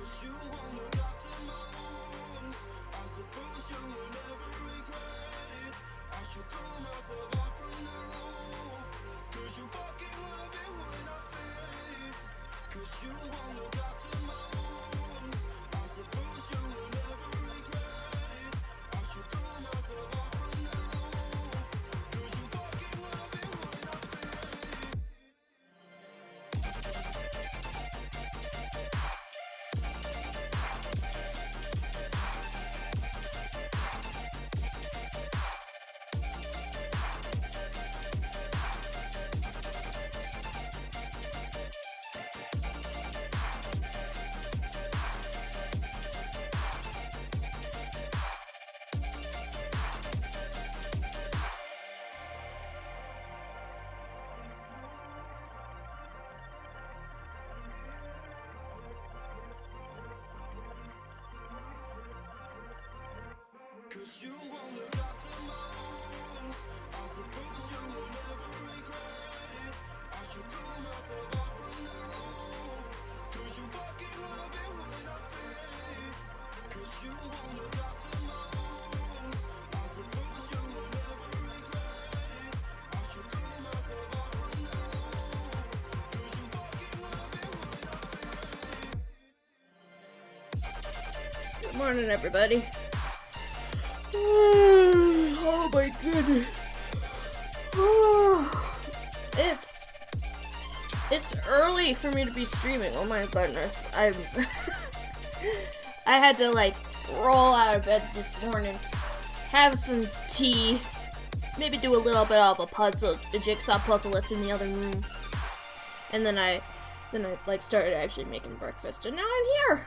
Cause you won't look after my wounds. I suppose you will never regret it. I should throw myself off from the roof. Cause you fucking love it when I fade. Cause you won't look after my wounds. I suppose you will never regret it. I should throw myself off from the roof. Cause you fucking love it when I fade. Good morning, everybody. Oh my goodness. It's early for me to be streaming. Oh my goodness. I had to like roll out of bed this morning, have some tea, maybe do a little bit of a jigsaw puzzle that's in the other room. And then I like started actually making breakfast, and now I'm here.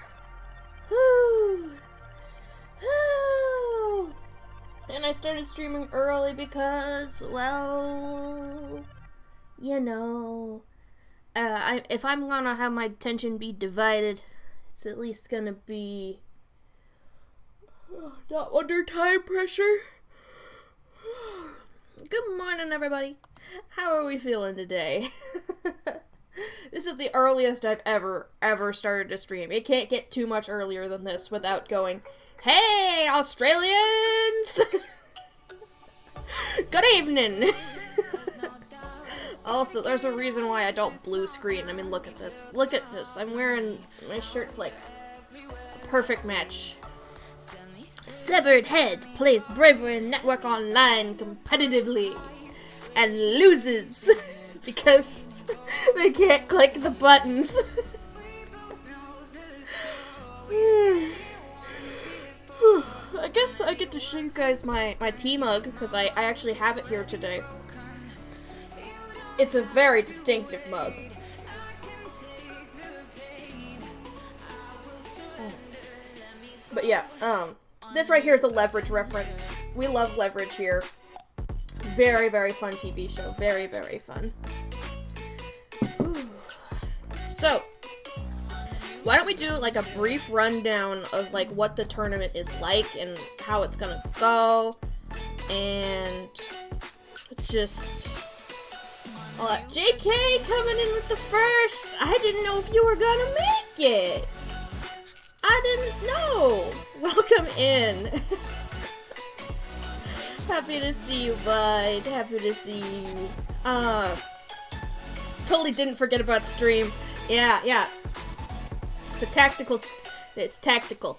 Whew. And I started streaming early because, well, you know, if I'm gonna have my attention be divided, it's at least gonna be not under time pressure. Good morning, everybody. How are we feeling today? This is the earliest I've ever started to stream. It can't get too much earlier than this without going, "Hey, Australians! Good evening!" Also, there's a reason why I don't blue screen. I mean, look at this. Look at this. I'm wearing... my shirt's like a perfect match. Severed Head plays Bravery Network online competitively and loses because they can't click the buttons. I guess I get to show you guys my tea mug, because I actually have it here today. It's a very distinctive mug. But yeah, this right here is the Leverage reference. We love Leverage here. Very, very fun TV show. Very, very fun. Ooh. So, why don't we do like a brief rundown of like what the tournament is like and how it's gonna go, and just JK coming in with the first. I didn't know if you were gonna make it. I didn't know. Welcome in. Happy to see you, bud. Happy to see you. Totally didn't forget about stream. Yeah. It's tactical.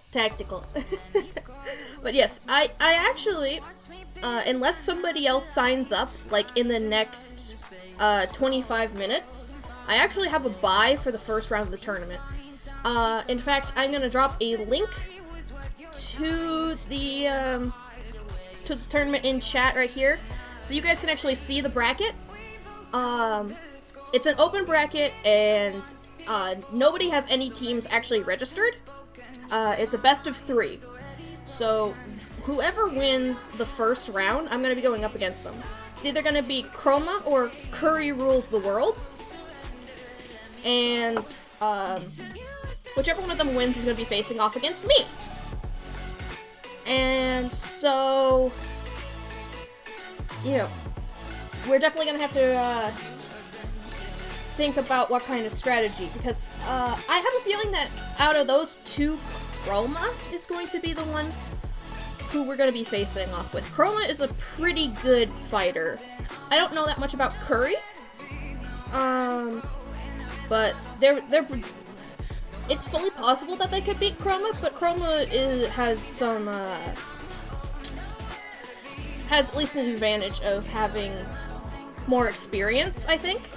But yes, I actually, unless somebody else signs up, like, in the next, 25 minutes, I actually have a buy for the first round of the tournament. In fact, I'm gonna drop a link to the tournament in chat right here, so you guys can actually see the bracket. It's an open bracket, and nobody has any teams actually registered. It's a best of 3. So, whoever wins the first round, I'm going to be going up against them. It's either going to be Chroma or Curry Rules the World. And, whichever one of them wins is going to be facing off against me. And so, you know, we're definitely going to have to, think about what kind of strategy, because I have a feeling that out of those two, Chroma is going to be the one who we're going to be facing off with. Chroma is a pretty good fighter. I don't know that much about Curry, but it's fully possible that they could beat Chroma, but Chroma has at least an advantage of having more experience, I think.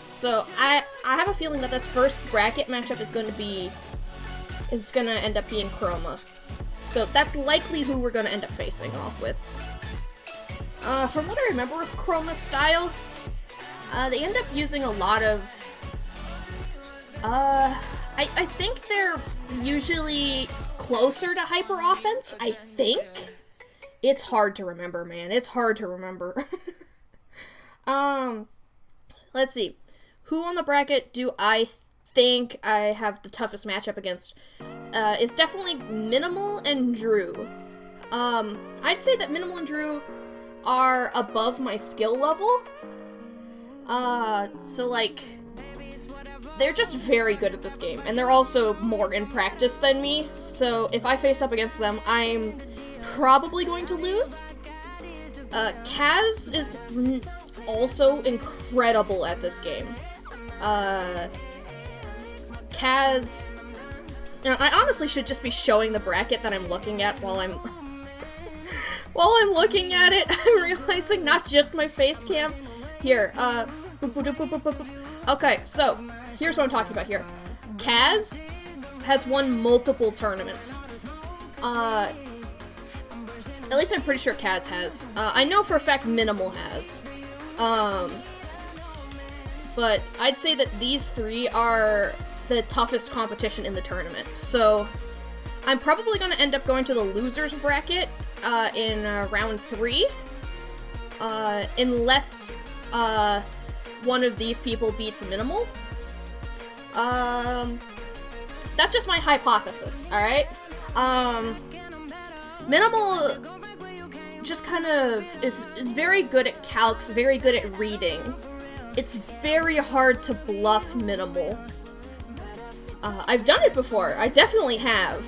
So I have a feeling that this first bracket matchup is going to end up being Chroma. So that's likely who we're going to end up facing off with. From what I remember of Chroma's style, they end up using a lot of... I think they're usually closer to hyper offense, I think? It's hard to remember, man. It's hard to remember. Let's see. Who on the bracket do I think I have the toughest matchup against? Is definitely Minimal and Drew. I'd say that Minimal and Drew are above my skill level. So like, they're just very good at this game, and they're also more in practice than me, so if I face up against them, I'm probably going to lose. Kaz is also incredible at this game. Kaz... You know, I honestly should just be showing the bracket that I'm looking at while I'm... while I'm looking at it, I'm realizing not just my face cam. Here, okay, so, here's what I'm talking about here. Kaz has won multiple tournaments. At least I'm pretty sure Kaz has. I know for a fact Minimal has. But I'd say that these three are the toughest competition in the tournament. So I'm probably going to end up going to the losers bracket in round 3. Unless one of these people beats Minimal. That's just my hypothesis, alright? Minimal just kind of is very good at calcs, very good at reading. It's very hard to bluff Minimal. I've done it before, I definitely have.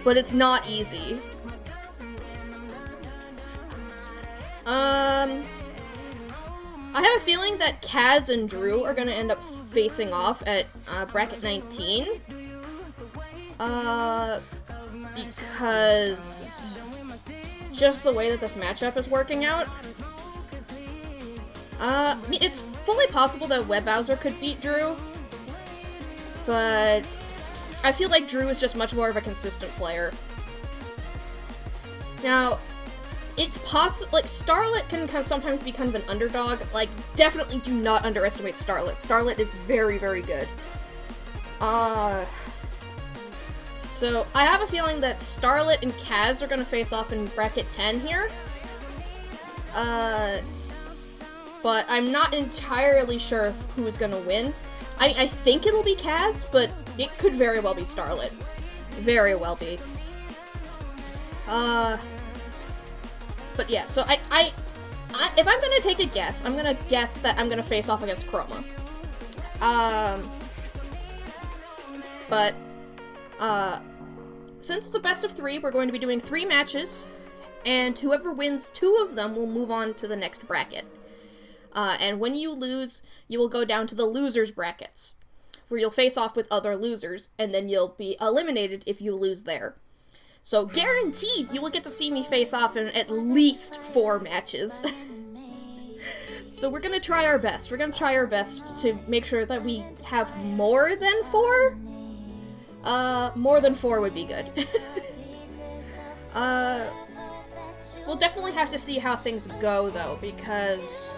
But it's not easy. I have a feeling that Kaz and Drew are gonna end up facing off at bracket 19. Because just the way that this matchup is working out. I mean, it's fully possible that Web Bowser could beat Drew, but I feel like Drew is just much more of a consistent player. Now, it's possible, like, Starlet can sometimes be kind of an underdog. Like, definitely do not underestimate Starlet. Starlet is very, very good. So, I have a feeling that Starlet and Kaz are gonna face off in bracket 10 here. But I'm not entirely sure who's gonna win. I think it'll be Kaz, but it could very well be Starlet. Very well be. But yeah, so I if I'm gonna take a guess, I'm gonna guess that I'm gonna face off against Chroma. Since it's a best of 3, we're going to be doing 3 matches, and whoever wins 2 of them will move on to the next bracket. And when you lose, you will go down to the losers brackets, where you'll face off with other losers, and then you'll be eliminated if you lose there. So guaranteed, you will get to see me face off in at least 4 matches. So we're gonna try our best. We're gonna try our best to make sure that we have more than 4. More than 4 would be good. We'll definitely have to see how things go, though, because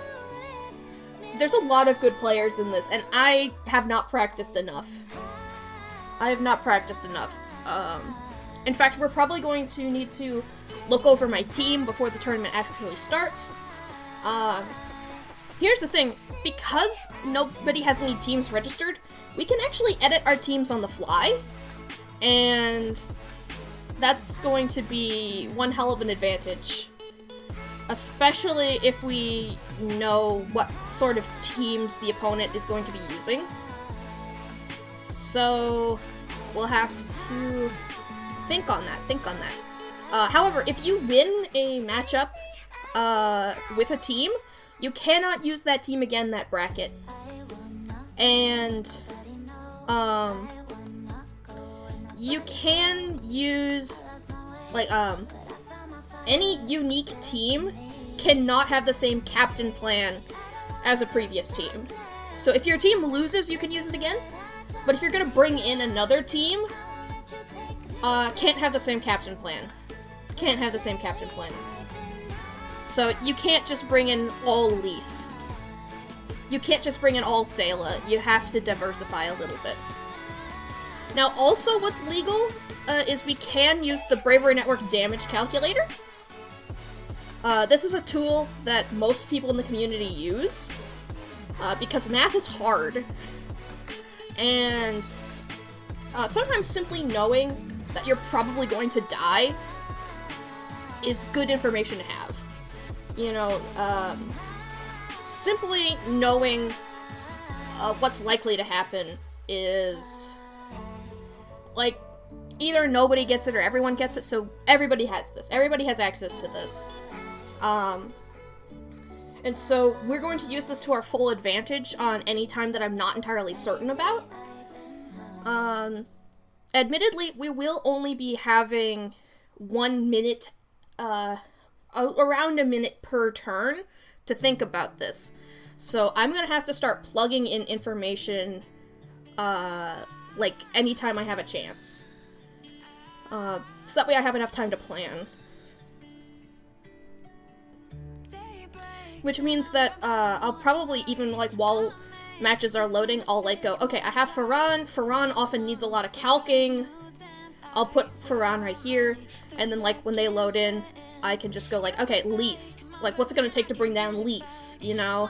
there's a lot of good players in this, and I have not practiced enough. I have not practiced enough. In fact, we're probably going to need to look over my team before the tournament actually starts. Here's the thing, because nobody has any teams registered, we can actually edit our teams on the fly, and that's going to be one hell of an advantage. especially if we know what sort of teams the opponent is going to be using. So we'll have to think on that. However, if you win a matchup with a team, you cannot use that team again, that bracket. And you can use, like, any unique team cannot have the same captain plan as a previous team. So if your team loses, you can use it again. But if you're gonna bring in another team, can't have the same captain plan. Can't have the same captain plan. So you can't just bring in all Lise. You can't just bring in all Sayla. You have to diversify a little bit. Now, also what's legal is we can use the Bravery Network damage calculator. This is a tool that most people in the community use because math is hard. And sometimes simply knowing that you're probably going to die is good information to have. You know, simply knowing what's likely to happen is, like, either nobody gets it or everyone gets it, so everybody has this. Everybody has access to this. And so we're going to use this to our full advantage on any time that I'm not entirely certain about. Admittedly, we will only be having 1 minute, around a minute per turn to think about this. So I'm gonna have to start plugging in information, like, anytime I have a chance. So that way I have enough time to plan. Which means that, I'll probably even, like, while matches are loading, I'll, like, go, okay, I have Farran. Farran often needs a lot of calking. I'll put Farran right here, and then, like, when they load in, I can just go, like, okay, Lise. Like, what's it gonna take to bring down Lise, you know?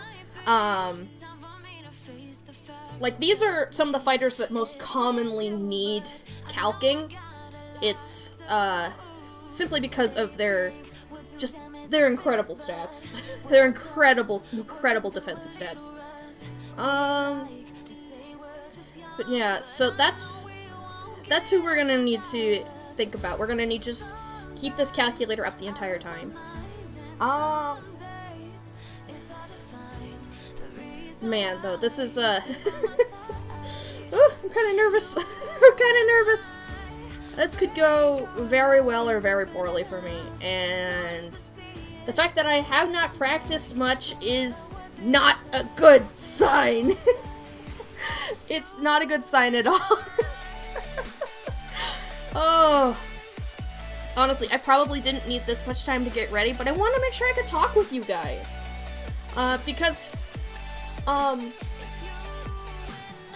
Like, these are some of the fighters that most commonly need calking. It's, simply because of their incredible stats. Their incredible defensive stats. But yeah, so that's who we're gonna need to think about. We're gonna need to just keep this calculator up the entire time. Man, though, this is, I'm kinda nervous. I'm kinda nervous. This could go very well or very poorly for me, and the fact that I have not practiced much is not a good sign. It's not a good sign at all. Oh. Honestly, I probably didn't need this much time to get ready, but I want to make sure I could talk with you guys. Because,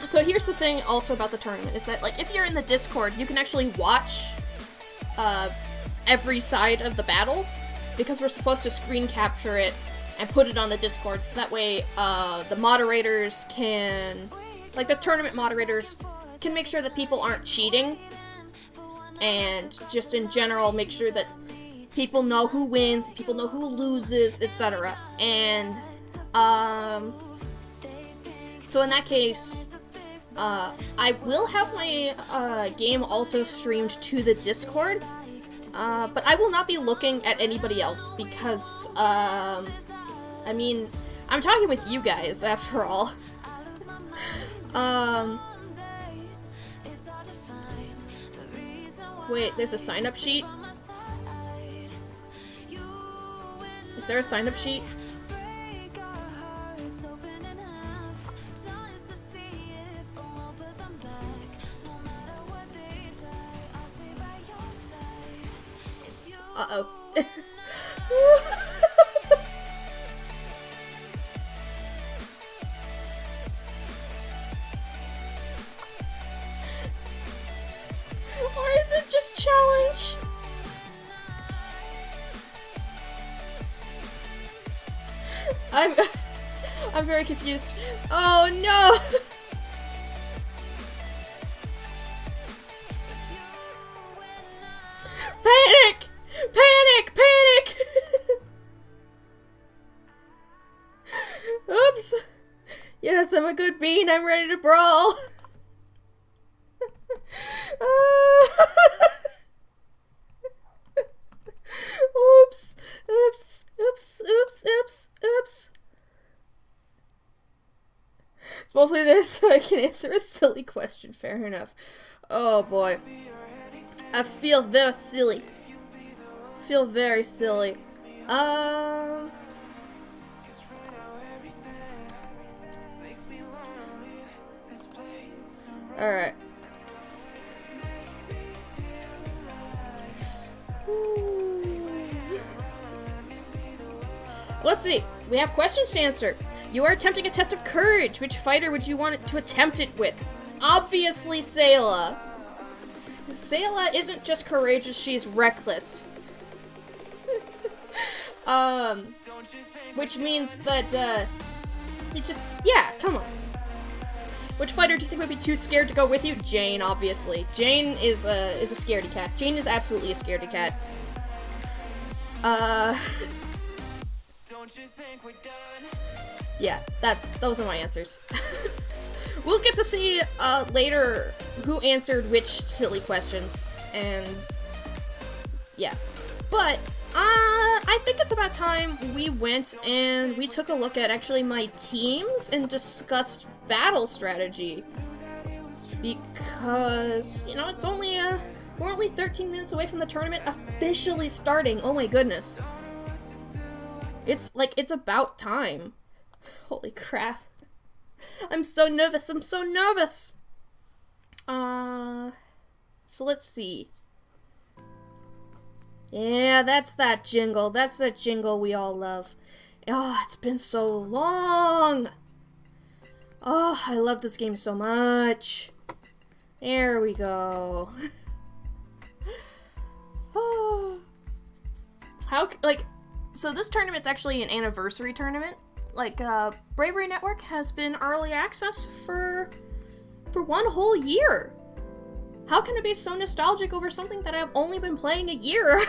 so here's the thing also about the tournament, is that, like, if you're in the Discord, you can actually watch, every side of the battle, because we're supposed to screen capture it and put it on the Discord, so that way, the moderators can, like, the tournament moderators can make sure that people aren't cheating, and just in general make sure that people know who wins, people know who loses, etc. And, so in that case, I will have my, game also streamed to the Discord, but I will not be looking at anybody else, because, I mean, I'm talking with you guys, after all. Wait, there's a sign-up sheet? Is there a sign-up sheet? Uh-oh. Or is it just challenge? I'm very confused. Oh no! Panic! Panic! Panic! Yes, I'm a good bean. I'm ready to brawl. Oops. Oops. Oops. Oops. Oops. Oops. It's mostly there so I can answer a silly question. Fair enough. Oh boy. I feel very silly. Feel very silly. Alright. Let's see. We have questions to answer. You are attempting a test of courage. Which fighter would you want to attempt it with? Obviously, Sayla. Sayla isn't just courageous, she's reckless. Which means that, yeah, come on. Which fighter do you think would be too scared to go with you? Jane, obviously. Jane is a scaredy cat. Jane is absolutely a scaredy cat. Yeah, those are my answers. We'll get to see, later who answered which silly questions, and yeah. But, I think it's about time we went and we took a look at actually my teams and discussed battle strategy. Because, you know, it's only, we're only 13 minutes away from the tournament officially starting. Oh my goodness. It's about time. Holy crap. I'm so nervous, So let's see. Yeah, that's that jingle. That's that jingle we all love. Oh, it's been so long. Oh, I love this game so much. There we go. Oh. So this tournament's actually an anniversary tournament. Bravery Network has been early access for 1 whole year. How can it be so nostalgic over something that I've only been playing a year?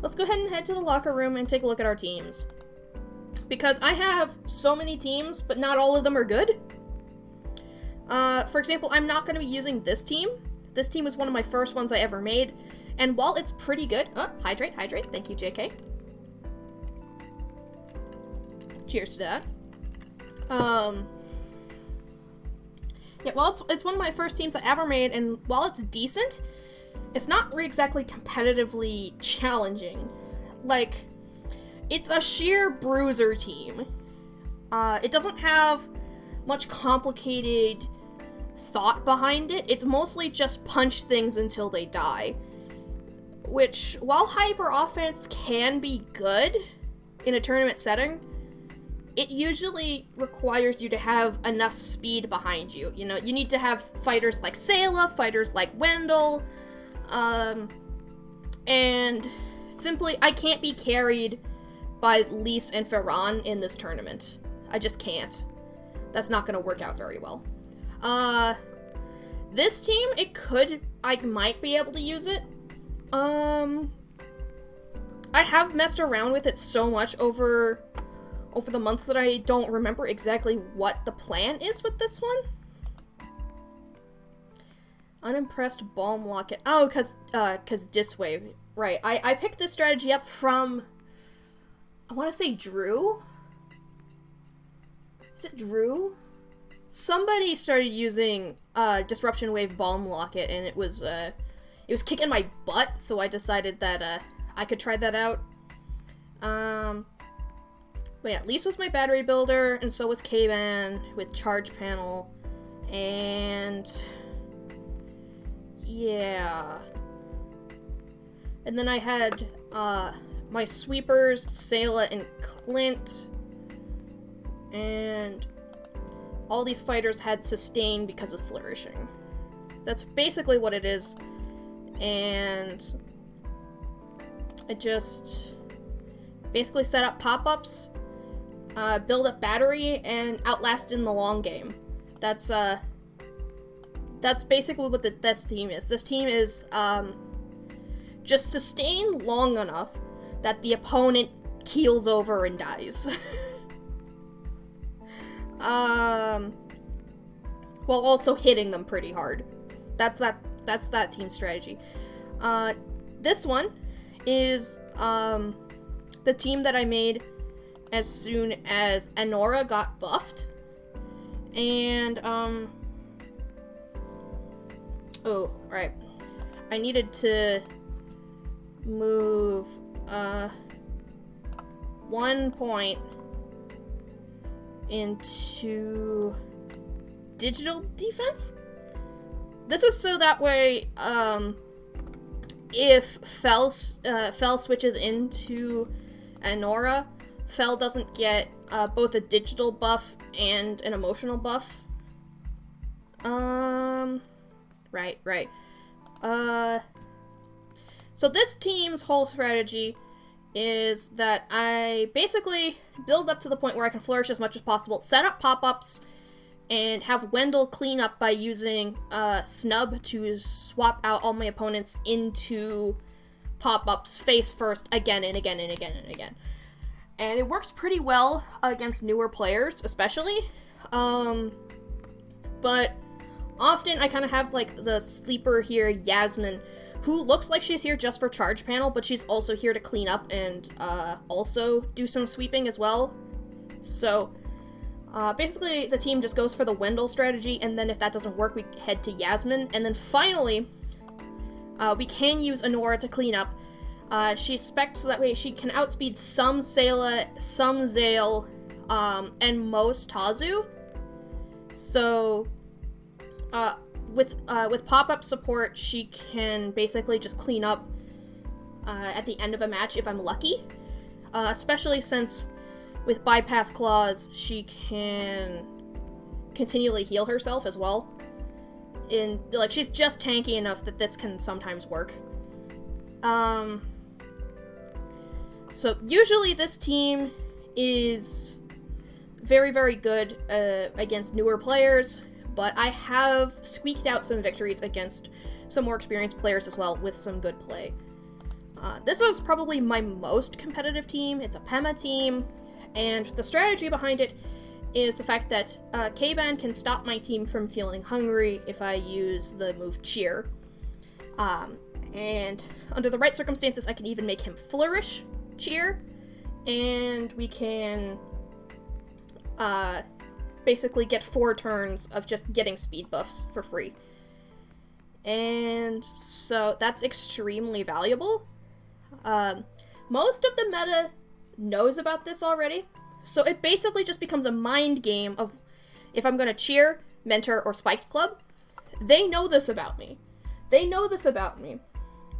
Let's go ahead and head to the locker room and take a look at our teams. Because I have so many teams, but not all of them are good. For example, I'm not going to be using this team. This team was one of my first ones I ever made. And while it's pretty good... hydrate. Thank you, JK. Cheers to that. Yeah, well, it's one of my first teams I ever made, and while it's decent, it's not exactly competitively challenging. It's a sheer bruiser team. It doesn't have much complicated thought behind it. It's mostly just punch things until they die. Which, while hyper offense can be good in a tournament setting, it usually requires you to have enough speed behind you. You know, you need to have fighters like Sayla, fighters like Wendell, and simply, I can't be carried by Lise and Ferran in this tournament. I just can't. That's not gonna work out very well. This team, I might be able to use it. I have messed around with it so much over the months that I don't remember exactly what the plan is with this one. Unimpressed Balm Locket. Oh, cause Diswave. Right. I picked this strategy up from, I want to say Drew? Is it Drew? Somebody started using, Disruption Wave Balm Locket, and it was kicking my butt, so I decided that, I could try that out. But yeah, Lise was my battery builder, and so was K-Ban with Charge Panel, and yeah. And then I had, my sweepers, Sayla and Clint, and all these fighters had sustain because of flourishing. That's basically what it is, and I just basically set up pop-ups, build up battery, and outlast in the long game. That's basically what this team is. This team is, just sustain long enough that the opponent keels over and dies. while also hitting them pretty hard. That's that team strategy. This one is the team that I made as soon as Anora got buffed. And oh, right. I needed to move 1 point into digital defense. This is so that way, if Fel switches into Anora, Fel doesn't get both a digital buff and an emotional buff. Right. So this team's whole strategy is that I basically build up to the point where I can flourish as much as possible, set up pop-ups, and have Wendell clean up by using Snub to swap out all my opponents into pop-ups face first again and again and again and again. And it works pretty well against newer players, especially. But often I kind of have, like, the sleeper here, Yasmin, who looks like she's here just for charge panel, but she's also here to clean up and also do some sweeping as well. So basically the team just goes for the Wendell strategy, and then if that doesn't work, we head to Yasmin. And then finally, we can use Anora to clean up. She's spec'd so that way she can outspeed some Sayla, some Zale, and most Tazu. So with pop-up support, she can basically just clean up at the end of a match if I'm lucky. Especially since with Bypass Claws, she can continually heal herself as well. Like, she's just tanky enough that this can sometimes work. So usually this team is very, very good against newer players, but I have squeaked out some victories against some more experienced players as well with some good play. This was probably my most competitive team. It's a Pema team, and the strategy behind it is the fact that K-Ban can stop my team from feeling hungry if I use the move Cheer. And under the right circumstances, I can even make him flourish Cheer, and we can basically get 4 turns of just getting speed buffs for free. And so that's extremely valuable. Most of the meta knows about this already, so it basically just becomes a mind game of if I'm gonna Cheer, Mentor, or Spiked Club. They know this about me.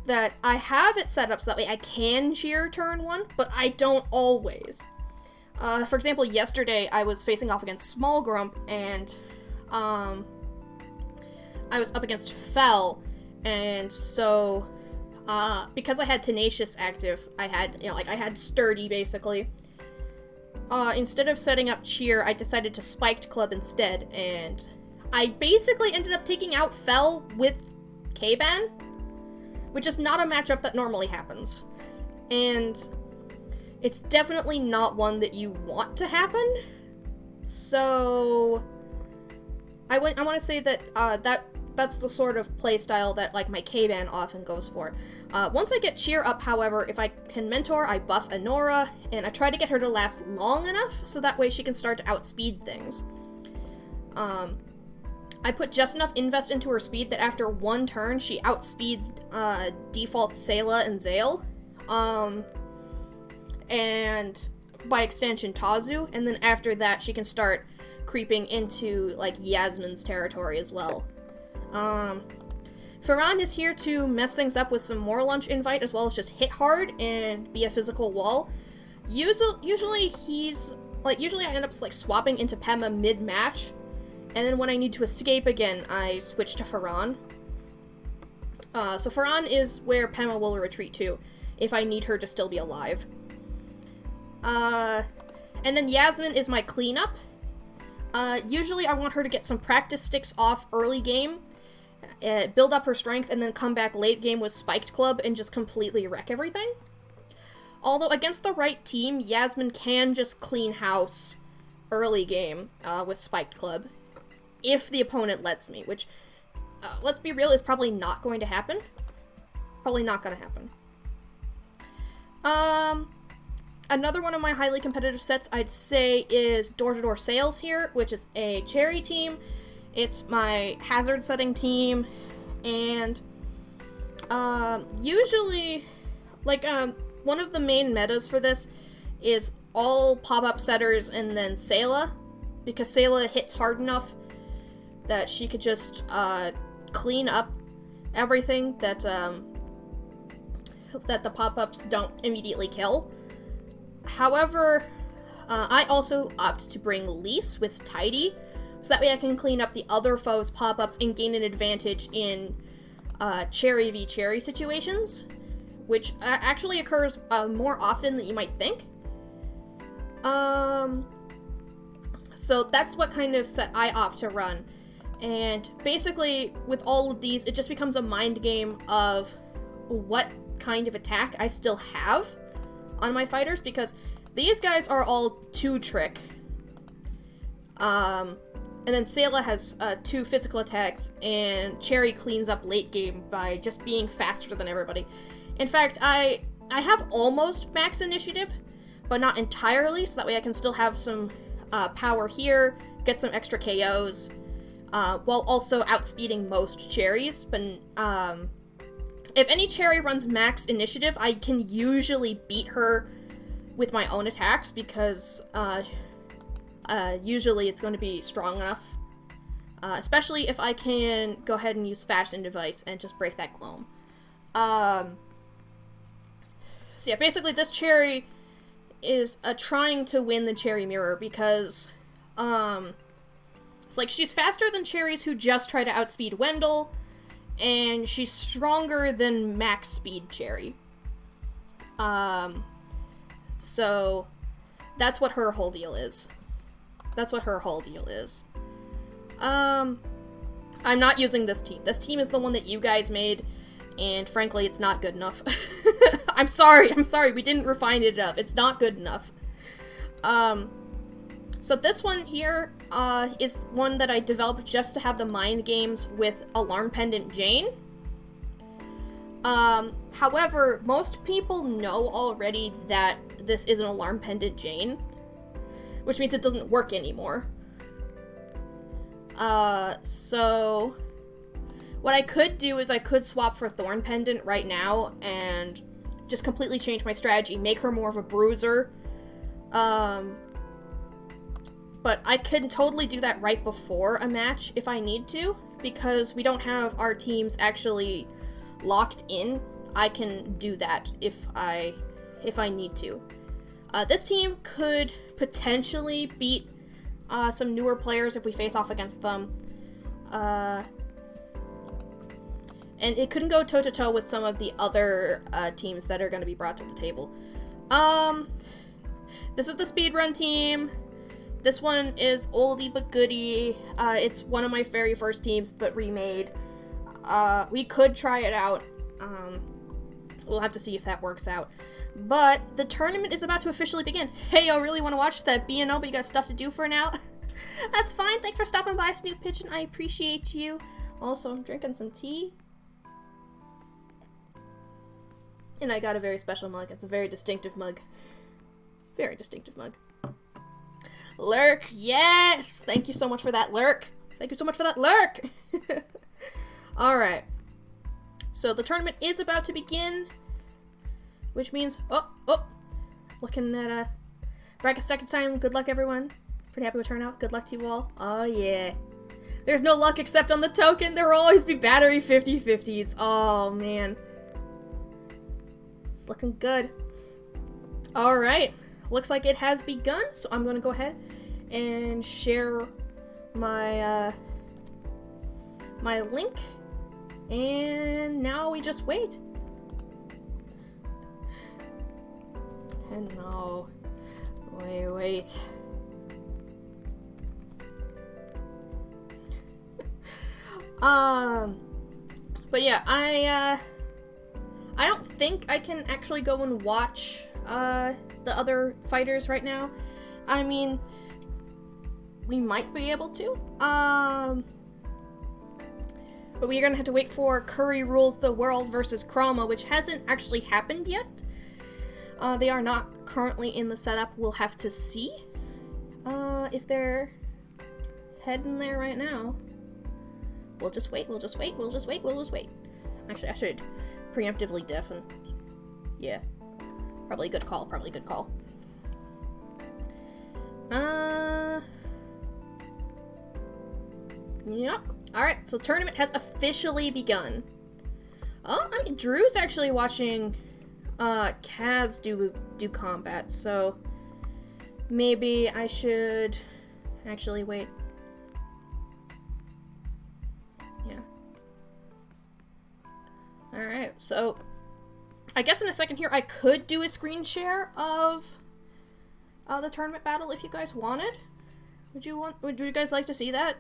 That I have it set up so that way I can Cheer turn 1, but I don't always. For example, yesterday I was facing off against Small Grump, and I was up against Fel, and so because I had Tenacious active, I had Sturdy basically. Instead of setting up Cheer, I decided to Spiked Club instead, and I basically ended up taking out Fel with K-Ban, which is not a matchup that normally happens. And it's definitely not one that you want to happen. So I want to say that that's the sort of playstyle that, like, my K-Ban often goes for. Once I get Cheer up, however, if I can Mentor, I buff Anora, and I try to get her to last long enough so that way she can start to outspeed things. I put just enough invest into her speed that after 1 turn, she outspeeds default Sayla and Zale. And by extension, Tazu. And then after that, she can start creeping into, like, Yasmin's territory as well. Farhan is here to mess things up with some more lunch invite, as well as just hit hard and be a physical wall. Usually I end up, like, swapping into Pema mid-match. And then when I need to escape again, I switch to Farhan. So Farhan is where Pema will retreat to, if I need her to still be alive. And then Yasmin is my cleanup. Usually I want her to get some practice sticks off early game, build up her strength, and then come back late game with Spiked Club and just completely wreck everything. Although against the right team, Yasmin can just clean house early game with Spiked Club, if the opponent lets me, which, let's be real, is probably not going to happen. Probably not going to happen. Another one of my highly competitive sets, I'd say, is Door-to-Door Sales here, which is a Cherry team. It's my hazard setting team, and usually, like, one of the main metas for this is all pop-up setters and then Sayla, because Sayla hits hard enough that she could just clean up everything that that the pop-ups don't immediately kill. However, I also opt to bring Lise with Tidy, so that way I can clean up the other foes' pop-ups and gain an advantage in Cherry v Cherry situations, which actually occurs more often than you might think. So that's what kind of set I opt to run. And basically, with all of these, it just becomes a mind game of what kind of attack I still have on my fighters, because these guys are all 2-trick. And then Sayla has 2 physical attacks, and Cherry cleans up late game by just being faster than everybody. In fact, I have almost max initiative, but not entirely, so that way I can still have some power here, get some extra KOs, while also outspeeding most Cherries. But if any Cherry runs max initiative, I can usually beat her with my own attacks, because usually it's going to be strong enough. Especially if I can go ahead and use Fashion Device and just break that Gloam. So yeah, basically this Cherry is trying to win the Cherry Mirror, because it's like she's faster than Cherries who just try to outspeed Wendell, and she's stronger than max speed Cherry. So that's what her whole deal is. I'm not using this team. This team is the one that you guys made, and frankly, it's not good enough. I'm sorry, we didn't refine it enough. It's not good enough. So this one here, is one that I developed just to have the mind games with Alarm Pendant Jane. However, most people know already that this is an Alarm Pendant Jane, which means it doesn't work anymore. So what I could do is I could swap for Thorn Pendant right now and just completely change my strategy, make her more of a bruiser. But I can totally do that right before a match if I need to, because we don't have our teams actually locked in. I can do that if I need to. This team could potentially beat some newer players if we face off against them. And it couldn't go toe-to-toe with some of the other teams that are going to be brought to the table. This is the speedrun team. This one is oldie but goodie. It's one of my very first teams, but remade. We could try it out. We'll have to see if that works out. But the tournament is about to officially begin. Hey, y'all really want to watch that BNO, but you got stuff to do for now? That's fine. Thanks for stopping by, Snoop Pigeon. I appreciate you. Also, I'm drinking some tea. And I got a very special mug. It's a very distinctive mug. Very distinctive mug. Lurk, yes! Thank you so much for that, Lurk. Thank you so much for that, Lurk! Alright. So the tournament is about to begin, which means, looking at bracket second time. Good luck, everyone. Pretty happy with turnout. Good luck to you all. Oh, yeah. There's no luck except on the token. There will always be battery 50/50s. Oh, man. It's looking good. Alright. Looks like it has begun, so I'm going to go ahead and share my, my link. And now we just wait. And no. Wait. But yeah, I don't think I can actually go and watch, the other fighters right now. I mean, we might be able to. But we're gonna have to wait for Curry Rules the World versus Chroma, which hasn't actually happened yet. They are not currently in the setup. We'll have to see if they're heading there right now. We'll just wait. Actually, I should preemptively deafen. Yeah. Probably a good call. Yep. Alright, so tournament has officially begun. Oh, I mean, Drew's actually watching Kaz do combat, so maybe I should actually wait. Yeah. Alright, so I guess in a second here I could do a screen share of the tournament battle if you guys wanted. Would you guys like to see that?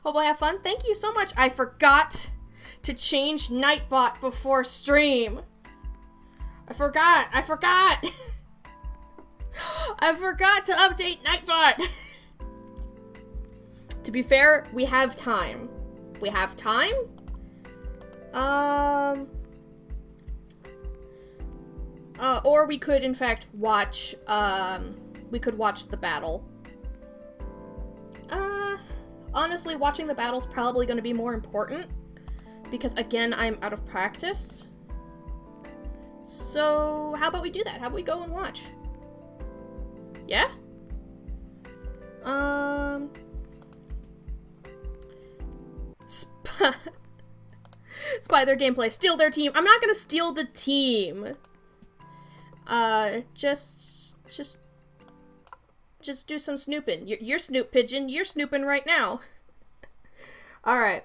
Hope I have fun. Thank you so much. I forgot to change Nightbot before stream. I forgot. I forgot to update Nightbot. To be fair, we have time. Or we could in fact watch, we could watch the battle. Honestly, watching the battle's probably going to be more important, because again, I'm out of practice. So, how about we do that? How about we go and watch? Yeah? Spy their gameplay. Steal their team. I'm not gonna steal the team. Just do some snooping. You're Snoop Pigeon. You're snooping right now. Alright.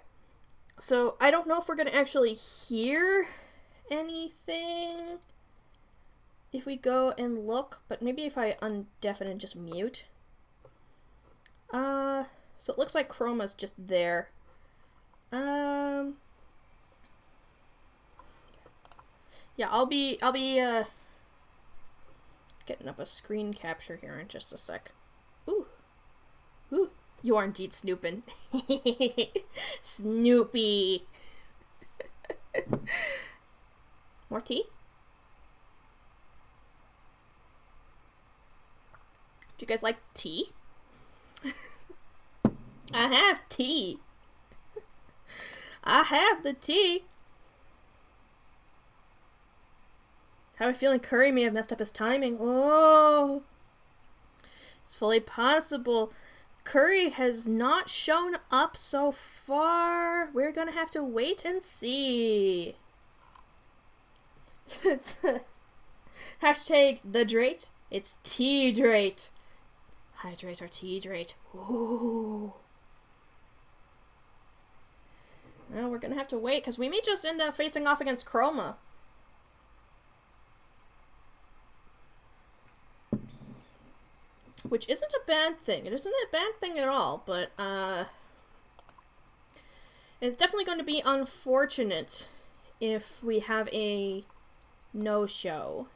So, I don't know if we're gonna actually hear anything if we go and look, but maybe if I undeafen and just mute. So it looks like Chroma's just there. Yeah, I'll be getting up a screen capture here in just a sec. Ooh. You are indeed snooping. Snoopy. More tea? Do you guys like tea? I have tea. I have the tea. How am I feeling? Curry may have messed up his timing. Oh. It's fully possible. Curry has not shown up so far. We're gonna have to wait and see. Hashtag the Drate. It's tea Drate. Hydrate our tea Drate. Ooh. Well, we're gonna have to wait, because we may just end up facing off against Chroma. Which isn't a bad thing. It isn't a bad thing at all, but, it's definitely going to be unfortunate if we have a no-show.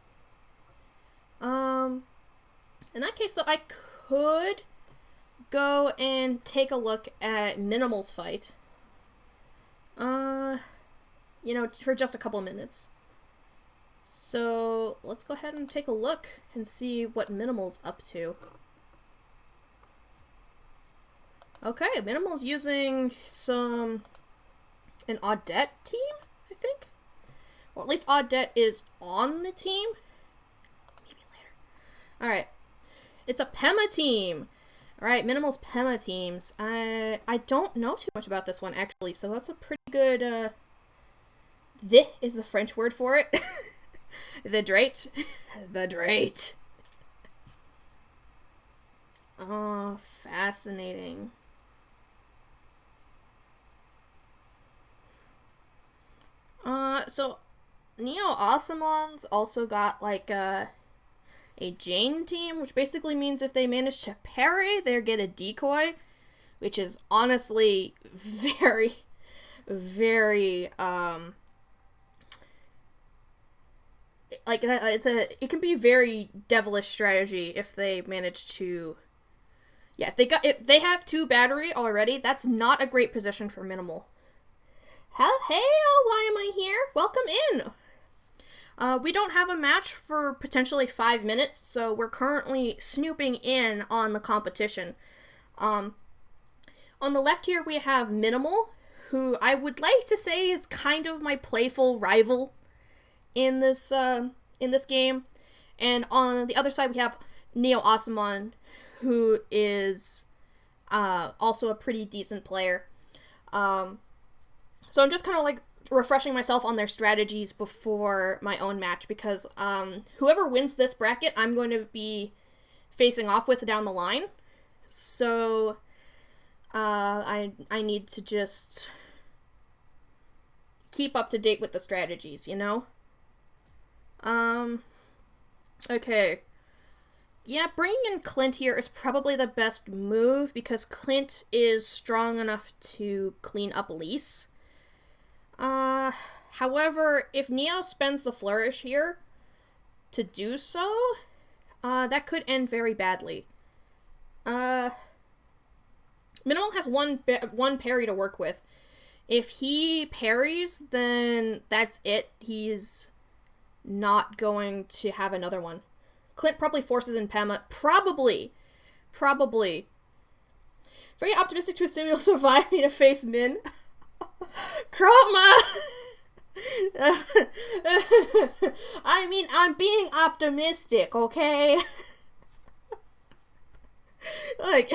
In that case, though, I could go and take a look at Minimal's fight. You know, for just a couple of minutes. So, let's go ahead and take a look and see what Minimal's up to. Okay, Minimal's using an Audette team, I think? Or at least Audette is on the team? Maybe later. Alright. It's a Pema team! Alright, Minimal's Pema teams. I don't know too much about this one, actually, so that's a pretty good, The is the French word for it. The Drate. The Drate. Oh, fascinating. So, Neo Awesomon's also got, like, a Jane team, which basically means if they manage to parry, they get a decoy, which is honestly very, very, like, it can be very devilish strategy if they manage to Yeah, if they have 2 battery already, that's not a great position for Minimal. Hey, why am I here? Welcome in. We don't have a match for potentially 5 minutes, so we're currently snooping in on the competition. On the left here, we have Minimal, who I would like to say is kind of my playful rival in this game. And on the other side, we have Neo Asamon, who is also a pretty decent player. So I'm just kind of like refreshing myself on their strategies before my own match, because whoever wins this bracket, I'm going to be facing off with down the line. So I need to just keep up to date with the strategies, you know? Okay. Yeah, bringing in Clint here is probably the best move, because Clint is strong enough to clean up Lise. However, if Neo spends the flourish here to do so, that could end very badly. Minimal has one parry to work with. If he parries, then that's it. He's not going to have another one. Clint probably forces in Pema. Probably. Very optimistic to assume you'll survive me to face Min. Chroma! I mean, I'm being optimistic, okay? Like,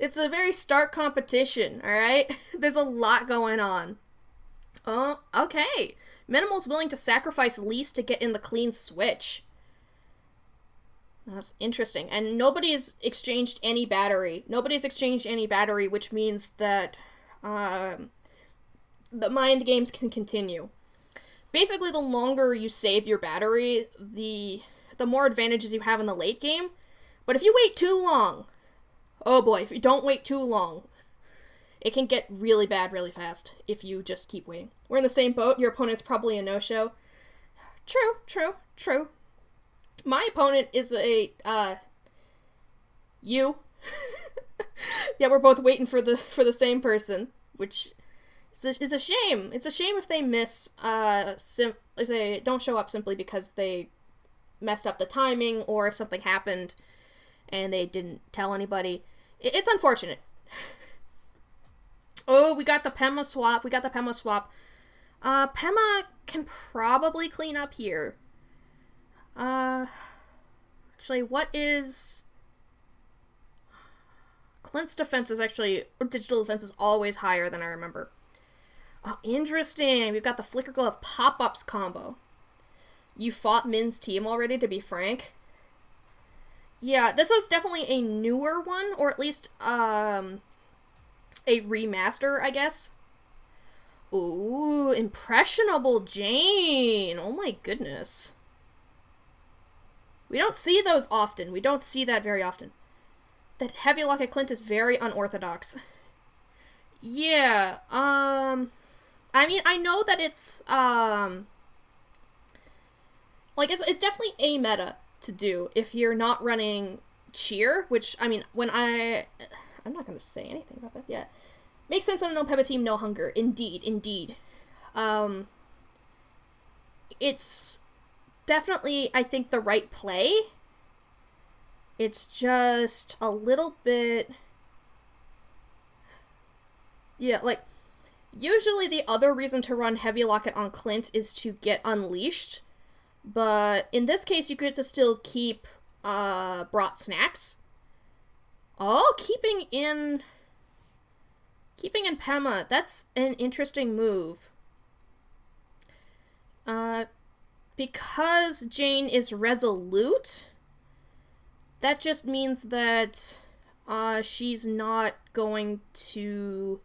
it's a very stark competition, alright? There's a lot going on. Oh, okay. Minimal's willing to sacrifice Lise to get in the clean switch. That's interesting. And nobody's exchanged any battery. Which means that the mind games can continue. Basically, the longer you save your battery, the more advantages you have in the late game. But if you wait too long, oh boy, if you don't wait too long, it can get really bad really fast if you just keep waiting. We're in the same boat. Your opponent's probably a no-show. True. My opponent is a, you. Yeah, we're both waiting for the same person, which is a shame. It's a shame if they miss, if they don't show up simply because they messed up the timing, or if something happened and they didn't tell anybody. It's unfortunate. Oh, we got the Pema swap. Pema can probably clean up here. Actually, what is... Clint's defense is actually... digital defense is always higher than I remember. Oh, interesting. We've got the Flicker Glove pop-ups combo. You fought Min's team already, to be frank. Yeah, this was definitely a newer one, or at least, a remaster, I guess. Ooh, Impressionable Jane. Oh my goodness. We don't see those often. We don't see that very often. That Heavy Lock at Clint is very unorthodox. Yeah, I mean, I know that it's, like, it's definitely a meta to do if you're not running cheer, which, I mean, I'm not going to say anything about that yet. Makes sense on a no Peppa team, no hunger. Indeed. It's definitely, I think, the right play. It's just a little bit... Yeah, like, usually the other reason to run Heavy Locket on Clint is to get Unleashed, but in this case you get to still keep, brought snacks. Oh, keeping in Pema, that's an interesting move. Because Jane is resolute, that just means that, she's not going to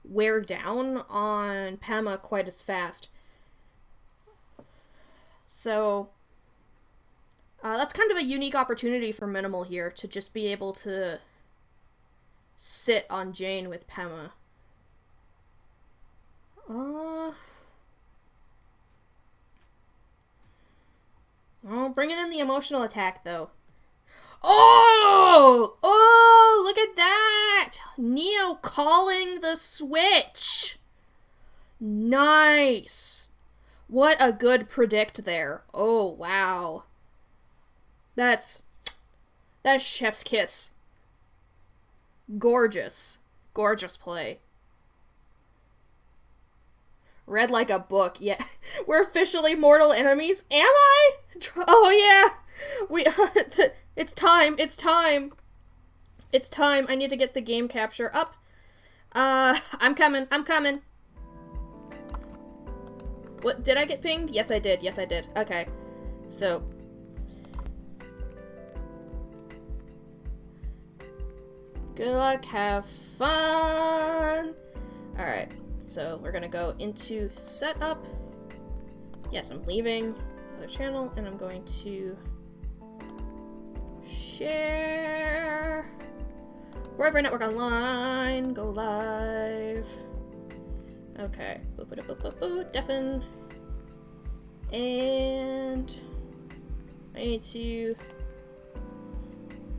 wear down on Pema quite as fast. So, that's kind of a unique opportunity for Minimal here, to just be able to sit on Jane with Pema. Oh, bringing in the emotional attack, though. Oh! Oh, look at that! Neo calling the switch! Nice! What a good predict there. Oh, wow. That's chef's kiss. Gorgeous. Gorgeous play. Read like a book. Yeah. We're officially mortal enemies. Am I? Oh, yeah. It's time. It's time. It's time. I need to get the game capture up. I'm coming. I'm coming. What? Did I get pinged? Yes, I did. Yes, I did. Okay. So. Good luck. Have fun. Alright. So, we're gonna go into setup. Yes, I'm leaving the channel, and I'm going to share. Bravery Network Online. Go live. Okay. Deafen. And I need to.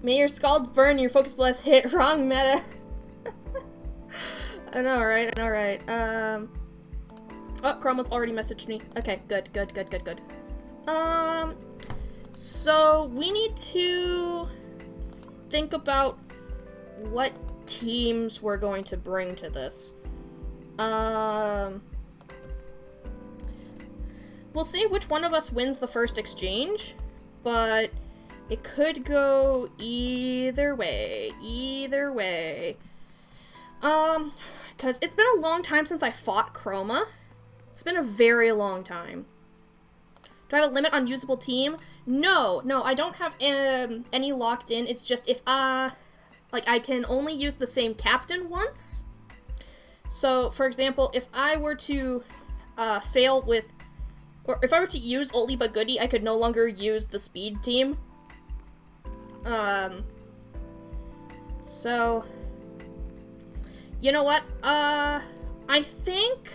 May your scalds burn, your focus blast hit. Wrong meta. I know, right? I know, right? Oh, Chroma's already messaged me. Okay, good. So we need to think about what teams we're going to bring to this. We'll see which one of us wins the first exchange, but it could go either way. Because it's been a long time since I fought Chroma. It's been a very long time. Do I have a limit on usable team? No, I don't have any locked in. It's just if, like, I can only use the same captain once. So, for example, if I were to fail with, or if I were to use Oldie But Goodie, I could no longer use the speed team. So, you know what? I think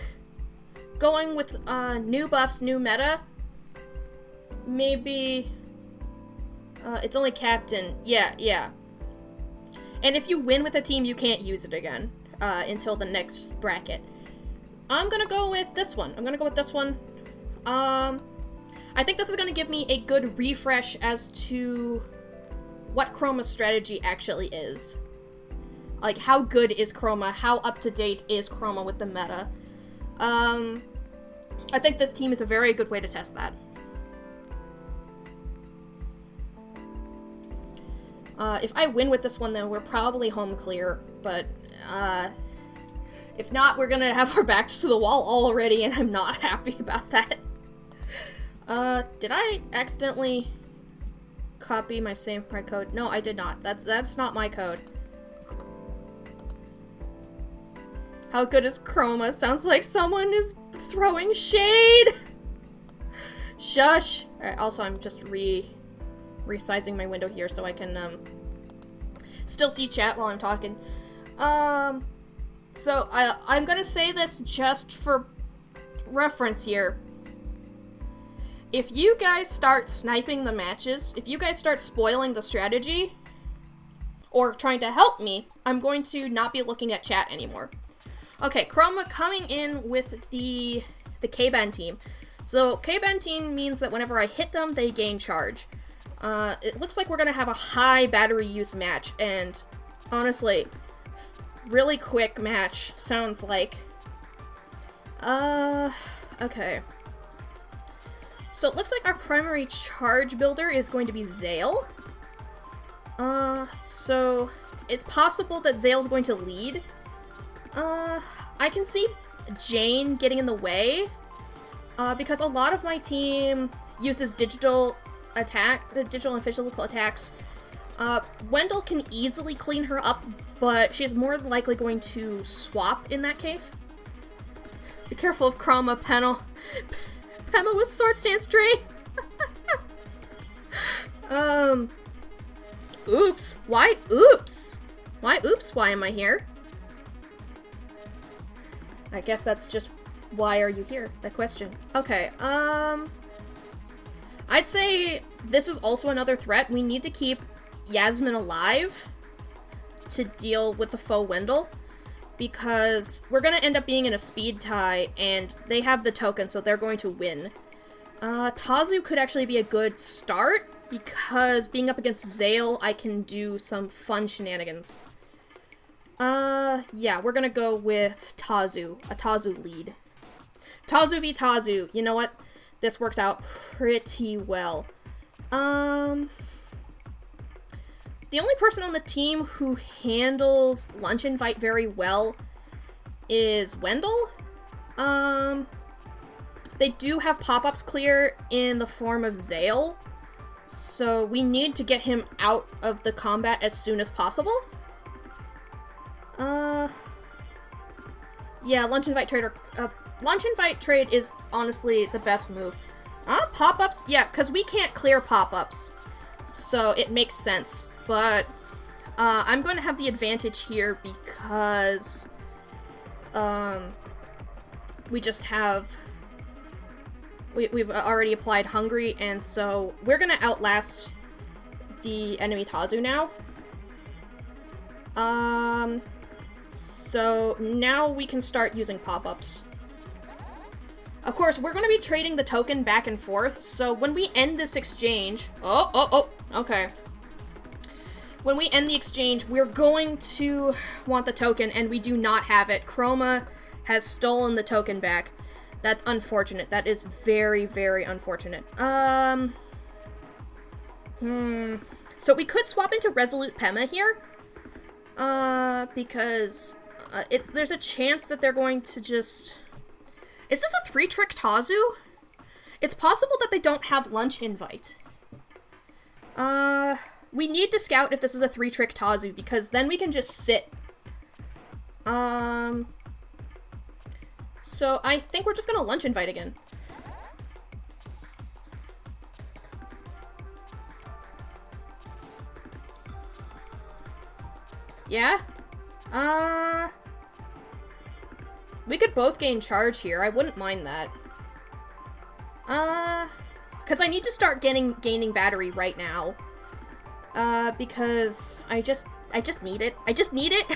going with new buffs, new meta, maybe it's only captain. Yeah. And if you win with a team, you can't use it again until the next bracket. I'm gonna go with this one. I think this is gonna give me a good refresh as to what Chroma's strategy actually is. Like, how good is Chroma? How up-to-date is Chroma with the meta? I think this team is a very good way to test that. If I win with this one, then we're probably home clear, but, if not, we're gonna have our backs to the wall already, and I'm not happy about that. Did I accidentally copy my code? No, I did not. That's not my code. How good is Chroma? Sounds like someone is throwing shade! Shush! Alright, also I'm just resizing my window here so I can, still see chat while I'm talking. So I'm gonna say this just for reference here. If you guys start sniping the matches, if you guys start spoiling the strategy, or trying to help me, I'm going to not be looking at chat anymore. Okay, Chroma coming in with the K-Band team. So, K-Band team means that whenever I hit them, they gain charge. It looks like we're gonna have a high battery use match, and honestly, really quick match sounds like. Okay. So it looks like our primary charge builder is going to be Zale. So it's possible that Zale's going to lead. I can see Jane getting in the way, because a lot of my team uses digital and physical attacks. Wendell can easily clean her up, but she's more than likely going to swap in that case. Be careful of Chroma, Pennell. Pema with sword stance drain. Oops. Why oops? Why oops? Why am I here? I guess that's just why are you here? That question. Okay, I'd say this is also another threat. We need to keep Yasmin alive to deal with the faux Wendell, because we're going to end up being in a speed tie, and they have the token, so they're going to win. Tazu could actually be a good start, because being up against Zale, I can do some fun shenanigans. Yeah, we're gonna go with Tazu, a Tazu lead. Tazu v Tazu, you know what? This works out pretty well. The only person on the team who handles Lunch Invite very well is Wendell. They do have pop-ups clear in the form of Zale, so we need to get him out of the combat as soon as possible. Yeah, Lunch Invite trade is honestly the best move. Pop-ups? Yeah, because we can't clear pop-ups, so it makes sense. But, I'm going to have the advantage here because, we just have, we've already applied Hungry, and so we're going to outlast the enemy Tazu now. So now we can start using pop-ups. Of course, we're going to be trading the token back and forth, so when we end this exchange... okay. When we end the exchange, we're going to want the token, and we do not have it. Chroma has stolen the token back. That's unfortunate. That is very, very unfortunate. So we could swap into Resolute Pema here. Because there's a chance that they're going to just... Is this a 3-trick Tazu? It's possible that they don't have Lunch Invite. We need to scout if this is a 3-trick Tazu, because then we can just sit. So I think we're just gonna Lunch Invite again. Yeah? We could both gain charge here. I wouldn't mind that. Because I need to start gaining battery right now. Because I just need it. I just need it.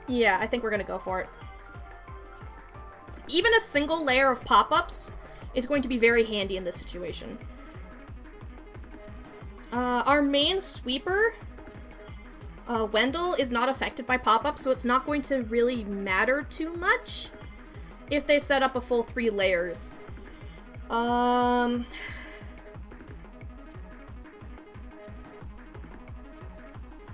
Yeah, I think we're gonna go for it. Even a single layer of pop-ups is going to be very handy in this situation. Our main sweeper, Wendell, is not affected by pop-ups, so it's not going to really matter too much if they set up a full 3 layers.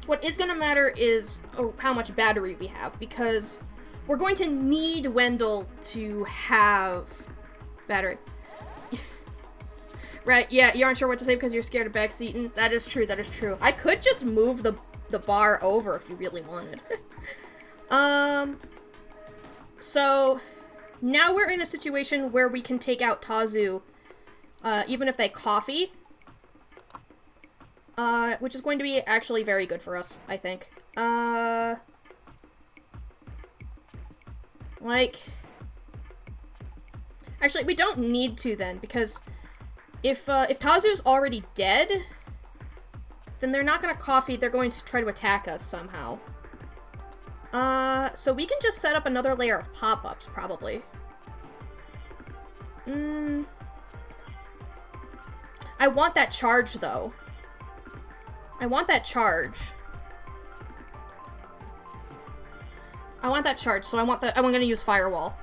What is going to matter is how much battery we have, because we're going to need Wendell to have battery. Right, yeah, you aren't sure what to say because you're scared of backseating. That is true, that is true. I could just move the bar over if you really wanted. So, now we're in a situation where we can take out Tazu, even if they coffee. Which is going to be actually very good for us, I think. Actually, we don't need to then, because if Tazu's already dead, then they're not gonna coffee, they're going to try to attack us somehow. So we can just set up another layer of pop-ups, probably. I want that charge, though. I want that charge. So I'm gonna use Firewall.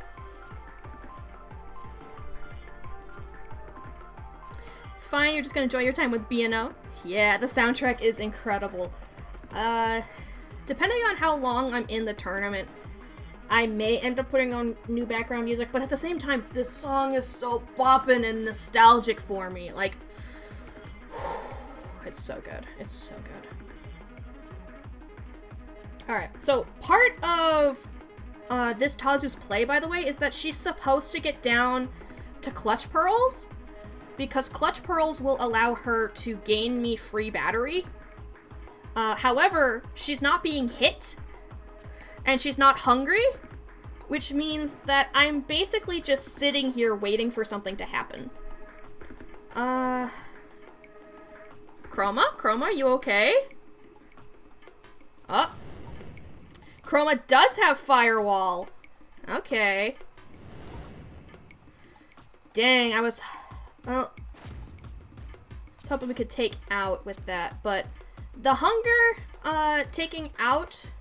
It's fine, you're just gonna enjoy your time with B&O. Yeah, the soundtrack is incredible. Depending on how long I'm in the tournament, I may end up putting on new background music, but at the same time, this song is so boppin' and nostalgic for me. Like, it's so good. It's so good. Alright, so part of this Tazu's play, by the way, is that she's supposed to get down to Clutch Pearls, because Clutch Pearls will allow her to gain me free battery. However, she's not being hit, and she's not hungry, which means that I'm basically just sitting here waiting for something to happen. Chroma? Chroma, are you okay? Oh. Chroma does have Firewall. Okay. Dang, I was... Well... I was hoping we could take out with that, but... The Hunger, taking out...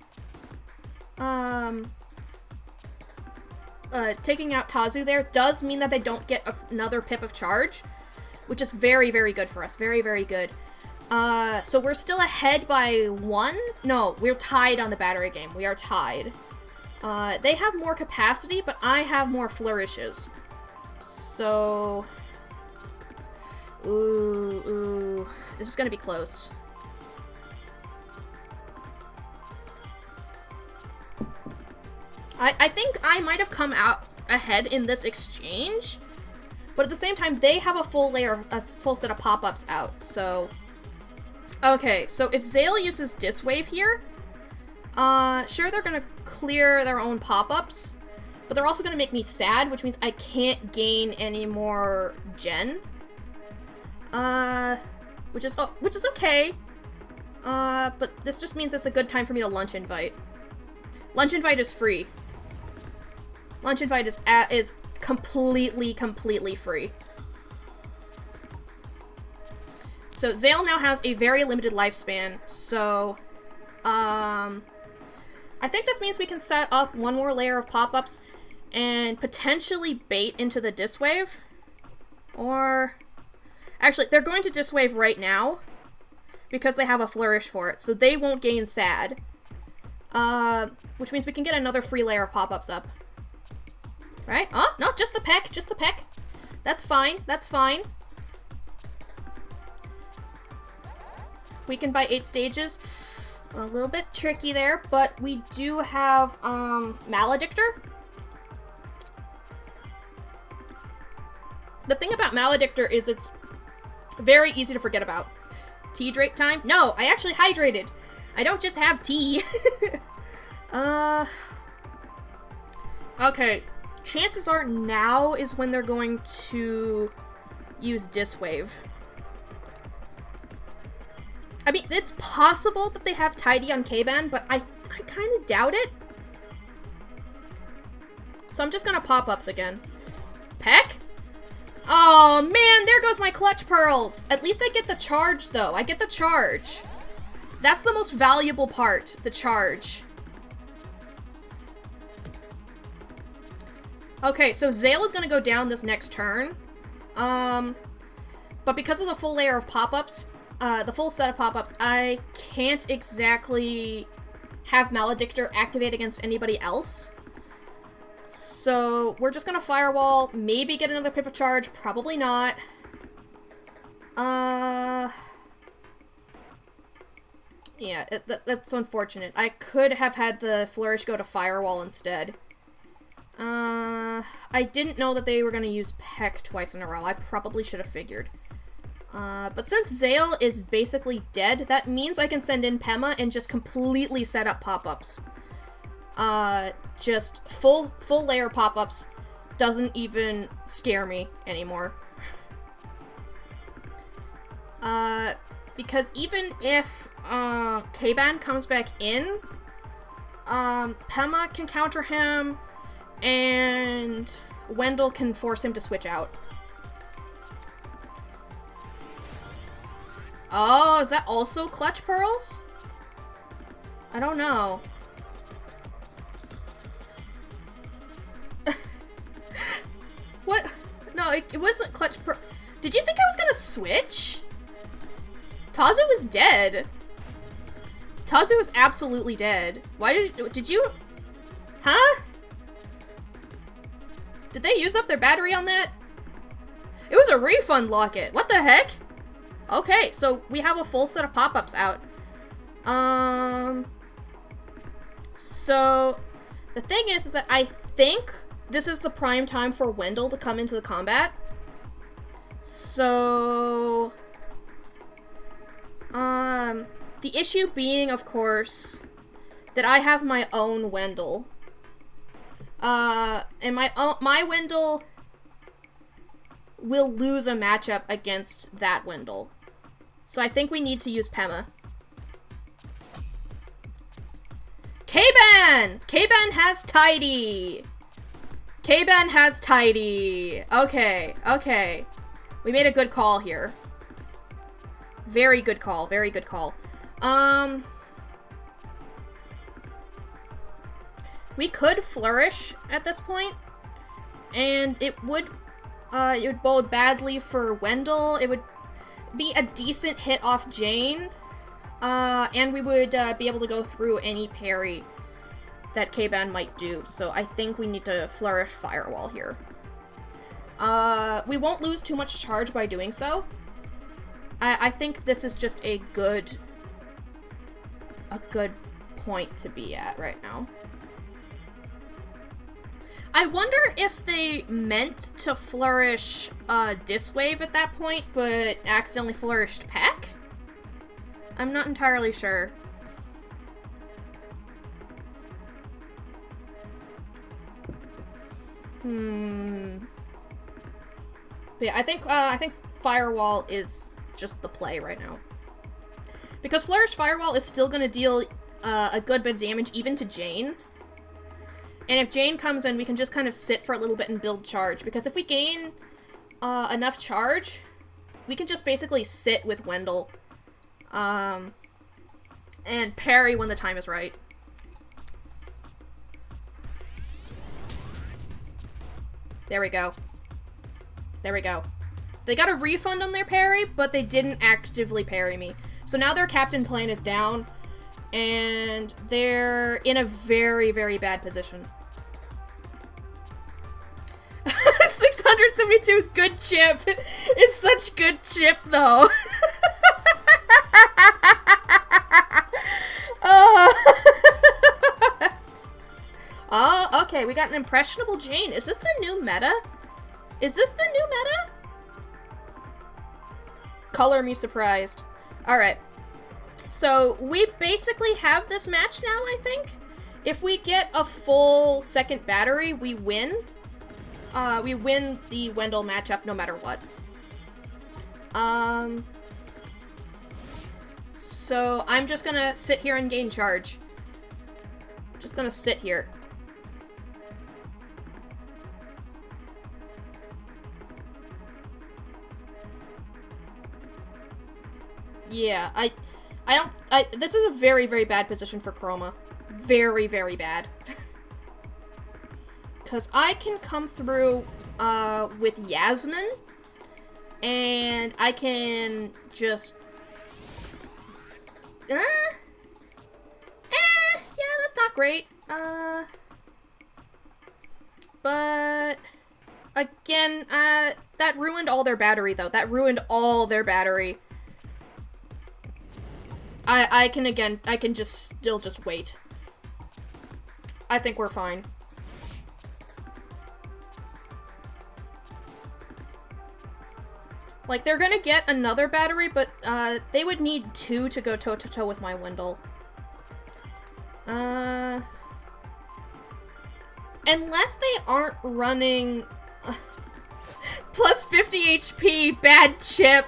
taking out Tazu there does mean that they don't get another pip of charge, which is very, very good for us. Very, very good. So we're still ahead by 1? No, we're tied on the battery game. We are tied. They have more capacity, but I have more flourishes. So... Ooh. This is gonna be close. I think I might have come out ahead in this exchange, but at the same time, they have a full set of pop-ups out, so... Okay, so if Zale uses Disc Wave here, sure, they're gonna clear their own pop-ups, but they're also gonna make me sad, which means I can't gain any more gen. Which is okay. But this just means it's a good time for me to Lunch Invite. Lunch Invite is free. Lunch Invite is completely free. So Zale now has a very limited lifespan, so I think this means we can set up one more layer of pop-ups and potentially bait into the Disc Wave. Or actually, they're going to Disc Wave right now because they have a Flourish for it, so they won't gain Sad. Which means we can get another free layer of pop-ups up. Right? Oh, no, just the peck, just the peck. That's fine, that's fine. Weakened by 8 stages. A little bit tricky there, but we do have, Maledictor. The thing about Maledictor is it's very easy to forget about. Tea Drake time? No, I actually hydrated. I don't just have tea. Okay. Chances are now is when they're going to use Disc Wave. I mean, it's possible that they have Tidy on K-Ban, but I kind of doubt it. So I'm just gonna pop-ups again. Peck? Oh man, there goes my Clutch Pearls! At least I get the charge though, I get the charge. That's the most valuable part, the charge. Okay, so Zale is gonna go down this next turn. But because of the full layer of pop-ups, the full set of pop-ups, I can't exactly have Maledictor activate against anybody else. So we're just gonna Firewall, maybe get another pip of charge, probably not. Yeah, that's unfortunate. I could have had the Flourish go to Firewall instead. I didn't know that they were gonna use Peck twice in a row. I probably should have figured. But since Zale is basically dead, that means I can send in Pema and just completely set up pop-ups. Just full layer pop-ups doesn't even scare me anymore. Because even if, K-Ban comes back in, Pema can counter him, and Wendell can force him to switch out. Oh, is that also Clutch Pearls? I don't know. What? No, it wasn't Clutch Pearls. Did you think I was gonna switch? Tazu was dead. Tazu was absolutely dead. Why did you? Huh? Did they use up their battery on that? It was a refund locket. What the heck? Okay, so we have a full set of pop-ups out. So the thing is that I think this is the prime time for Wendell to come into the combat. So, the issue being, of course, that I have my own Wendell. And my Wendell will lose a matchup against that Wendell. So I think we need to use Pema. K-Ban! K-Ban has Tidy! K-Ban has Tidy. Okay, okay. We made a good call here. Very good call, very good call. We could Flourish at this point, and it would bode badly for Wendell. It would be a decent hit off Jane, and we would be able to go through any parry that K-Ban might do. So I think we need to Flourish Firewall here. We won't lose too much charge by doing so. I think this is just a good point to be at right now. I wonder if they meant to flourish Diswave at that point, but accidentally flourished Peck? I'm not entirely sure. But yeah, I think Firewall is just the play right now. Because Flourish Firewall is still going to deal a good bit of damage even to Jane. And if Jane comes in, we can just kind of sit for a little bit and build charge. Because if we gain enough charge, we can just basically sit with Wendell. And parry when the time is right. There we go. There we go. They got a refund on their parry, but they didn't actively parry me. So now their captain plan is down, and they're in a very, very bad position. 672 is good chip. It's such good chip, though. Oh, okay, we got an impressionable Jane. Is this the new meta? Is this the new meta? Color me surprised. Alright. So, we basically have this match now, I think. If we get a full second battery, we win. We win the Wendell matchup no matter what. So, I'm just gonna sit here and gain charge. Just gonna sit here. Yeah, this is a very, very bad position for Chroma. Very, very bad. Because I can come through, with Yasmin, and I can just... yeah, that's not great. But... Again, that ruined all their battery, though. That ruined all their battery. I can still just wait. I think we're fine. Like, they're gonna get another battery, but, they would need 2 to go toe-to-toe with my Wendell. Unless they aren't running... plus 50 HP, bad chip.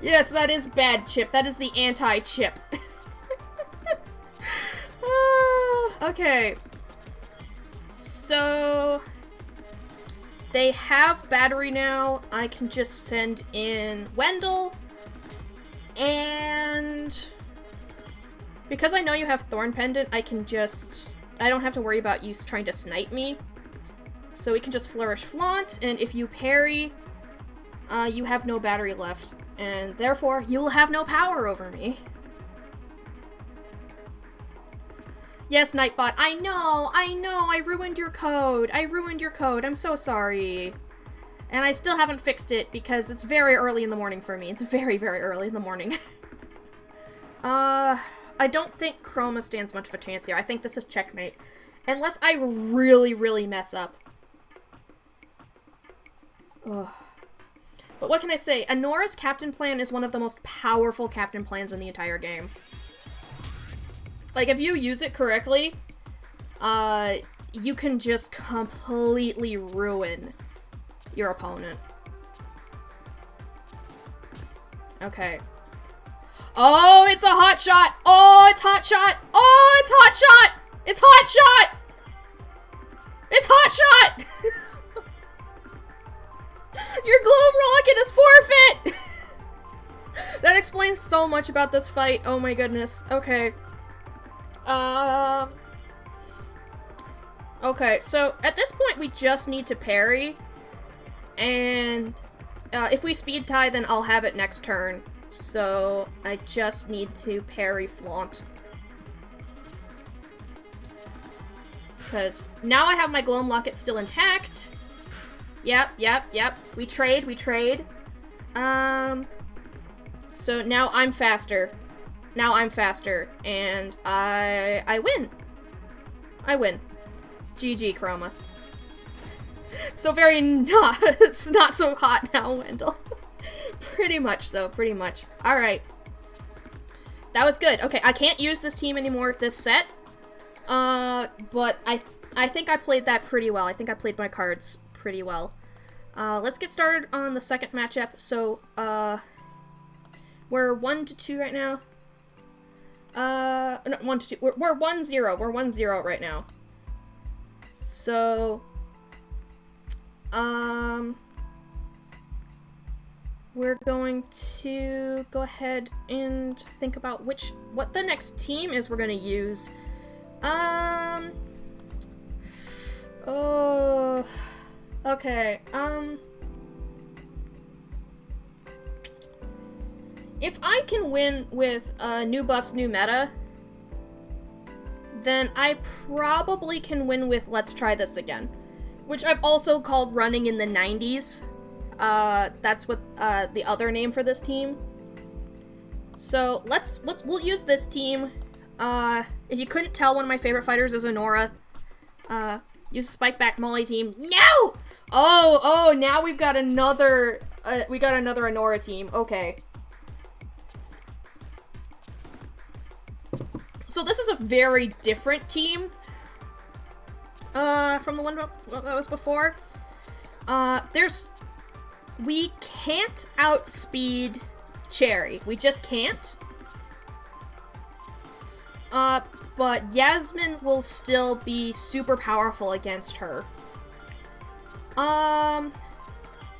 Yes, that is bad chip. That is the anti-chip. Okay. So... They have battery now. I can just send in Wendell. And... Because I know you have Thorn Pendant, I can just... I don't have to worry about you trying to snipe me. So we can just Flourish Flaunt, and if you parry, you have no battery left. And therefore, you'll have no power over me. Yes, Nightbot, I know, I ruined your code. I'm so sorry. And I still haven't fixed it because it's very early in the morning for me. It's very, very early in the morning. I don't think Chroma stands much of a chance here. I think this is checkmate. Unless I really, really mess up. Ugh. But what can I say? Anora's captain plan is one of the most powerful captain plans in the entire game. Like, if you use it correctly, you can just completely ruin your opponent. Okay. Oh, it's a hot shot! Oh, it's hot shot! Oh, it's hot shot! It's hot shot! It's hot shot! Your gloom rocket is forfeit! That explains so much about this fight. Oh my goodness. Okay. Okay, so at this point we just need to parry. And if we speed tie, then I'll have it next turn. So I just need to parry flaunt. Because now I have my gloom locket still intact. Yep. We trade. So now I'm faster. And I win. GG, Chroma. So it's not so hot now, Wendell. Pretty much, though, pretty much. Alright. That was good. Okay, I can't use this team anymore this set. But I think I played that pretty well. I think I played my cards pretty well. Let's get started on the second matchup. So, we're 1-2 right now. No, 1-2. We're 1-0. We're 1-0 right now. So, we're going to go ahead and think about what the next team is we're gonna use. Oh, okay, if I can win with, new buffs, new meta, then I probably can win with Let's Try This Again, which I've also called Running in the 90s. That's what, the other name for this team. So, we'll use this team. If you couldn't tell, one of my favorite fighters is Honora. Use the Spike Back Molly team. No! Oh, now we've got another, Honora team. Okay. So this is a very different team, from the one that was before. We can't outspeed Cherry. We just can't. But Yasmin will still be super powerful against her.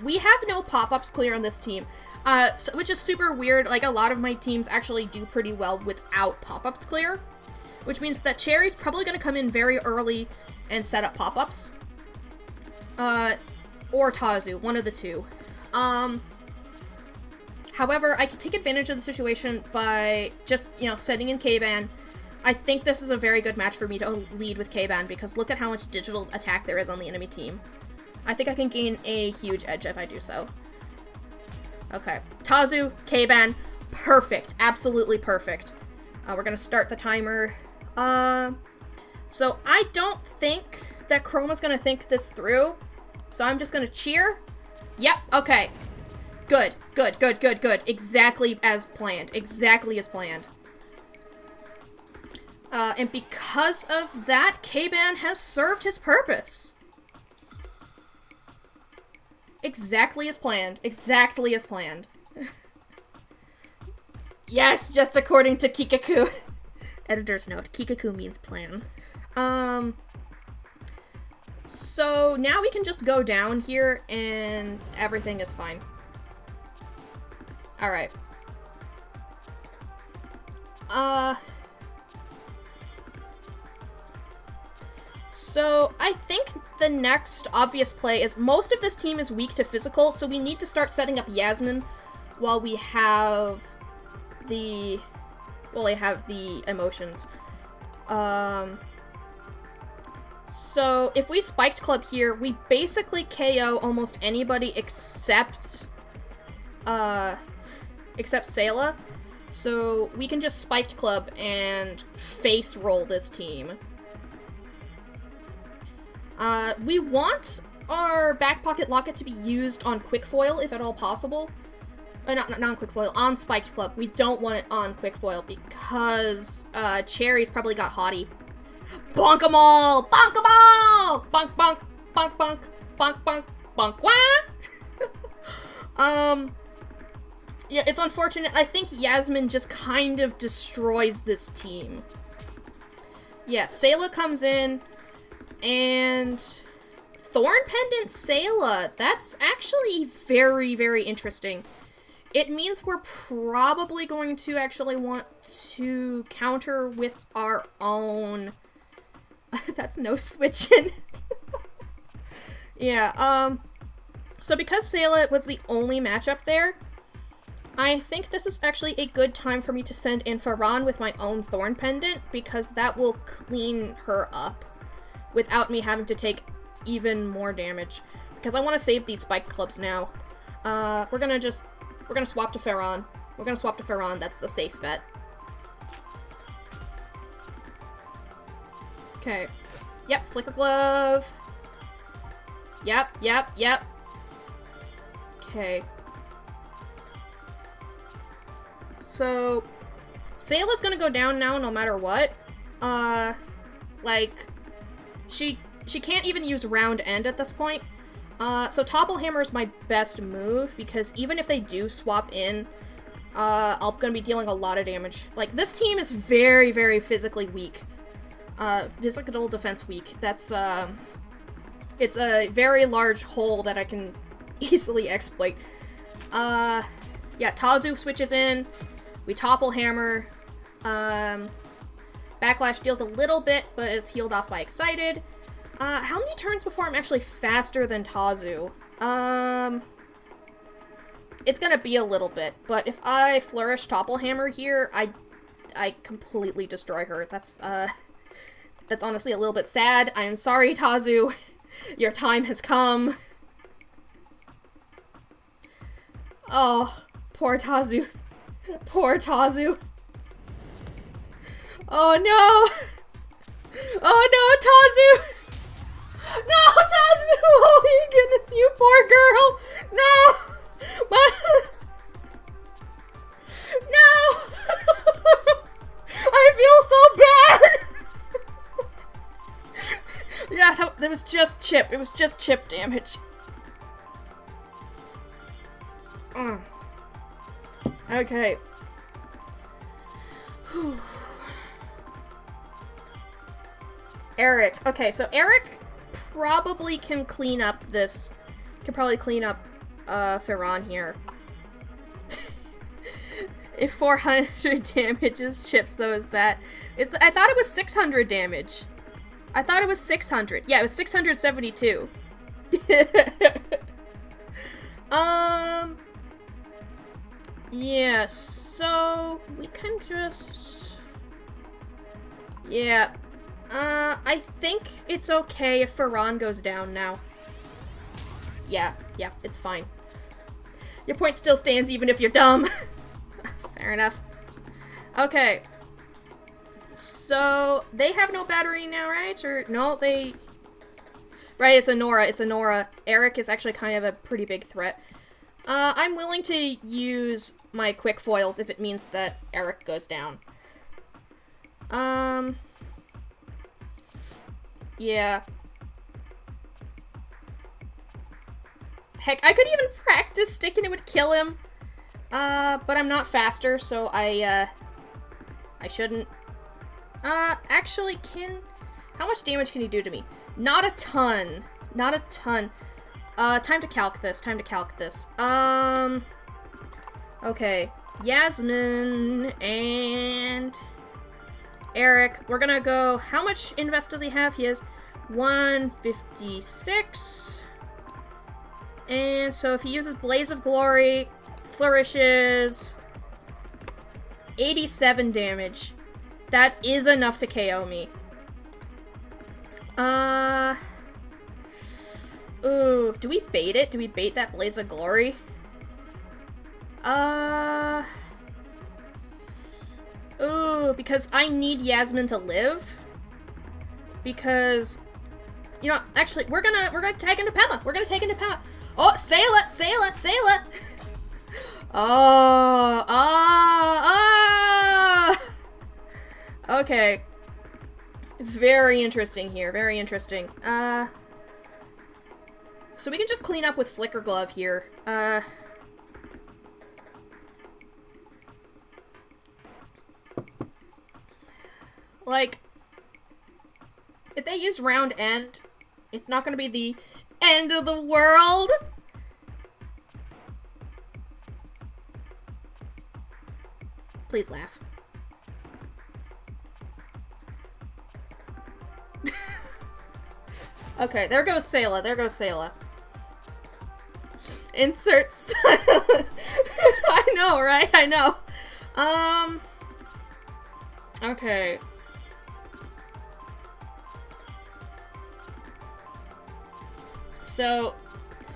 We have no pop-ups clear on this team, which is super weird. Like, a lot of my teams actually do pretty well without pop-ups clear, which means that Cherry's probably going to come in very early and set up pop-ups. Or Tazu, one of the two. However, I can take advantage of the situation by just, setting in K-Ban. I think this is a very good match for me to lead with K-Ban, because look at how much digital attack there is on the enemy team. I think I can gain a huge edge if I do so. Okay. Tazu, K-Ban, perfect. Absolutely perfect. We're gonna start the timer. So I don't think that Chroma's gonna think this through. So I'm just gonna cheer. Yep, okay. Good. Exactly as planned. And because of that, K-Ban has served his purpose. Exactly as planned. Yes, just according to Kikaku. Editor's note, Kikaku means plan. So now we can just go down here and everything is fine. Alright. So I think the next obvious play is most of this team is weak to physical, so we need to start setting up Yasmin while we have the emotions. So if we spiked club here, we basically KO almost anybody except Sayla. So we can just spiked club and face roll this team. We want our back pocket locket to be used on quick foil if at all possible. Not on quick foil, on spiked club. We don't want it on quick foil because Cherry's probably got haughty. Bonk 'em all! Bonk 'em all! Bonk, bonk, bonk, bonk, bonk, bonk, bonk, wah! Yeah, it's unfortunate. I think Yasmin just kind of destroys this team. Yeah, Sayla comes in, and Thorn Pendant Sayla. That's actually very, very interesting. It means we're probably going to actually want to counter with our own... That's no switching. Yeah, so because Sayla was the only matchup there, I think this is actually a good time for me to send in Farhan with my own Thorn Pendant, because that will clean her up without me having to take even more damage. Because I want to save these spike clubs now. We're gonna swap to Farhan. We're gonna swap to Farhan, that's the safe bet. Okay. Yep, Flicker Glove. Yep. Okay. So, Sayla's gonna go down now no matter what. Like, she can't even use Round End at this point. So Topple Hammer is my best move, because even if they do swap in, I'm gonna be dealing a lot of damage. Like, this team is very, very physically weak. Physical defense weak. That's, it's a very large hole that I can easily exploit. Yeah, Tazu switches in. We Topple Hammer. Backlash deals a little bit, but it's healed off by Excited. How many turns before I'm actually faster than Tazu? It's gonna be a little bit, but if I flourish Topple Hammer here, I completely destroy her. That's honestly a little bit sad. I'm sorry, Tazu. Your time has come. Oh, poor Tazu. Poor Tazu. Oh no! Oh no, Tazu! No, Tazu! Oh my goodness, you poor girl! No! No! I feel so bad! Yeah, that was just chip. It was just chip damage. Okay. Whew. Eric. Okay, so Eric probably can clean up this. Can probably clean up Farhan here. If 400 damage is chips, though, I thought it was 600 damage. I thought it was 600. Yeah, it was 672. Yeah, so we can just... Yeah. I think it's okay if Farhan goes down now. Yeah, it's fine. Your point still stands even if you're dumb. Fair enough. Okay. So, they have no battery now, right? Or, no, they... Right, it's a Nora. Eric is actually kind of a pretty big threat. I'm willing to use my quick foils if it means that Eric goes down. Yeah. Heck, I could even practice stick and it would kill him. But I'm not faster, so I shouldn't. Actually, how much damage can he do to me? Not a ton. Not a ton. Time to calc this. Okay. Yasmin and Eric. We're gonna go, how much invest does he have? He has 156. And so if he uses Blaze of Glory, flourishes 87 damage. That is enough to KO me. Ooh, do we bait it? Do we bait that Blaze of Glory? Ooh, because I need Yasmin to live. Because, you know, actually, we're gonna tag into Pema. Oh, Sayla! Okay. Very interesting here, so we can just clean up with Flicker Glove here. Like, if they use round end, it's not gonna be the end of the world. Please laugh. Okay, there goes Sayla. There goes Sayla. Insert. I know, right? I know. Okay. So,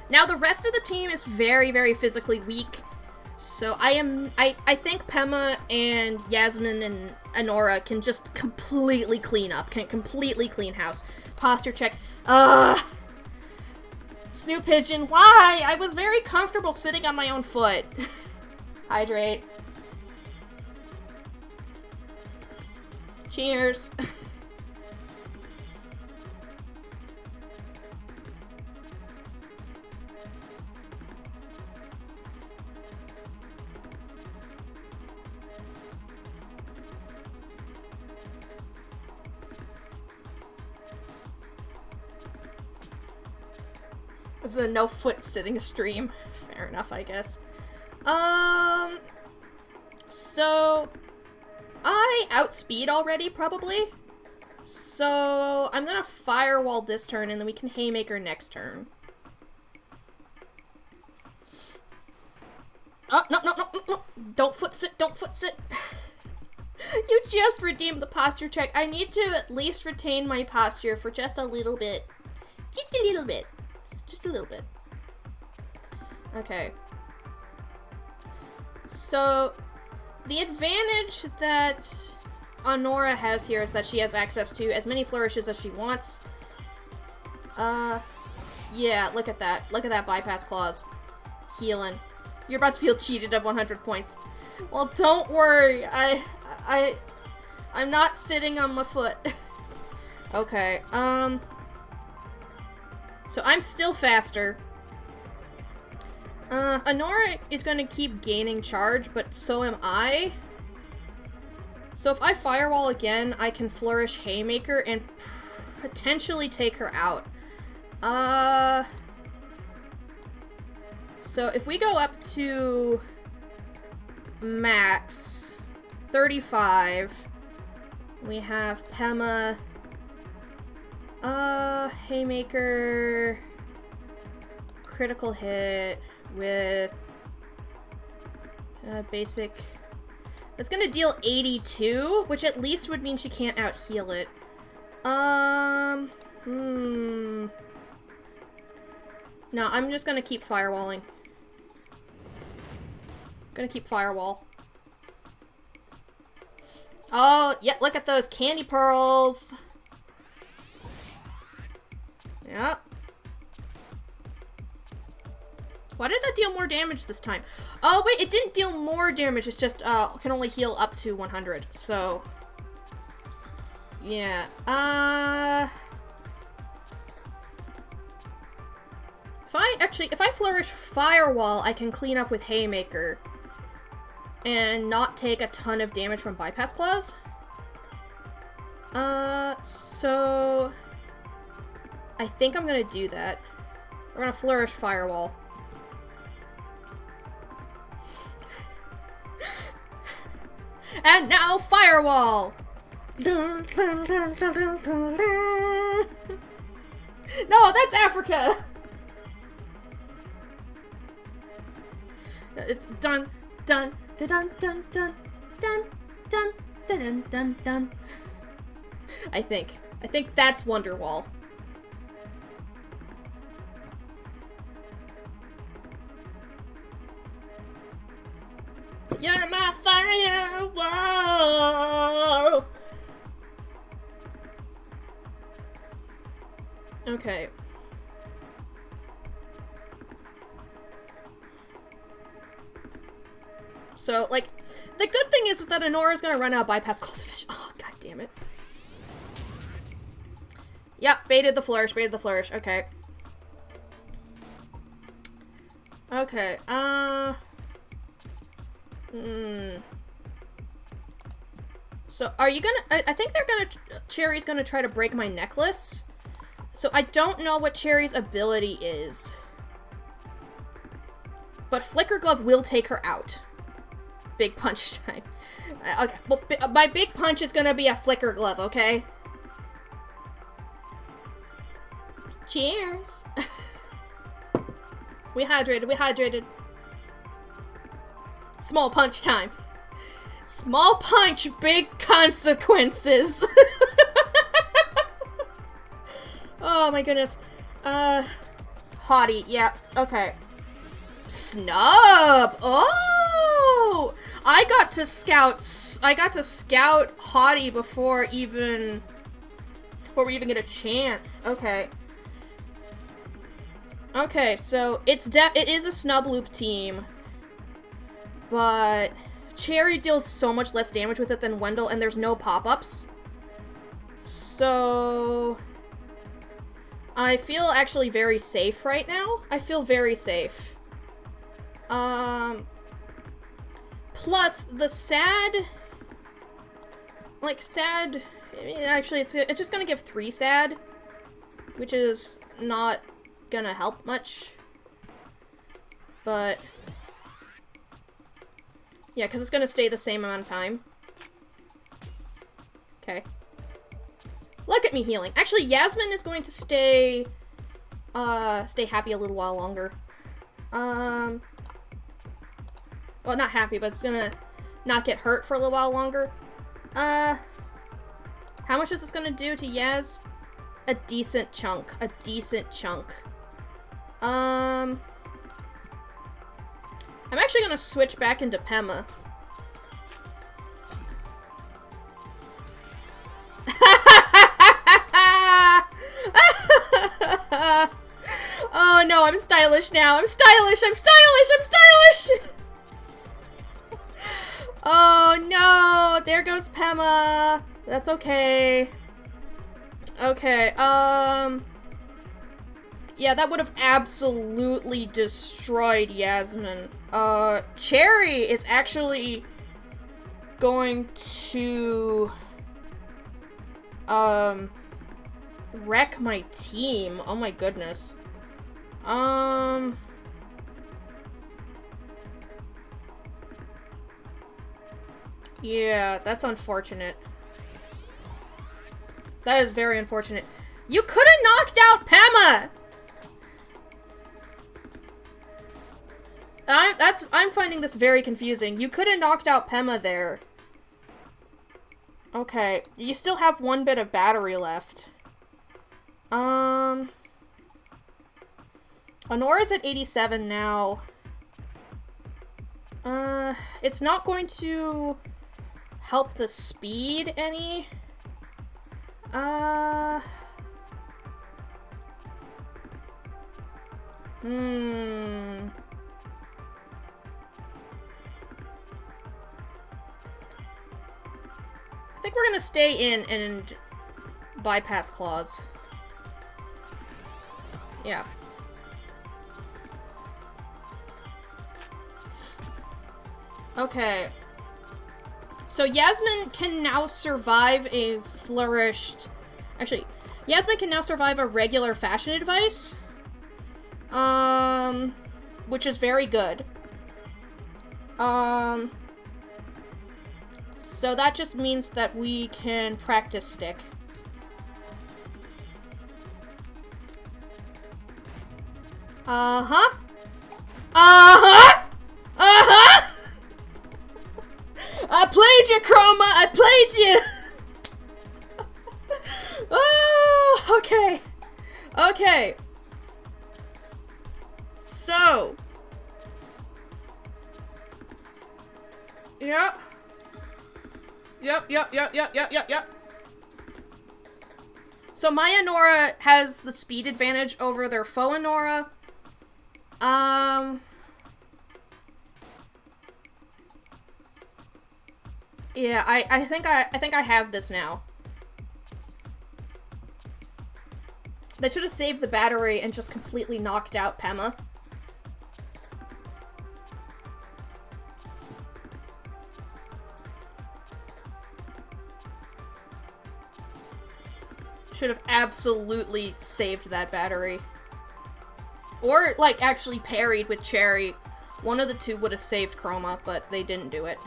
now the rest of the team is very, very physically weak. So I think Pema and Yasmin and Anora can just completely clean up, can completely clean house. Posture check. Snoop Pigeon, why? I was very comfortable sitting on my own foot. Hydrate. Cheers. This is a no foot sitting stream. Fair enough, I guess. So I outspeed already, probably. So I'm gonna firewall this turn, and then we can haymaker next turn. Oh, no, no, no, no, no. Don't foot sit, don't foot sit. You just redeemed the posture check. I need to at least retain my posture for just a little bit. Just a little bit. Just a little bit. Okay. So, the advantage that Anora has here is that she has access to as many flourishes as she wants. Yeah, look at that. Look at that bypass clause. Healing. You're about to feel cheated of 100 points. Well, don't worry. I'm not sitting on my foot. Okay, so I'm still faster. Anora is going to keep gaining charge, but so am I. So if I firewall again, I can flourish Haymaker and potentially take her out. So if we go up to max 35, we have Pema, Haymaker, critical hit with basic. That's gonna deal 82, which at least would mean she can't out-heal it. No, I'm just gonna keep firewalling. Gonna keep firewall. Oh, yeah, look at those candy pearls. Yep. Why did that deal more damage this time? Oh, wait, it didn't deal more damage. It's just, can only heal up to 100. So, yeah. If I flourish Firewall, I can clean up with Haymaker and not take a ton of damage from Bypass Claws. So I think I'm gonna do that. We're gonna flourish Firewall. And now Firewall! No, that's Africa! It's dun dun dun dun dun dun dun dun dun dun dun. I think that's Wonderwall. You're my firewall. Okay. So, like, the good thing is that Anora's gonna run out of bypass calls of fish. Oh, god damn it. Yep, baited the flourish, okay. Okay, So, are you gonna... I think they're gonna... Cherry's gonna try to break my necklace. So, I don't know what Cherry's ability is. But Flicker Glove will take her out. Big punch time. Okay, well, my big punch is gonna be a Flicker Glove, okay? Cheers! We hydrated, we hydrated. Small punch time. Small punch, big consequences. Oh my goodness. Haughty, yeah, okay. Snub! Oh! I got to scout Haughty before we even get a chance. Okay. Okay, so it is a snub loop team. But Cherry deals so much less damage with it than Wendell, and there's no pop-ups. So I feel actually very safe right now. I feel very safe. Plus the sad, actually it's just gonna give 3 sad, which is not gonna help much, but yeah, because it's gonna stay the same amount of time. Okay. Look at me healing. Actually, Yasmin is going to stay happy a little while longer. Well, not happy, but it's gonna not get hurt for a little while longer. How much is this gonna do to Yaz? A decent chunk. A decent chunk. I'm actually gonna switch back into Pema. Oh no, I'm stylish now. I'm stylish. I'm stylish. I'm stylish. Oh no, there goes Pema. That's okay. Okay, yeah, that would have absolutely destroyed Yasmin. Cherry is actually going to, wreck my team. Oh my goodness. Yeah, that's unfortunate. That is very unfortunate. You could have knocked out Pema! I'm finding this very confusing. You could have knocked out Pema there. Okay, you still have 1 bit of battery left. Honora's at 87 now. It's not going to help the speed any. I think we're gonna stay in and bypass claws. Yeah. Okay. So Yasmin can now survive a flourished... Actually, Yasmin can now survive a regular fashion advice. Which is very good. So that just means that we can practice stick. Uh-huh. Uh-huh! Uh-huh! I played you, Chroma! I played you! Oh, okay. Okay. So. Yep. Yep. So my Anora has the speed advantage over their foe Anora. Yeah, I think I have this now. They should have saved the battery and just completely knocked out Pema. should have absolutely saved that battery. Or, like, actually parried with Cherry. One of the two would have saved Chroma, but they didn't do it.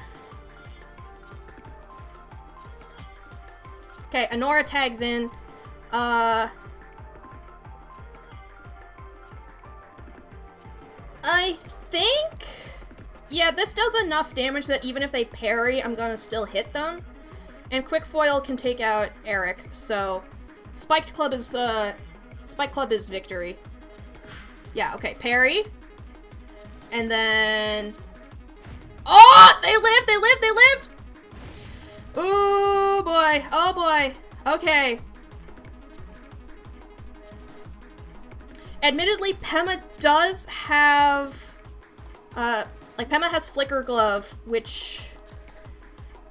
Okay, Anora tags in. I think... Yeah, this does enough damage that even if they parry, I'm gonna still hit them. And Quick Foil can take out Eric, so... Spiked Club is victory. Yeah, okay, parry. And then... Oh! They lived! Ooh, boy. Oh, boy. Okay. Admittedly, Pema does have... like, Pema has Flicker Glove, which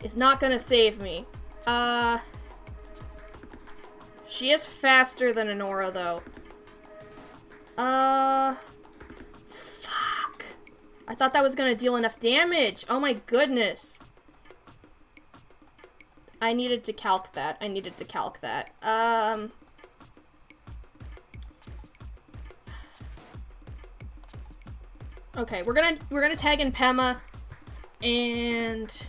is not gonna save me. She is faster than Anora, though. Fuck. I thought that was gonna deal enough damage. Oh my goodness. I needed to calc that. Okay, we're gonna tag in Pema, and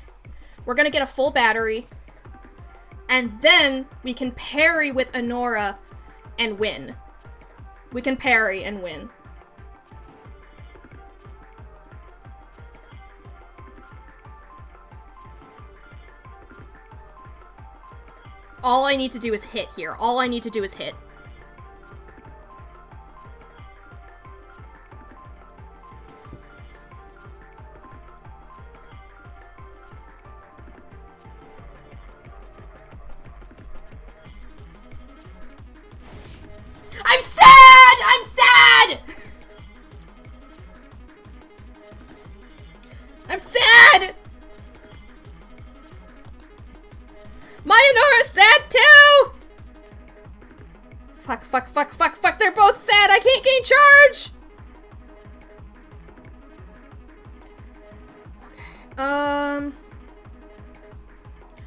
we're gonna get a full battery, and then we can parry with Anora and win. We can parry and win. All I need to do is hit here. All I need to do is hit. I'm sad! I'm sad! I'm sad! Mayanora's sad too! Fuck, they're both sad! I can't gain charge! Okay,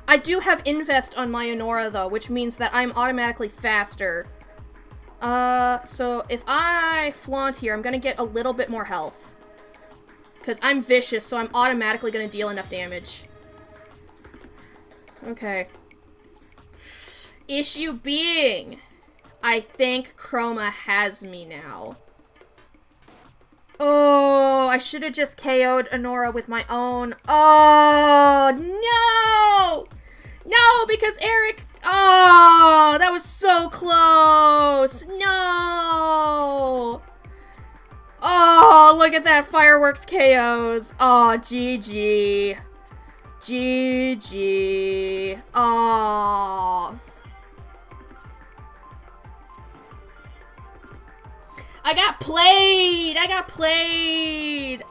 I do have Invest on Mayonora though, which means that I'm automatically faster. So if I flaunt here, I'm gonna get a little bit more health. Because I'm vicious, so I'm automatically gonna deal enough damage. Okay. Issue being, I think Chroma has me now. Oh, I should have just KO'd Anora with my own. Oh, no! No, because Eric... Oh, that was so close. No. Oh, look at that. Fireworks KOs. Oh, GG. GG. Oh. I got played.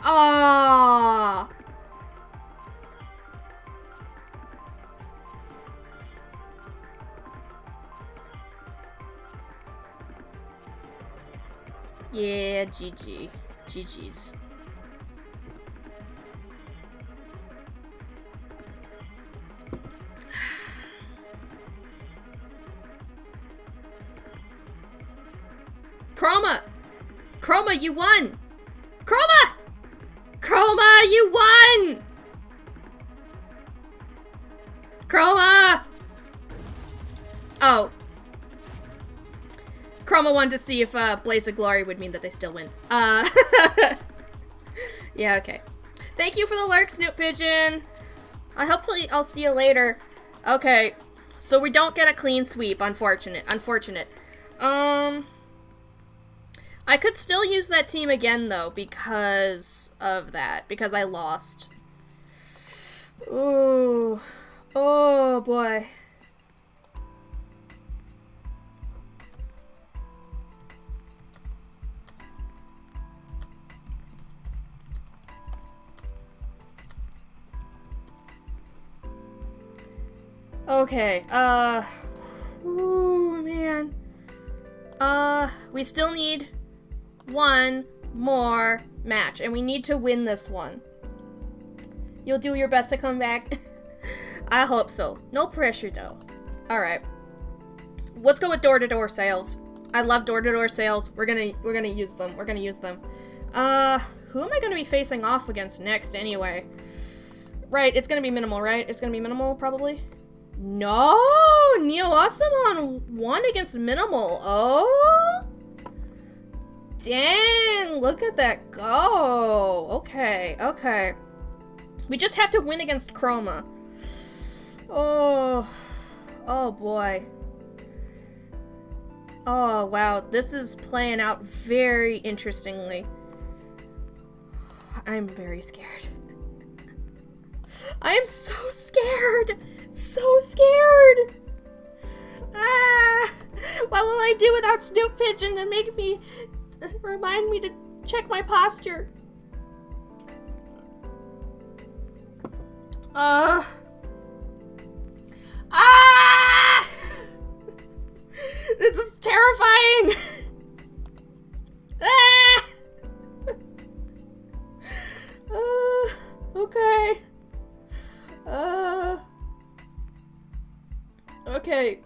Oh. Yeah, GG. GG's. Chroma! Chroma, you won! Chroma! Chroma, you won! Chroma! Oh. Chroma wanted to see if Blaze of Glory would mean that they still win. Yeah, okay. Thank you for the lurk, Snoot Pigeon. Hopefully I'll see you later. Okay, so we don't get a clean sweep, unfortunate. I could still use that team again, though, because of that. Because I lost. Ooh. Oh, boy. Okay, ooh, man. We still need one more match, and we need to win this one. You'll do your best to come back? I hope so. No pressure, though. Alright. let's go with door-to-door sales. I love door-to-door sales. We're gonna use them. We're gonna use them. Who am I gonna be facing off against next anyway? Right, it's gonna be minimal, right? It's gonna be minimal, probably? No! Neo Asamon won against minimal. Oh! Dang, look at that go. Okay, okay. We just have to win against Chroma. Oh. Oh boy. Oh wow, this is playing out very interestingly. I'm very scared. I am so scared! So scared! Ah! What will I do without Snoop Pigeon to make me... remind me to check my posture? Ah! This is terrifying! Ah! Okay. Okay.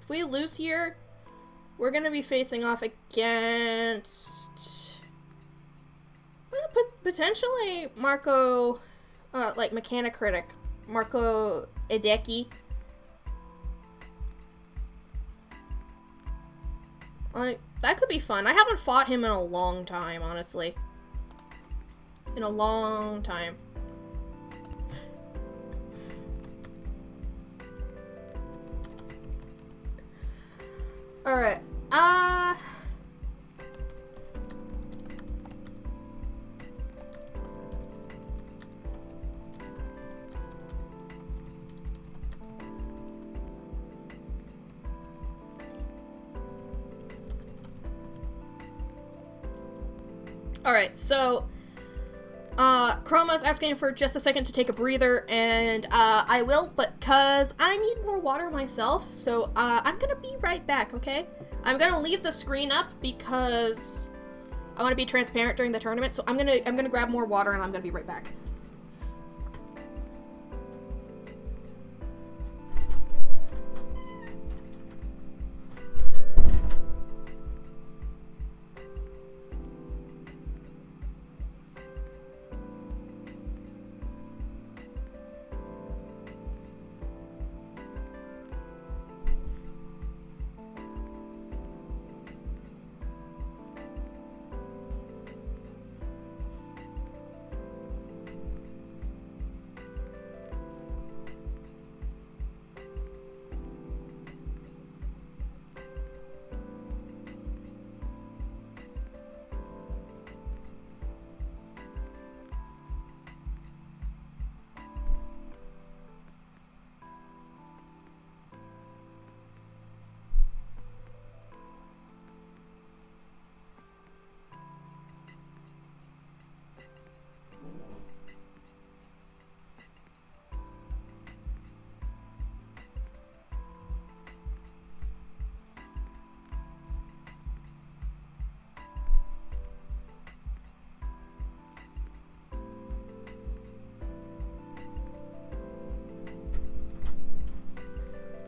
If we lose here, we're gonna be facing off against... well, potentially Marco, like Mechanicritic. Marco Edeki. Like, that could be fun. I haven't fought him in a long time, honestly. In a long time. Alright. Alright, so, Chroma's asking for just a second to take a breather, and, I will, but cause I need more water myself, so, I'm gonna be right back, okay? I'm gonna leave the screen up because I want to be transparent during the tournament, so I'm gonna grab more water and I'm gonna be right back.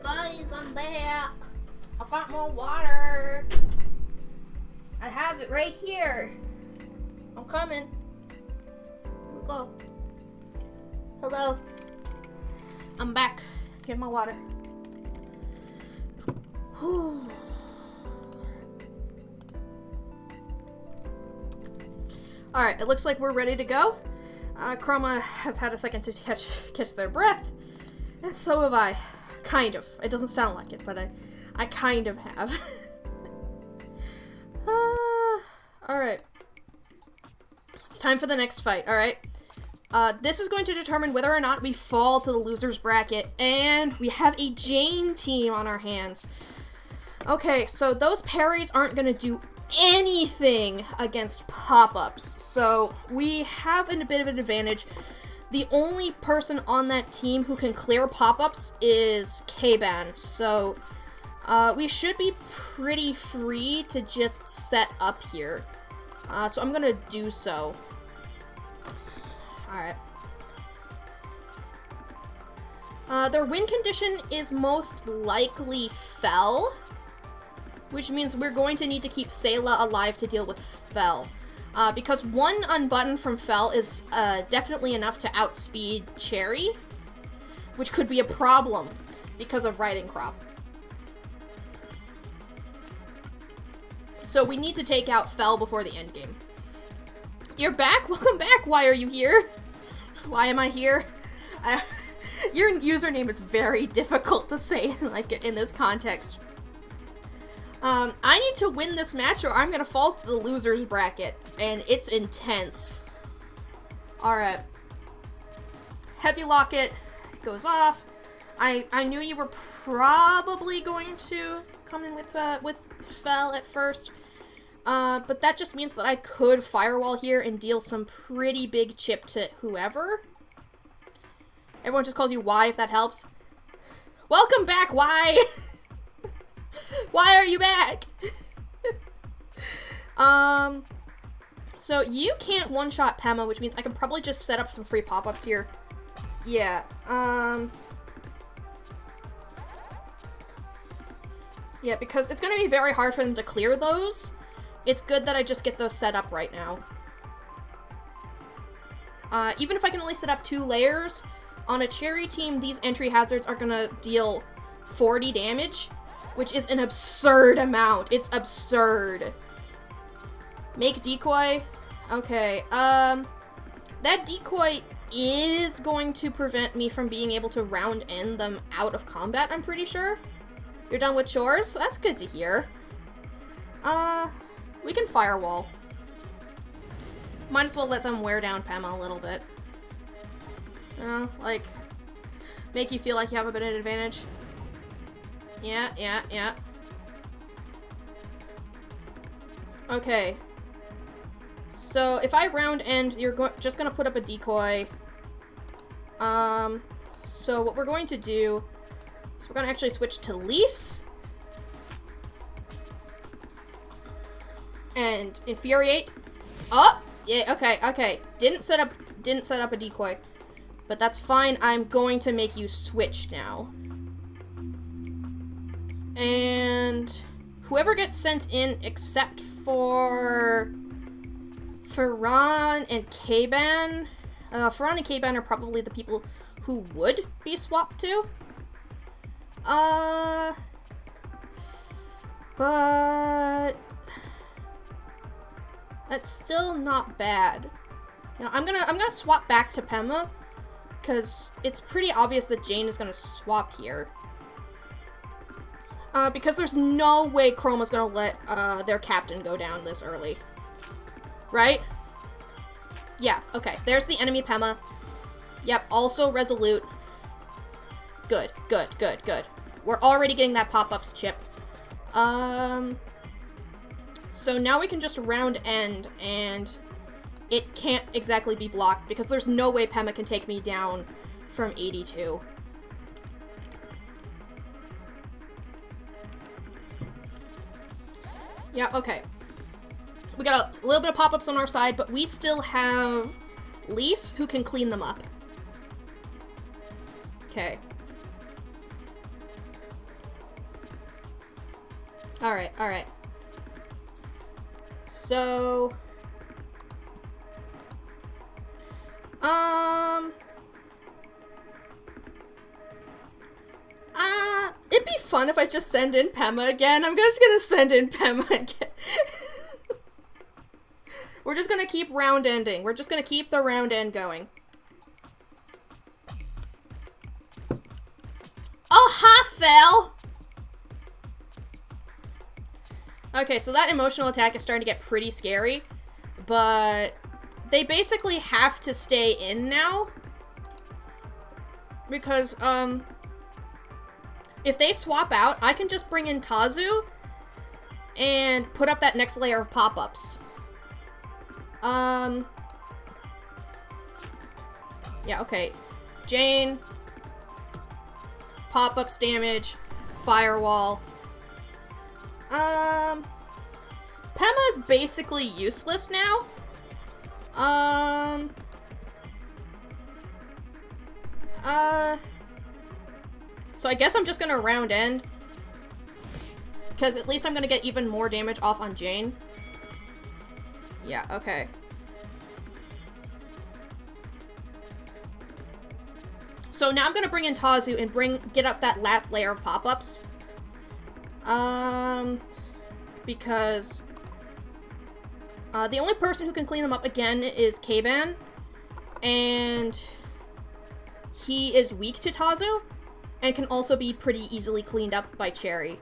Guys, I'm back. I've got more water. I have it right here. I'm coming. Here we go. Hello. I'm back. Here's my water. Whew. Alright, it looks like we're ready to go. Chroma has had a second to catch their breath. And so have I. Kind of. It doesn't sound like it, but I kind of have. Alright. It's time for the next fight, alright? This is going to determine whether or not we fall to the loser's bracket, and we have a Jane team on our hands. Okay, so those parries aren't going to do anything against pop-ups, so we have a bit of an advantage. The only person on that team who can clear pop-ups is K-Ban, so we should be pretty free to just set up here. So I'm gonna do so. Alright. Their win condition is most likely Fell, which means we're going to need to keep Sayla alive to deal with Fell. Because one unbutton from Fell is definitely enough to outspeed Cherry, which could be a problem because of Riding Crop. So we need to take out Fell before the end game. You're back? Welcome back! Why are you here? Why am I here? Your username is very difficult to say, like, in this context. I need to win this match or I'm gonna fall to the loser's bracket, and it's intense. Alright. Heavy Locket goes off. I knew you were probably going to come in with Fell at first. But that just means that I could Firewall here and deal some pretty big chip to whoever. Everyone just calls you Y if that helps. Welcome back, Y! Why are you back? So you can't one-shot Pema, which means I can probably just set up some free pop-ups here. Yeah, yeah, because it's gonna be very hard for them to clear those. It's good that I just get those set up right now. Even if I can only set up 2 layers, on a Cherry team, these entry hazards are gonna deal 40 damage, which is an absurd amount. It's absurd. Make decoy. Okay, that decoy is going to prevent me from being able to round end them out of combat, I'm pretty sure. You're done with chores? That's good to hear. We can Firewall. Might as well let them wear down Pema a little bit. You know, like, make you feel like you have a bit of an advantage. Yeah. Okay. So, if I round end, you're just gonna put up a decoy. So what we're going to do is we're gonna actually switch to Lease. And Infuriate. Oh! Yeah, okay. Didn't set up a decoy. But that's fine. I'm going to make you switch now. And whoever gets sent in except for Ferran and K-Ban. Ferran and K-Ban are probably the people who would be swapped to. But that's still not bad. You know, I'm gonna swap back to Pema, because it's pretty obvious that Jane is gonna swap here. Because there's no way Chroma's gonna let their captain go down this early. Right? Yeah, okay. There's the enemy Pema. Yep, also Resolute. Good. We're already getting that pop-ups chip. So now we can just round end, and it can't exactly be blocked, because there's no way Pema can take me down from 82. Yeah, okay. We got a little bit of pop-ups on our side, but we still have Lise, who can clean them up. Okay. Alright. So... it'd be fun if I just send in Pema again. I'm just gonna send in Pema again. We're just gonna keep round ending. We're just gonna keep the round end going. Oh, ha, fell! Okay, so that emotional attack is starting to get pretty scary, but they basically have to stay in now, because, if they swap out, I can just bring in Tazu and put up that next layer of pop-ups. Yeah, okay. Jane, pop-ups damage, Firewall. Pema is basically useless now. So I guess I'm just gonna round end. Because at least I'm gonna get even more damage off on Jane. Yeah, okay. So now I'm gonna bring in Tazu and get up that last layer of pop-ups. Because the only person who can clean them up again is K-Ban, and he is weak to Tazu, and can also be pretty easily cleaned up by Cherry.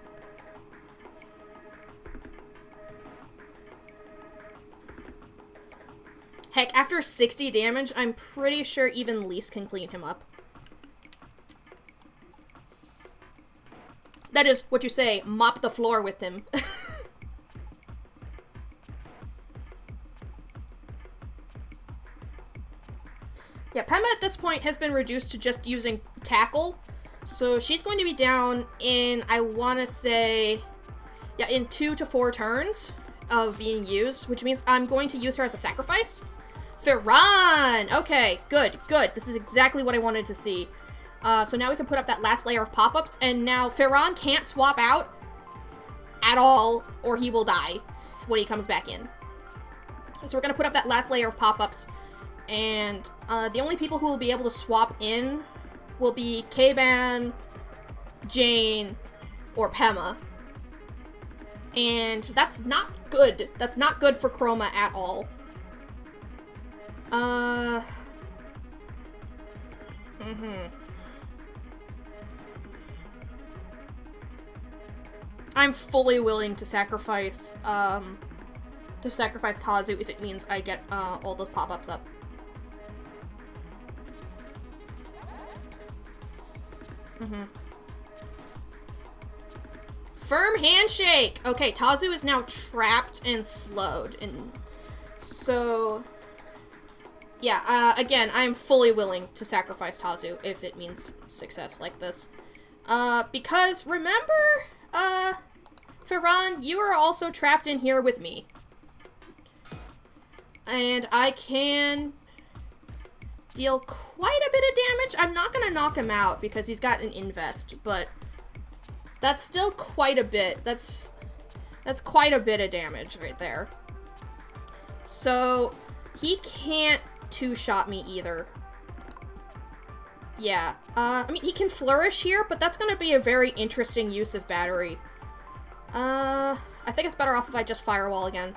Heck, after 60 damage, I'm pretty sure even Lise can clean him up. That is what you say, mop the floor with him. Yeah, Pema at this point has been reduced to just using tackle. So she's going to be down in, I want to say, yeah, in 2 to 4 turns of being used, which means I'm going to use her as a sacrifice. Ferran! Okay, good, good. This is exactly what I wanted to see. So now we can put up that last layer of pop-ups, and now Ferran can't swap out at all, or he will die when he comes back in. So we're going to put up that last layer of pop-ups, and the only people who will be able to swap in will be K-Ban, Jane, or Pema. And that's not good. That's not good for Chroma at all. I'm fully willing to sacrifice Tazu if it means I get all those pop-ups up. Firm handshake! Okay, Tazu is now trapped and slowed, and so yeah, again, I'm fully willing to sacrifice Tazu if it means success like this. Because remember, Ferran, you are also trapped in here with me. And I can deal quite a bit of damage. I'm not gonna knock him out because he's got an invest, but that's still quite a bit. That's quite a bit of damage right there. So he can't two-shot me either. Yeah, I mean, he can flourish here, but that's gonna be a very interesting use of battery. I think it's better off if I just firewall again.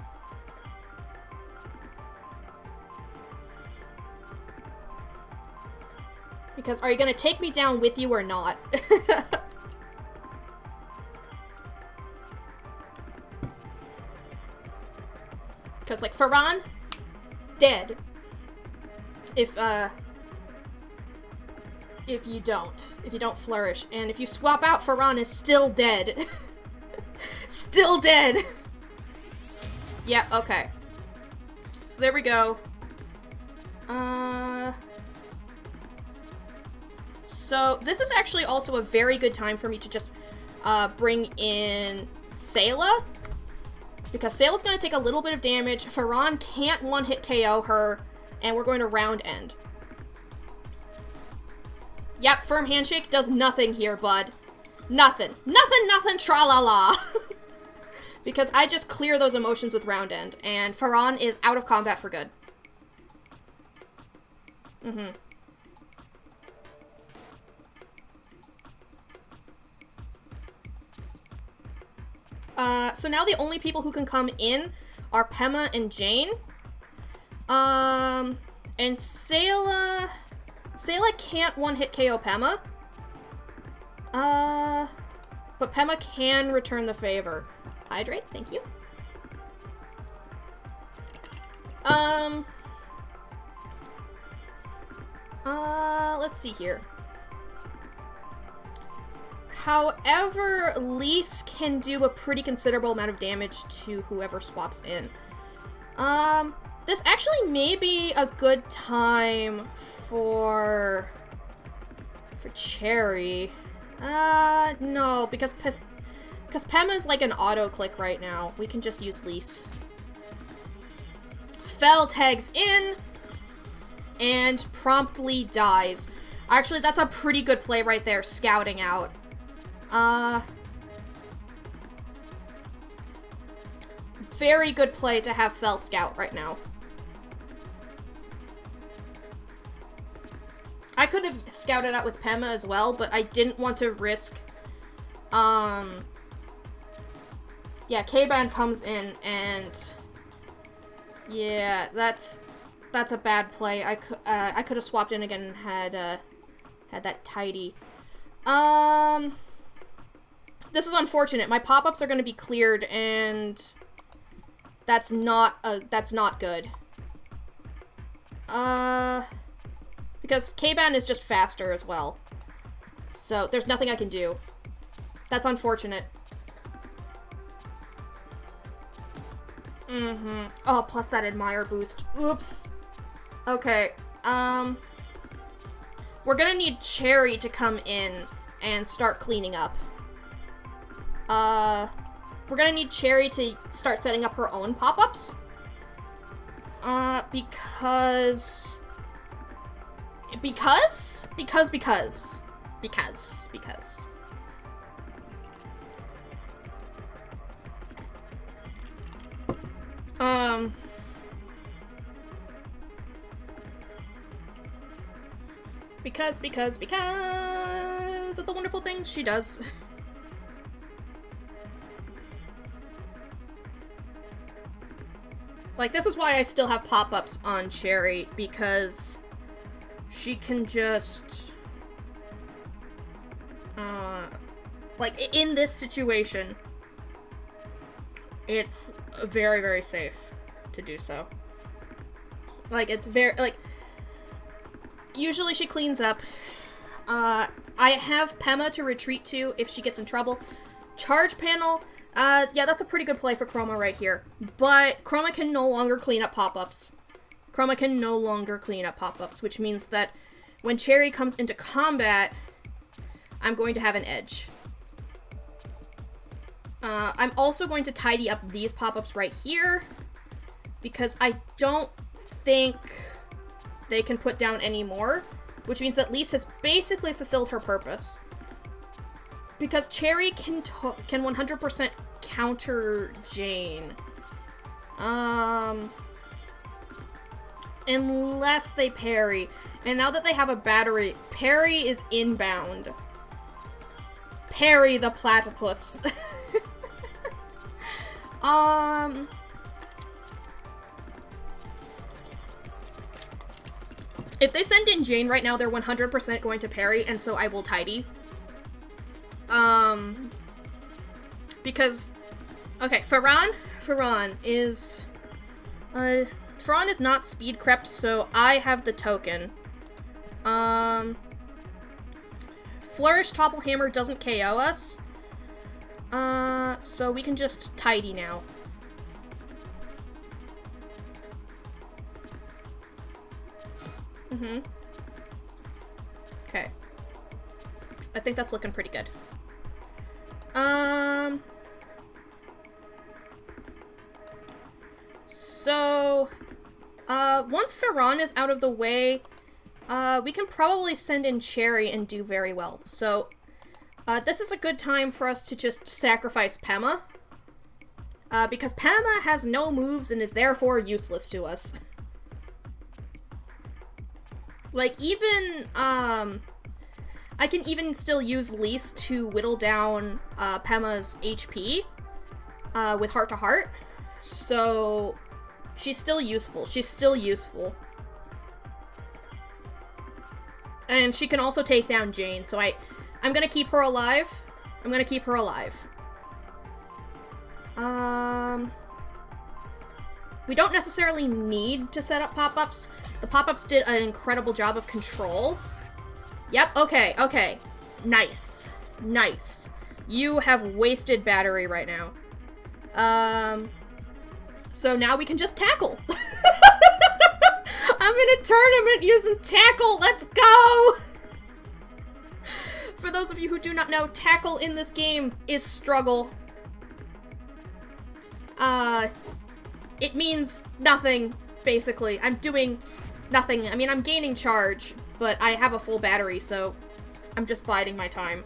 Because are you gonna take me down with you or not? Because, like, Ferran, dead. If you don't flourish. And if you swap out, Ferran is still dead. Still dead! Yeah, okay. So there we go. So this is actually also a very good time for me to just bring in Sayla. Because Sayla's going to take a little bit of damage. Ferran can't one-hit KO her. And we're going to round end. Yep, firm handshake does nothing here, bud. Nothing. Nothing, tra-la-la. Because I just clear those emotions with round end. And Ferran is out of combat for good. So now the only people who can come in are Pema and Jane. And Sayla can't one-hit KO Pema. But Pema can return the favor. Hydrate, thank you. Let's see here. However, Lise can do a pretty considerable amount of damage to whoever swaps in. This actually may be a good time for Cherry. No, because Pema's like an auto-click right now. We can just use Lise. Fell tags in and promptly dies. Actually, that's a pretty good play right there, scouting out. Very good play to have Fel scout right now. I could have scouted out with Pema as well, but I didn't want to risk, yeah, K-Ban comes in, and yeah, that's a bad play. I could have swapped in again and had that tidy. This is unfortunate. My pop-ups are going to be cleared, and that's not good. Because K-Ban is just faster as well. So there's nothing I can do. That's unfortunate. Oh, plus that admire boost. Oops. Okay. We're gonna need Cherry to come in and start cleaning up. We're gonna need Cherry to start setting up her own pop-ups. Because... Because of the wonderful things she does. Like, this is why I still have pop-ups on Cherry, because she can just, like, in this situation, it's very, very safe to do so. Like, it's very, like, usually she cleans up. I have Pema to retreat to if she gets in trouble. Charge panel, yeah, that's a pretty good play for Chroma right here. But Chroma can no longer clean up pop-ups. Chroma can no longer clean up pop-ups, which means that when Cherry comes into combat, I'm going to have an edge. I'm also going to tidy up these pop-ups right here, because I don't think they can put down any more, which means that Lise has basically fulfilled her purpose. Because Cherry can 100% counter Jane. Unless they parry. And now that they have a battery, parry is inbound. Parry the platypus. If they send in Jane right now, they're 100% going to parry, and so I will tidy. Because, okay, Ferran is not speed crept, so I have the token. Flourish Topple Hammer doesn't KO us. So we can just tidy now. Okay. I think that's looking pretty good. So, once Ferran is out of the way, we can probably send in Cherry and do very well. So, this is a good time for us to just sacrifice Pema. Because Pema has no moves and is therefore useless to us. Like, even, I can even still use Lise to whittle down, Pema's HP, with Heart to Heart. So, she's still useful. She's still useful. And she can also take down Jane, so I'm gonna keep her alive. I'm gonna keep her alive. We don't necessarily need to set up pop-ups. The pop-ups did an incredible job of control. Yep, okay, okay. Nice. Nice. You have wasted battery right now. So now we can just tackle. I'm in a tournament using tackle. Let's go! For those of you who do not know, tackle in this game is struggle. It means nothing, basically. I'm doing nothing. I mean, I'm gaining charge, But I have a full battery, so I'm just biding my time.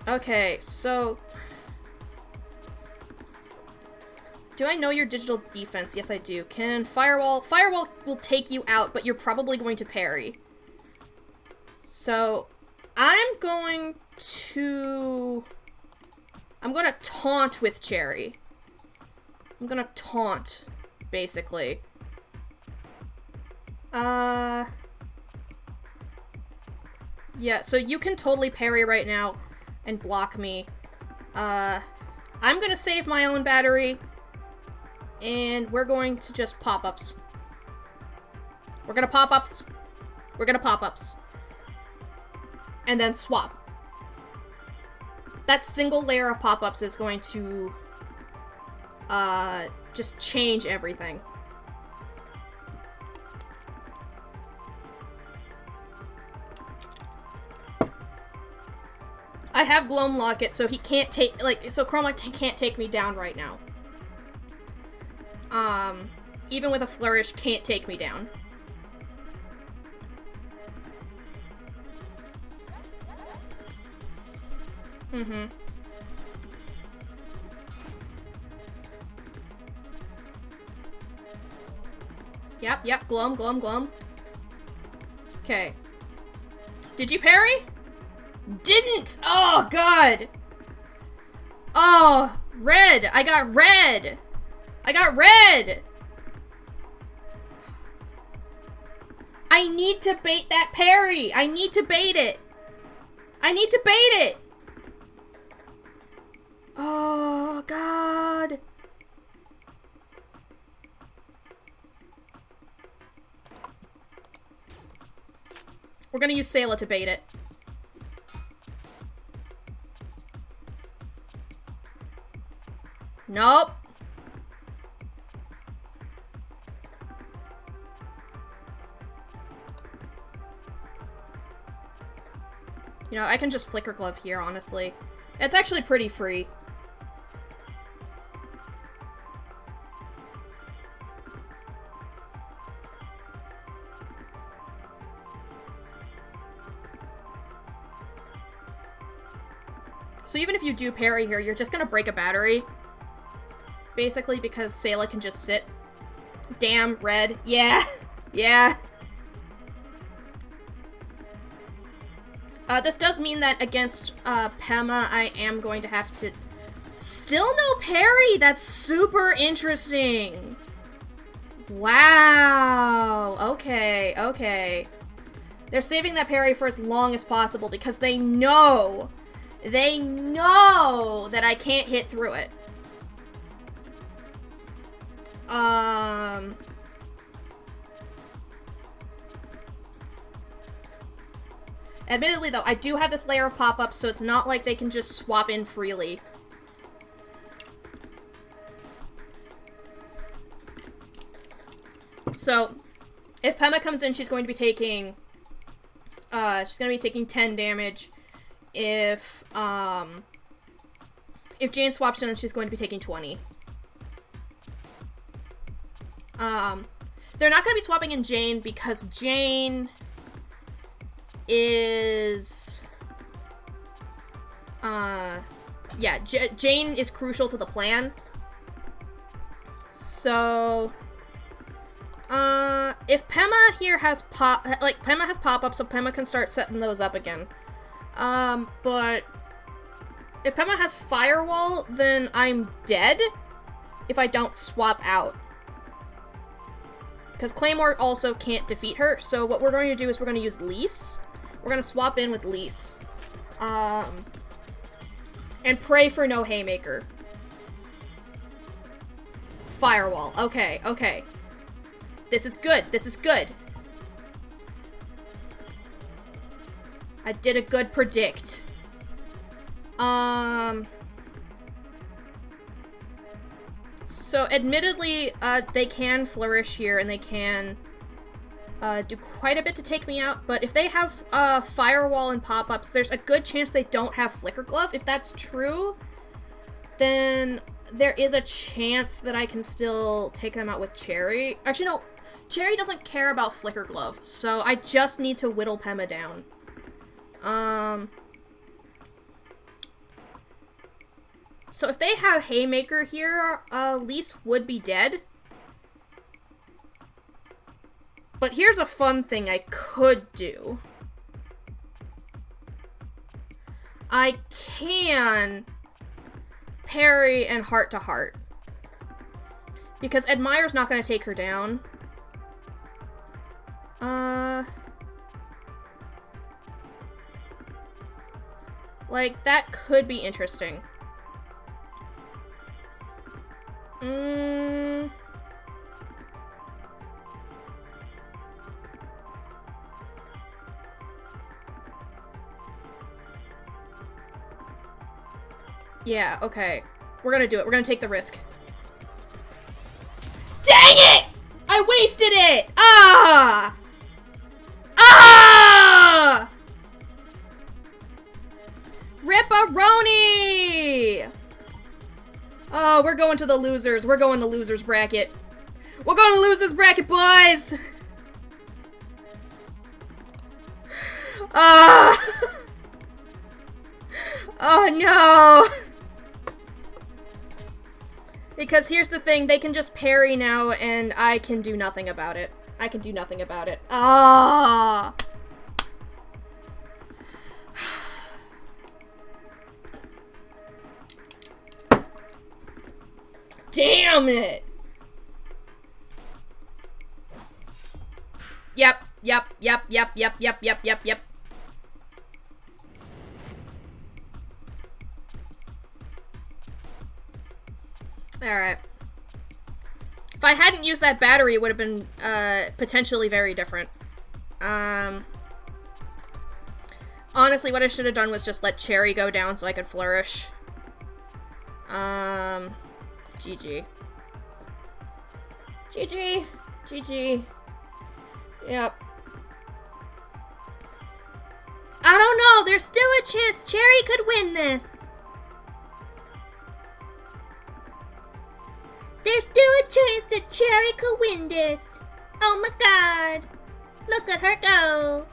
Okay, so... Do I know your digital defense? Yes, I do. Can Firewall... Firewall will take you out, but you're probably going to parry. So, I'm going to taunt with Cherry. I'm gonna taunt, basically. Yeah, so you can totally parry right now and block me. I'm gonna save my own battery, and we're going to just pop-ups. We're gonna pop-ups. We're gonna pop-ups. And then swap. That single layer of pop-ups is going to, just change everything. I have Gloam Locket, so he can't take, like, so Chroma can't take me down right now. Even with a flourish, can't take me down. Mm-hmm. Yep, Gloam, Gloam, Gloam. Okay. Did you parry? Didn't! Oh, God! Oh, red! I got red! I got red! I need to bait that parry! I need to bait it! I need to bait it! Oh, God! We're gonna use Sayla to bait it. Nope. You know, I can just Flicker Glove here, honestly. It's actually pretty free. So even if you do parry here, you're just gonna break a battery. Basically, because Sayla can just sit. Damn, red. Yeah. Yeah. This does mean that against Pema, I am going to have to... Still no parry! That's super interesting! Wow! Okay, okay. They're saving that parry for as long as possible because they know that I can't hit through it. Admittedly, though, I do have this layer of pop-ups, so it's not like they can just swap in freely. So, if Pema comes in, she's going to be taking, 10 damage. If Jane swaps in, then she's going to be taking 20. They're not going to be swapping in Jane because Jane is, Jane is crucial to the plan. So, if Pema here has Pema has pop-ups, so Pema can start setting those up again. But if Pema has Firewall, then I'm dead if I don't swap out. Because Claymore also can't defeat her, so what we're going to do is we're going to use Lise. We're going to swap in with Lise. And pray for no Haymaker. Firewall. Okay, okay. This is good. This is good. I did a good predict. So, admittedly, they can flourish here, and they can do quite a bit to take me out, but if they have Firewall and pop-ups, there's a good chance they don't have Flicker Glove. If that's true, then there is a chance that I can still take them out with Cherry. Actually, no. Cherry doesn't care about Flicker Glove, so I just need to whittle Pema down. So if they have Haymaker here, Lise would be dead. But here's a fun thing I could do. I can parry and heart to heart. Because Admire's not going to take her down. Like, that could be interesting. Yeah, okay. We're gonna do it. We're gonna take the risk. Dang it! I wasted it! Ah! Ah! Ripperoni! Oh, we're going to the losers. We're going to losers bracket. We're going to losers bracket, boys! Ah! Oh, no! Because here's the thing, they can just parry now, and I can do nothing about it. I can do nothing about it. Ah! Damn it! Yep. Alright. If I hadn't used that battery, it would have been, potentially very different. Honestly, what I should have done was just let Cherry go down so I could flourish. GG. GG. GG. Yep. I don't know. There's still a chance Cherry could win this. There's still a chance that Cherry could win this. Oh my god. Look at her go.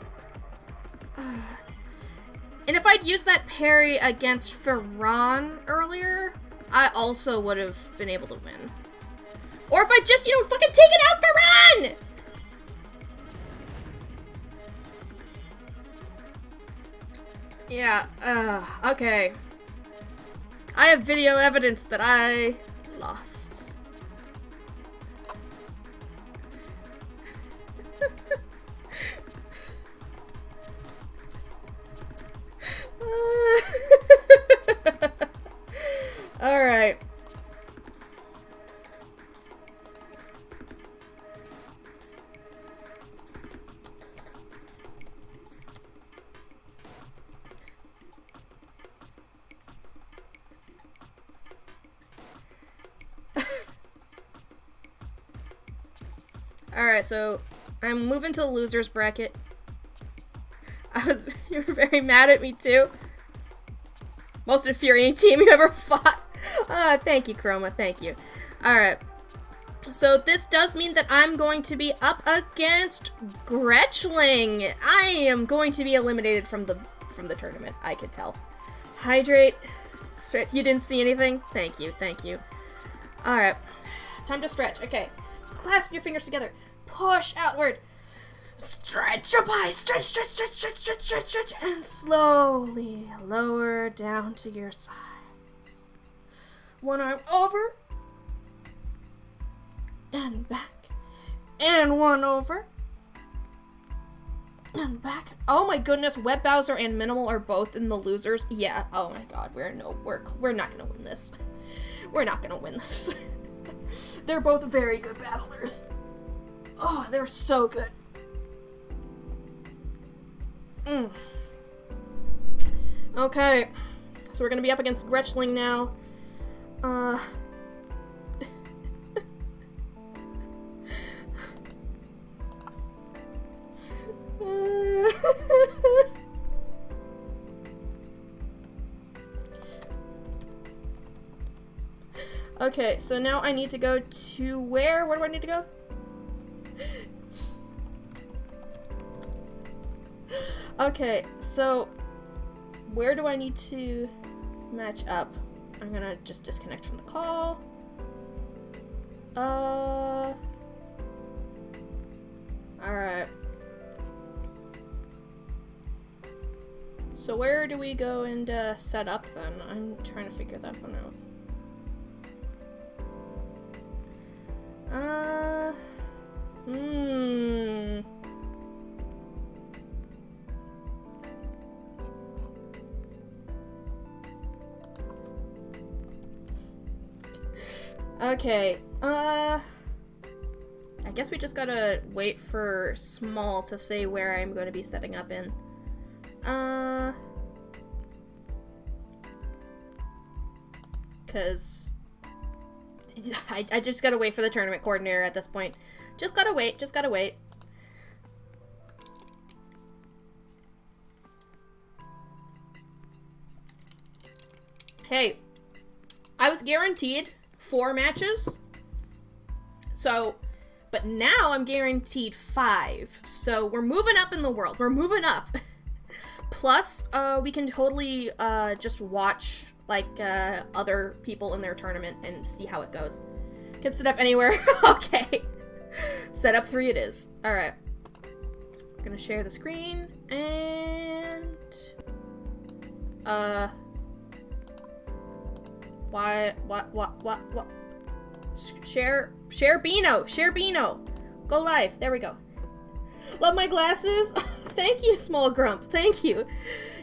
And if I'd used that parry against Ferran earlier, I also would have been able to win. Or if I just, you know, fucking taken out Ferran! Yeah, okay. I have video evidence that I lost. Alright. Alright, so I'm moving to the losers bracket. You're very mad at me too. Most infuriating team you ever fought. Thank you, Chroma. Thank you. Alright. So this does mean that I'm going to be up against Gretchling. I am going to be eliminated from the tournament. I could tell. Hydrate. Stretch. You didn't see anything? Thank you. Thank you. Alright. Time to stretch. Okay. Clasp your fingers together. Push outward. Stretch up high. Stretch, stretch, stretch, stretch, stretch, stretch, stretch. And slowly lower down to your sides. One arm over. And back. And one over. And back. Oh my goodness, Web Bowser and Minimal are both in the losers. Yeah, oh my god, we're not gonna win this. We're not gonna win this. They're both very good battlers. Oh, they're so good. Okay. So we're gonna be up against Gretchling now. Okay, so now I need to go to where? Where do I need to go? Okay, so where do I need to match up? I'm gonna just disconnect from the call. Alright. So where do we go and set up then? I'm trying to figure that one out. Okay, I guess we just gotta wait for Small to say where I'm going to be setting up in. Cause I just gotta wait for the tournament coordinator at this point. Just gotta wait, just gotta wait. Hey, I was guaranteed 4 matches. So, but now I'm guaranteed 5. So we're moving up in the world. We're moving up. Plus, we can totally just watch like other people in their tournament and see how it goes. Can set up anywhere. Okay. Set up 3 it is. Alright. I'm gonna share the screen and what? Share Beano. Go live. There we go. Love my glasses. Thank you, Small Grump. Thank you.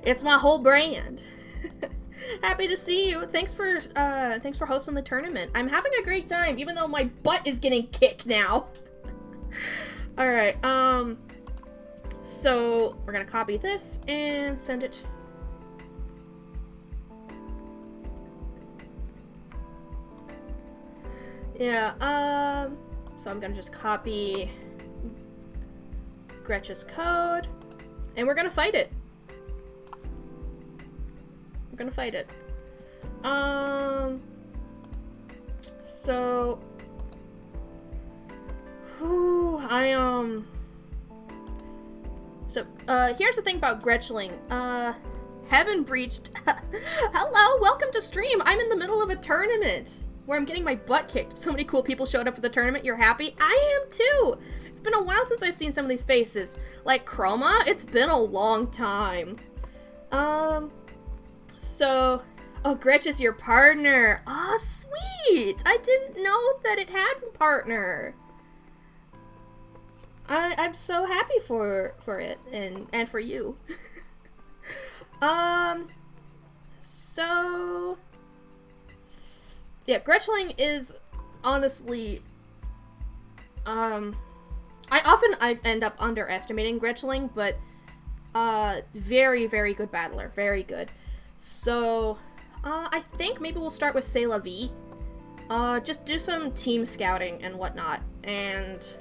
It's my whole brand. Happy to see you. Thanks for hosting the tournament. I'm having a great time, even though my butt is getting kicked now. All right. So we're gonna copy this and send it. Yeah. So I'm gonna just copy Gretch's code, and we're gonna fight it. We're gonna fight it. So, here's the thing about Gretchling. Heaven breached. Hello, welcome to stream. I'm in the middle of a tournament where I'm getting my butt kicked. So many cool people showed up for the tournament. You're happy? I am too. It's been a while since I've seen some of these faces. Like Chroma, it's been a long time. So, oh, Gretch is your partner. Oh, sweet. I didn't know that it had a partner. I'm so happy for it and for you. So yeah, Gretchling is honestly I end up underestimating Gretchling, but very, very good battler. Very good. So, I think maybe we'll start with C'est La Vie. Just do some team scouting and whatnot, and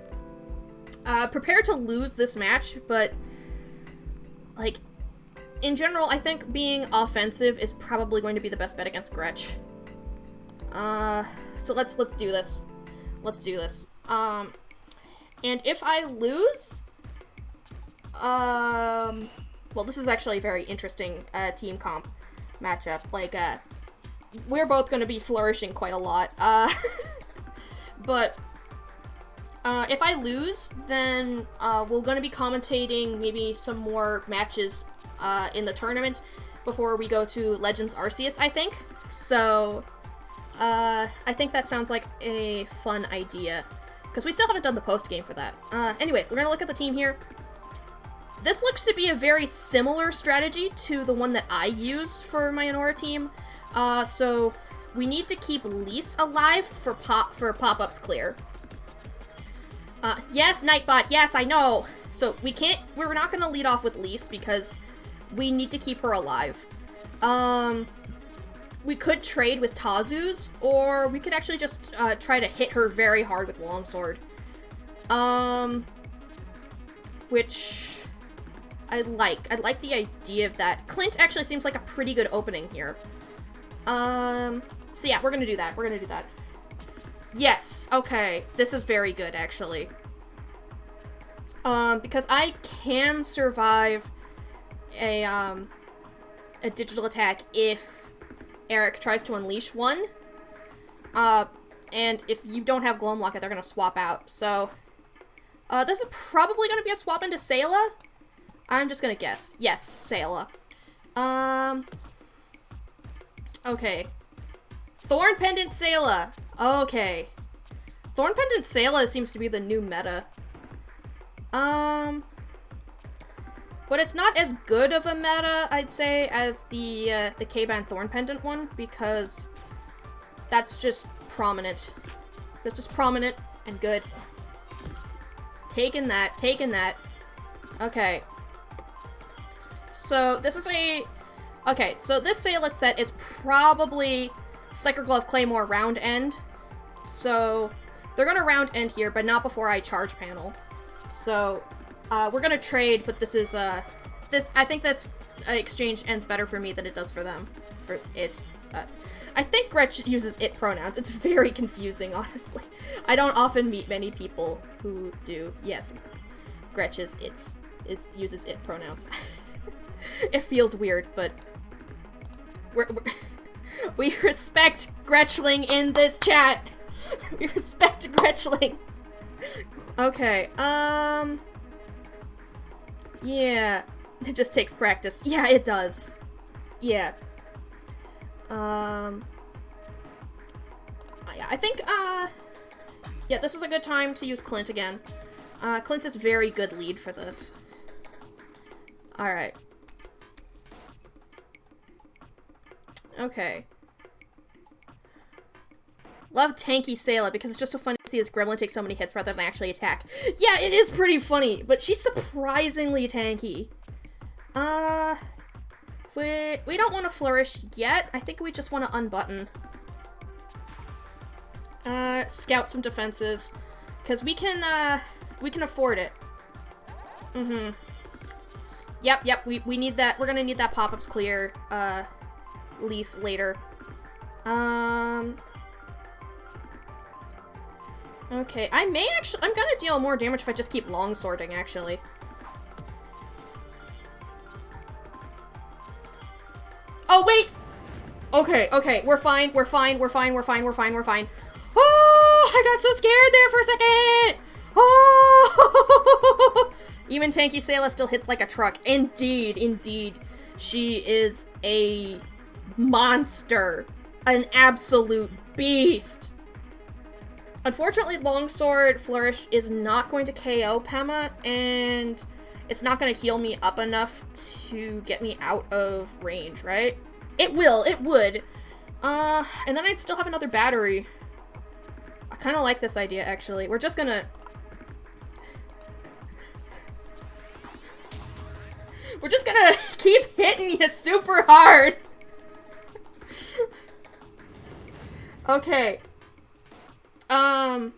prepare to lose this match, but, like, in general, I think being offensive is probably going to be the best bet against Gretch. So let's do this. Let's do this. And if I lose, well, this is actually a very interesting, team comp matchup. Like, we're both gonna be flourishing quite a lot. But, if I lose, then, we're gonna be commentating maybe some more matches, in the tournament before we go to Legends Arceus, I think. So, I think that sounds like a fun idea, because we still haven't done the post-game for that. Anyway, we're gonna look at the team here. This looks to be a very similar strategy to the one that I used for my Anora team. So we need to keep Lise alive for pop-ups clear. Yes, Nightbot, yes, I know. So we're not gonna lead off with Lise because we need to keep her alive. We could trade with Tazu's, or we could actually just try to hit her very hard with Longsword. Which I like. I like the idea of that. Clint actually seems like a pretty good opening here. So yeah, we're gonna do that. We're gonna do that. Yes, okay. This is very good, actually. Because I can survive a digital attack if Eric tries to unleash one. And if you don't have Gloam Locket, they're gonna swap out. So, this is probably gonna be a swap into Sayla. I'm just gonna guess. Yes, Sayla. Okay. Thorn Pendant Sayla. Okay. Thorn Pendant Sayla seems to be the new meta. But it's not as good of a meta, I'd say, as the K-Band Thorn Pendant one, because that's just prominent. That's just prominent and good. Taking that, taking that. Okay. So, this is okay, so this Sayla set is probably Flicker Glove Claymore round end. So, they're gonna round end here, but not before I charge panel. So, we're gonna trade, but this is, I think this exchange ends better for me than it does for them. For it. I think Gretch uses it pronouns. It's very confusing, honestly. I don't often meet many people who do. Yes, Gretch uses it pronouns. It feels weird, but we respect Gretchling in this chat. We respect Gretchling. Okay, yeah, it just takes practice. Yeah, it does. Yeah. I think, yeah, this is a good time to use Clint again. Clint is very good lead for this. Alright. Okay. Love tanky Sayla because it's just so funny to see this gremlin take so many hits rather than actually attack. Yeah, it is pretty funny, but she's surprisingly tanky. We don't want to flourish yet. I think we just want to unbutton. Scout some defenses, because we can afford it. Mm-hmm. Yep, we need that. We're gonna need that pop-ups clear, lease later. Okay, I'm gonna deal more damage if I just keep longswording, actually. Oh, wait! Okay, we're fine. Oh, I got so scared there for a second! Oh! Even tanky Sayla still hits like a truck. Indeed. She is a monster. An absolute beast. Unfortunately, Longsword Flourish is not going to KO Pema, and it's not going to heal me up enough to get me out of range, right? It would. And then I'd still have another battery. I kind of like this idea, actually. We're just gonna... We're just gonna keep hitting you super hard. Okay. And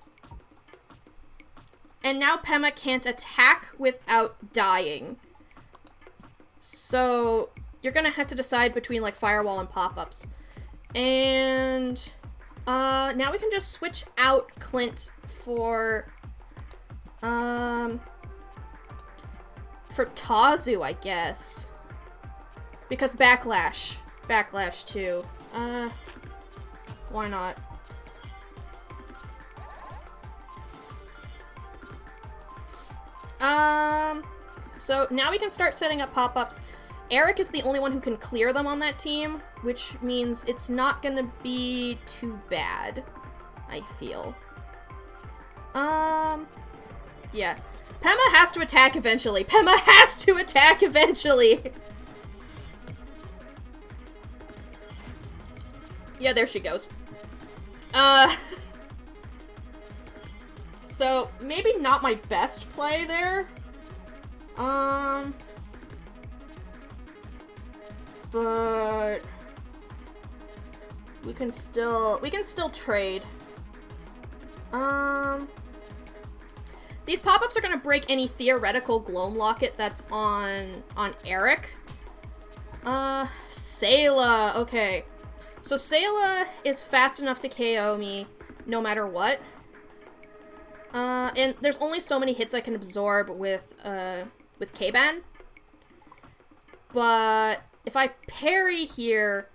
now Pema can't attack without dying. So, you're gonna have to decide between, like, Firewall and pop-ups. And... now we can just switch out Clint for Tazu, I guess. Because Backlash. Backlash, too. Why not? So now we can start setting up pop-ups. Eric is the only one who can clear them on that team, which means it's not gonna be too bad, I feel. Yeah. Pema has to attack eventually. Pema has to attack eventually! Yeah, there she goes. So, maybe not my best play there. But we can still trade. These pop-ups are gonna break any theoretical Gloam Locket that's on Eric. Sayla, okay. So Sayla is fast enough to KO me. no matter what. And there's only so many hits I can absorb with K-Ban. But if I parry here,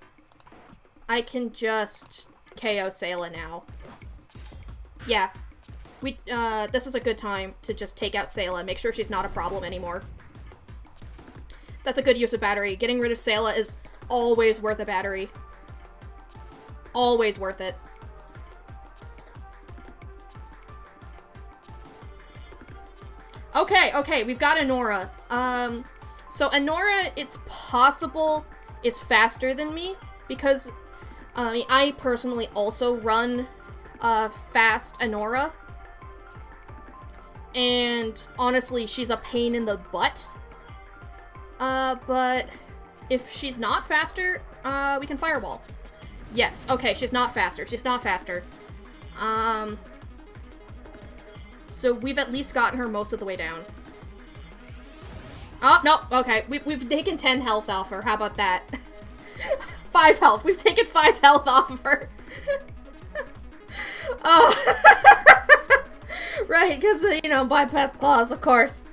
I can just KO Sayla now. Yeah. This is a good time to just take out Sayla, make sure she's not a problem anymore. That's a good use of battery. Getting rid of Sayla is always worth a battery. Always worth it. Okay, we've got Anora. So Anora, it's possible, is faster than me, because I personally also run fast Anora. And honestly, she's a pain in the butt. But if she's not faster, we can Fireball. Yes, okay, she's not faster. She's not faster. So we've at least gotten her most of the way down. Oh, no, okay. We've taken 10 health off her. How about that? 5 health. We've taken 5 health off of her. Oh. Right, because, you know, bypass claws, of course.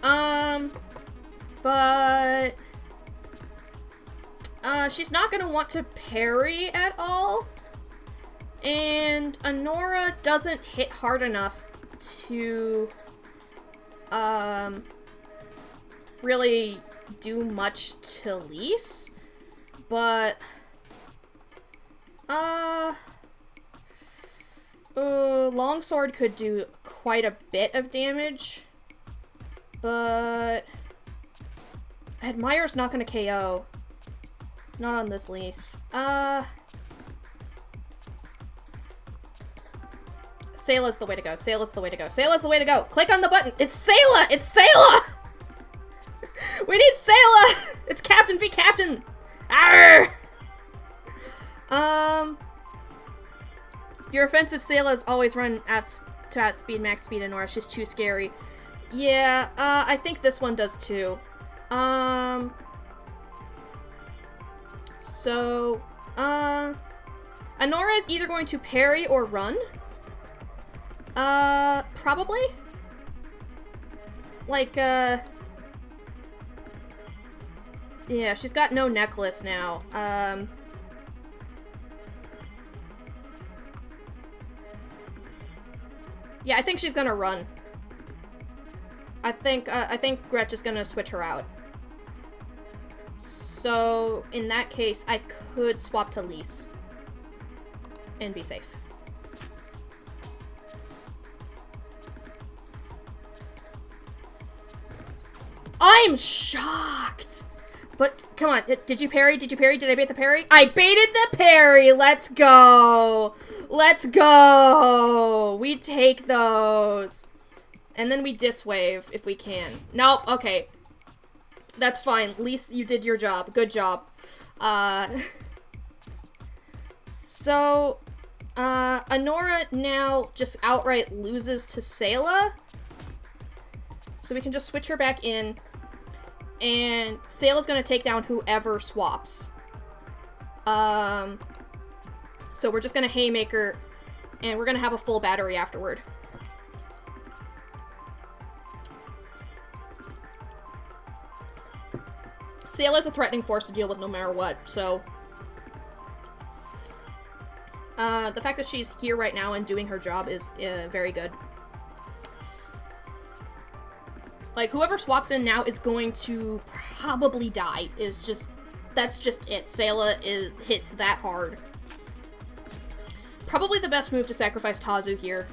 But... she's not gonna want to parry at all. And Anora doesn't hit hard enough to, really do much to Lise. But, Longsword could do quite a bit of damage. But, Admire's not gonna KO. Not on this Lise. Sayla's the way to go. Sayla's the way to go. Sayla's the way to go. Click on the button. It's Sayla! It's Sayla! We need Sayla! It's Captain v Captain! Arr! Your offensive Sayla's always run at speed, max speed, and Nora. She's too scary. Yeah, I think this one does too. So, Anora is either going to parry or run. Probably? Like, yeah, she's got no necklace now. Yeah, I think she's gonna run. I think Gretch is gonna switch her out. So, in that case, I could swap to Lise. And be safe. I'm shocked! But, come on, did you parry? Did you parry? Did I bait the parry? I baited the parry! Let's go! Let's go! We take those. And then we diswave, if we can. Nope, okay. That's fine. At least you did your job. Good job. So, Anora now just outright loses to Sayla. So we can just switch her back in. And Sayla's gonna take down whoever swaps. So we're just gonna Haymaker, and we're gonna have a full battery afterward. Sayla's a threatening force to deal with no matter what, so... the fact that she's here right now and doing her job is very good. Like, whoever swaps in now is going to probably die. It's just... That's just it. Sayla hits that hard. Probably the best move to sacrifice Tazu here.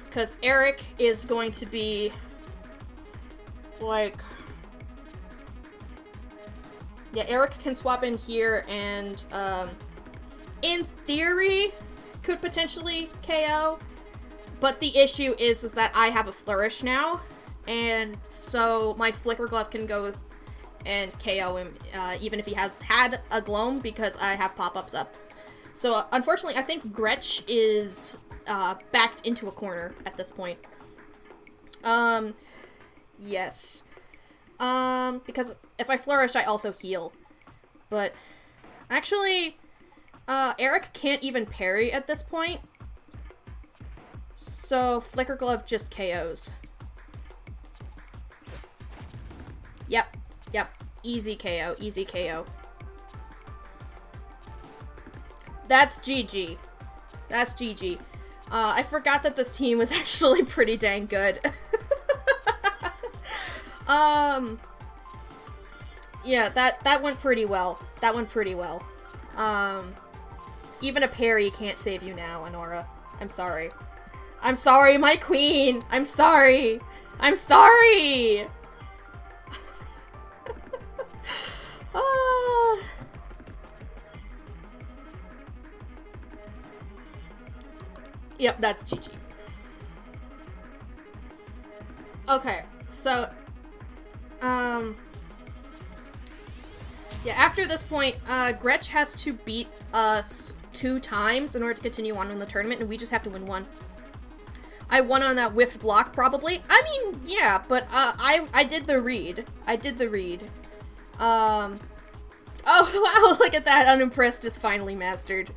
Because Eric is going to be... like... Yeah, Eric can swap in here and, in theory, could potentially KO. But the issue is that I have a Flourish now, and so my Flicker Glove can go and KO him, even if he has had a Gloam, because I have pop-ups up. So, unfortunately, I think Gretch is, backed into a corner at this point. Yes. Because if I Flourish, I also heal. But, Actually, Eric can't even parry at this point. So, Flicker Glove just KOs. Yep. Easy KO, easy KO. That's GG. That's GG. I forgot that this team was actually pretty dang good. Yeah, that went pretty well. That went pretty well. Even a parry can't save you now, Anora. I'm sorry. I'm sorry, my queen! I'm sorry! I'm sorry! Yep, that's GG. Okay, so, yeah, after this point, Gretch has to beat us 2 times in order to continue on in the tournament, and we just have to win 1. I won on that whiffed block, probably. I mean, yeah, but, I did the read. I did the read. Oh, wow, look at that. Unimpressed is finally mastered.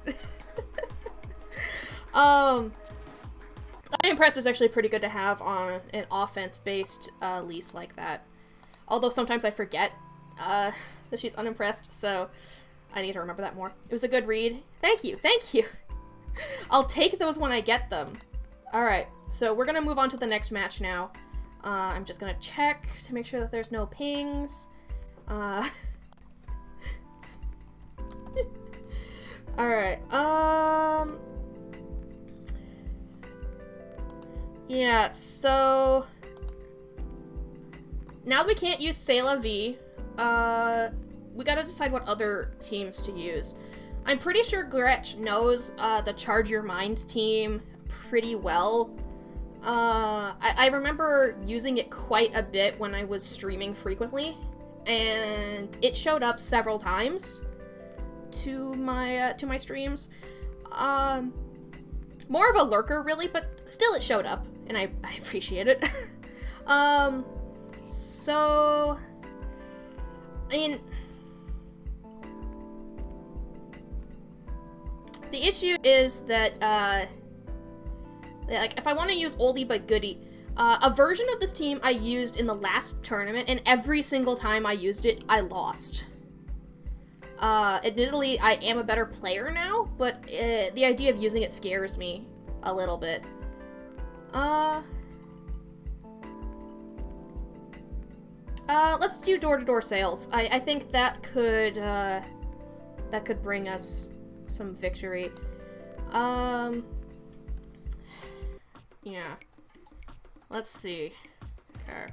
Unimpressed is actually pretty good to have on an offense-based, lease like that. Although sometimes I forget, that she's unimpressed, so I need to remember that more. It was a good read. Thank you, thank you! I'll take those when I get them. Alright, so we're gonna move on to the next match now. I'm just gonna check to make sure that there's no pings. Alright, yeah, so now that we can't use C'est La Vie, we gotta decide what other teams to use. I'm pretty sure Gretch knows, the Charge Your Mind team pretty well. I remember using it quite a bit when I was streaming frequently, and it showed up several times to my streams. More of a lurker, really, but still it showed up, and I appreciate it. So, I mean, the issue is that, like, if I want to use oldie but goodie, a version of this team I used in the last tournament, and every single time I used it, I lost. Admittedly, I am a better player now, but the idea of using it scares me a little bit. Let's do door-to-door sales. I think that could bring us some victory. Yeah. Let's see. Okay.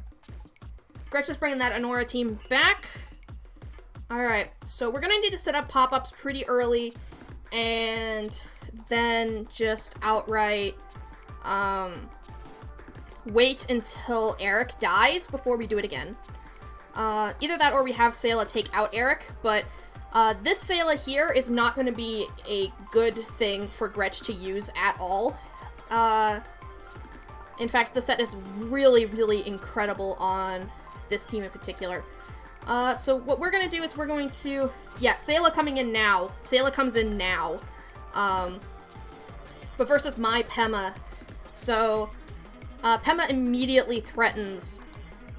Gretch is bringing that Anora team back. Alright, so we're gonna need to set up pop-ups pretty early, and then just outright, wait until Eric dies before we do it again. Either that or we have Sayla take out Eric, but, this Sayla here is not gonna be a good thing for Gretch to use at all. In fact, the set is really, really incredible on this team in particular. So what we're gonna do is we're going to, yeah, Sayla coming in now. Sayla comes in now. But versus my Pema. So, Pema immediately threatens,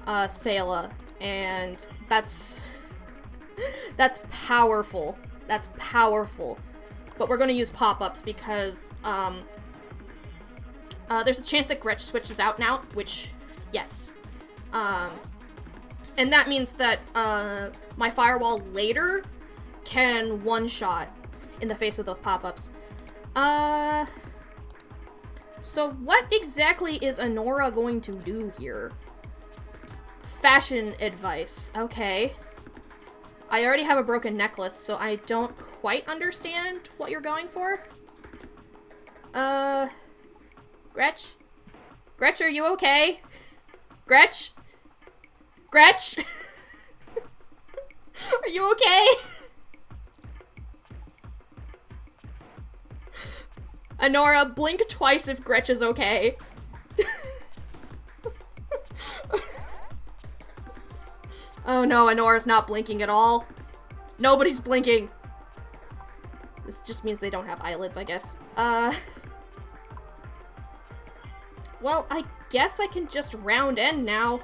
Sayla, and that's powerful. That's powerful. But we're gonna use pop-ups because, there's a chance that Gretch switches out now, which, yes. And that means that, my Firewall later can one-shot in the face of those pop-ups. So what exactly is Anora going to do here? Fashion advice. Okay. I already have a broken necklace, so I don't quite understand what you're going for. Gretch? Gretch, are you okay? Gretch? Gretch? Are you okay? Anora, blink twice if Gretch is okay. Oh no, Anora's not blinking at all. Nobody's blinking. This just means they don't have eyelids, I guess. Well, I guess I can just round end now.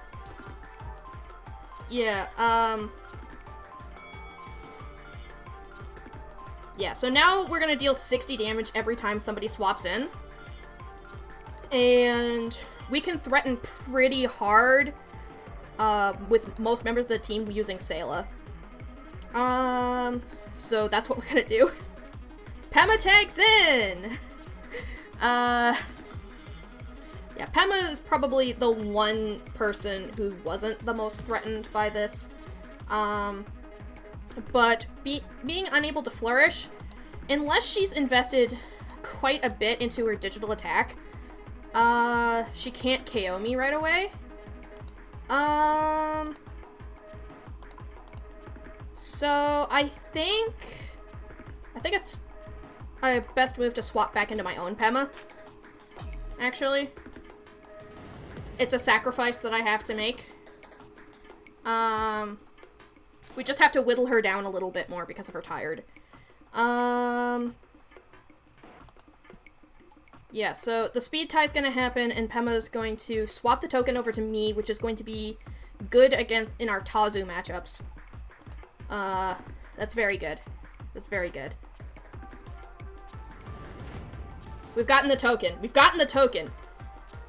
Yeah, yeah, so now we're gonna deal 60 damage every time somebody swaps in. And we can threaten pretty hard, with most members of the team using Sayla. So that's what we're gonna do. Pema tags in! Yeah, Pema is probably the one person who wasn't the most threatened by this. But being unable to flourish, unless she's invested quite a bit into her digital attack, she can't KO me right away. So I think it's a best move to swap back into my own Pema, actually. It's a sacrifice that I have to make. We just have to whittle her down a little bit more because of her tired. Yeah, so the speed tie is going to happen, and Pema's going to swap the token over to me, which is going to be good in our Tazu matchups. That's very good. That's very good. We've gotten the token. We've gotten the token.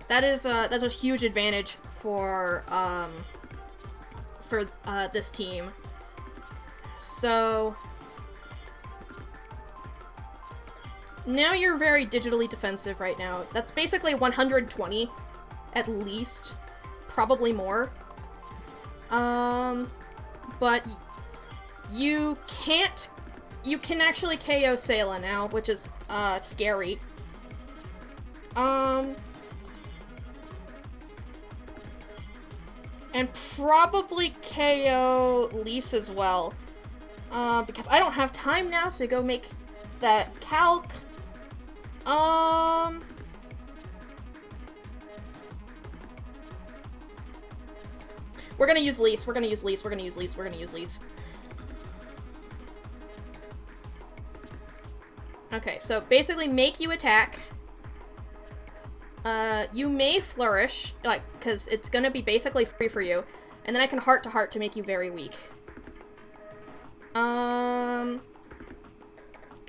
That's a huge advantage for this team. So now you're very digitally defensive right now. That's basically 120 at least, probably more. But you can actually KO Sayla now, which is scary. And probably KO Lise as well. Because I don't have time now to go make that calc. We're gonna use Lise. We're gonna use Lise. We're gonna use Lise. We're gonna use Lise. Okay, so basically make you attack. You may flourish, like, because it's gonna be basically free for you. And then I can heart to heart to make you very weak.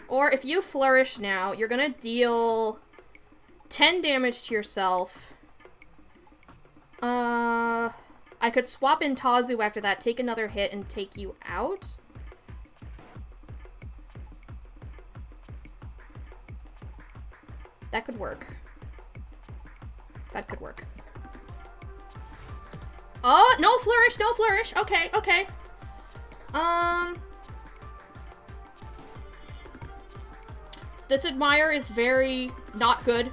Or if you flourish now, you're gonna deal 10 damage to yourself. I could swap in Tazu after that, take another hit, and take you out. That could work. That could work. Oh, no flourish, no flourish. Okay, okay. This Admire is very not good.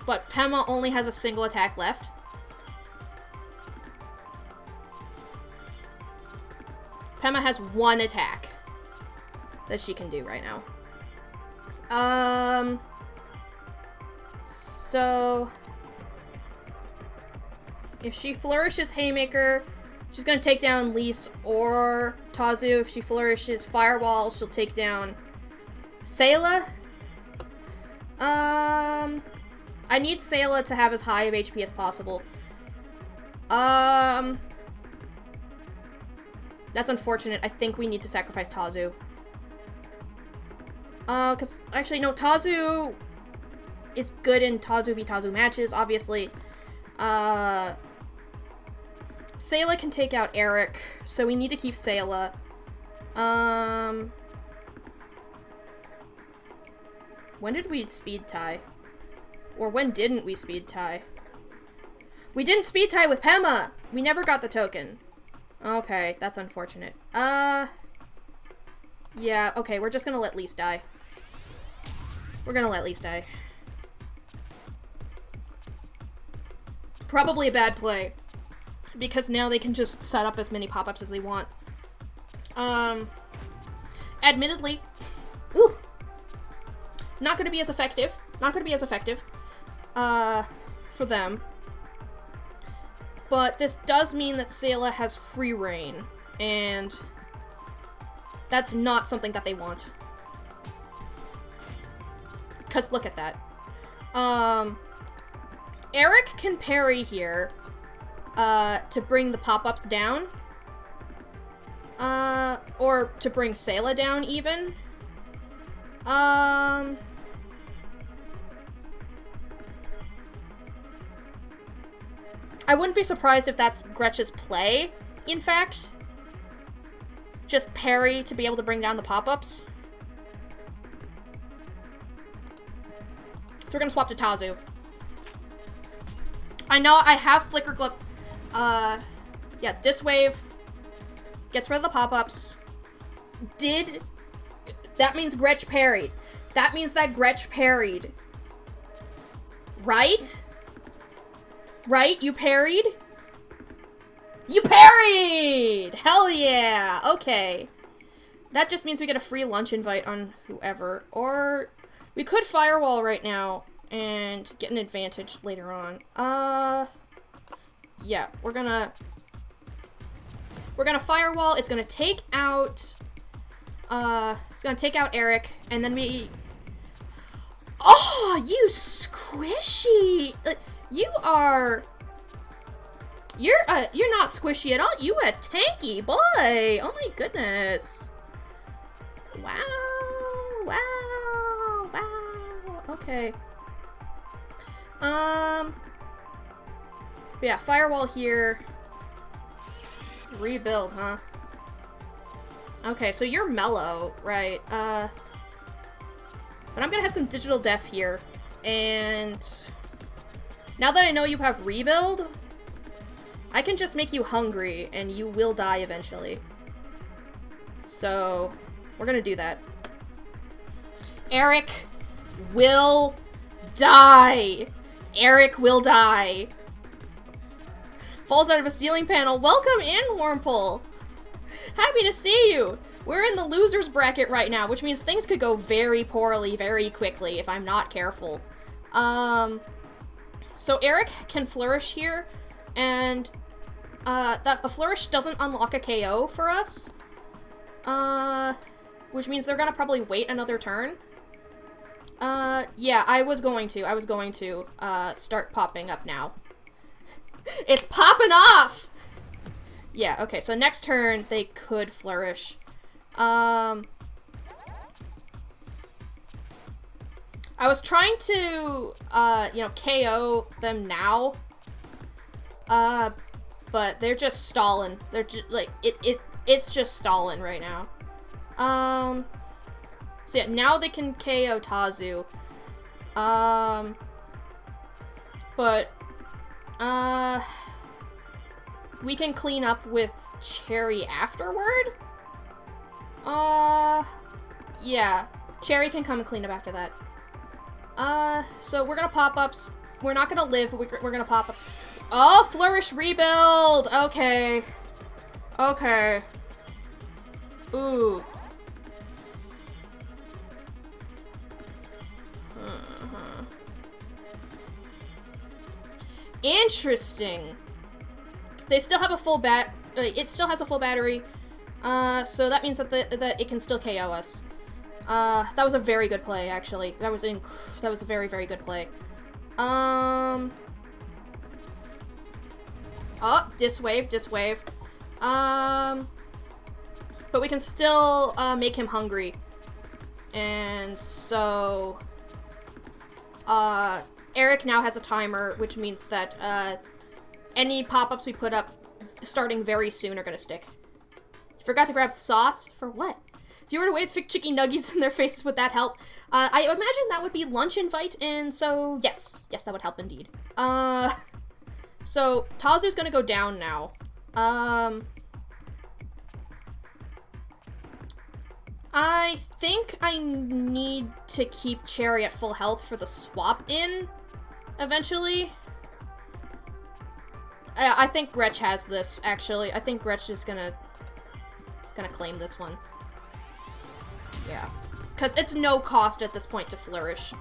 But Pema only has a single attack left. Pema has one attack that she can do right now. So if she flourishes Haymaker, she's gonna take down Lise or Tazu. If she flourishes Firewall, she'll take down Sayla. I need Sayla to have as high of HP as possible. That's unfortunate. I think we need to sacrifice Tazu. Cause actually no, Tazu is good in Tazu v Tazu matches, obviously. Sayla can take out Eric, so we need to keep Sayla. When did we speed tie? Or when didn't we speed tie? We didn't speed tie with Pema! We never got the token. Okay, that's unfortunate. Yeah, okay, we're just gonna let Lise die. We're gonna let Lise die. Probably a bad play. Because now they can just set up as many pop-ups as they want. Admittedly, ooh, not gonna be as effective. Not gonna be as effective, for them. But this does mean that Sayla has free reign, and that's not something that they want. because look at that. Eric can parry here, to bring the pop-ups down. Or to bring Sayla down, even. I wouldn't be surprised if that's Gretch's play, in fact. Just parry to be able to bring down the pop-ups. So we're gonna swap to Tazu. I know I have Flicker Glove. Yeah, Disc Wave gets rid of the pop-ups. That means Gretch parried. That means that Gretch parried. Right? Right? You parried? You parried! Hell yeah! Okay. That just means we get a free lunch invite on whoever. Or we could Firewall right now and get an advantage later on. Yeah, we're gonna Firewall. It's gonna take out Eric, and then we... Oh, you squishy! You're not squishy at all. You a tanky boy. Oh my goodness. Wow. Wow. Wow. Okay. Yeah, Firewall here. Rebuild, huh? Okay, so you're mellow, right? But I'm gonna have some Digital Def here. And now that I know you have Rebuild, I can just make you hungry, and you will die eventually. So, we're gonna do that. Eric will die! Eric will die! Falls out of a ceiling panel. Welcome in, Wormple! Happy to see you! We're in the losers bracket right now, which means things could go very poorly very quickly if I'm not careful. So Eric can flourish here, and a flourish doesn't unlock a KO for us. Which means they're gonna probably wait another turn. Yeah, I was going to start popping up now. It's popping off! Yeah, okay, so next turn, they could flourish. I was trying to, KO them now. But they're just stalling. They're just, like, it's just stalling right now. So yeah, now they can KO Tazu. But, we can clean up with Cherry afterward? Yeah. Cherry can come and clean up after that. So we're gonna pop-ups. We're not gonna live, but we're gonna pop-ups. Oh, Flourish Rebuild! Okay. Okay. Ooh. Interesting. They still have a full it still has a full battery. So that means that that it can still KO us. That was a very good play, actually. That was a very, very good play. Oh, Disc Wave. But we can still, make him hungry. And so, Eric now has a timer, which means that, any pop-ups we put up starting very soon are gonna stick. You forgot to grab sauce? For what? If you were to wave thick chicky nuggies in their faces, would that help? I imagine that would be lunch invite, and so, yes. Yes, that would help indeed. So, Tazu's gonna go down now. I think I need to keep Cherry at full health for the swap in, eventually. I think Gretch has this, actually. I think Gretch is gonna claim this one. Yeah. Because it's no cost at this point to flourish.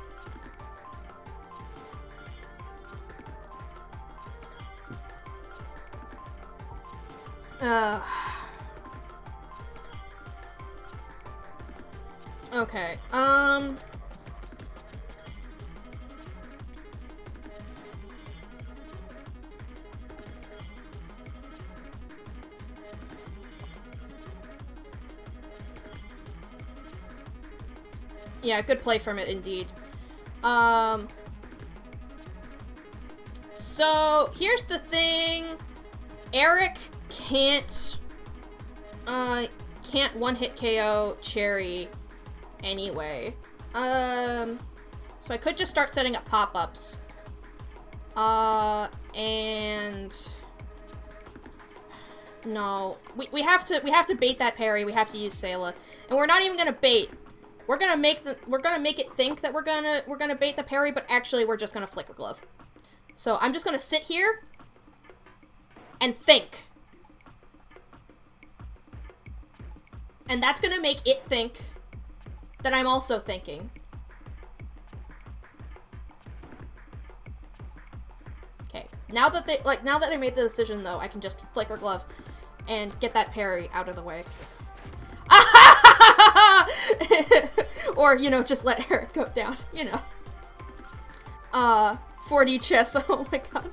Okay, Yeah, good play from it, indeed. So, here's the thing. Eric can't one-hit KO Cherry anyway. So I could just start setting up pop-ups. And... No. We have to bait that parry. We have to use Sayla. And we're not even gonna bait. We're gonna make it think that we're gonna bait the parry, but actually we're just gonna Flicker Glove. So I'm just gonna sit here and think. And that's gonna make it think that I'm also thinking. Okay. Now that I made the decision though, I can just Flicker Glove and get that parry out of the way. Or, you know, just let Eric go down, you know. 4D chess, oh my god.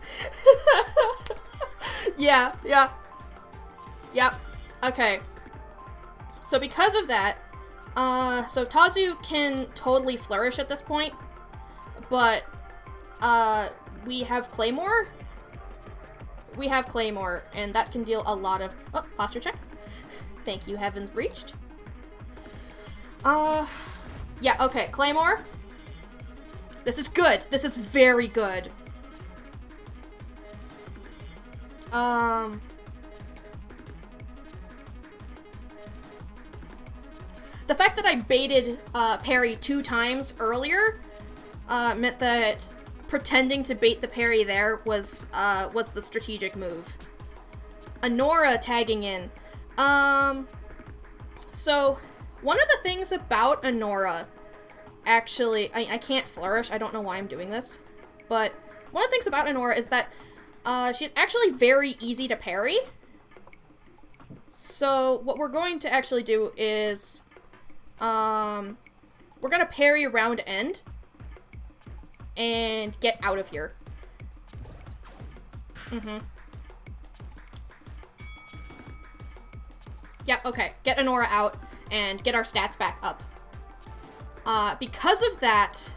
Yeah. Yep. Okay. So because of that, so Tazu can totally flourish at this point, but, we have Claymore. We have Claymore, and that can deal a lot of... Oh, posture check. Thank you, Heavens Breached. Yeah, okay, Claymore. This is good. This is very good. The fact that I baited, parry 2 times earlier, meant that pretending to bait the parry there was the strategic move. Anora tagging in. So, one of the things about Anora, actually, I can't flourish, I don't know why I'm doing this, but one of the things about Anora is that, she's actually very easy to parry. So, what we're going to actually do is, we're gonna parry round end, and get out of here. Yep, okay. Get Anora out and get our stats back up. Because of that,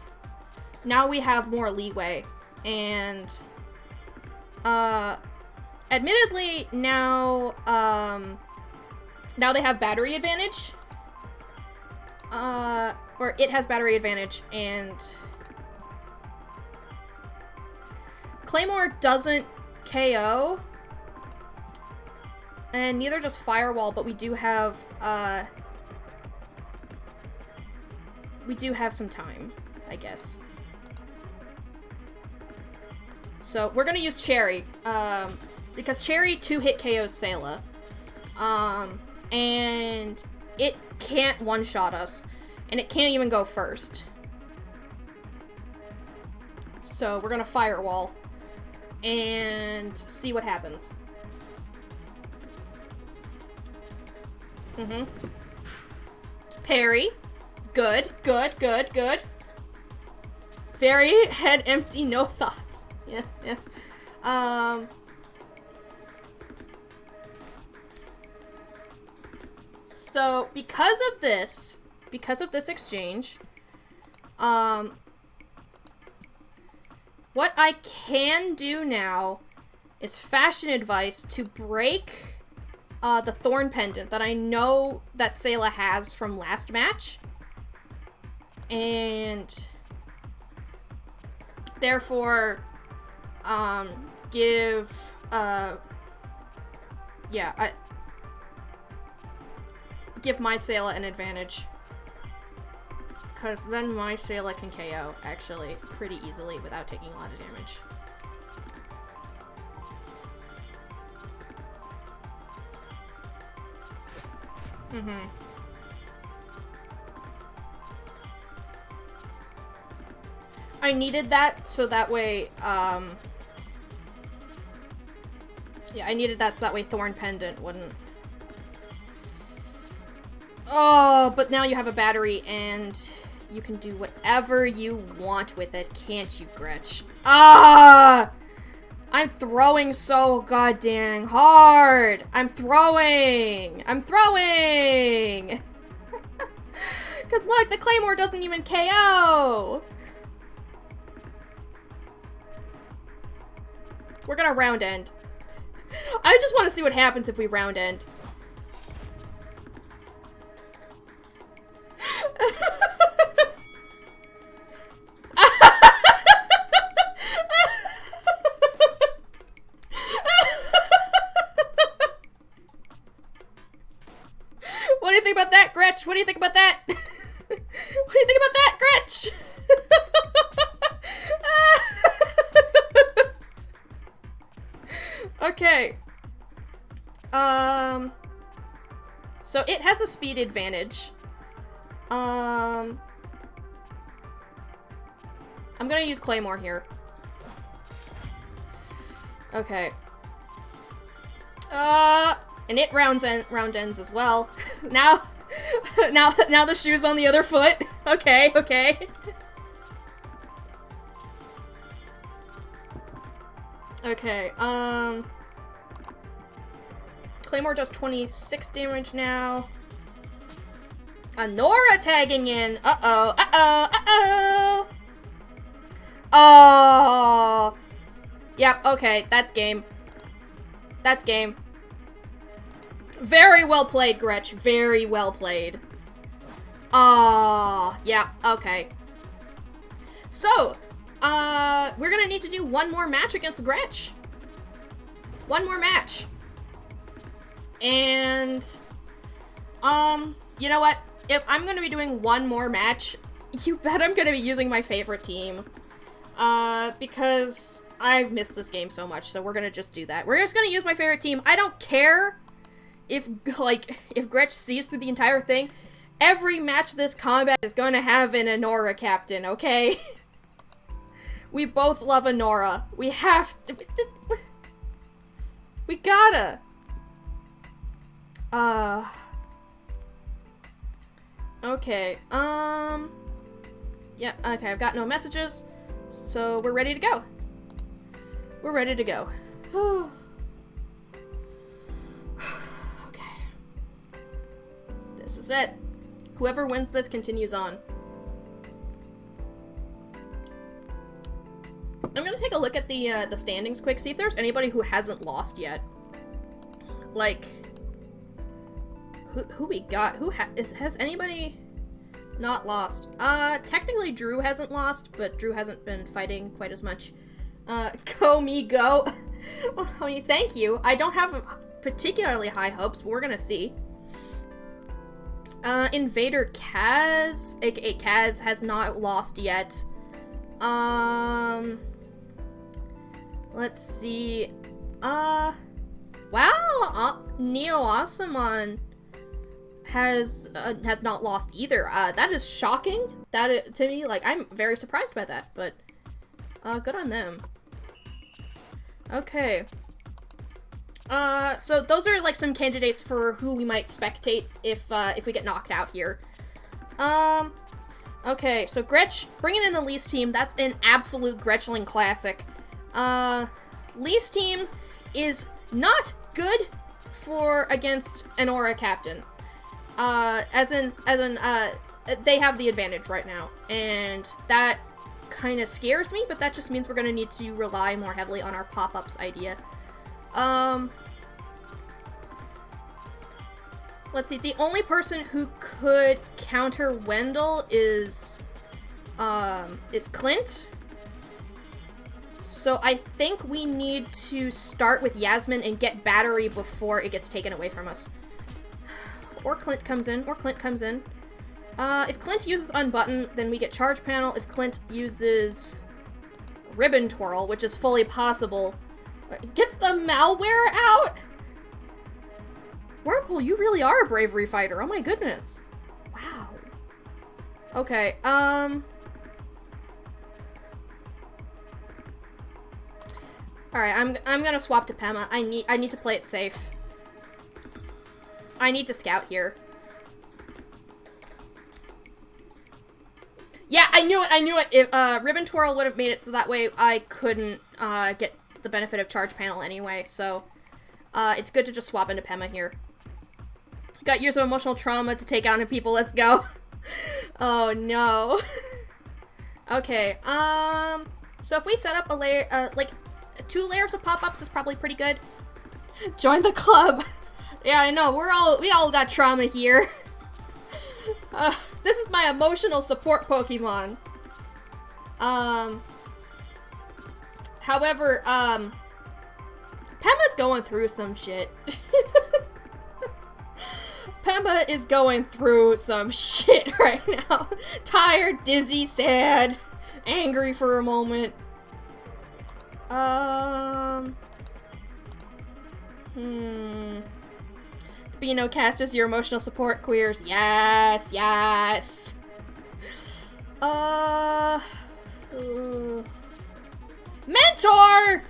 now we have more leeway. And, admittedly, now they have battery advantage. Or it has battery advantage, and Claymore doesn't KO, and neither does Firewall, but we do have some time, I guess. So we're gonna use Cherry, because Cherry 2-hit KOs Sayla, and it can't one-shot us, and it can't even go first. So we're gonna Firewall and see what happens. Parry. Good. Very head empty, no thoughts. Yeah. So because of this exchange, what I can do now is fashion advice to break the Thorn Pendant that I know that Sayla has from last match. And therefore, give my Sayla an advantage. Because then my Sayla can KO, actually, pretty easily without taking a lot of damage. I needed that so that way, yeah, I needed that so that way Thorn Pendant wouldn't... Oh, but now you have a battery and you can do whatever you want with it, can't you, Gretch? Ah! I'm throwing so goddamn hard! I'm throwing! Because look, the Claymore doesn't even KO! We're gonna round end. I just want to see what happens if we round end. What do you think about that, Gretch? What do you think about that? What do you think about that, Gretch? Okay. So it has a speed advantage. I'm gonna use Claymore here. Okay. And it round ends as well. now the shoe's on the other foot. Okay, okay. Okay, Claymore does 26 damage now. Nora tagging in. Uh-oh, uh-oh, uh-oh. Oh. Yep, okay, that's game. That's game. Very well played, Gretch. Very well played. Yeah, okay. So, we're gonna need to do one more match against Gretch. One more match. And, you know what? If I'm gonna be doing one more match, you bet I'm gonna be using my favorite team. Because I've missed this game so much, so we're gonna just do that. We're just gonna use my favorite team. I don't care if Gretch sees through the entire thing. Every match this combat is gonna have an Anora captain, okay? We both love Anora. We have to. We gotta. Okay, yeah, okay, I've got no messages, so we're ready to go. We're ready to go. Okay. This is it. Whoever wins this continues on. I'm gonna take a look at the standings quick, see if there's anybody who hasn't lost yet. Like, who we got? Has anybody not lost? Technically Drew hasn't lost, but Drew hasn't been fighting quite as much. Go me go. I mean, thank you. I don't have particularly high hopes, but we're gonna see. Invader Kaz, aka Kaz, has not lost yet. Let's see. Wow, Neo Asamon has not lost either. That is shocking. To me, like, I'm very surprised by that, but good on them. Okay. So those are like some candidates for who we might spectate if we get knocked out here. Okay, so Gretch, bringing in the Lee's team, that's an absolute Gretchling classic. Lee's team is not good against an Aura captain. As in, they have the advantage right now, and that kind of scares me, but that just means we're gonna need to rely more heavily on our pop-ups idea. Let's see, the only person who could counter Wendell is Clint. So I think we need to start with Yasmin and get Battery before it gets taken away from us. Or Clint comes in, if Clint uses Unbutton, then we get Charge Panel. If Clint uses Ribbon Twirl, which is fully possible, gets the malware out? Wormhole, you really are a bravery fighter. Oh my goodness. Wow. Okay, Alright, I'm gonna swap to Pema. I need to play it safe. I need to scout here. Yeah, I knew it. If Ribbon Twirl would have made it so that way I couldn't get the benefit of Charge Panel anyway, so it's good to just swap into Pema here. Got years of emotional trauma to take out on people, let's go. Oh no. Okay, so if we set up a layer, like 2 layers of pop-ups is probably pretty good. Join the club. Yeah, I know, we all got trauma here. This is my emotional support Pokemon. However, Pema's going through some shit. Pema is going through some shit right now. Tired, dizzy, sad, angry for a moment. The Beano cast is your emotional support, queers. Yes, yes. Mentor!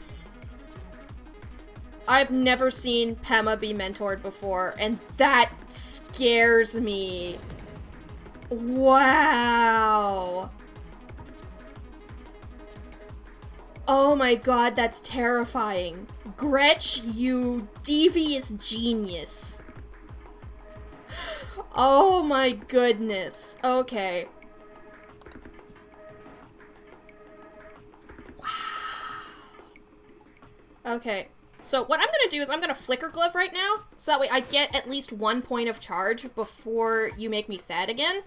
I've never seen Pema be mentored before, and that scares me. Wow. Oh my god, that's terrifying. Gretch, you devious genius. Oh my goodness. Okay. Wow. Okay. So what I'm gonna do is I'm gonna Flicker Glove right now, so that way I get at least 1 point of charge before you make me sad again.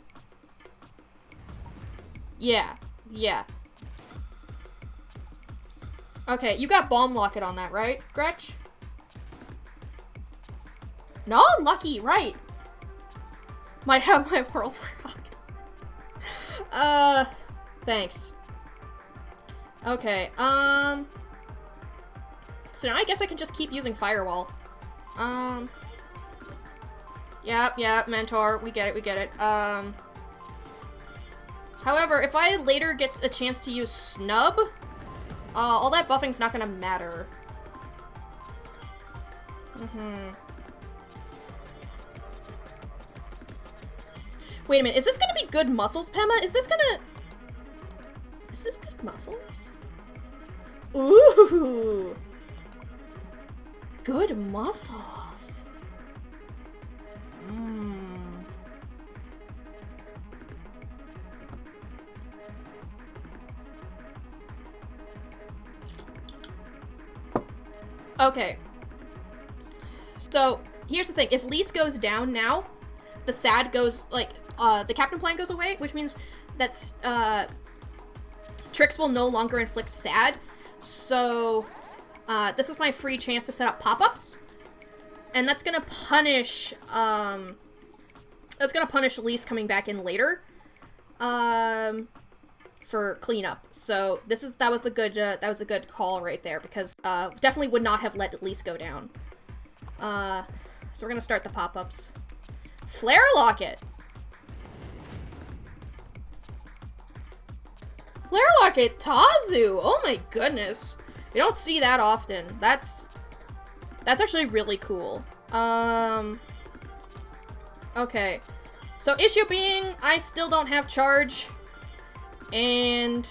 Yeah. Yeah. Okay, you got Balm Locket on that, right, Gretch? No, Lucky, right. Might have my world rocked. Thanks. Okay, so now I guess I can just keep using Firewall. Yep, Mentor, we get it. However, if I later get a chance to use Snub, all that buffing's not gonna matter. Wait a minute, is this gonna be good muscles, Pema? Is this good muscles? Ooh! Good muscles. Okay. So, here's the thing. If Lease goes down now, the sad goes, like, the Captain Plan goes away, which means that's, Tricks will no longer inflict sad. So, this is my free chance to set up pop-ups. And that's gonna punish, Lease coming back in later. For cleanup. So that was a good call right there, because definitely would not have let Lease go down. So we're gonna start the pop-ups. Flare Locket! Flare Locket Tazu! Oh my goodness. You don't see that often. That's actually really cool. Okay. So issue being, I still don't have charge. And,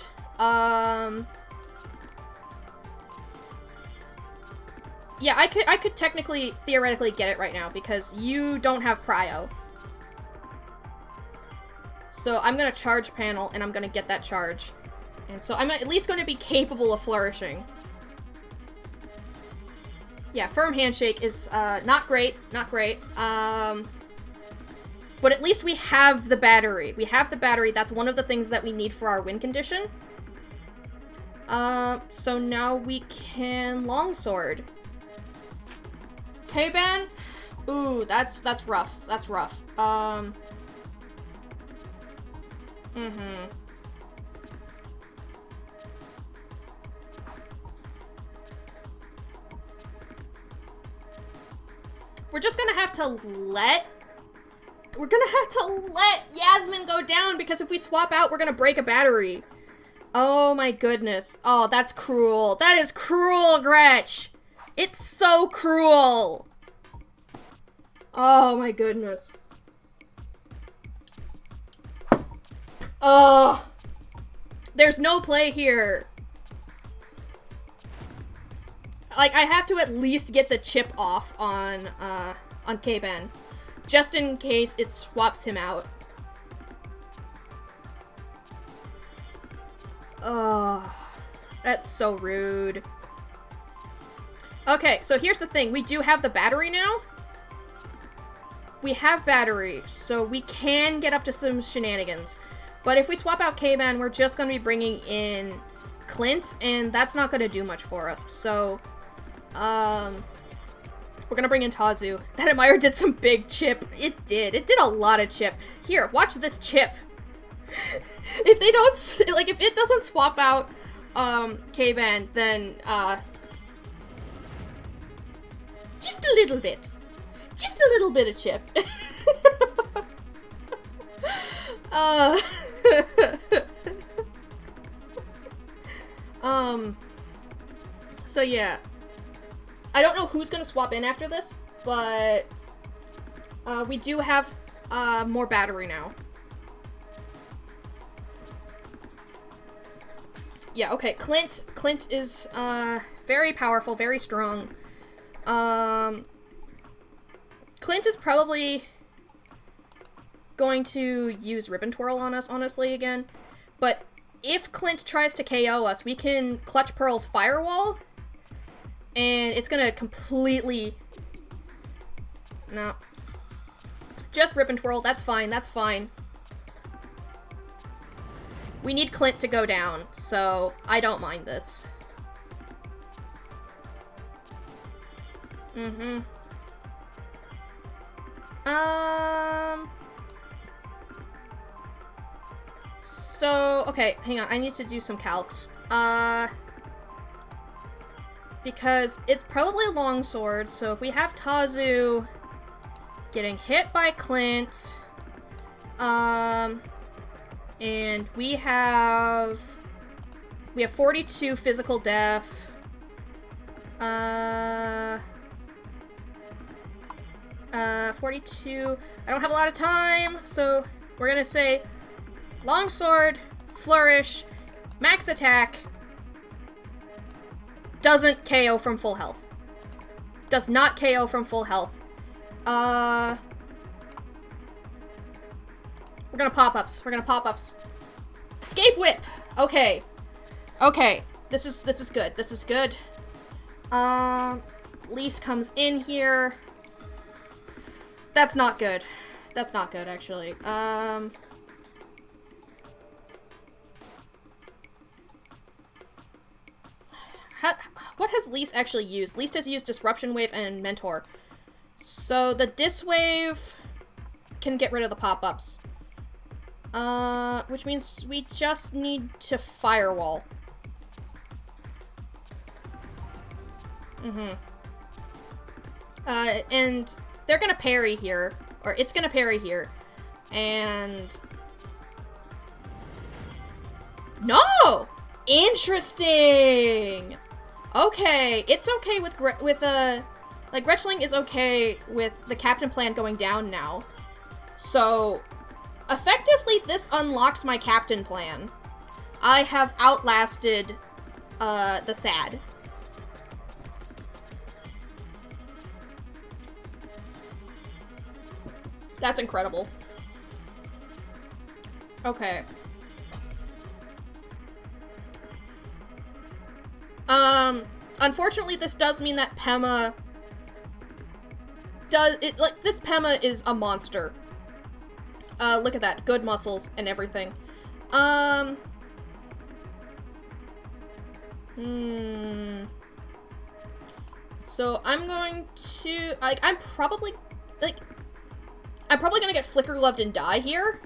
yeah, I could technically, theoretically get it right now, because you don't have Prio. So I'm gonna charge panel, and I'm gonna get that charge. And so I'm at least gonna be capable of flourishing. Yeah, Firm Handshake is, not great, but at least we have the battery. That's one of the things that we need for our win condition. So now we can Longsword. K-Ban? Ooh, that's rough. We're just gonna have to let Yasmin go down, because if we swap out, we're gonna break a battery. Oh my goodness. Oh, that's cruel. That is cruel, Gretch. It's so cruel. Oh my goodness. Oh. There's no play here. Like, I have to at least get the chip off on K-Ben. Just in case it swaps him out. Ugh. That's so rude. Okay, so here's the thing. We do have the battery now. We have battery, so we can get up to some shenanigans. But if we swap out K-Man, we're just going to be bringing in Clint, and that's not going to do much for us. So, we're going to bring in Tazu. That Admire did some big chip. It did. It did a lot of chip. Here, watch this chip. If they don't, like, if it doesn't swap out, K-Man, then, just a little bit. Just a little bit of chip. So yeah. I don't know who's gonna swap in after this, but, we do have, more battery now. Yeah, okay, Clint is, very powerful, very strong. Clint is probably going to use Ribbon Twirl on us, honestly, again. But if Clint tries to KO us, we can Clutch Pearl's Firewall, and it's gonna completely... No. Just Ribbon Twirl, that's fine, that's fine. We need Clint to go down, so I don't mind this. So, okay, hang on, I need to do some calcs. Because it's probably a longsword, so if we have Tazu getting hit by Clint, and we have 42 physical def, 42, I don't have a lot of time, so we're gonna say longsword, flourish, max attack, doesn't KO from full health. Does not KO from full health. We're gonna pop-ups. We're gonna pop-ups. Escape whip! Okay. Okay. This is good. This is good. Lise comes in here. That's not good. That's not good, actually. What has Lise actually used? Lise has used Disruption Wave and Mentor. So the Dis Wave can get rid of the pop-ups. Which means we just need to Firewall. And they're gonna parry here. Or it's gonna parry here. And... No! Interesting! Okay, it's okay with like, Gretchling is okay with the Captain Plan going down now. So, effectively, this unlocks my Captain Plan. I have outlasted, the SAD. That's incredible. Okay. Unfortunately, this does mean that Pema this Pema is a monster. Look at that. Good muscles and everything. So I'm going to, like, I'm probably gonna get Flicker Gloved and die here.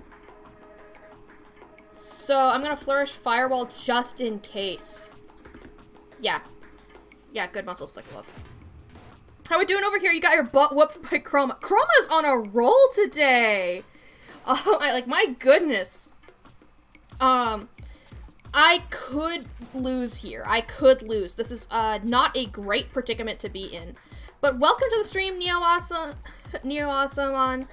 So I'm gonna Flourish Firewall just in case. Yeah. Yeah, good muscles, Flicker Glove. How we doing over here? You got your butt whooped by Chroma. Chroma's on a roll today! Oh, my goodness. I could lose here. I could lose. This is, not a great predicament to be in. But welcome to the stream, Neo-Awesome on.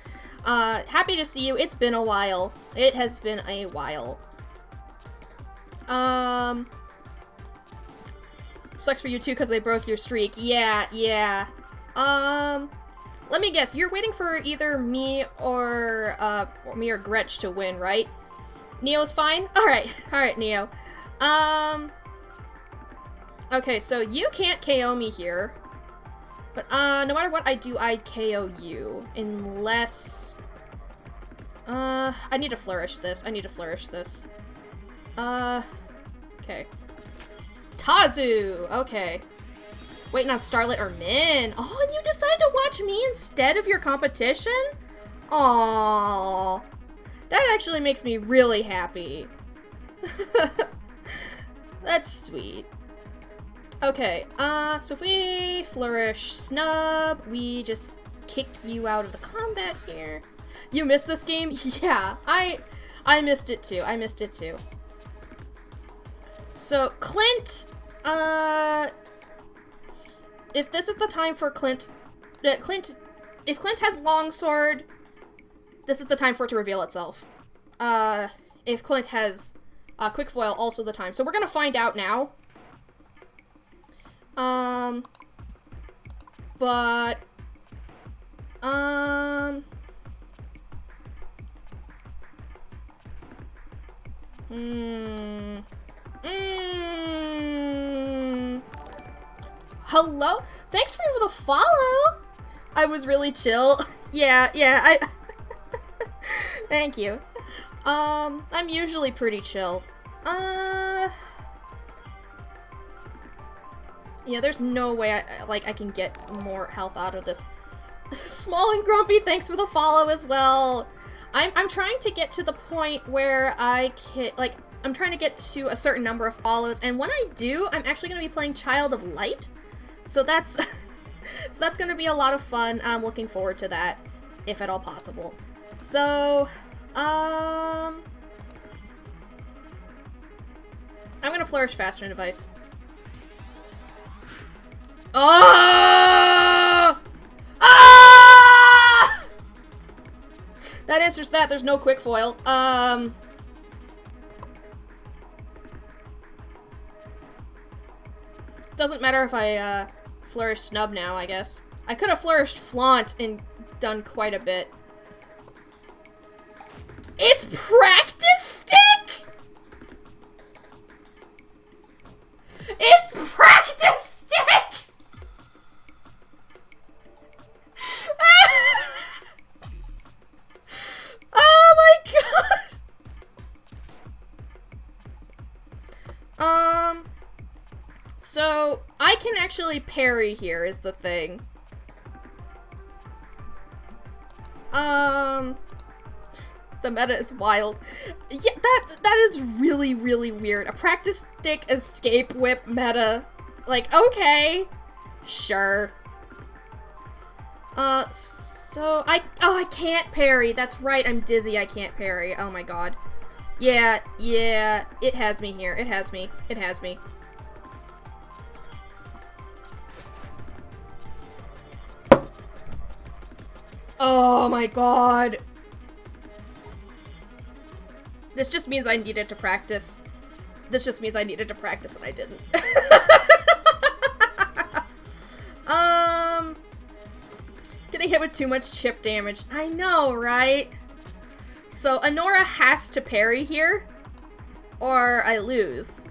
Happy to see you. It's been a while. It has been a while. Sucks for you too, because they broke your streak. Yeah. Let me guess. You're waiting for either me or Gretch to win, right? Neo's fine? Alright, Neo. Okay, so you can't KO me here. But, no matter what I do, I KO you. Unless... I need to flourish this. I need to flourish this. Okay. Tazu! Okay. Waiting on Starlet or Min. Oh, and you decide to watch me instead of your competition? Aww. That actually makes me really happy. That's sweet. Okay, so if we flourish Snub, we just kick you out of the combat here. You missed this game? Yeah, I missed it too. I missed it too. So, Clint, if this is the time for Clint, if Clint has Longsword, this is the time for it to reveal itself. If Clint has Quick Foil, also the time. So we're gonna find out now. But, hello? Thanks for the follow! I was really chill. yeah, Thank you. I'm usually pretty chill. Yeah, there's no way I can get more health out of this. Small and Grumpy, thanks for the follow as well. I'm trying to get to the point where I can, I'm trying to get to a certain number of follows, and when I do, I'm actually going to be playing Child of Light. So that's, so that's going to be a lot of fun. I'm looking forward to that, if at all possible. So, I'm going to Flourish Faster in Device. Oh! Ah! That answers that. There's no Quick Foil. Doesn't matter if I, flourish Snub now, I guess. I could have flourished Flaunt and done quite a bit. It's Practice Stick! It's Practice Stick! Oh my god! So, I can actually parry here is the thing. The meta is wild. Yeah, that is really, really weird. A Practice Stick Escape Whip meta. Like, okay. Sure. So, I can't parry. That's right, I'm dizzy, I can't parry. Oh my god. Yeah, it has me here. It has me. It has me. Oh my god. This just means I needed to practice. This just means I needed to practice and I didn't. Getting hit with too much chip damage. I know, right? So, Anora has to parry here, or I lose.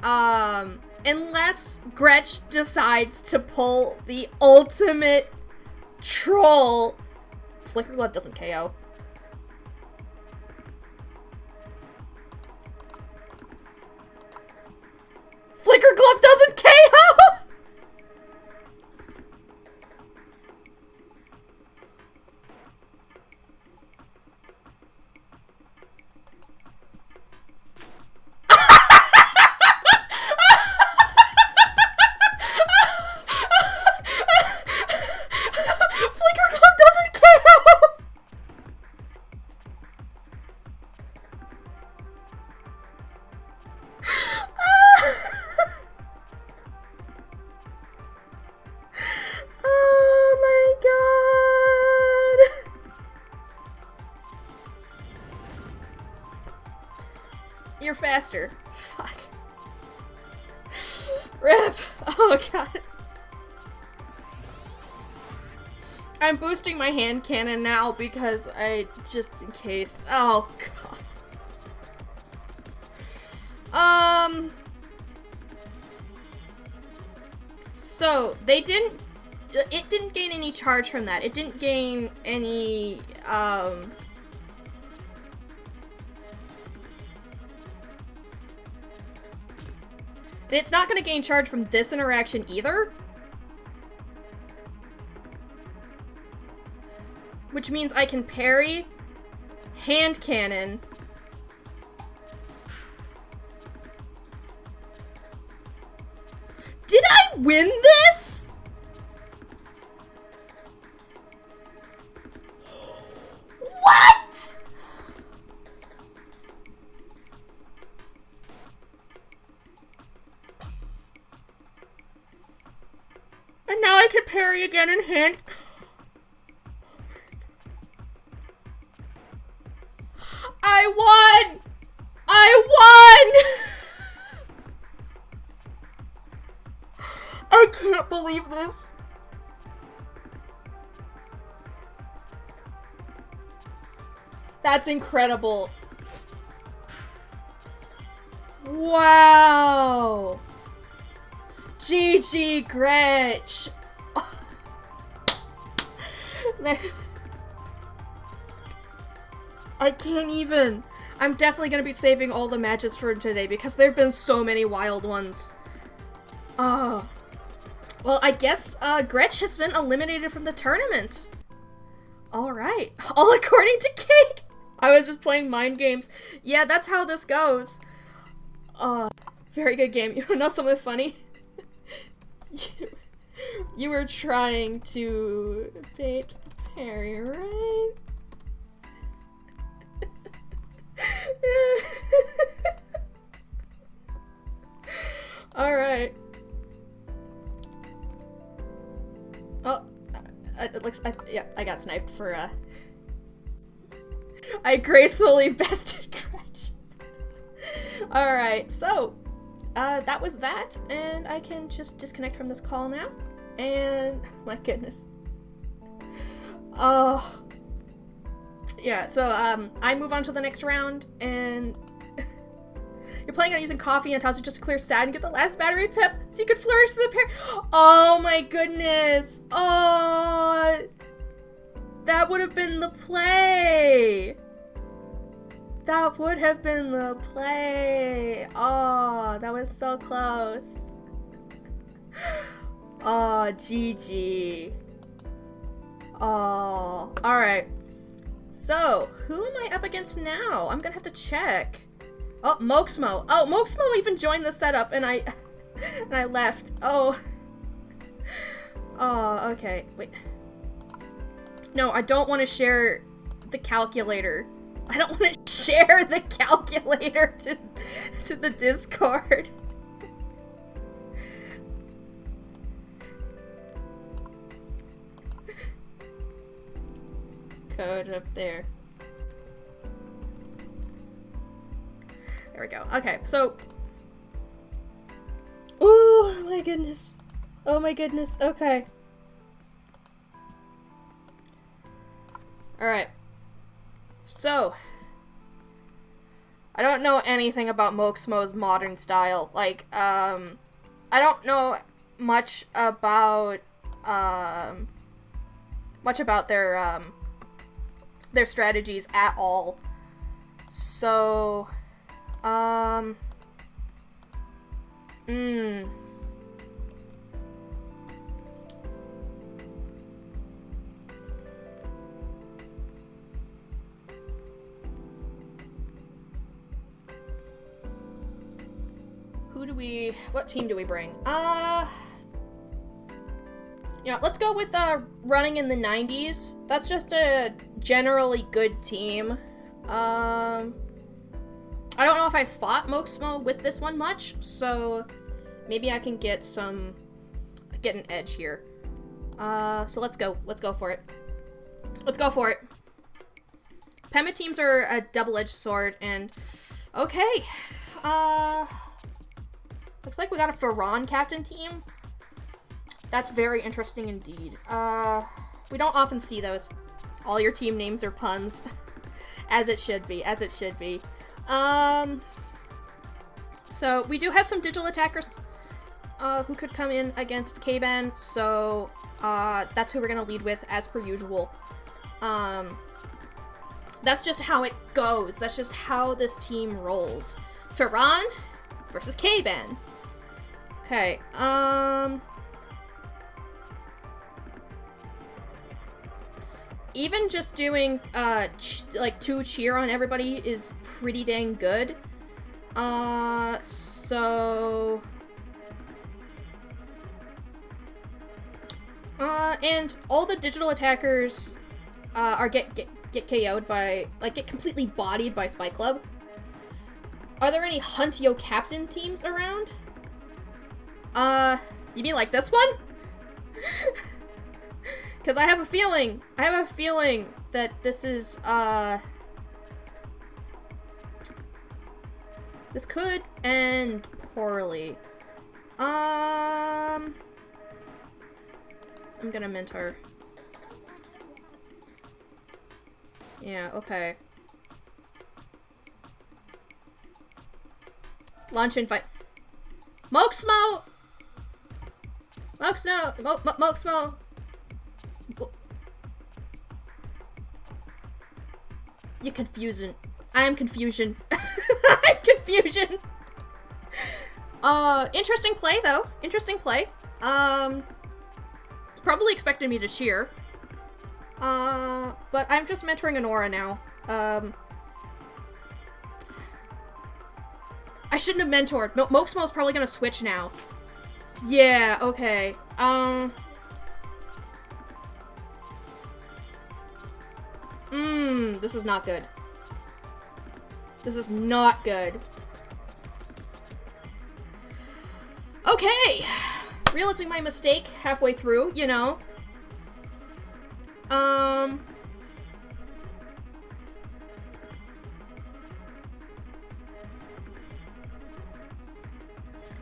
Unless Gretch decides to pull the ultimate troll. Flicker Glove doesn't KO. Flicker Glove doesn't KO! You're faster. Fuck. Rip. Oh god. I'm boosting my hand cannon now because just in case. Oh god. So, it didn't gain any charge from that. It didn't gain any, and it's not gonna gain charge from this interaction either. Which means I can parry, hand cannon, did I win this? What? And now I can parry again in hand. I won! I won! I can't believe this. That's incredible. Wow. GG, Gretch. I can't even. I'm definitely gonna be saving all the matches for today because there've been so many wild ones. Well, I guess Gretch has been eliminated from the tournament. Alright. All according to Cake! I was just playing mind games. Yeah, that's how this goes. Very good game. You know something funny? You were trying to bait the parry, right? Alright. Oh, it looks, yeah, I got sniped for, I gracefully bested Gretch. Alright, so, that was that, and I can just disconnect from this call now, and, my goodness. Oh. Yeah, so, I move on to the next round, and you're planning on using coffee and toss it just to clear sad and get the last battery pip so you can flourish the pair. Oh my goodness. Oh, that would have been the play. That would have been the play. Oh, that was so close. Oh, GG. Oh, alright. So, who am I up against now? I'm gonna have to check. Oh, Moxmo. Oh, Moxmo even joined the setup and I left. Oh. Oh, okay. Wait. No, I don't want to share the calculator. I don't want to share the calculator to the Discord. Code up there. There we go. Okay, so. Oh my goodness. Oh my goodness. Okay. Alright. So. I don't know anything about Moxmo's modern style. Like, I don't know much about their strategies at all. So, what team do we bring? Yeah, let's go with, running in the 90s. That's just a generally good team. I don't know if I fought Moxmo with this one much, so maybe I can get an edge here. So let's go for it. Let's go for it. Pema teams are a double-edged sword, and okay. Looks like we got a Ferran captain team. That's very interesting indeed. We don't often see those. All your team names are puns. As it should be, as it should be. So we do have some digital attackers who could come in against K-Ben, so that's who we're gonna lead with as per usual. That's just how it goes. That's just how this team rolls. Ferran versus K-Ben. Okay, even just doing, like, 2 cheer on everybody is pretty dang good. So... and all the digital attackers, get KO'd by, like, get completely bodied by Spike Club. Are there any Hunt Yo Captain teams around? You mean like this one? Because I have a feeling that this is, this could end poorly. I'm gonna mentor. Yeah, okay. Launch invite. Moxmo! Moxmo! You're confusion. I am confusion. I'm confusion! Interesting play, though. Interesting play. Probably expected me to cheer. But I'm just mentoring Honora now. I shouldn't have mentored. Moxmo's probably gonna switch now. Yeah, okay. This is not good. This is not good. Okay! Realizing my mistake halfway through, you know. I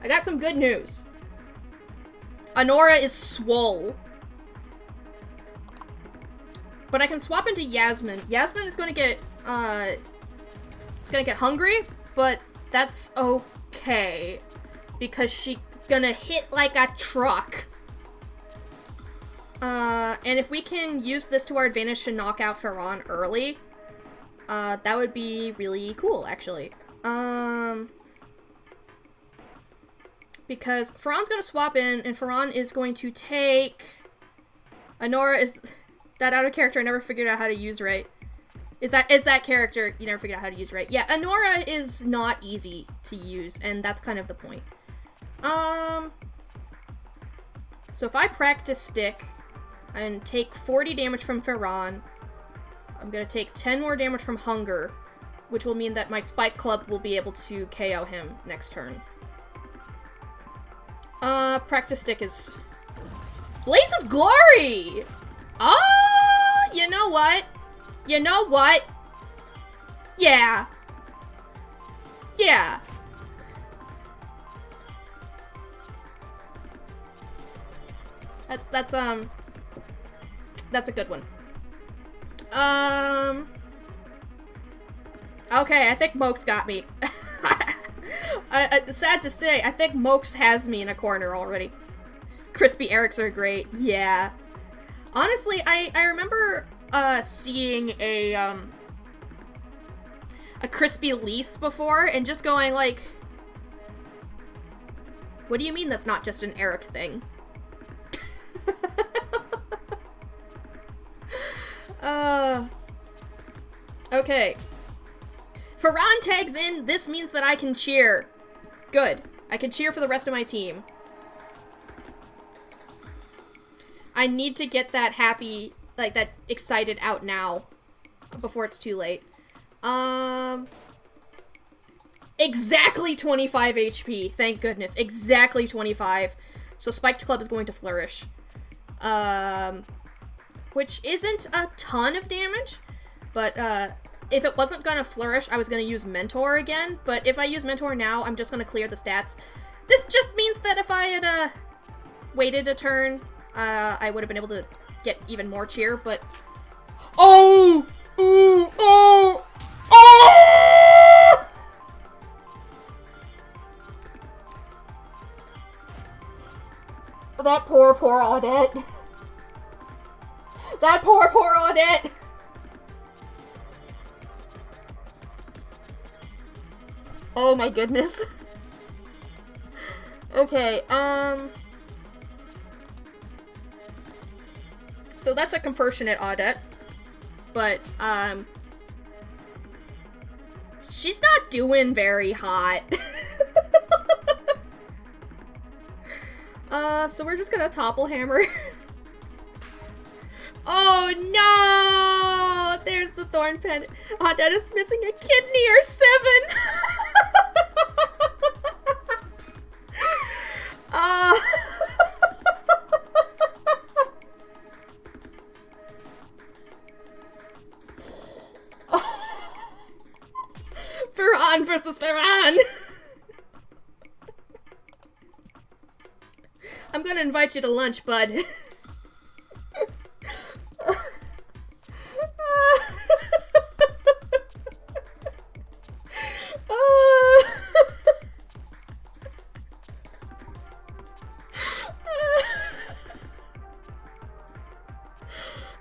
got some good news. Honora is swole. But I can swap into Yasmin. Yasmin is gonna get, it's gonna get hungry, but that's okay. Because she's gonna hit like a truck. And if we can use this to our advantage to knock out Ferran early, that would be really cool, actually. Because Ferran's gonna swap in, and Ferran is going to take... Honora is... That out of character I never figured out how to use right. Is that character you never figured out how to use right? Yeah, Honora is not easy to use, and that's kind of the point. So if I practice stick and take 40 damage from Ferran, I'm gonna take 10 more damage from Hunger, which will mean that my Spike Club will be able to KO him next turn. Practice stick is... Blaze of Glory! You know what? You know what? Yeah. Yeah. That's a good one. Okay, I think Mox got me. Sad to say, I think Mox has me in a corner already. Crispy Erics are great. Yeah. Honestly, I remember seeing a Crispy Lease before and just going like, what do you mean that's not just an Eric thing? Okay. Ferran tags in. This means that I can cheer. Good. I can cheer for the rest of my team. I need to get that happy, like, that excited out now. Before it's too late. Exactly 25 HP. Thank goodness. Exactly 25. So Spiked Club is going to flourish. Which isn't a ton of damage. But, if it wasn't gonna flourish, I was gonna use Mentor again. But if I use Mentor now, I'm just gonna clear the stats. This just means that if I had, waited a turn, I would have been able to get even more cheer, but... Oh! Ooh! Oh! Oh! That poor Audette. That poor Audette. Oh my goodness. Okay, so that's a compassionate Audette. But, she's not doing very hot. So we're just gonna topple hammer. Oh no! There's the thorn pendant. Audette is missing a kidney or 7. Ferran versus Ferran! I'm gonna invite you to lunch, bud.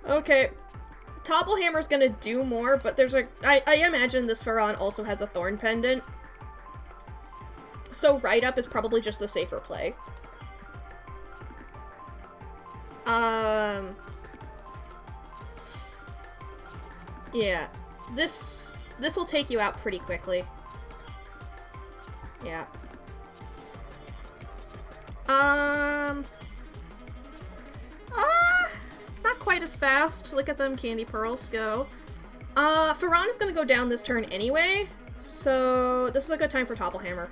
Okay. Topplehammer's gonna do more, but there's a... I imagine this Ferran also has a thorn pendant. So right up is probably just the safer play. Yeah. This will take you out pretty quickly. Yeah. It's not quite as fast. Look at them candy pearls go. Ferran is gonna go down this turn anyway, so this is a good time for Topplehammer.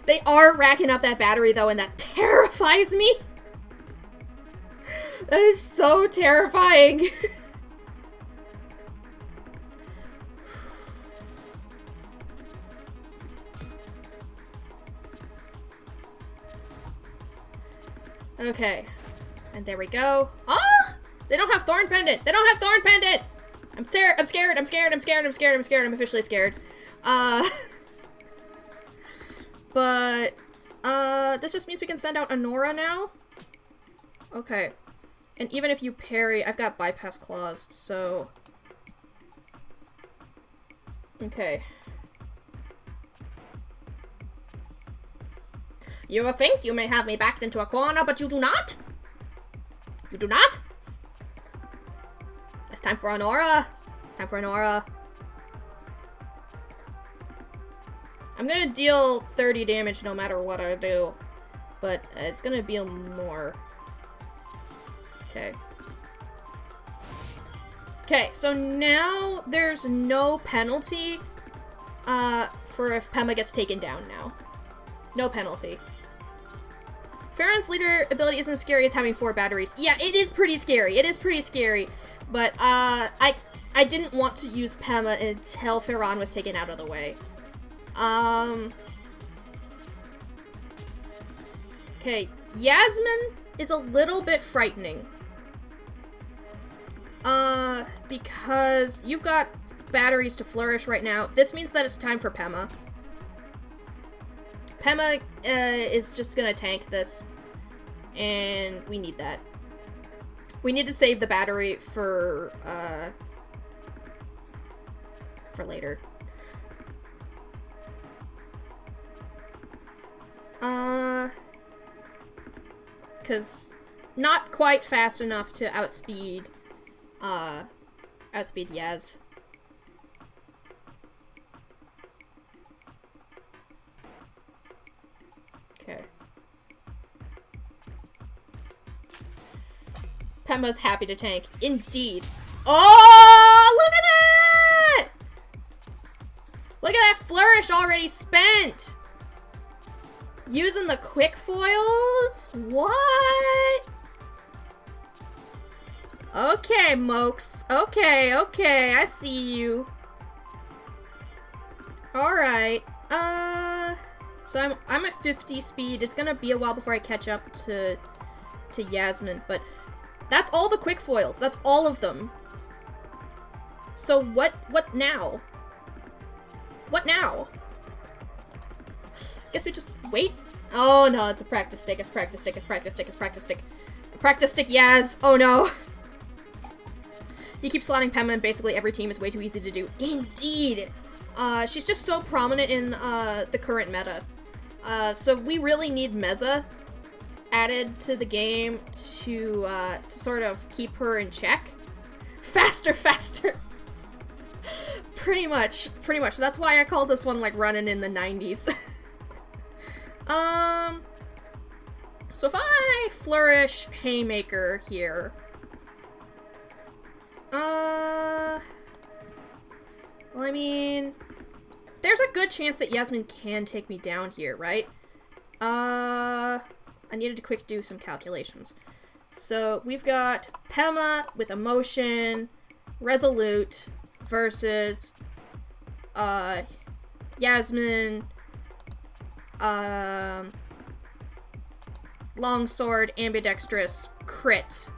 They are racking up that battery though, and that terrifies me. That is so terrifying. Okay. And there we go. Ah! They don't have Thorn Pendant! They don't have Thorn Pendant! I'm scared, I'm scared, I'm scared, I'm scared, I'm scared, I'm scared, I'm officially scared. But, this just means we can send out Honora now. Okay. And even if you parry, I've got bypass claws, so... Okay. You think you may have me backed into a corner, but you do not? You do not? It's time for Honora. It's time for Honora. I'm gonna deal 30 damage no matter what I do, but it's gonna be more. Okay. Okay, so now there's no penalty for if Pema gets taken down now. No penalty. Farron's leader ability isn't as scary as having 4 batteries. Yeah, it is pretty scary. It is pretty scary. But I didn't want to use Pema until Ferran was taken out of the way. Okay, Yasmin is a little bit frightening. Because you've got batteries to flourish right now. This means that it's time for Pema. Pema is just gonna tank this, and we need that. We need to save the battery for later. Cause not quite fast enough to outspeed Yaz. Okay. Pema's happy to tank. Indeed. Oh, look at that! Look at that flourish already spent! Using the quick foils? What? Okay, Mokes. Okay, I see you. Alright. So I'm at 50 speed. It's gonna be a while before I catch up to Yasmin, but that's all the quick foils. That's all of them. So what now? What now? Guess we just wait. Oh no, it's a practice stick, it's practice stick, it's practice stick, it's practice stick. Practice stick, Yaz! Oh no! You keep slotting Pema in basically every team, is way too easy to do. Indeed! She's just so prominent in, the current meta. So we really need Meza added to the game to sort of keep her in check. Faster, faster! Pretty much. That's why I call this one, like, running in the 90s. So if I flourish Haymaker here, well, I mean, there's a good chance that Yasmin can take me down here, right? I needed to quick do some calculations. So we've got Pema with Emotion, Resolute, versus, Yasmin, Longsword, Ambidextrous, Crit.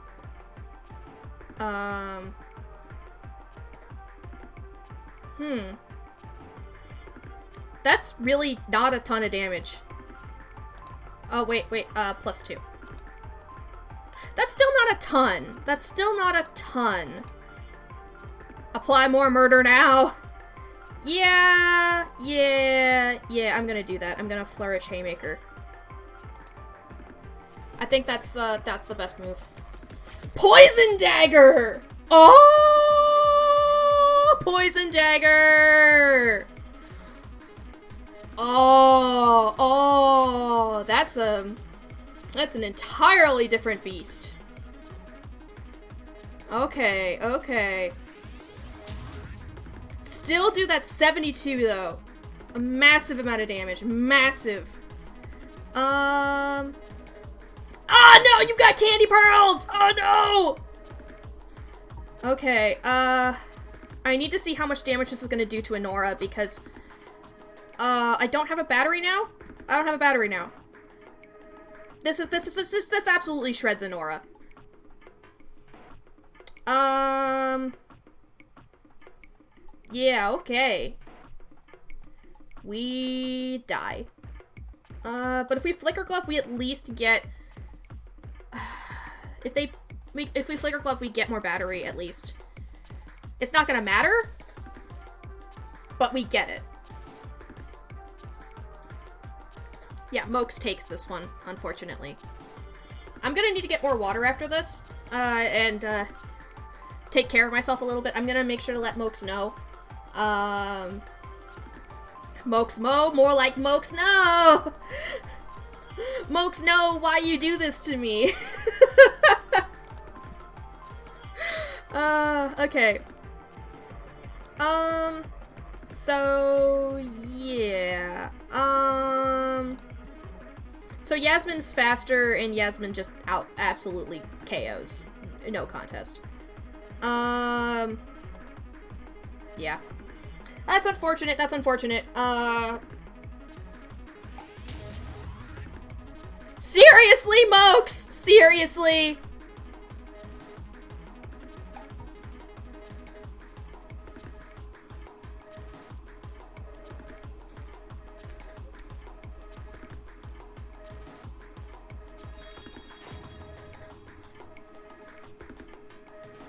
That's really not a ton of damage. Oh, wait, +2. That's still not a ton. That's still not a ton. Apply more murder now. Yeah, I'm gonna do that. I'm gonna flourish Haymaker. I think that's the best move. Poison Dagger! Oh! Poison Dagger! Oh, that's an entirely different beast. Okay. Still do that 72 though. A massive amount of damage. Massive. Oh no, you've got candy pearls! Oh no! Okay, I need to see how much damage this is gonna do to Anora because I don't have a battery now. This absolutely shreds Anora. Yeah, okay. We die. But if we Flicker Glove, we at least get... If we Flicker Glove, we get more battery, at least. It's not gonna matter, but we get it. Yeah, Mokes takes this one, unfortunately. I'm gonna need to get more water after this, and take care of myself a little bit. I'm gonna make sure to let Mokes know. Mokes Mo, more like Mokes No! Mokes know why you do this to me. Okay. So, yeah. So Yasmin's faster, and Yasmin just absolutely KOs. No contest. Yeah. That's unfortunate, Seriously, Mokes! Seriously!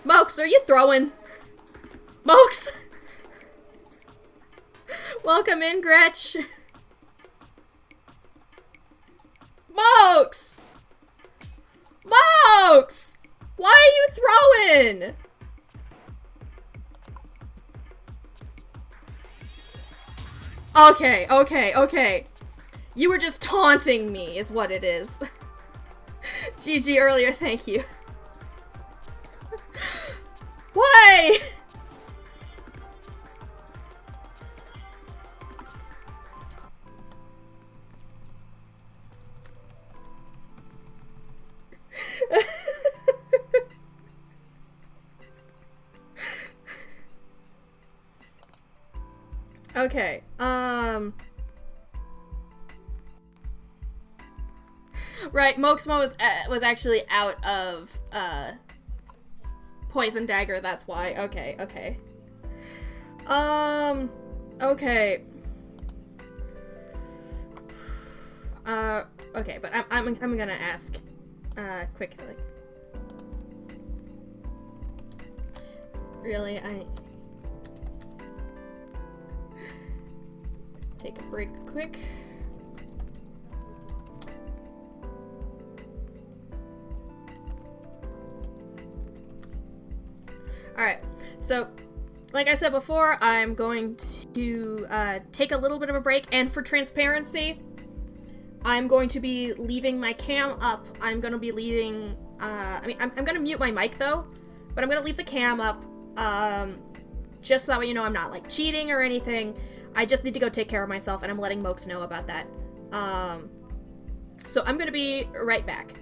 Mokes, are you throwing? Mokes! Welcome in, Gretch. Mokes! Mokes! Why are you throwing? Okay. You were just taunting me, is what it is. GG earlier, thank you. Why? Okay, right, Mokesmo was actually out of, Poison Dagger, that's why. Okay. Okay. Okay, but I'm gonna ask, quick, like, really, take a break quick. Alright, so, like I said before, I'm going to take a little bit of a break, and for transparency, I'm going to be leaving my cam up. I'm going to be leaving, I'm going to mute my mic though, but I'm going to leave the cam up, just so that way you know I'm not, like, cheating or anything. I just need to go take care of myself, and I'm letting Mokes know about that. So I'm going to be right back.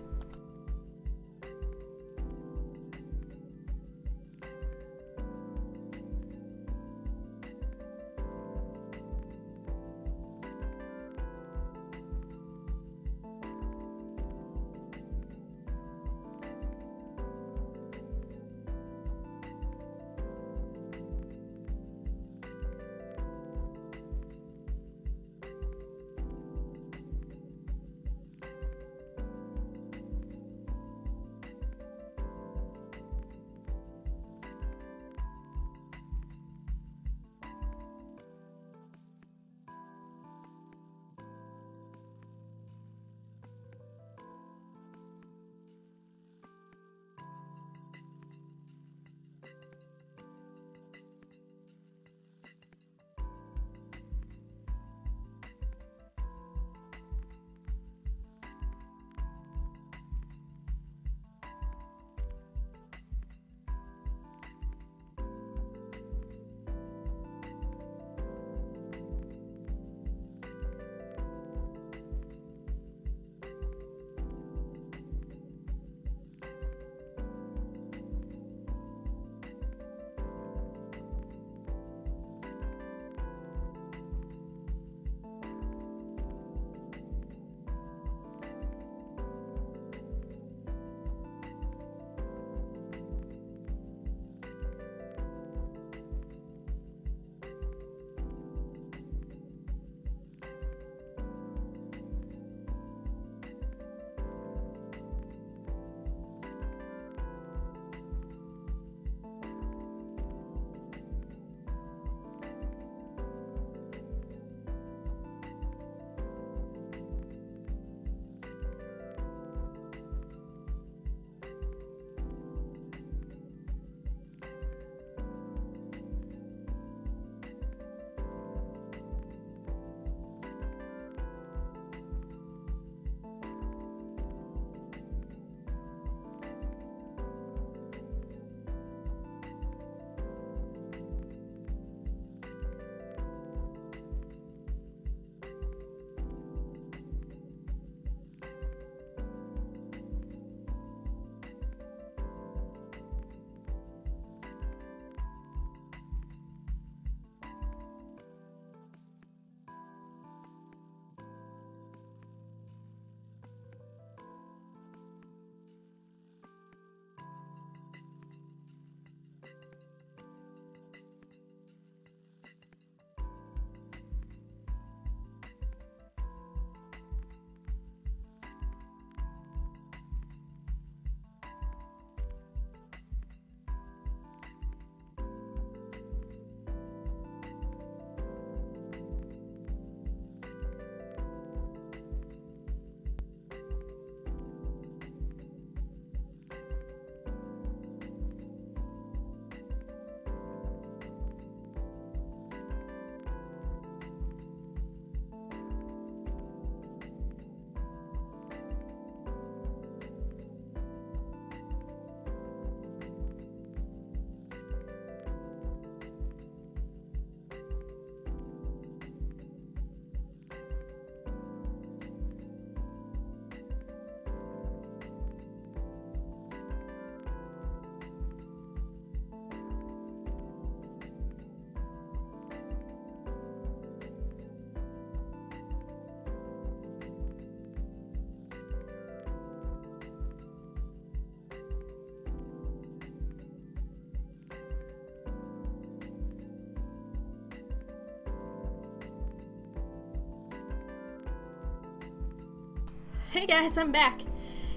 Hey guys, I'm back.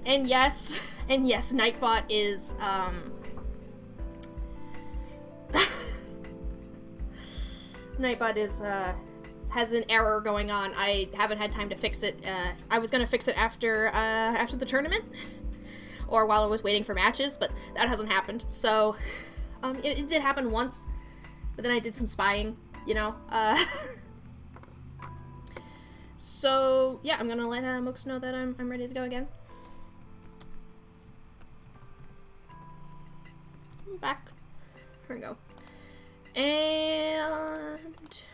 And yes, Nightbot is, Nightbot is, has an error going on. I haven't had time to fix it. I was gonna fix it after the tournament, or while I was waiting for matches, but that hasn't happened. So, it did happen once, but then I did some spying, you know, So, yeah, I'm gonna let Mooks know that I'm ready to go again. I'm back. Here we go. And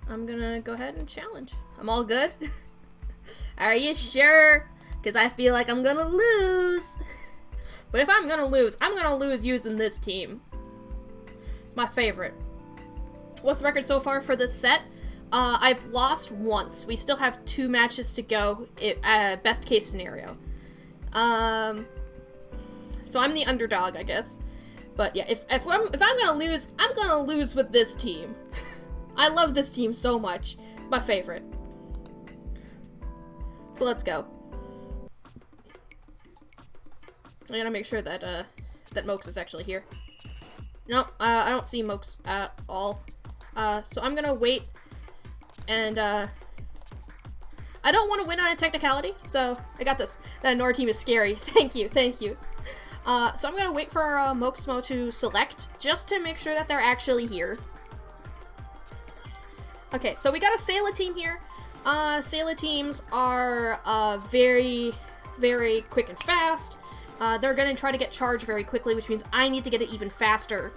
I'm gonna go ahead and challenge. I'm all good? Are you sure? Because I feel like I'm gonna lose. But if I'm gonna lose using this team. It's my favorite. What's the record so far for this set? I've lost once. We still have 2 matches to go, best case scenario. So I'm the underdog, I guess. But yeah, if I'm gonna lose with this team. I love this team so much. It's my favorite. So let's go. I gotta make sure that, that Mooks is actually here. Nope, I don't see Mooks at all. So I'm gonna wait. And, I don't want to win on a technicality, so I got this. That Nora team is scary. Thank you, thank you. So I'm gonna wait for Mooksmo to select, just to make sure that they're actually here. Okay, so we got a Sayla team here. Sayla teams are, very, very quick and fast. They're gonna try to get charged very quickly, which means I need to get it even faster.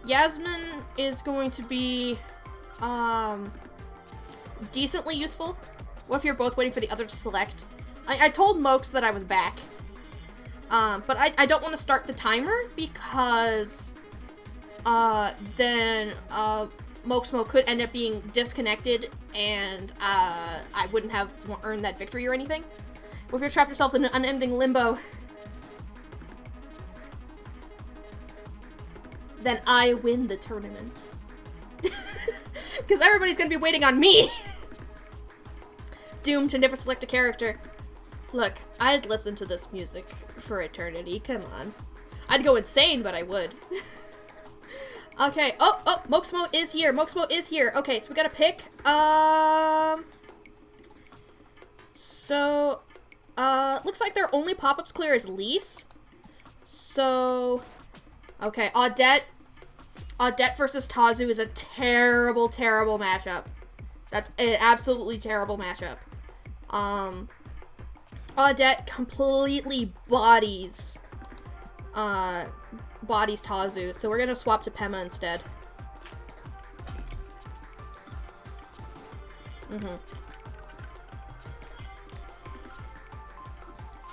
Yasmin is going to be, decently useful. What if you're both waiting for the other to select? I told Mooks that I was back. But I don't want to start the timer because, then, Mooksmo could end up being disconnected and, I wouldn't have earned that victory or anything. What if you're trapped yourself in an unending limbo? Then I win the tournament. Because everybody's gonna be waiting on me! Doomed to never select a character. Look, I'd listen to this music for eternity, come on. I'd go insane, but I would. Okay, oh, Mooksmo is here, Mooksmo is here. Okay, so we gotta pick, so, looks like their only pop-ups clear is Lise. So, okay, Audette versus Tazu is a terrible, terrible matchup. That's an absolutely terrible matchup. Audette completely bodies Tazu, so we're gonna swap to Pema instead.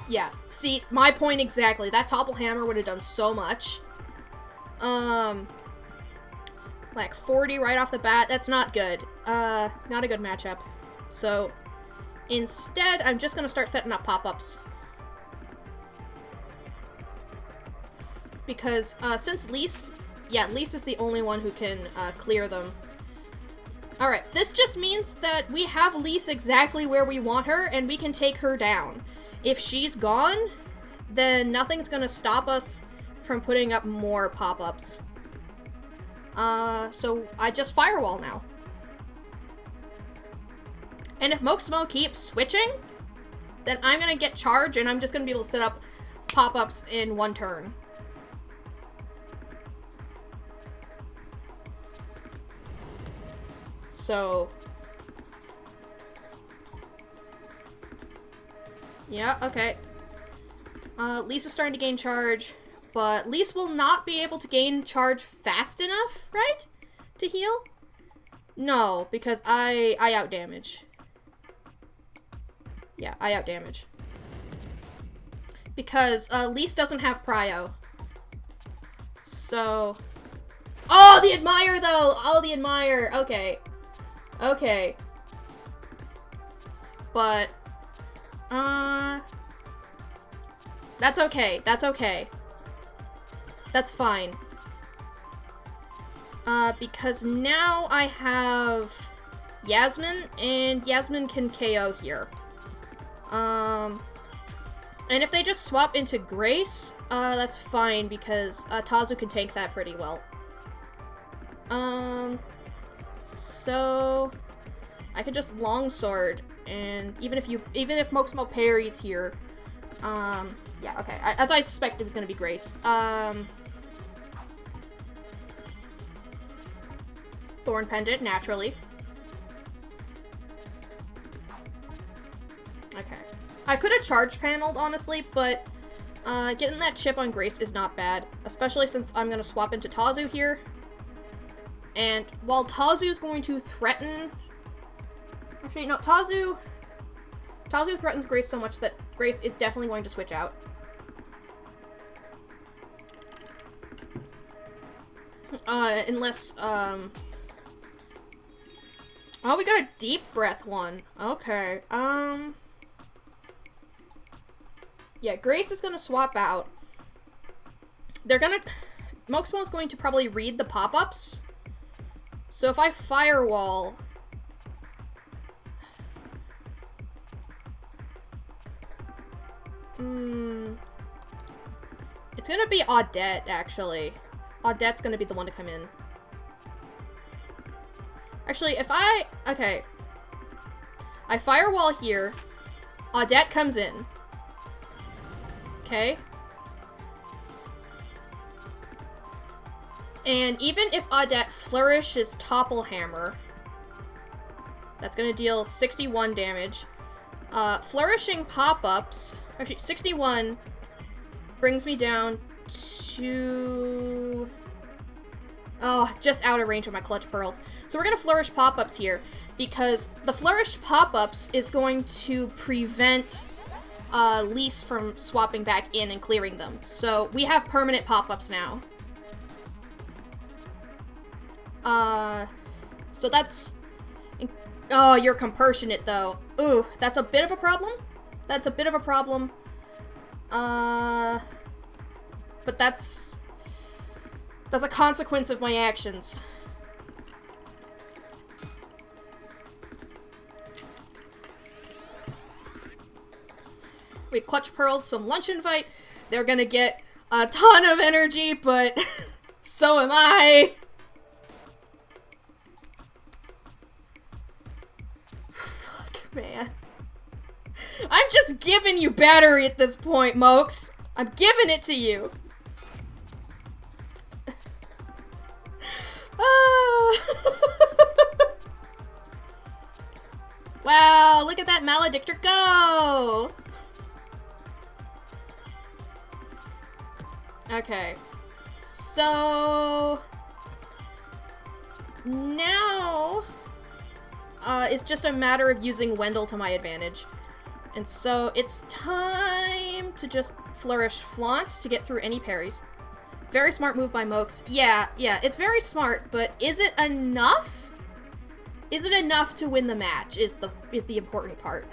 Yeah, see, my point exactly. That topple hammer would have done so much. Like 40 right off the bat, that's not good. Not a good matchup. So, instead, I'm just gonna start setting up pop-ups. Because, since Lise is the only one who can, clear them. Alright, this just means that we have Lise exactly where we want her, and we can take her down. If she's gone, then nothing's gonna stop us from putting up more pop-ups. So I just firewall now. And if Mooksmo keeps switching, then I'm gonna get charged and I'm just gonna be able to set up pop-ups in one turn. So, yeah, okay. Lisa's starting to gain charge. But Lise will not be able to gain charge fast enough, right? To heal? No, because I outdamage. Yeah, I outdamage. Because Lise doesn't have prio. So... Oh, the admire though! Oh, the admire. Okay. Okay. But... That's okay. That's okay. That's fine. Because now I have Yasmin, and Yasmin can KO here. And if they just swap into Grace, that's fine because Tazu can tank that pretty well. So I could just longsword, and even if Moxmo parries here, yeah, okay. As I suspected, it was gonna be Grace. Thorn Pendant, naturally. Okay. I could have charge paneled, honestly, but getting that chip on Grace is not bad, especially since I'm gonna swap into Tazu here. And while Tazu is going to threaten... Actually, no, Tazu threatens Grace so much that Grace is definitely going to switch out. Unless, oh, we got a deep breath one. Okay, yeah, Grace is gonna swap out. Moxmo's going to probably read the pop-ups. So if I firewall... It's gonna be Audette, actually. Audette's gonna be the one to come in. Actually, okay. I firewall here. Audette comes in. Okay. And even if Audette flourishes Topple Hammer, that's gonna deal 61 damage. Flourishing pop-ups, actually 61 brings me down to... Oh, just out of range of my Clutch Pearls. So we're gonna flourish pop-ups here, because the flourished pop-ups is going to prevent Lise from swapping back in and clearing them. So we have permanent pop-ups now. So that's... Oh, you're compassionate, though. Ooh, that's a bit of a problem. That's a bit of a problem. But that's a consequence of my actions. We Clutch Pearls some lunch invite. They're gonna get a ton of energy, but so am I. Man. I'm just giving you battery at this point, Mokes. I'm giving it to you. Wow, look at that Maledictor go! Okay. So... now... it's just a matter of using Wendell to my advantage. And so it's time to just flourish Flaunt to get through any parries. Very smart move by Mokes. Yeah, it's very smart, but is it enough? Is it enough to win the match is the important part.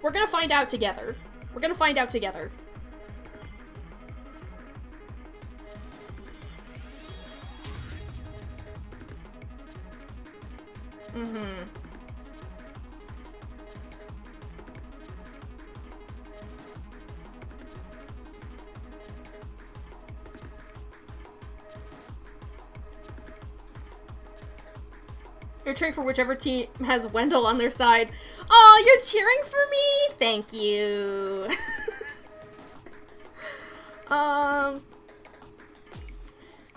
We're gonna find out together. We're gonna find out together. Mm-hmm. You're cheering for whichever team has Wendell on their side. Oh, you're cheering for me? Thank you.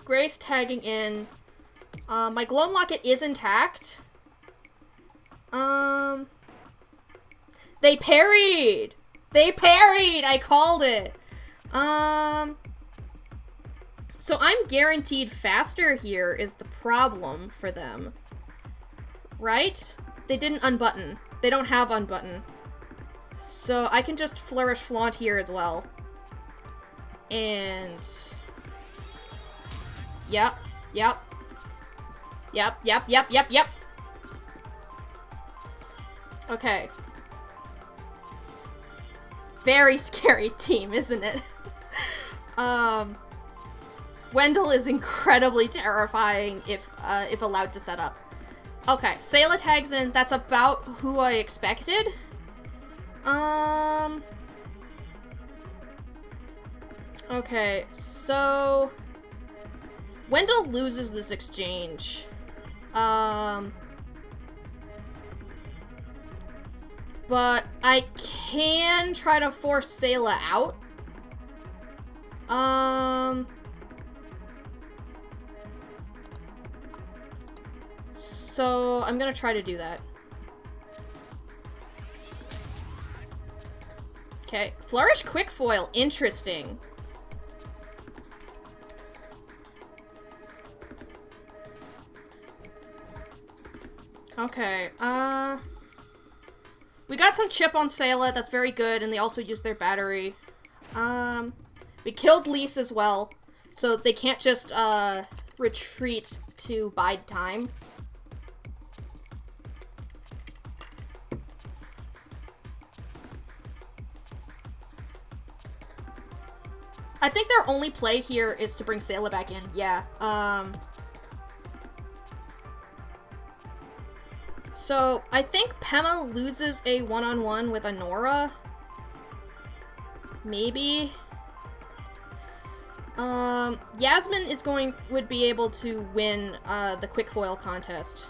Grace tagging in. My Gloam Locket is intact. They parried! They parried! I called it! So I'm guaranteed faster here is the problem for them. Right? They didn't unbutton. They don't have unbutton. So I can just flourish Flaunt here as well. And... Yep. Okay. Very scary team, isn't it? Wendell is incredibly terrifying if allowed to set up. Okay, Sayla tags in. That's about who I expected. Okay, so Wendell loses this exchange. But I can try to force Sayla out. So I'm gonna try to do that. Okay, Flourish Quick Foil, interesting. Okay, we got some chip on Sayla, that's very good, and they also used their battery. We killed Lise as well, so they can't just, retreat to bide time. I think their only play here is to bring Sayla back in, yeah. So, I think Pema loses a one-on-one with Anora. Maybe. Yasmin would be able to win, the quick foil contest.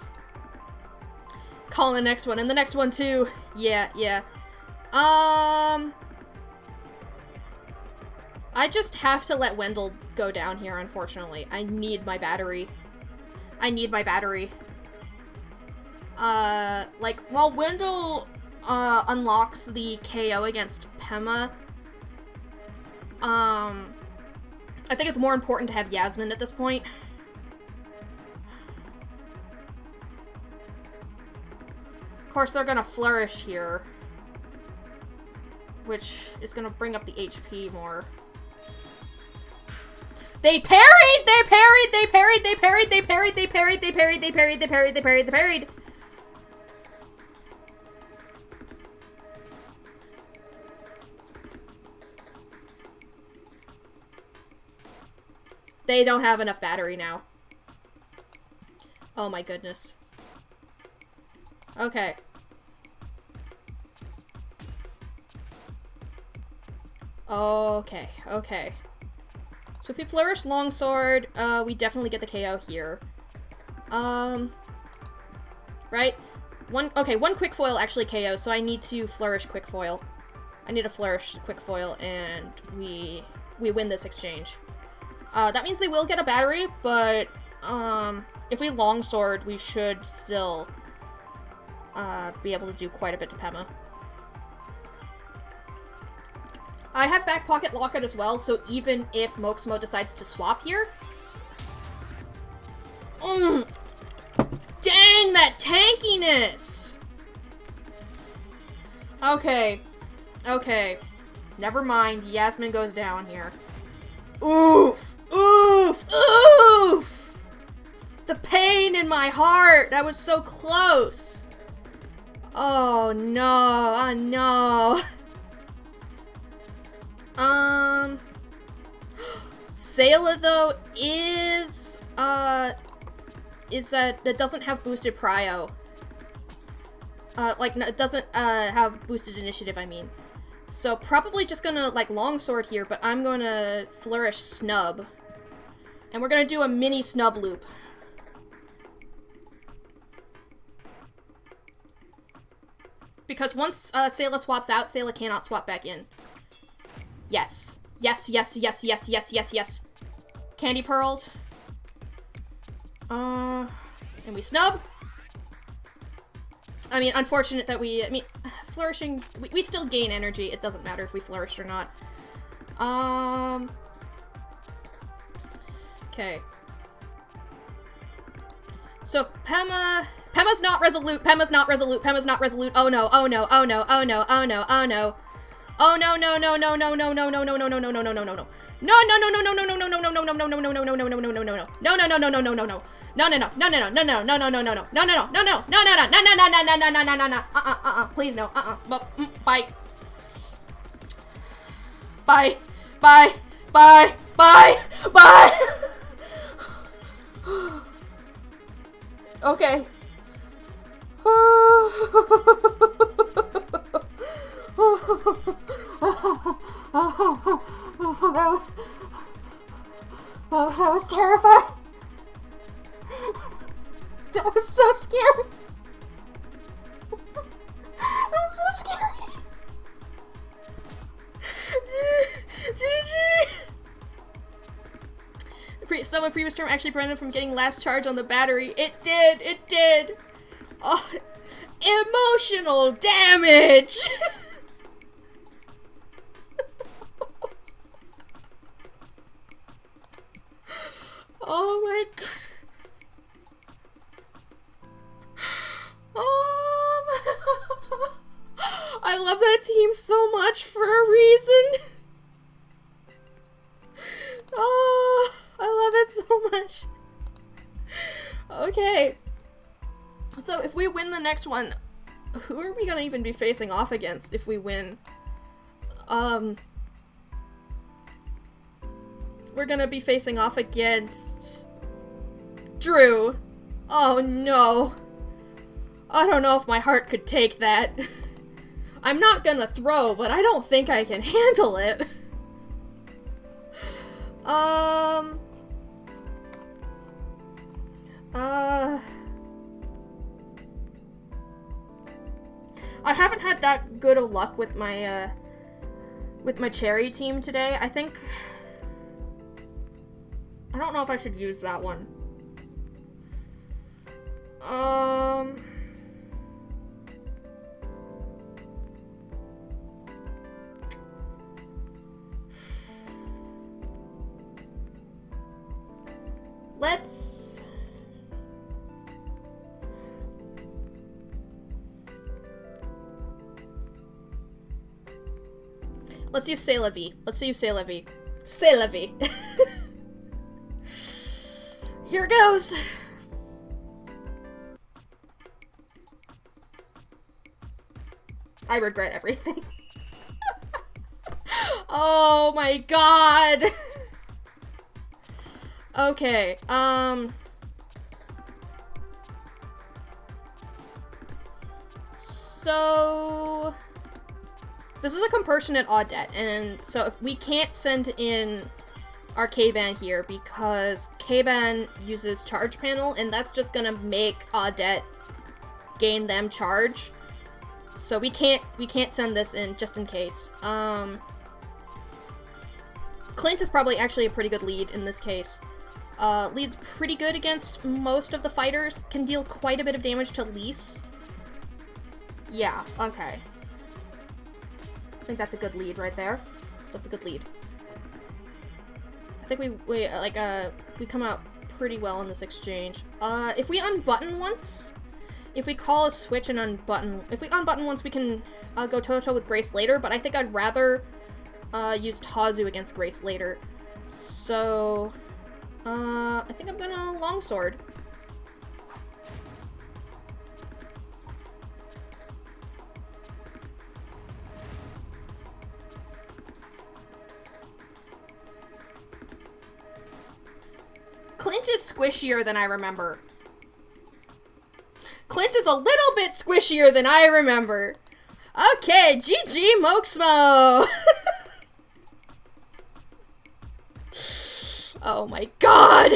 Call the next one, and the next one too. Yeah. I just have to let Wendell go down here, unfortunately. I need my battery. Like, while Wendell, unlocks the KO against Pema, I think it's more important to have Yasmin at this point. Of course, they're gonna flourish here, which is gonna bring up the HP more. They parried! They parried! They don't have enough battery now. Oh my goodness. Okay. Okay. So if we flourish Longsword, we definitely get the KO here. Right? One quick foil actually KOs, so I need to flourish quick foil. I need to flourish quick foil, and we win this exchange. That means they will get a battery, but, if we Longsword, we should still, be able to do quite a bit to Pema. I have Back Pocket Lockout as well, so even if Moxmo decides to swap here... Dang, that tankiness! Okay. Never mind, Yasmin goes down here. Oof! The pain in my heart! That was so close! Oh no, Sayla, though, is that doesn't have boosted prio. It doesn't, have boosted initiative, I mean. So, probably just gonna, Longsword here, but I'm gonna flourish Snub. And we're gonna do a mini Snub loop. Because once, Sayla swaps out, Sayla cannot swap back in. Yes. Candy Pearls. And we Snub. I mean, unfortunate that flourishing, we still gain energy. It doesn't matter if we flourish or not. Okay. So, Pema's not resolute. Oh no. Please no. Bye. Okay. That was terrifying. That was so scary. That was so scary. GG. Someone previous term actually prevented from getting last charge on the battery. It did. It did. Oh, emotional damage. Oh my god. I love that team so much for a reason. Oh, I love it so much. Okay. So if we win the next one, who are we gonna even be facing off against if we win? We're gonna be facing off against Drew. Oh no. I don't know if my heart could take that. I'm not gonna throw, but I don't think I can handle it. I haven't had that good of luck with my cherry team today. I think I don't know if I should use that one. Let's use C'est La Vie. Let's use C'est La Vie. C'est La Vie. Here goes. I regret everything. Oh my god. Okay, so this is a compassionate Audette, and so if we can't send in our K-Ban here because K-Ban uses charge panel, and that's just gonna make Audette gain them charge. So we can't send this in just in case. Clint is probably actually a pretty good lead in this case. Lead's pretty good against most of the fighters, can deal quite a bit of damage to Lise. Yeah, okay. I think that's a good lead right there. That's a good lead. I think we come out pretty well in this exchange. If we unbutton once, if we call a switch and unbutton, if we unbutton once, we can go toe-to-toe with Grace later, but I think I'd rather use Tazu against Grace later. So, I think I'm gonna longsword. Clint is squishier than I remember. Clint is a little bit squishier than I remember. Okay, GG Moxmo! Oh my god!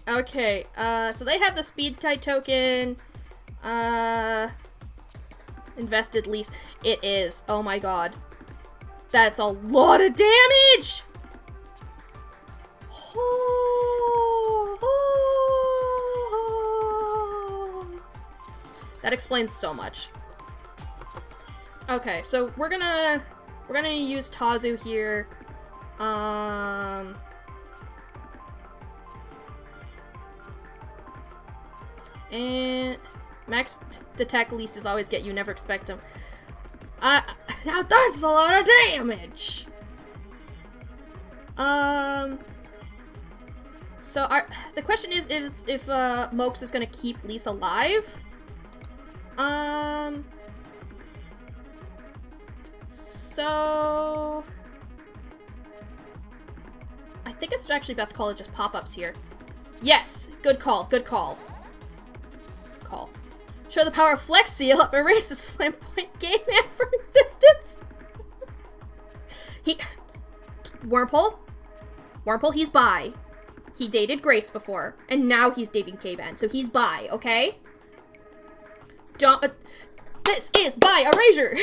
Okay, so they have the speed tie token. Invested lease. It is. Oh my god. That's a lot of damage! That explains so much. Okay, so we're gonna use Tazu here. And max detect least is always get you, never expect them. Now that's a lot of damage. So the question is if Mokes is gonna keep Lise alive. So I think it's actually best call to just pop-ups here. Yes, good call, good call. Show the power of Flex Seal. Erase this flamboyant gay man from existence. Wormhole, he's bi. He dated Grace before, and now he's dating K-Ben, so he's bi, okay? This is bi erasure!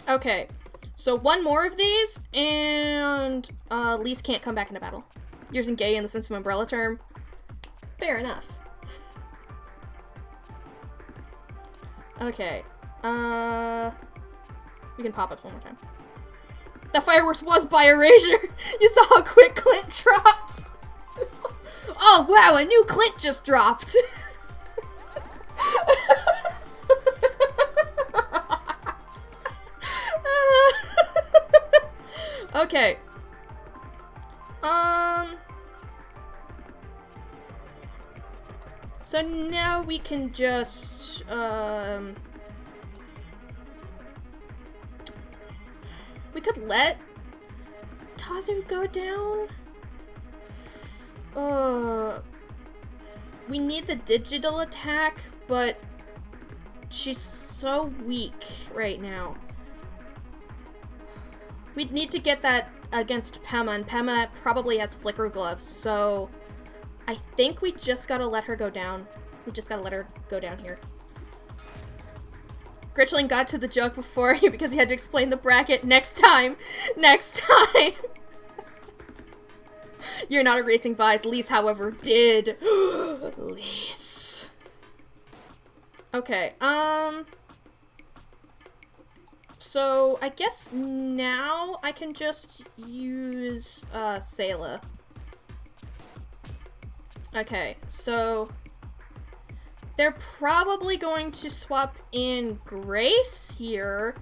Okay, so one more of these, and Lise can't come back into battle. Using gay in the sense of umbrella term. Fair enough. Okay, we can pop up one more time. The fireworks was by erasure! You saw how quick Clint dropped! Oh wow, a new Clint just dropped! Okay. So now we can just, we could let Tazu go down. We need the digital attack, but she's so weak right now. We'd need to get that against Pema, and Pema probably has flicker gloves, so I think we just gotta let her go down. We just gotta let her go down here. Gritchling got to the joke before you because he had to explain the bracket next time. Next time! You're not erasing buys. Lise, however, did. Lise. Okay, so I guess now I can just use, Sayla. Okay, so they're probably going to swap in Grace here.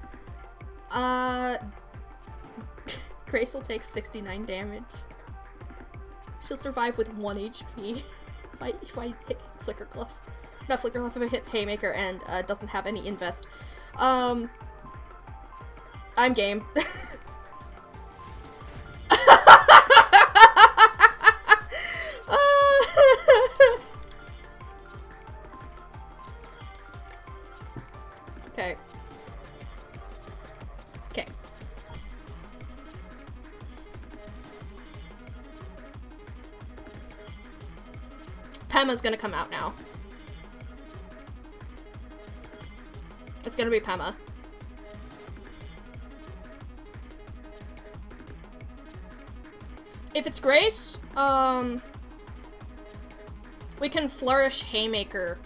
Grace will take 69 damage. She'll survive with 1 HP if I hit Flicker Glove. Not Flicker Glove, if I hit Haymaker and doesn't have any invest. I'm game. Okay. Okay. Pema's gonna come out now. It's gonna be Pema. If it's Grace, we can flourish Haymaker.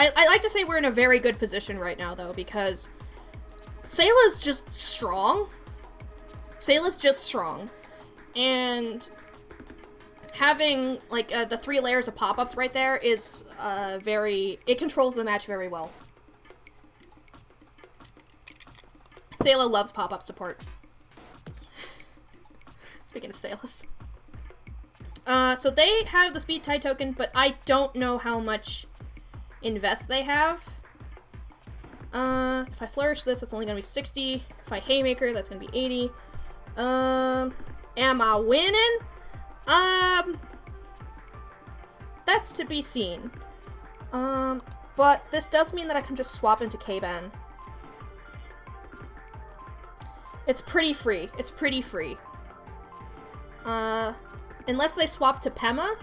I like to say we're in a very good position right now, though, because Sayla's just strong. Sayla's just strong. And having, like, the 3 layers of pop-ups right there is, it controls the match very well. Sayla loves pop-up support. Speaking of Saylas. So they have the speed tie token, but I don't know how much invest they have. If I flourish this, that's only gonna be 60. If I haymaker, that's gonna be 80. Am I winning? That's to be seen. But this does mean that I can just swap into K-Ben. It's pretty free. It's pretty free. Unless they swap to Pema.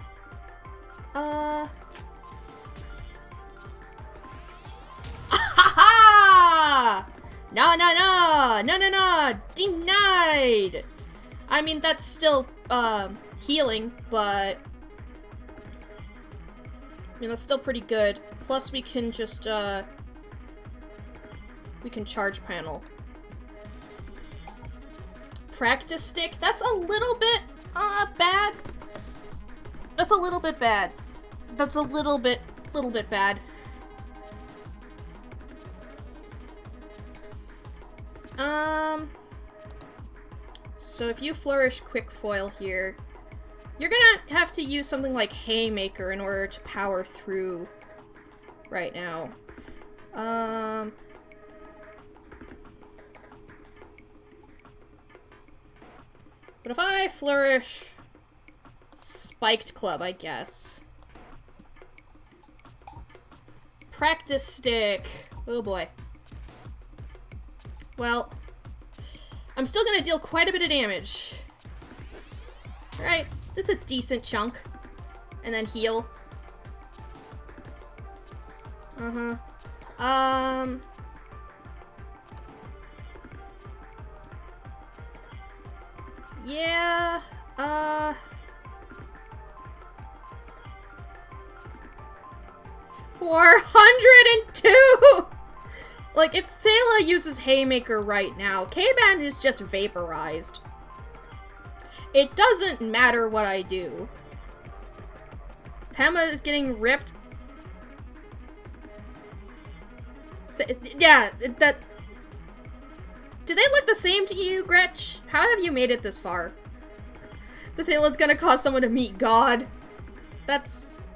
No, no, no! No, no, no! Denied! I mean, that's still, healing, but I mean, that's still pretty good. Plus, we can just, we can charge panel. Practice stick? That's a little bit, bad. That's a little bit bad. That's a little bit bad. So if you flourish quick foil here, you're gonna have to use something like Haymaker in order to power through right now. But if I flourish Spiked Club, I guess. Practice Stick. Oh boy. Well, I'm still gonna deal quite a bit of damage. Alright, that's a decent chunk. And then heal. Yeah, 402! Like, if Sayla uses Haymaker right now, K-Ban is just vaporized. It doesn't matter what I do. Pema is getting ripped. Yeah, that... Do they look the same to you, Gretch? How have you made it this far? The Sayla's gonna cause someone to meet God. That's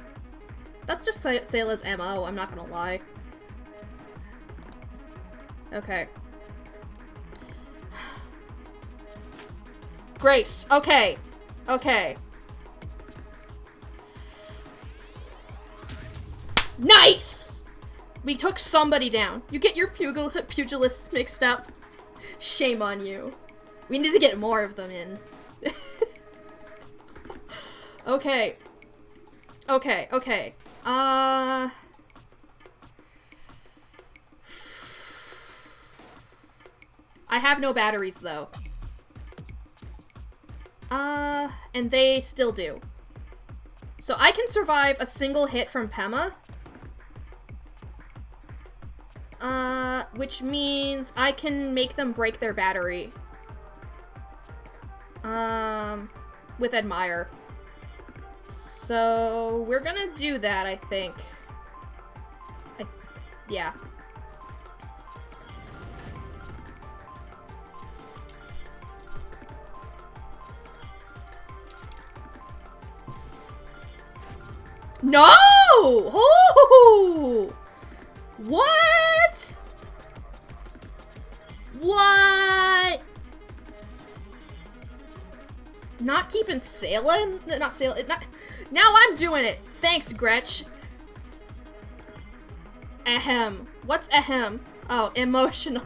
just Sayla's MO, I'm not gonna lie. Okay. Grace, okay. Okay. Nice! We took somebody down. You get your pugilists mixed up. Shame on you. We need to get more of them in. Okay. Okay, okay. I have no batteries, though. And they still do. So I can survive a single hit from Pema. Which means I can make them break their battery. With Admire. So, we're gonna do that, I think. Yeah. No! Oh! What? What? Not keeping Sayla? Not Sayla. Now I'm doing it. Thanks, Gretch. Ahem. What's ahem? Oh, emotional.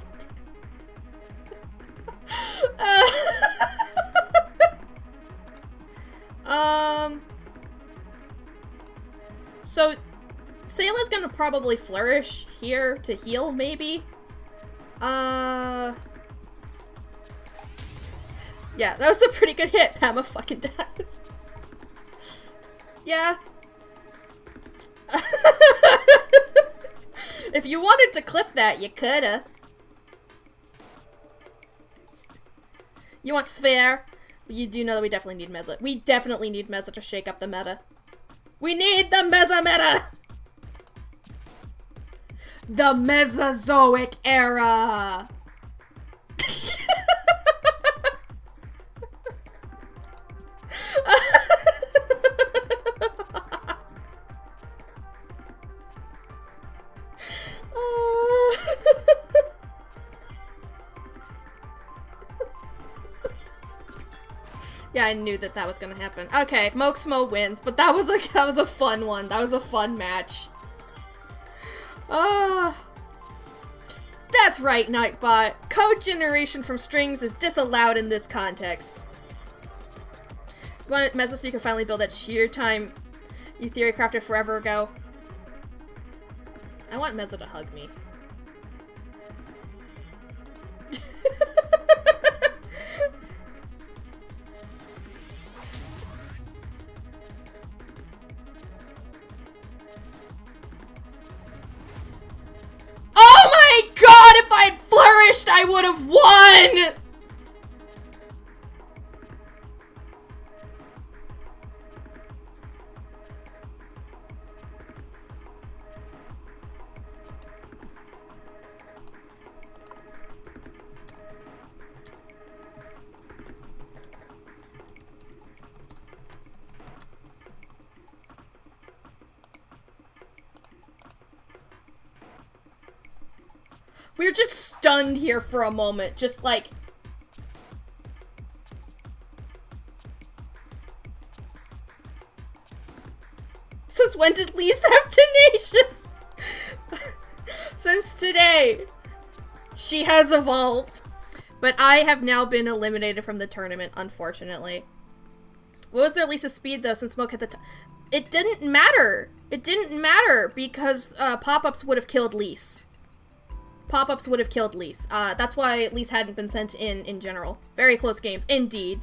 So, Sayla's gonna probably flourish here to heal, maybe? Yeah, that was a pretty good hit. Pema fucking dies. Yeah. If you wanted to clip that, you coulda. You want Sphere? You do know that we definitely need Meza. We definitely need Meza to shake up the meta. We need the Meza meta! The Mesozoic era! Yeah, I knew that that was gonna happen. Okay, Moxmo wins, but that was a fun one. That was a fun match. That's right, Nightbot. Code generation from strings is disallowed in this context. You want Meza so you can finally build that sheer time you theory crafted forever ago? I want Meza to hug me. Oh my god, if I'd flourished, I would have won! We're just stunned here for a moment, just like... Since when did Lisa have Tenacious? Since today, she has evolved. But I have now been eliminated from the tournament, unfortunately. What was their Lisa speed, though, since Smoke had the It didn't matter. It didn't matter, because pop-ups would have killed Lise. Pop-ups would have killed Lise. That's why Lise hadn't been sent in general. Very close games, indeed.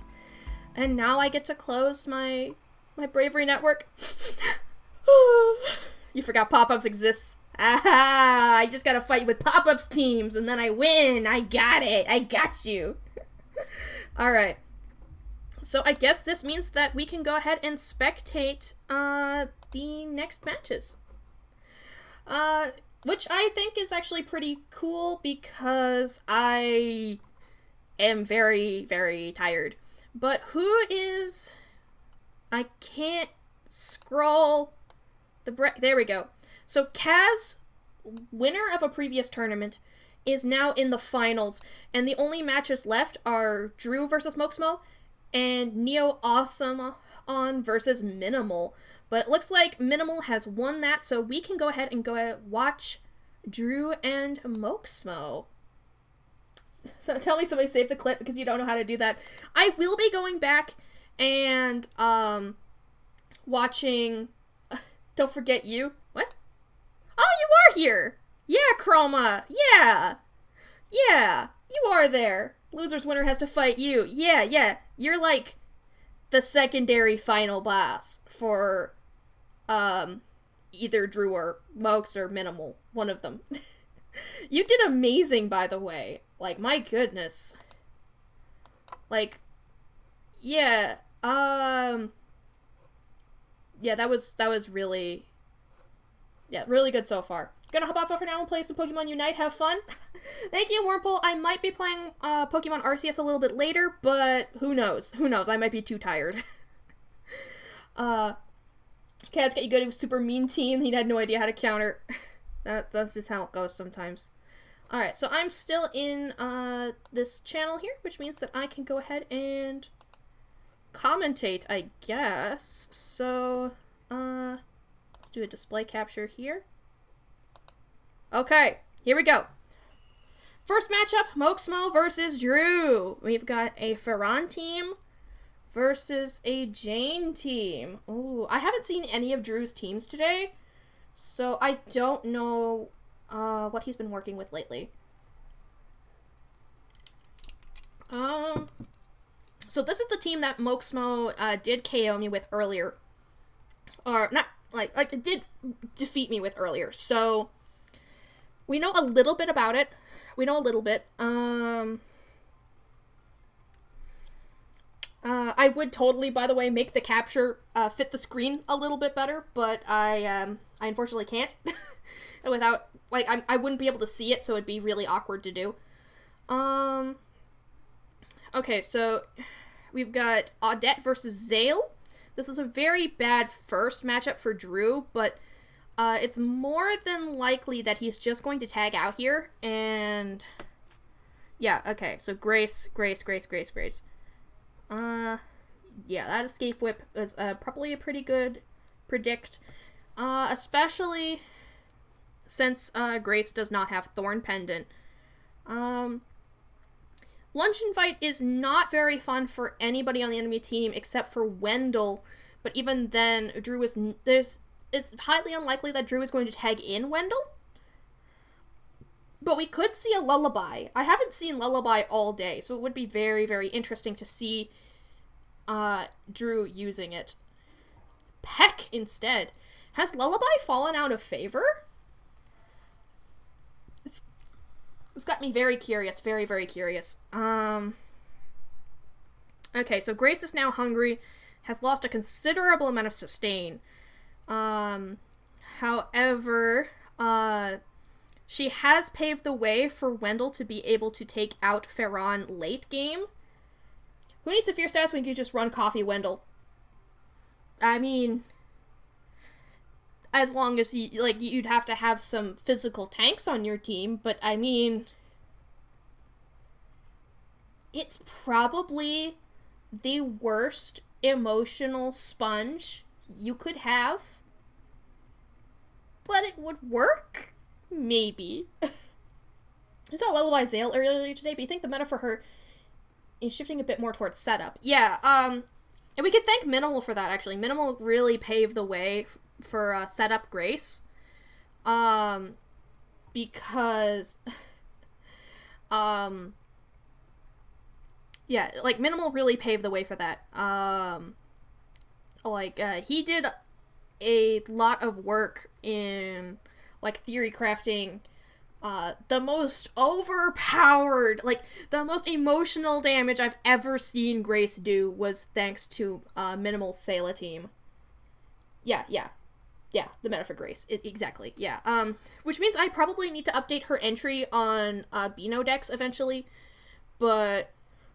And now I get to close my Bravery Network. You forgot pop-ups exists. Aha! I just gotta fight with pop-ups teams, and then I win! I got it! I got you! Alright. So I guess this means that we can go ahead and spectate, the next matches. Which I think is actually pretty cool, because I am very, very tired. But who is... I can't scroll... There we go. So Kaz, winner of a previous tournament, is now in the finals, and the only matches left are Drew versus Moxmo and Neo Awesome on versus Minimal. But it looks like Minimal has won that, so we can go ahead and watch Drew and Moxmo. So tell me somebody saved the clip, because you don't know how to do that. I will be going back and watching Don't Forget You. What? Oh, you are here! Yeah, Chroma! Yeah! Yeah! You are there! Loser's winner has to fight you. Yeah. You're like the secondary final boss for either Drew or Mox or Minimal. One of them. You did amazing, by the way. Like, my goodness. Like, yeah, yeah, that was really, yeah, really good so far. Gonna hop off for now and play some Pokemon Unite. Have fun. Thank you, Wormhole. I might be playing Pokemon Arceus a little bit later, but who knows? Who knows? I might be too tired. Kaz got you good. He was super mean team. He had no idea how to counter. That's just how it goes sometimes. Alright, so I'm still in this channel here, which means that I can go ahead and commentate, I guess. So, let's do a display capture here. Okay, here we go. First matchup, Moxmo versus Drew. We've got a Ferran team versus a Jane team. Ooh, I haven't seen any of Drew's teams today, so I don't know what he's been working with lately. So this is the team that Moxmo did KO me with earlier. Or, not, like, did defeat me with earlier. So, we know a little bit about it. We know a little bit. I would totally, by the way, make the capture fit the screen a little bit better, but I unfortunately can't. Without, like, I wouldn't be able to see it, so it'd be really awkward to do. Okay, so we've got Audette versus Zale. This is a very bad first matchup for Drew, but it's more than likely that he's just going to tag out here, and yeah, okay, so Grace. Yeah, that Escape Whip is probably a pretty good predict, especially since Grace does not have Thorn Pendant. Luncheon Fight is not very fun for anybody on the enemy team except for Wendell, but even then, it's highly unlikely that Drew is going to tag in Wendell. But we could see a Lullaby. I haven't seen Lullaby all day, so it would be very, very interesting to see Drew using it. Peck instead. Has Lullaby fallen out of favor? It's got me very curious, very, very curious. Okay, so Grace is now hungry, has lost a considerable amount of sustain. However, she has paved the way for Wendell to be able to take out Ferran late game. Who needs to fear stats when you can just run Coffee Wendell? I mean, as long as you'd have to have some physical tanks on your team, but I mean, it's probably the worst emotional sponge you could have, but it would work? Maybe. I saw Lullaby Zale earlier today, but you think the meta for her is shifting a bit more towards setup. Yeah, and we could thank Minimal for that, actually. Minimal really paved the way for setup Grace. Because, yeah, like, Minimal really paved the way for that. He did a lot of work in, like, theory crafting the most overpowered, like, the most emotional damage I've ever seen Grace do was thanks to Minimal Sayla team. Yeah, the meta for Grace. Exactly, yeah. Which means I probably need to update her entry on Beano decks eventually, but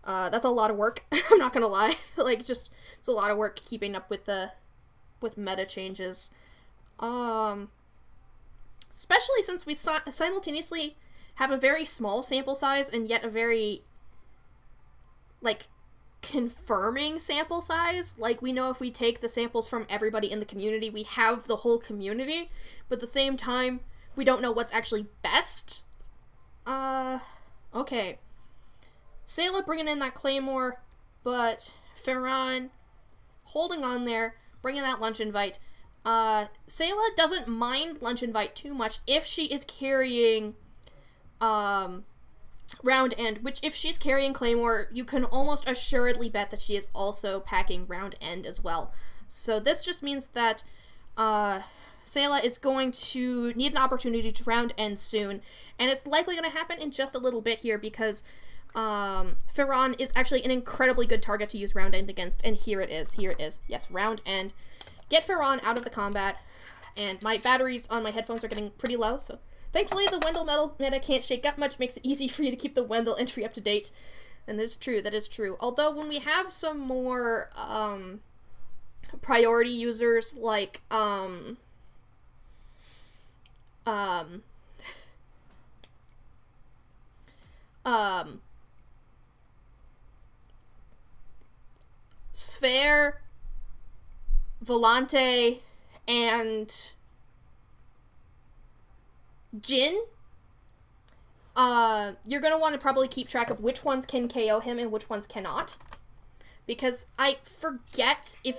that's a lot of work. I'm not gonna lie. Like, just, it's a lot of work keeping up with meta changes. Especially since we simultaneously have a very small sample size and yet a very, like, confirming sample size. Like, we know if we take the samples from everybody in the community, we have the whole community, but at the same time, we don't know what's actually best. Okay. Sayla bringing in that Claymore, but Ferran holding on there, bringing that lunch invite. Sayla doesn't mind lunch invite too much if she is carrying, round end, which if she's carrying Claymore, you can almost assuredly bet that she is also packing round end as well. So this just means that, Sayla is going to need an opportunity to round end soon, and it's likely going to happen in just a little bit here because, Ferran is actually an incredibly good target to use round end against, and here it is, yes, round end. Get Ferran out of the combat, and my batteries on my headphones are getting pretty low, so thankfully the Wendell meta can't shake up much, makes it easy for you to keep the Wendell entry up to date, and that is true. Although, when we have some more, priority users, like, Sphere, Volante, and Jin, you're gonna want to probably keep track of which ones can KO him and which ones cannot. Because I forget I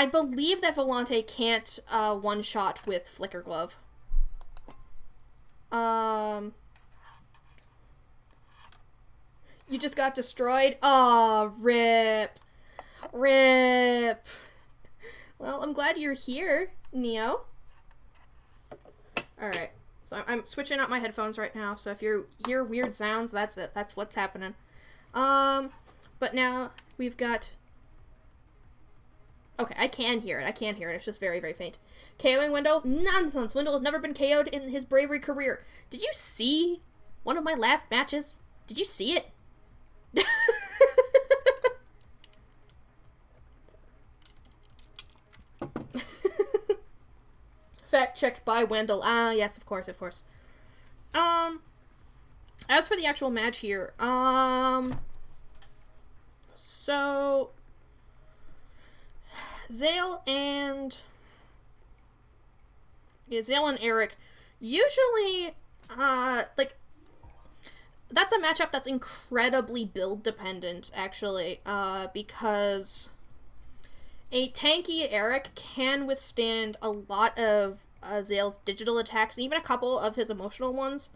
believe that Volante can't, one-shot with Flicker Glove. You just got destroyed? Aw, rip. Rip. Well, I'm glad you're here, Neo. Alright. So I'm switching out my headphones right now, so if you hear weird sounds, that's it. That's what's happening. But now we've got... Okay, I can hear it. It's just very, very faint. KOing Wendell? Nonsense! Wendell has never been KO'd in his Bravery career. Did you see one of my last matches? Did you see it? Fact checked by Wendell. Yes, of course. As for the actual match here, so Zale and Eric usually, like, that's a matchup that's incredibly build dependent, actually, because a tanky Eric can withstand a lot of Zale's digital attacks, and even a couple of his emotional ones,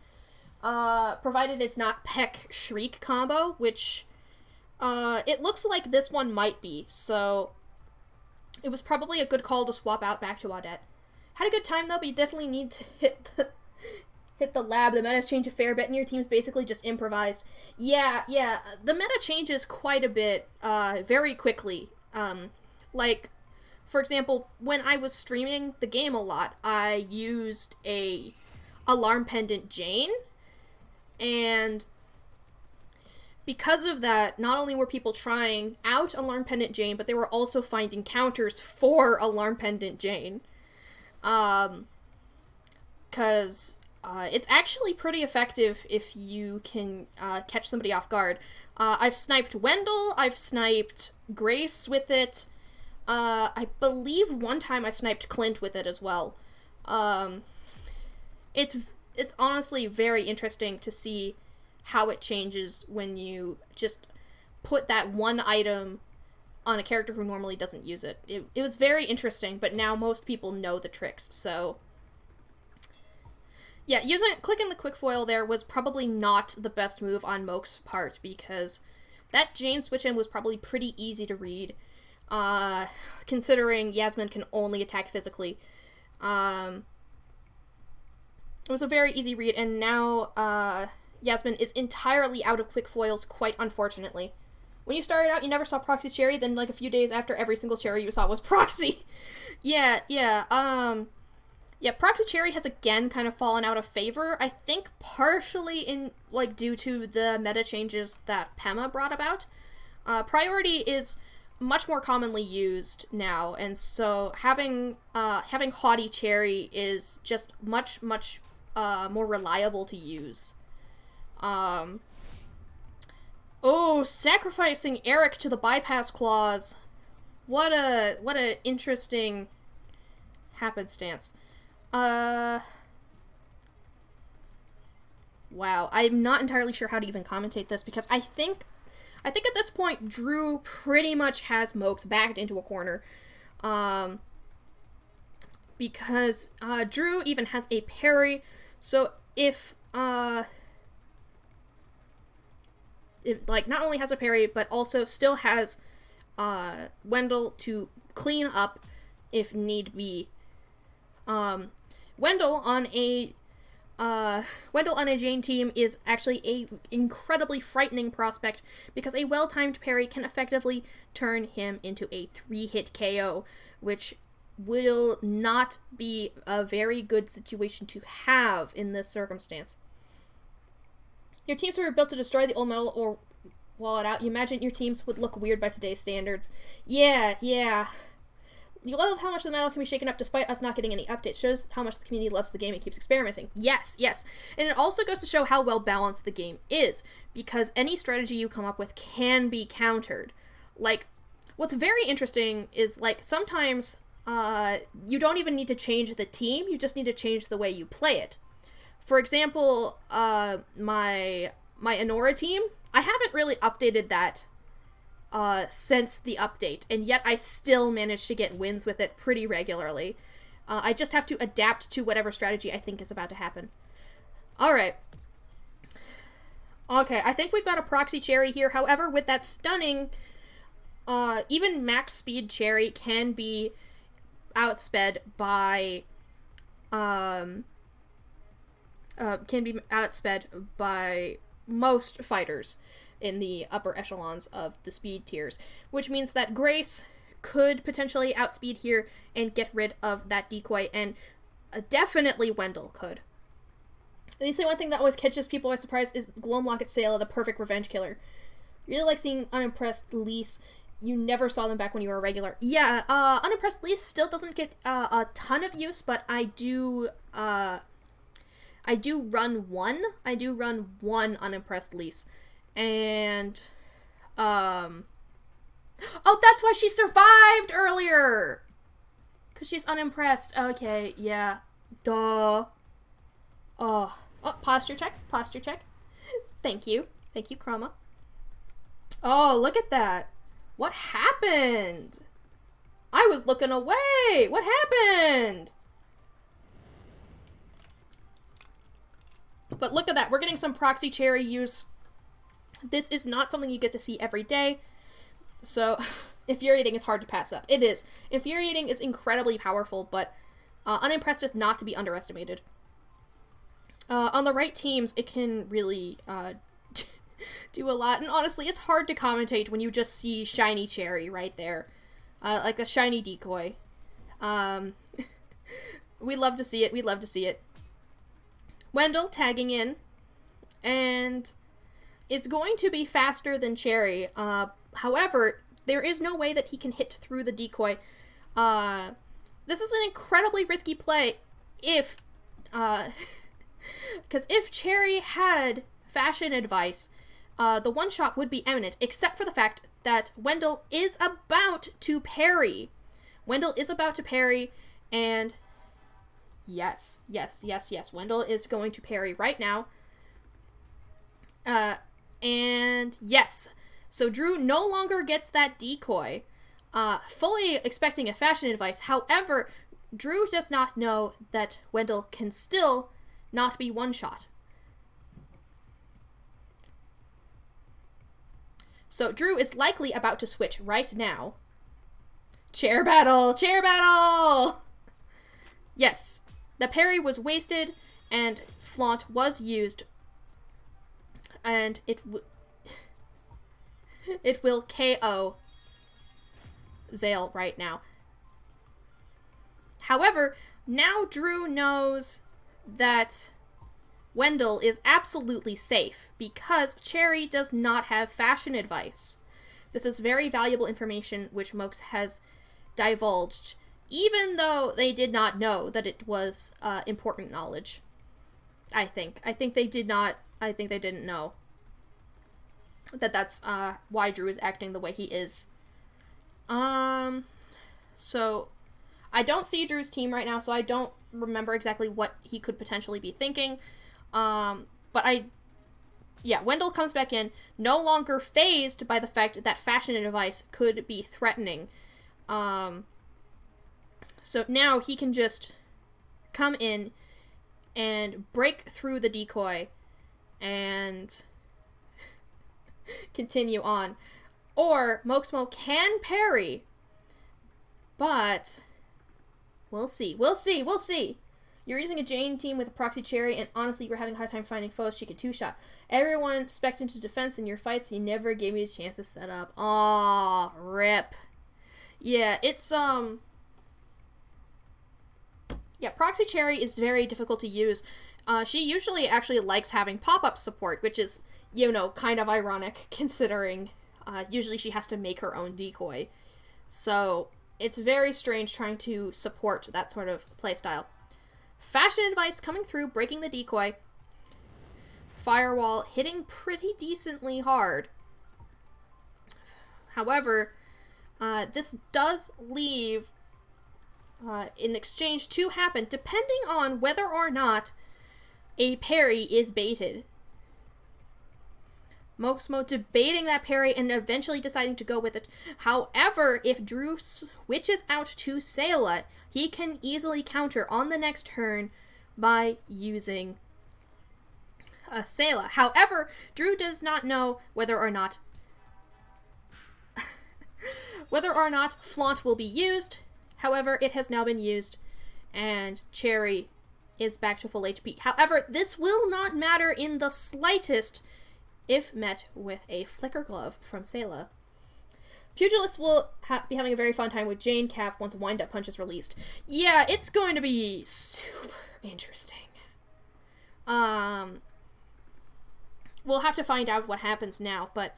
provided it's not Peck Shriek combo, which it looks like this one might be, so it was probably a good call to swap out back to Audette. Had a good time, though, but you definitely need to hit the lab. The meta's changed a fair bit, and your team's basically just improvised. Yeah, the meta changes quite a bit, very quickly. Like, for example, when I was streaming the game a lot, I used a Alarm Pendant Jane, and because of that, not only were people trying out Alarm Pendant Jane, but they were also finding counters for Alarm Pendant Jane. Because it's actually pretty effective if you can catch somebody off guard. I've sniped Wendell, I've sniped Grace with it. I believe one time I sniped Clint with it as well. It's honestly very interesting to see how it changes when you just put that one item on a character who normally doesn't use it. It was very interesting, but now most people know the tricks, so... Yeah, clicking the quick foil there was probably not the best move on Moke's part, because that Jane switch-in was probably pretty easy to read, considering Yasmin can only attack physically. It was a very easy read, and now, Yasmin is entirely out of quick foils, quite unfortunately. When you started out, you never saw Proxy Cherry, then like a few days after, every single Cherry you saw was Proxy. Yeah, Proxy Cherry has again kind of fallen out of favor, I think partially in, like, due to the meta changes that Pema brought about. Priority is much more commonly used now, and so having Haughty Cherry is just much more reliable to use. Sacrificing Eric to the bypass clause. What a interesting happenstance. Wow, I'm not entirely sure how to even commentate this, because I think at this point Drew pretty much has Mokes backed into a corner. Because Drew even has a parry, so if like, not only has a parry, but also still has Wendell to clean up if need be. Wendell on a Jane team is actually a incredibly frightening prospect, because a well-timed parry can effectively turn him into a 3-hit KO, which will not be a very good situation to have in this circumstance. Your teams were built to destroy the old metal or wall it out. You imagine your teams would look weird by today's standards. Yeah. You love how much the metal can be shaken up despite us not getting any updates. Shows how much the community loves the game and keeps experimenting. Yes. And it also goes to show how well balanced the game is, because any strategy you come up with can be countered. Like, what's very interesting is, like, sometimes you don't even need to change the team, you just need to change the way you play it. For example, my Anora team, I haven't really updated that since the update, and yet I still manage to get wins with it pretty regularly. I just have to adapt to whatever strategy I think is about to happen. Alright. Okay, I think we've got a Proxy Cherry here. However, with that stunning, even max speed Cherry can be outsped by most fighters in the upper echelons of the speed tiers, which means that Grace could potentially outspeed here and get rid of that decoy, and definitely Wendell could. And you say one thing that always catches people by surprise is Gloamlocket's Sayla, the perfect revenge killer. Really like seeing Unimpressed Lise. You never saw them back when you were a regular. Yeah, Unimpressed Lise still doesn't get a ton of use, but I do run one. I do run one Unimpressed Lise. And, oh, that's why she survived earlier! 'Cause she's unimpressed. Okay, yeah. Duh. Oh, posture check. Thank you, Chroma. Oh, look at that. What happened? I was looking away. What happened? But look at that. We're getting some Proxy Cherry use. This is not something you get to see every day. So, Infuriating is hard to pass up. It is. Infuriating is incredibly powerful, but Unimpressed is not to be underestimated. On the right teams, it can really do a lot. And honestly, it's hard to commentate when you just see Shiny Cherry right there. Like the shiny decoy. We love to see it. Wendell tagging in. And is going to be faster than Cherry. However, there is no way that he can hit through the decoy. This is an incredibly risky play if, because if Cherry had fashion advice, the one shot would be imminent, except for the fact that Wendell is about to parry. Wendell is about to parry, and yes, Wendell is going to parry right now. And yes, so Drew no longer gets that decoy, fully expecting a fashion advice. However, Drew does not know that Wendell can still not be one-shot. So Drew is likely about to switch right now. Chair battle! Chair battle! Yes, the parry was wasted, and Flaunt was used, and it will KO Zale right now. However, now Drew knows that Wendell is absolutely safe because Cherry does not have fashion advice. This is very valuable information which Mokes has divulged, even though they did not know that it was important knowledge. I think they did not. I think they didn't know that that's why Drew is acting the way he is. So I don't see Drew's team right now, so I don't remember exactly what he could potentially be thinking. Wendell comes back in, no longer fazed by the fact that fashion advice could be threatening. So now he can just come in and break through the decoy and continue on. Or Mokesmo can parry, but we'll see. You're using a Jane team with a proxy Cherry, and honestly, we're having a hard time finding foes she can two-shot. Everyone spec'd into defense in your fights, you never gave me a chance to set up. Aw, rip. Yeah, it's, yeah, proxy Cherry is very difficult to use. She usually actually likes having pop-up support, which is, kind of ironic, considering, usually she has to make her own decoy. So, it's very strange trying to support that sort of playstyle. Fashion advice coming through, breaking the decoy. Firewall hitting pretty decently hard. However, this does leave an exchange to happen, depending on whether or not a parry is baited. Mokesmo debating that parry and eventually deciding to go with it. However, if Drew switches out to Sayla, he can easily counter on the next turn by using Sayla. However, Drew does not know whether or not Flaunt will be used. However, it has now been used, and Cherry is back to full HP. However, this will not matter in the slightest if met with a Flicker Glove from Sayla. Pugilist will be having a very fun time with Jane Cap once Wind-Up Punch is released. Yeah, it's going to be super interesting. We'll have to find out what happens now, but,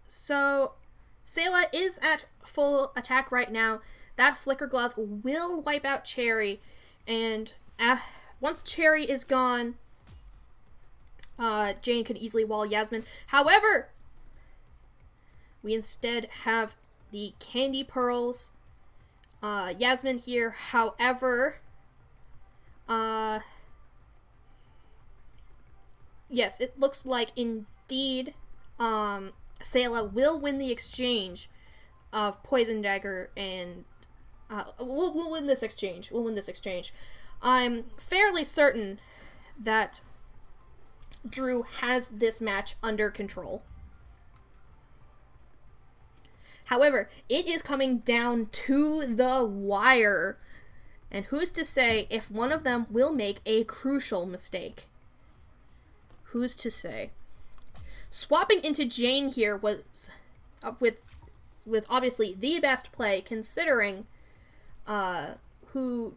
so, Sayla is at full attack right now. That Flicker Glove will wipe out Cherry, and once Cherry is gone, Jane could easily wall Yasmin. However, we instead have the Candy Pearls. Yasmin here, however, yes, it looks like indeed, Sayla will win the exchange of Poison Dagger, and, we'll win this exchange. I'm fairly certain that Drew has this match under control. However, it is coming down to the wire, and who's to say if one of them will make a crucial mistake? Who's to say? Swapping into Jane here was obviously the best play, considering who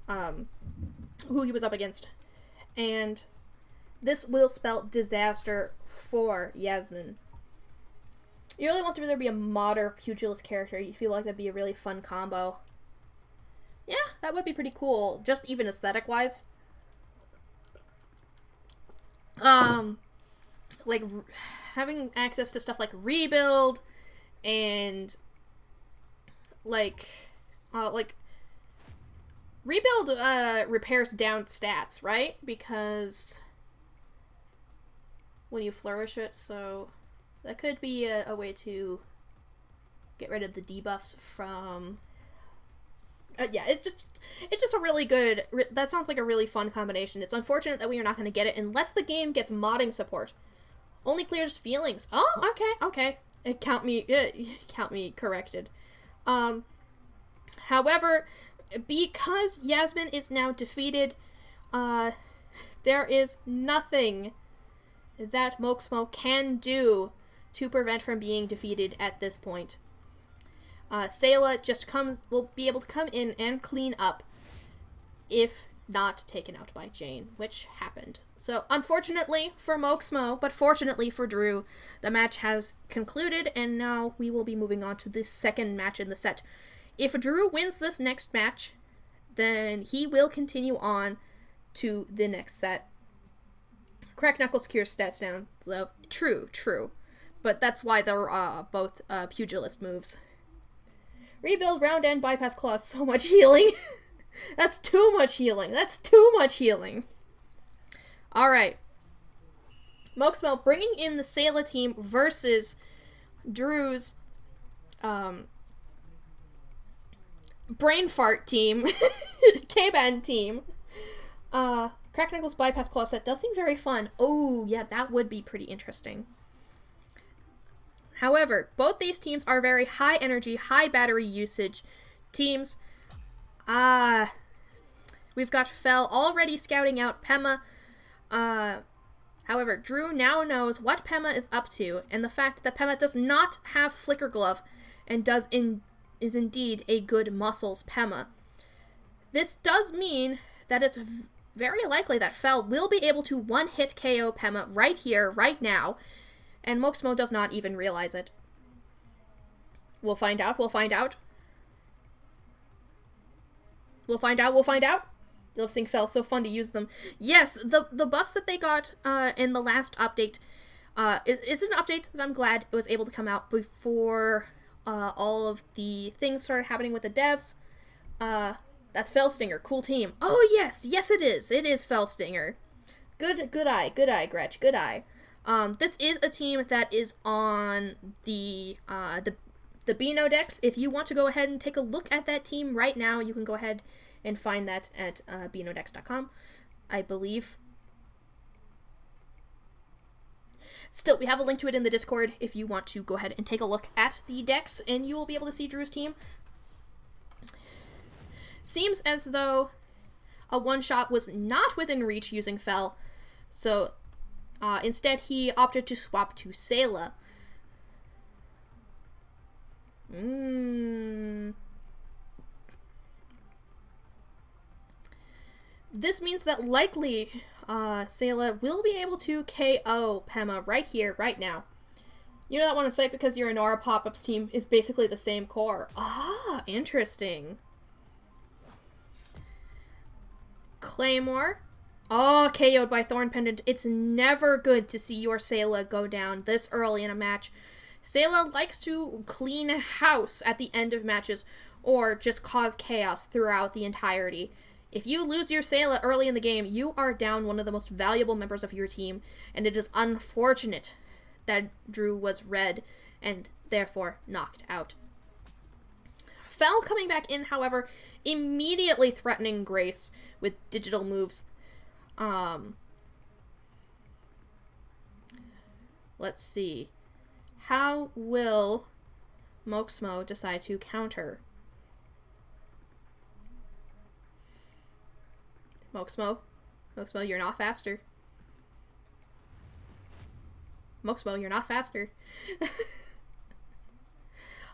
he was up against, and This will spell disaster for Yasmin. You really want there to be a modern pugilist character. You feel like that'd be a really fun combo. Yeah, that would be pretty cool, just even aesthetic-wise. Like, having access to stuff like Rebuild, and, like, Rebuild, repairs down stats, right? Because when you flourish it, so that could be a way to get rid of the debuffs from... yeah, it's just a really good... that sounds like a really fun combination. It's unfortunate that we are not going to get it unless the game gets modding support. Only clears feelings. Oh, okay. Count me corrected. However, because Yasmin is now defeated, there is nothing that Moxmo can do to prevent from being defeated at this point. Sayla just will be able to come in and clean up if not taken out by Jane, which happened. So, unfortunately for Moxmo, but fortunately for Drew, the match has concluded, and now we will be moving on to the second match in the set. If Drew wins this next match, then he will continue on to the next set. Crack Knuckles cures stats down, so true. But that's why they're both pugilist moves. Rebuild, round end, bypass claws, so much healing. That's too much healing. Alright. Moxmo bringing in the Sayla team versus Drew's brain fart team. K-Band team. Crack Knuckles bypass claw set does seem very fun. Oh, yeah, that would be pretty interesting. However, both these teams are very high energy, high battery usage teams. We've got Fel already scouting out Pema. However, Drew now knows what Pema is up to, and the fact that Pema does not have Flicker Glove and is indeed a good muscles Pema. This does mean that it's very likely that Fel will be able to one-hit KO Pema right here, right now, and Moxmo does not even realize it. We'll find out. I love seeing Fel, so fun to use them. Yes, the buffs that they got in the last update is an update that I'm glad it was able to come out before all of the things started happening with the devs. That's Felstinger, cool team. Oh yes it is. It is Felstinger. Good eye, Gretch, good eye. This is a team that is on the Beano decks. If you want to go ahead and take a look at that team right now, you can go ahead and find that at beanodex.com, I believe. Still, we have a link to it in the Discord if you want to go ahead and take a look at the decks, and you will be able to see Drew's team. Seems as though a one-shot was not within reach using Fel, so instead he opted to swap to Sayla. This means that likely Sayla will be able to KO Pema right here, right now. You know that one on site because your Nora Pop-Ups team is basically the same core. Ah, interesting. Claymore. Oh, KO'd by Thorn Pendant. It's never good to see your Sayla go down this early in a match. Sayla likes to clean house at the end of matches or just cause chaos throughout the entirety. If you lose your Sayla early in the game, you are down one of the most valuable members of your team, and it is unfortunate that Drew was red and therefore knocked out. Fel coming back in, however, immediately threatening Grace with digital moves. Let's see. How will Moxmo decide to counter? Moxmo, you're not faster. Moxmo, you're not faster.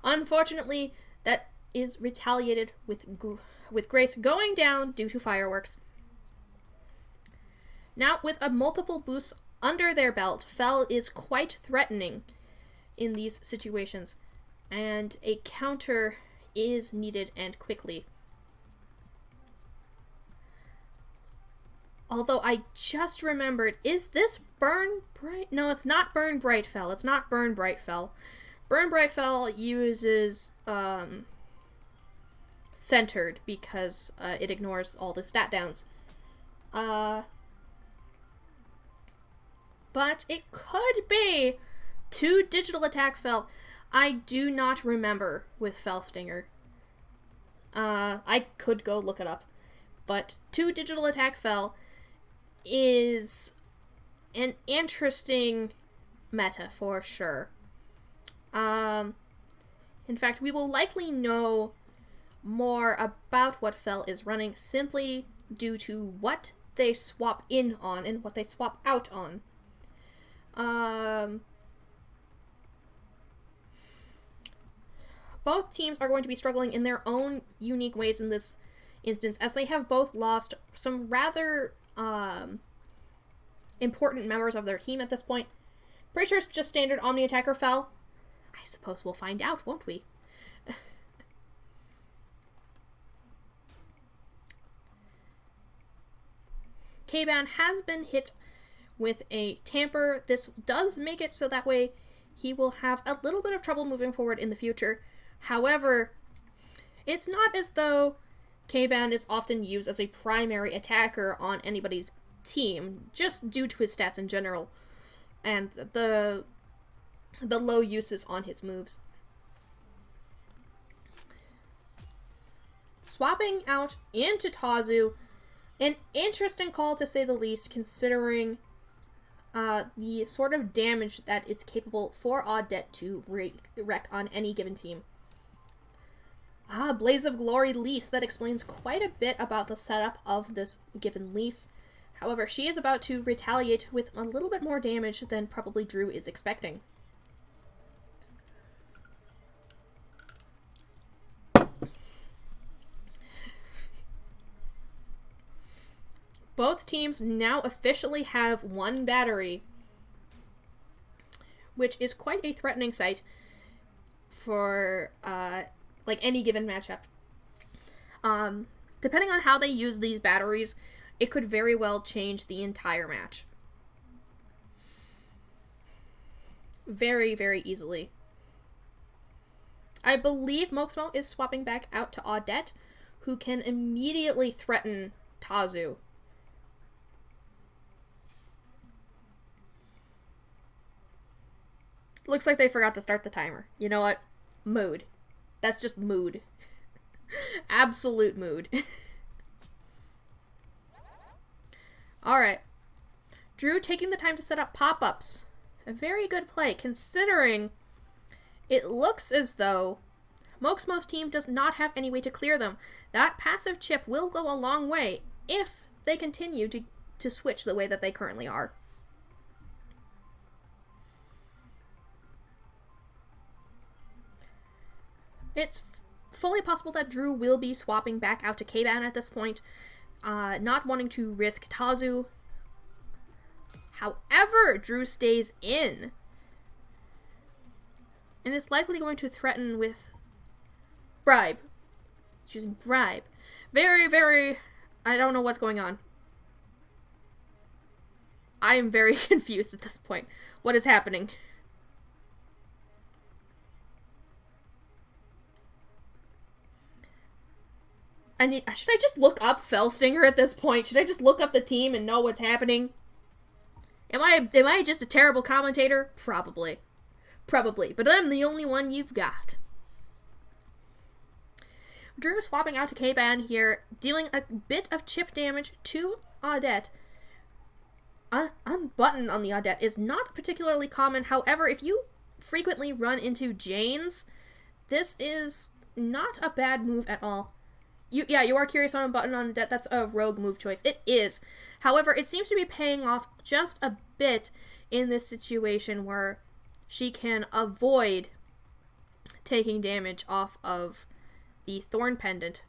Unfortunately, that is retaliated with Grace going down due to fireworks. Now, with a multiple boosts under their belt, Fel is quite threatening in these situations, and a counter is needed, and quickly. Although I just remembered, is this Burn Bright? No, it's not Burn Bright Fel. It's not Burn Bright Fel. Burn Bright Fel uses Centered because it ignores all the stat downs. But it could be 2 digital attack Fel. I do not remember with Fel Stinger. I could go look it up. But 2 digital attack Fel is an interesting meta for sure. In fact, we will likely know more about what Fel is running simply due to what they swap in on and what they swap out on. Both teams are going to be struggling in their own unique ways in this instance, as they have both lost some rather important members of their team at this point. Pretty sure it's just standard Omni Attacker Fel. I suppose we'll find out, won't we? K-Ban has been hit with a tamper. This does make it so that way he will have a little bit of trouble moving forward in the future. However, it's not as though K-Ban is often used as a primary attacker on anybody's team, just due to his stats in general, and the low uses on his moves. Swapping out into Tazu, an interesting call to say the least, considering the sort of damage that is capable for Audette to wreak on any given team. Blaze of Glory Lise. That explains quite a bit about the setup of this given Lise. However, she is about to retaliate with a little bit more damage than probably Drew is expecting. Both teams now officially have 1 battery, which is quite a threatening sight for like any given matchup. Depending on how they use these batteries, it could very well change the entire match. Very, very easily. I believe Moxmo is swapping back out to Audette, who can immediately threaten Tazu. Looks like they forgot to start the timer. You know what? Mood. That's just mood. Absolute mood. Alright. Drew taking the time to set up pop-ups. A very good play, considering it looks as though Moxmo's team does not have any way to clear them. That passive chip will go a long way if they continue to switch the way that they currently are. It's fully possible that Drew will be swapping back out to K-Ban at this point, not wanting to risk Tazu. However, Drew stays in, and is likely going to threaten with Bribe. It's using Bribe. Very, very... I don't know what's going on. I am very confused at this point. What is happening? Should I just look up Felstinger at this point? Should I just look up the team and know what's happening? Am I just a terrible commentator? Probably. Probably. But I'm the only one you've got. Drew swapping out to K-Ban here, dealing a bit of chip damage to Audette. Unbutton on the Audette is not particularly common. However, if you frequently run into Janes, this is not a bad move at all. You are curious on a button on Audette. That's a rogue move choice. It is. However, it seems to be paying off just a bit in this situation where she can avoid taking damage off of the Thorn Pendant.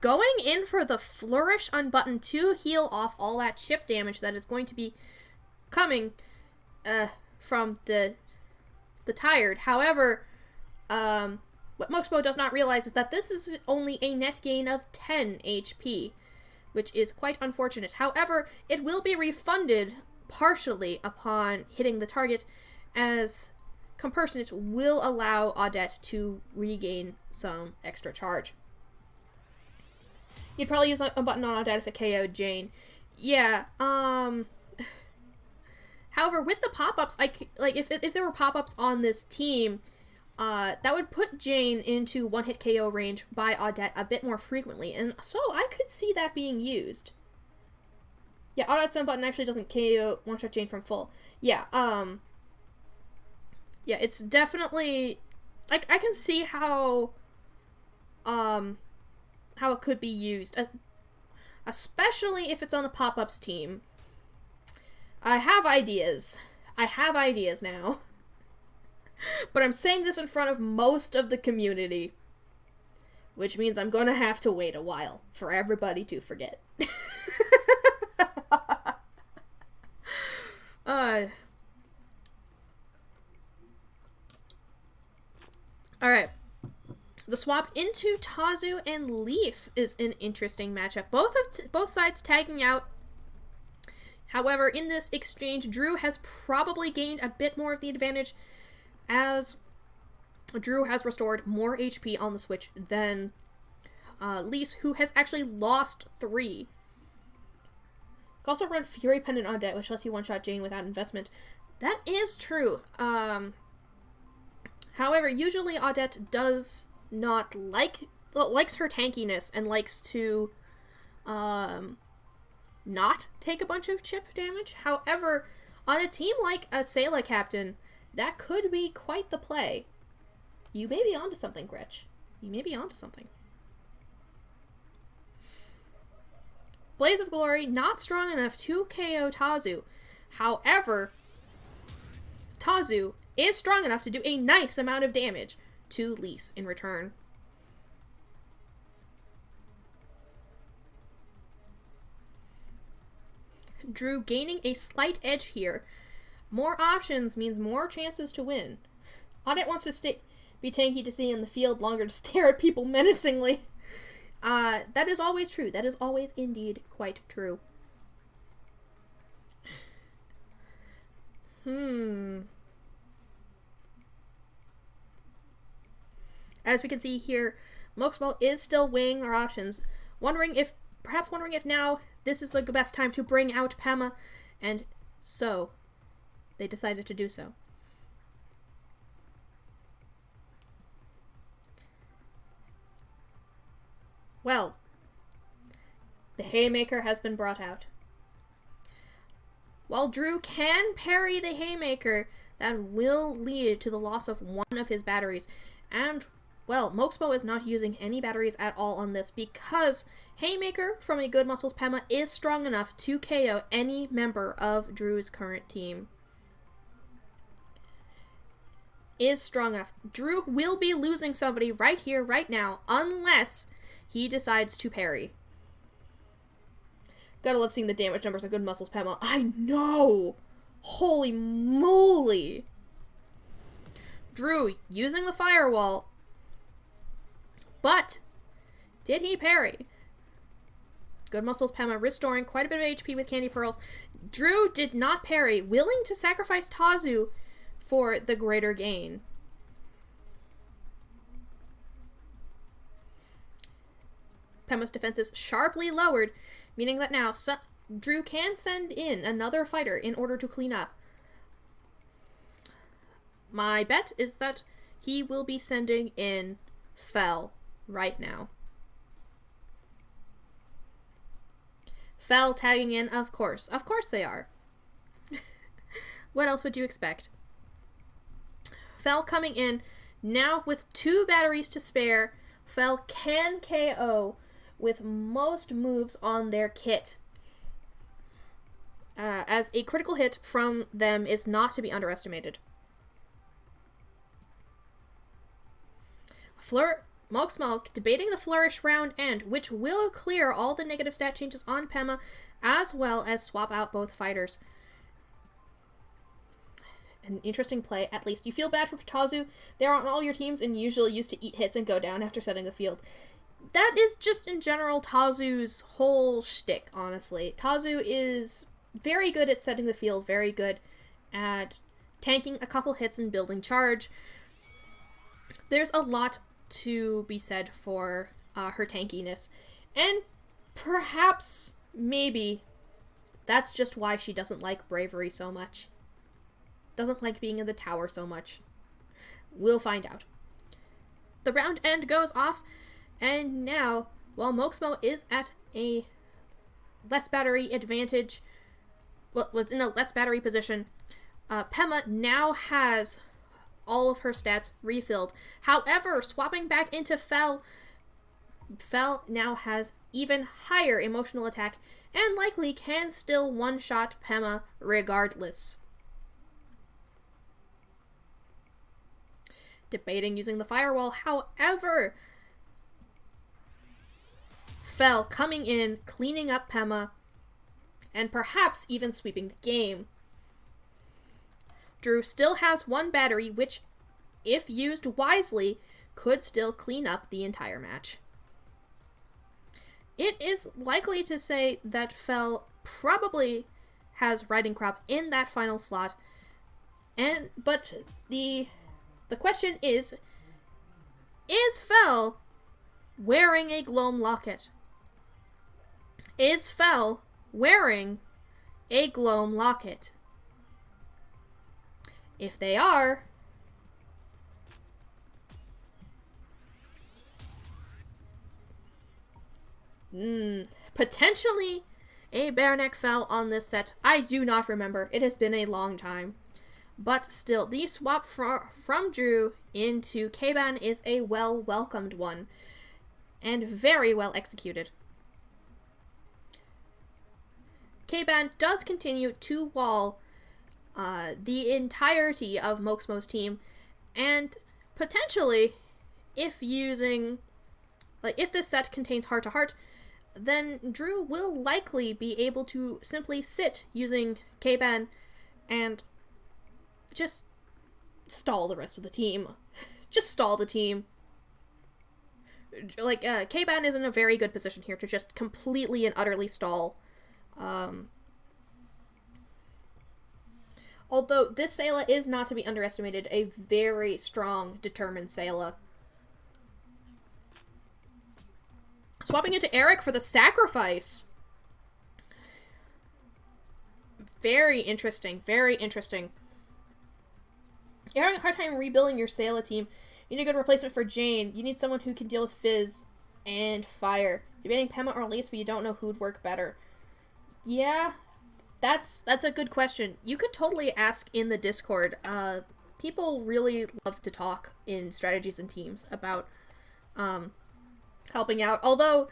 going in for the Flourish on button to heal off all that chip damage that is going to be coming from the Tired. However, what Moxbo does not realize is that this is only a net gain of 10 HP, which is quite unfortunate. However, it will be refunded partially upon hitting the target, as Compersonate will allow Audette to regain some extra charge. You'd probably use a button on Audette if it KO'd Jane. Yeah, however, with the pop-ups, if there were pop-ups on this team, that would put Jane into one-hit KO range by Audette a bit more frequently, and so I could see that being used. Yeah, Audette stun button actually doesn't KO one-shot Jane from full. Yeah, yeah, it's definitely, I can see how it could be used, especially if it's on a pop-ups team. I have ideas now. But I'm saying this in front of most of the community, which means I'm gonna have to wait a while for everybody to forget. Alright. The swap into Tazu and Leafs is an interesting matchup. Both sides tagging out. However, in this exchange, Drew has probably gained a bit more of the advantage, as Drew has restored more HP on the switch than Leafs, who has actually lost 3. You can also run Fury Pendant on Audette, which lets you one-shot Jane without investment. That is true. However, usually Audette does not likes her tankiness and likes to not take a bunch of chip damage. However, on a team like a Sayla Captain, that could be quite the play. You may be onto something, Gretch. You may be onto something. Blaze of Glory, not strong enough to KO Tazu. However, Tazu is strong enough to do a nice amount of damage to Lise in return. Drew gaining a slight edge here. More options means more chances to win. Audette wants to be tanky to stay in the field longer to stare at people menacingly. That is always true. That is always indeed quite true. As we can see here, Moxmo is still weighing our options, perhaps wondering if now this is the best time to bring out Pema, and so they decided to do so. Well, the Haymaker has been brought out. While Drew can parry the Haymaker, that will lead to the loss of one of his batteries, and well, Moxmo is not using any batteries at all on this because Haymaker from a Good Muscles Pema is strong enough to KO any member of Drew's current team. Is strong enough. Drew will be losing somebody right here, right now, unless he decides to parry. Gotta love seeing the damage numbers of Good Muscles Pema. I know! Holy moly! Drew using the firewall. But, did he parry? Good Muscles Pema restoring quite a bit of HP with Candy Pearls. Drew did not parry, willing to sacrifice Tazu for the greater gain. Pema's defense is sharply lowered, meaning that now Drew can send in another fighter in order to clean up. My bet is that he will be sending in Fel right now. Fel tagging in, of course. Of course they are. What else would you expect? Fel coming in, now with 2 batteries to spare. Fel can KO with most moves on their kit, as a critical hit from them is not to be underestimated. Moxmo debating the Flourish round end, which will clear all the negative stat changes on Pema, as well as swap out both fighters. An interesting play, at least. You feel bad for Tazu. They're on all your teams and usually used to eat hits and go down after setting the field. That is just, in general, Tazu's whole shtick, honestly. Tazu is very good at setting the field, very good at tanking a couple hits and building charge. There's a lot to be said for her tankiness, and perhaps, maybe, that's just why she doesn't like Bravery so much. Doesn't like being in the tower so much. We'll find out. The round end goes off, and now, while Moxmo is at a less battery advantage, was in a less battery position, Pema now has all of her stats refilled. However, swapping back into Fel now has even higher emotional attack and likely can still one-shot Pema regardless. Debating using the firewall, however, Fel coming in, cleaning up Pema, and perhaps even sweeping the game. Drew still has one battery, which, if used wisely, could still clean up the entire match. It is likely to say that Fel probably has Riding Crop in that final slot, but the question is Fel wearing a Gloam Locket? Is Fel wearing a Gloam Locket? If they are, potentially a Bareneck Fel on this set. I do not remember. It has been a long time. But still, the swap from Drew into K-Ban is a well-welcomed one, and very well executed. K-Ban does continue to wall the entirety of Moxmo's team, and potentially, if this set contains heart-to-heart, then Drew will likely be able to simply sit using K-Ban and just stall the rest of the team. Just stall the team. K-Ban is in a very good position here to just completely and utterly stall. Although this Sayla is not to be underestimated, a very strong, determined Sayla. Swapping into Eric for the sacrifice. Very interesting, very interesting. You're having a hard time rebuilding your Sayla team. You need a good replacement for Jane. You need someone who can deal with Fizz and Fire. Debating Pema or Lise, but you don't know who'd work better. Yeah, that's a good question. You could totally ask in the Discord. People really love to talk in strategies and teams about helping out. Although,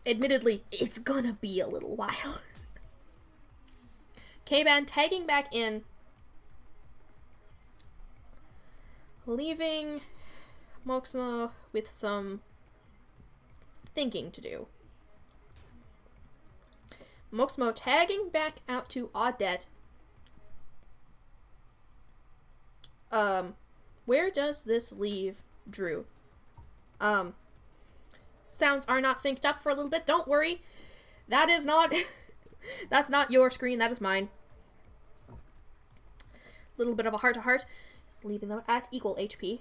admittedly, it's gonna be a little while. K-Ban tagging back in, leaving Moxmo with some thinking to do. Moxmo tagging back out to Audette. Where does this leave Drew? Sounds are not synced up for a little bit. Don't worry. That is not... that's not your screen. That is mine. Little bit of a heart-to-heart. Leaving them at equal HP.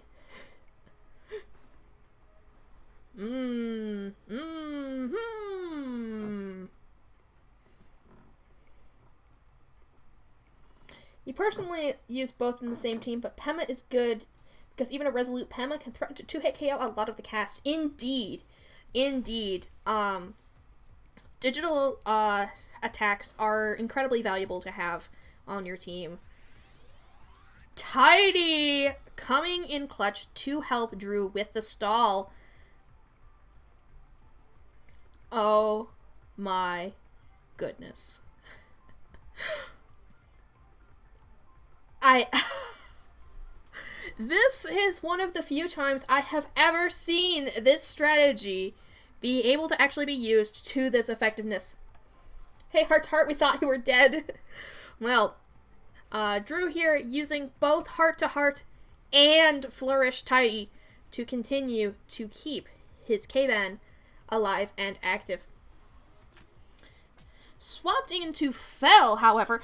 You personally use both in the same team, but Pema is good because even a resolute Pema can threaten to two-hit KO a lot of the cast. Indeed. Indeed. Digital attacks are incredibly valuable to have on your team. Tidy! Coming in clutch to help Drew with the stall. Oh my goodness. This is one of the few times I have ever seen this strategy be able to actually be used to this effectiveness. Hey, heart to heart, we thought you were dead. Well, Drew here using both heart to heart and flourish tidy to continue to keep his K-Ban alive and active. Swapped into Fel, however,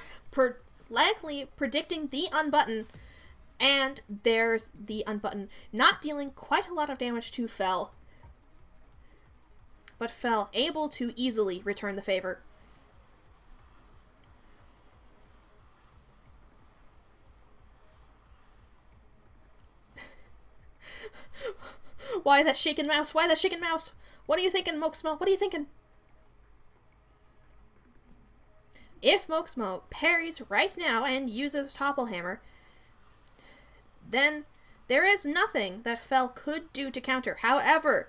likely predicting the unbutton, and there's the unbutton, not dealing quite a lot of damage to Fel, but Fel able to easily return the favor. Why that shaking mouse? Why that shaking mouse? What are you thinking, Mokesmo? What are you thinking? If Mokesmo parries right now and uses Topple Hammer, then there is nothing that Fel could do to counter. However,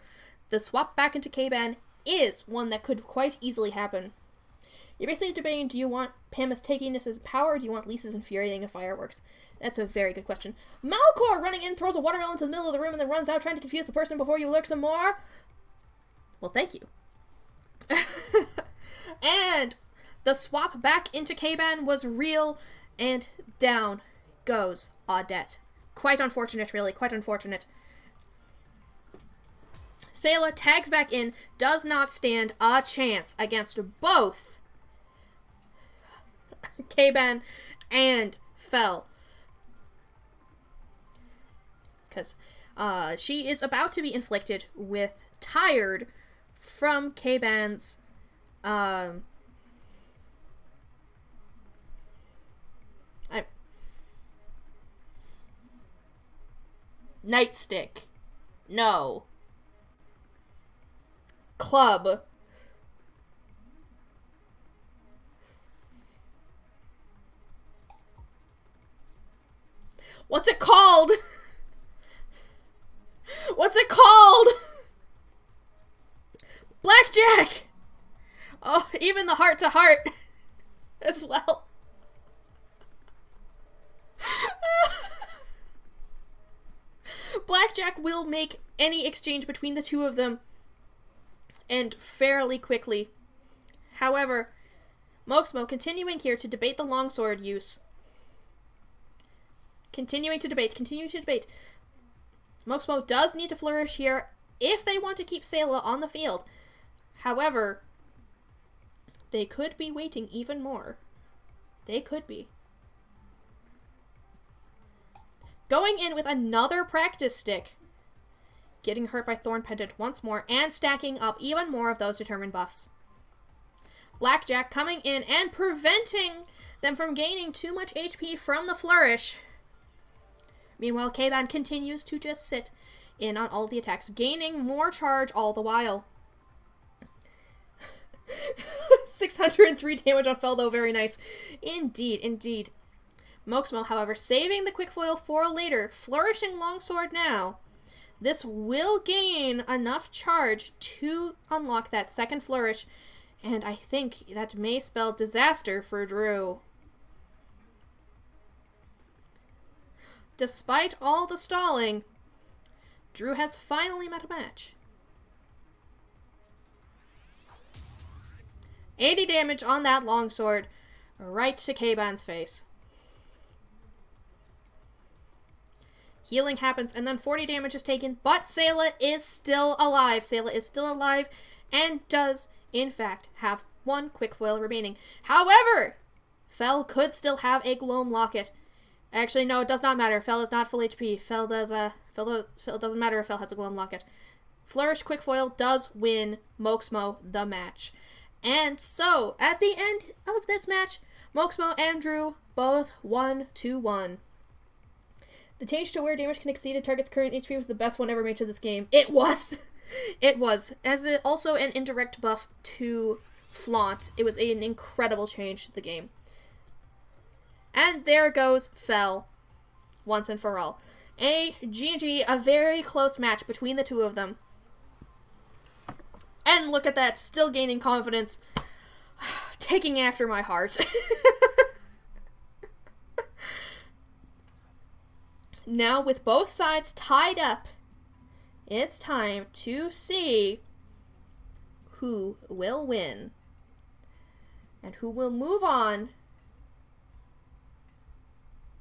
the swap back into K-Ban is one that could quite easily happen. You're basically debating, do you want Pamis taking this as power, or do you want Lisa's infuriating fireworks? That's a very good question. Malcor running in, throws a watermelon into the middle of the room, and then runs out trying to confuse the person before you lurk some more. Well, thank you. And the swap back into K-Ban was real, and down goes Audette. Quite unfortunate, really. Quite unfortunate. Sayla tags back in, does not stand a chance against both K-Ban and Fel. Because she is about to be inflicted with Tired from K-Ban's Nightstick. No. Club. What's it called? What's it called? Blackjack! Oh, even the heart to heart as well. Blackjack will make any exchange between the two of them, and fairly quickly. However, Mokesmo continuing here to debate the longsword use. Continuing to debate. Mokesmo does need to flourish here if they want to keep Sayla on the field. However, they could be waiting even more. They could be. Going in with another practice stick. Getting hurt by Thorn Pendant once more, and stacking up even more of those determined buffs. Blackjack coming in and preventing them from gaining too much HP from the flourish. Meanwhile, K-Ban continues to just sit in on all the attacks, gaining more charge all the while. 603 damage on Fel, though. Very nice. Indeed, indeed. Mokesmo, however, saving the quick foil for later, flourishing longsword now. This will gain enough charge to unlock that second flourish, and I think that may spell disaster for Drew. Despite all the stalling, Drew has finally met a match. 80 damage on that longsword, right to K-Ban's face. Healing happens, and then 40 damage is taken, but Sayla is still alive. Sayla is still alive, and does, in fact, have one quick foil remaining. However, Fel could still have a Gloam Locket. Actually, no, it does not matter. Fel is not full HP. Fel doesn't matter if Fel has a Gloam Locket. Flourish quick foil does win Mokesmo the match. And so, at the end of this match, Mokesmo and Drew both 1-1. The change to where damage can exceed a target's current HP was the best one ever made to this game. It was! It was. As also an indirect buff to Flaunt. It was an incredible change to the game. And there goes Fel. Once and for all. A GG, a very close match between the two of them. And look at that, still gaining confidence. Taking after my heart. Now, with both sides tied up, it's time to see who will win and who will move on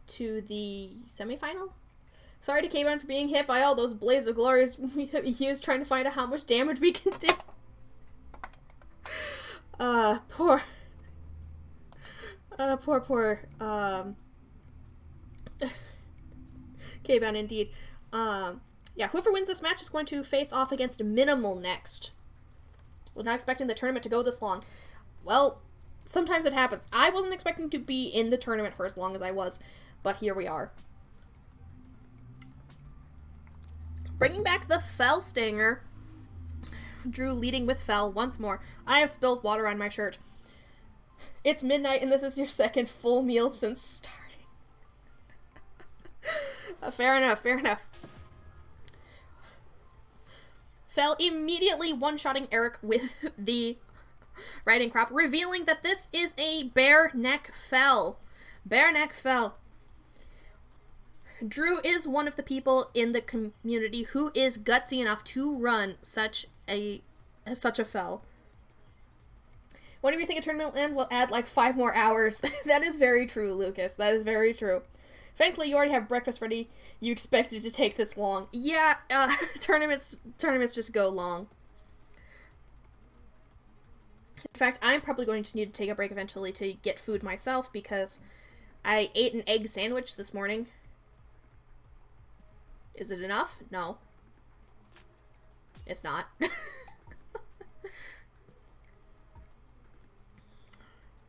to the semifinal. Sorry to K-Ban for being hit by all those Blaze of Glories we used trying to find out how much damage we can do. Poor, K-Ban indeed. Yeah, whoever wins this match is going to face off against Minimal next. Was not expecting the tournament to go this long. Well, sometimes it happens. I wasn't expecting to be in the tournament for as long as I was, but here we are. Bringing back the Fell Stinger. Drew leading with Fell once more. I have spilled water on my shirt. It's midnight and this is your second full meal since starting. Fair enough, fair enough. Fell immediately one-shotting Eric with the riding crop, revealing that this is a bare neck Fell. Bare neck Fell. Drew is one of the people in the community who is gutsy enough to run such a Fell. Whenever you think a tournament will end, we'll add like 5 more hours. That is very true, Lucas. That is very true. Thankfully, you already have breakfast ready. You expected to take this long. Yeah, tournaments just go long. In fact, I'm probably going to need to take a break eventually to get food myself because I ate an egg sandwich this morning. Is it enough? No. It's not.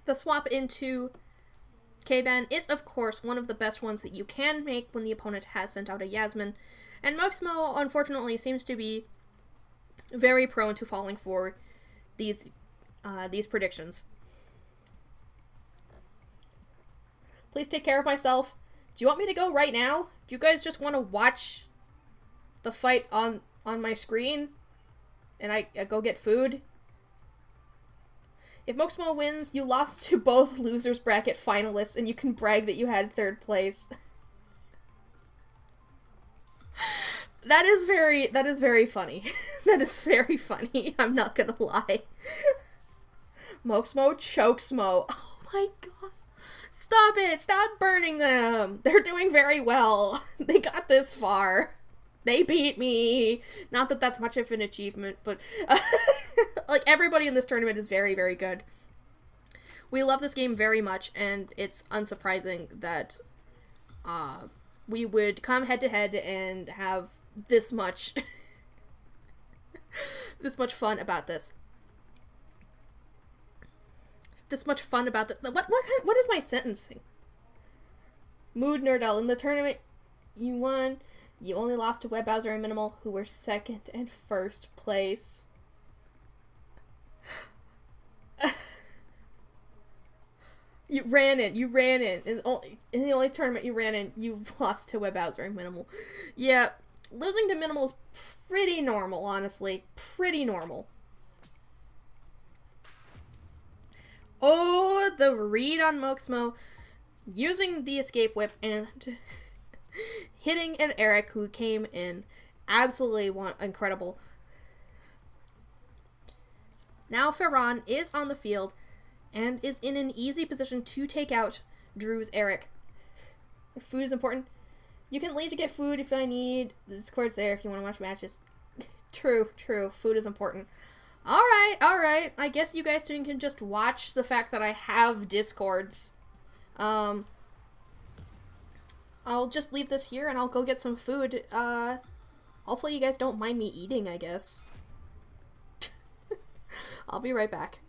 The swap into K-Ban is, of course, one of the best ones that you can make when the opponent has sent out a Yasmin, and Moxmo, unfortunately, seems to be very prone to falling for these predictions. Please take care of myself. Do you want me to go right now? Do you guys just want to watch the fight on my screen? And I go get food? If Moxmo wins, you lost to both losers bracket finalists, and you can brag that you had 3rd place. That is very funny. That is very funny. I'm not gonna lie. Moxmo Chokesmo. Oh my god. Stop it! Stop burning them! They're doing very well. They got this far. They beat me. Not that that's much of an achievement, but like everybody in this tournament is very, very good. We love this game very much, and it's unsurprising that we would come head to head and have this much fun about this. This much fun about this. What is my sentencing? Mood Nerdell. In the tournament you won. You only lost to Web Bowser and Minimal, who were 2nd and 1st place. You ran in. In the only tournament you ran in, you've lost to Web Bowser and Minimal. Yeah, losing to Minimal is pretty normal, honestly. Pretty normal. Oh, the read on Moxmo. Using the escape whip and hitting an Eric who came in absolutely incredible. Now Ferran is on the field and is in an easy position to take out Drew's Eric. If food is important, you can leave to get food if I need. The Discord's there if you want to watch matches. True. Food is important. Alright. I guess you guys can just watch the fact that I have Discords. I'll just leave this here and I'll go get some food. Hopefully you guys don't mind me eating, I guess. I'll be right back.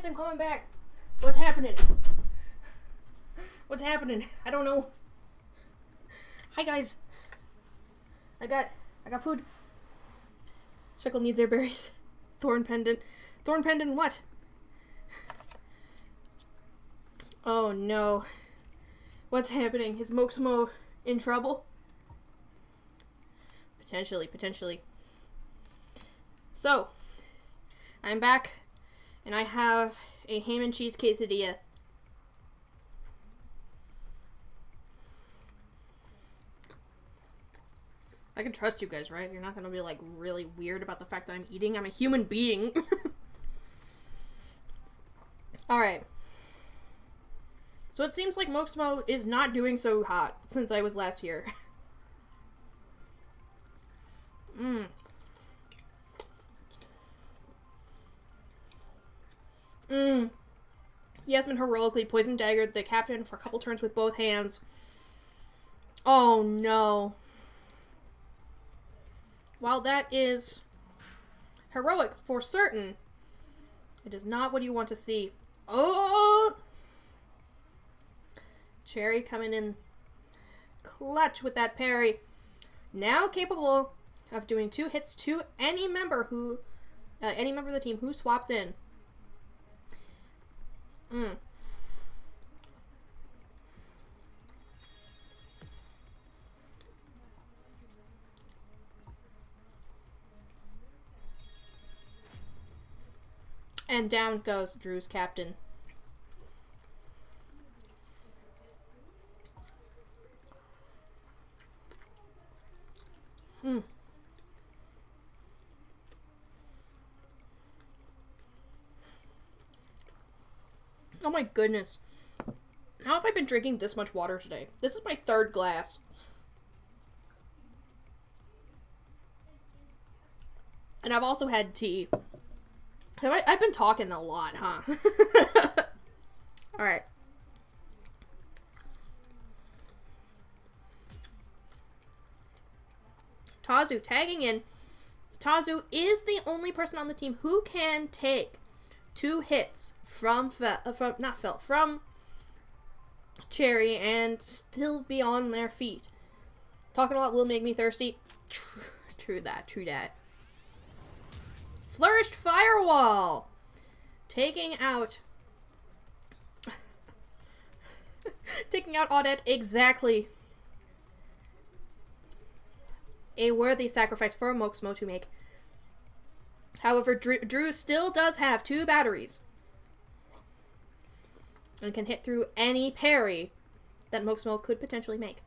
I'm coming back. What's happening? What's happening? I don't know. Hi guys. I got food. Shekel needs their berries. Thorn pendant. Thorn pendant what? Oh no. What's happening? Is Moxmo in trouble? Potentially. So, I'm back, and I have a ham and cheese quesadilla. I can trust you guys, right? You're not gonna be, like, really weird about the fact that I'm eating. I'm a human being. Alright. So it seems like Moxmo is not doing so hot since I was last here. Yasmin heroically poison daggered the captain for a couple turns with both hands. Oh no. While that is heroic for certain, it is not what you want to see. Oh! Cherry coming in clutch with that parry. Now capable of doing 2 hits to any member of the team who swaps in. And down goes Drew's captain. Oh my goodness. How have I been drinking this much water today? This is my 3rd glass. And I've also had tea. I've been talking a lot, huh? Alright. Tazu tagging in. Tazu is the only person on the team who can take 2 hits from Cherry and still be on their feet. Talking a lot will make me thirsty. True that. Flourished Firewall! Taking out Audette exactly. A worthy sacrifice for Moxmo to make. However, Drew still does have 2 batteries. And can hit through any parry that Moxmo could potentially make.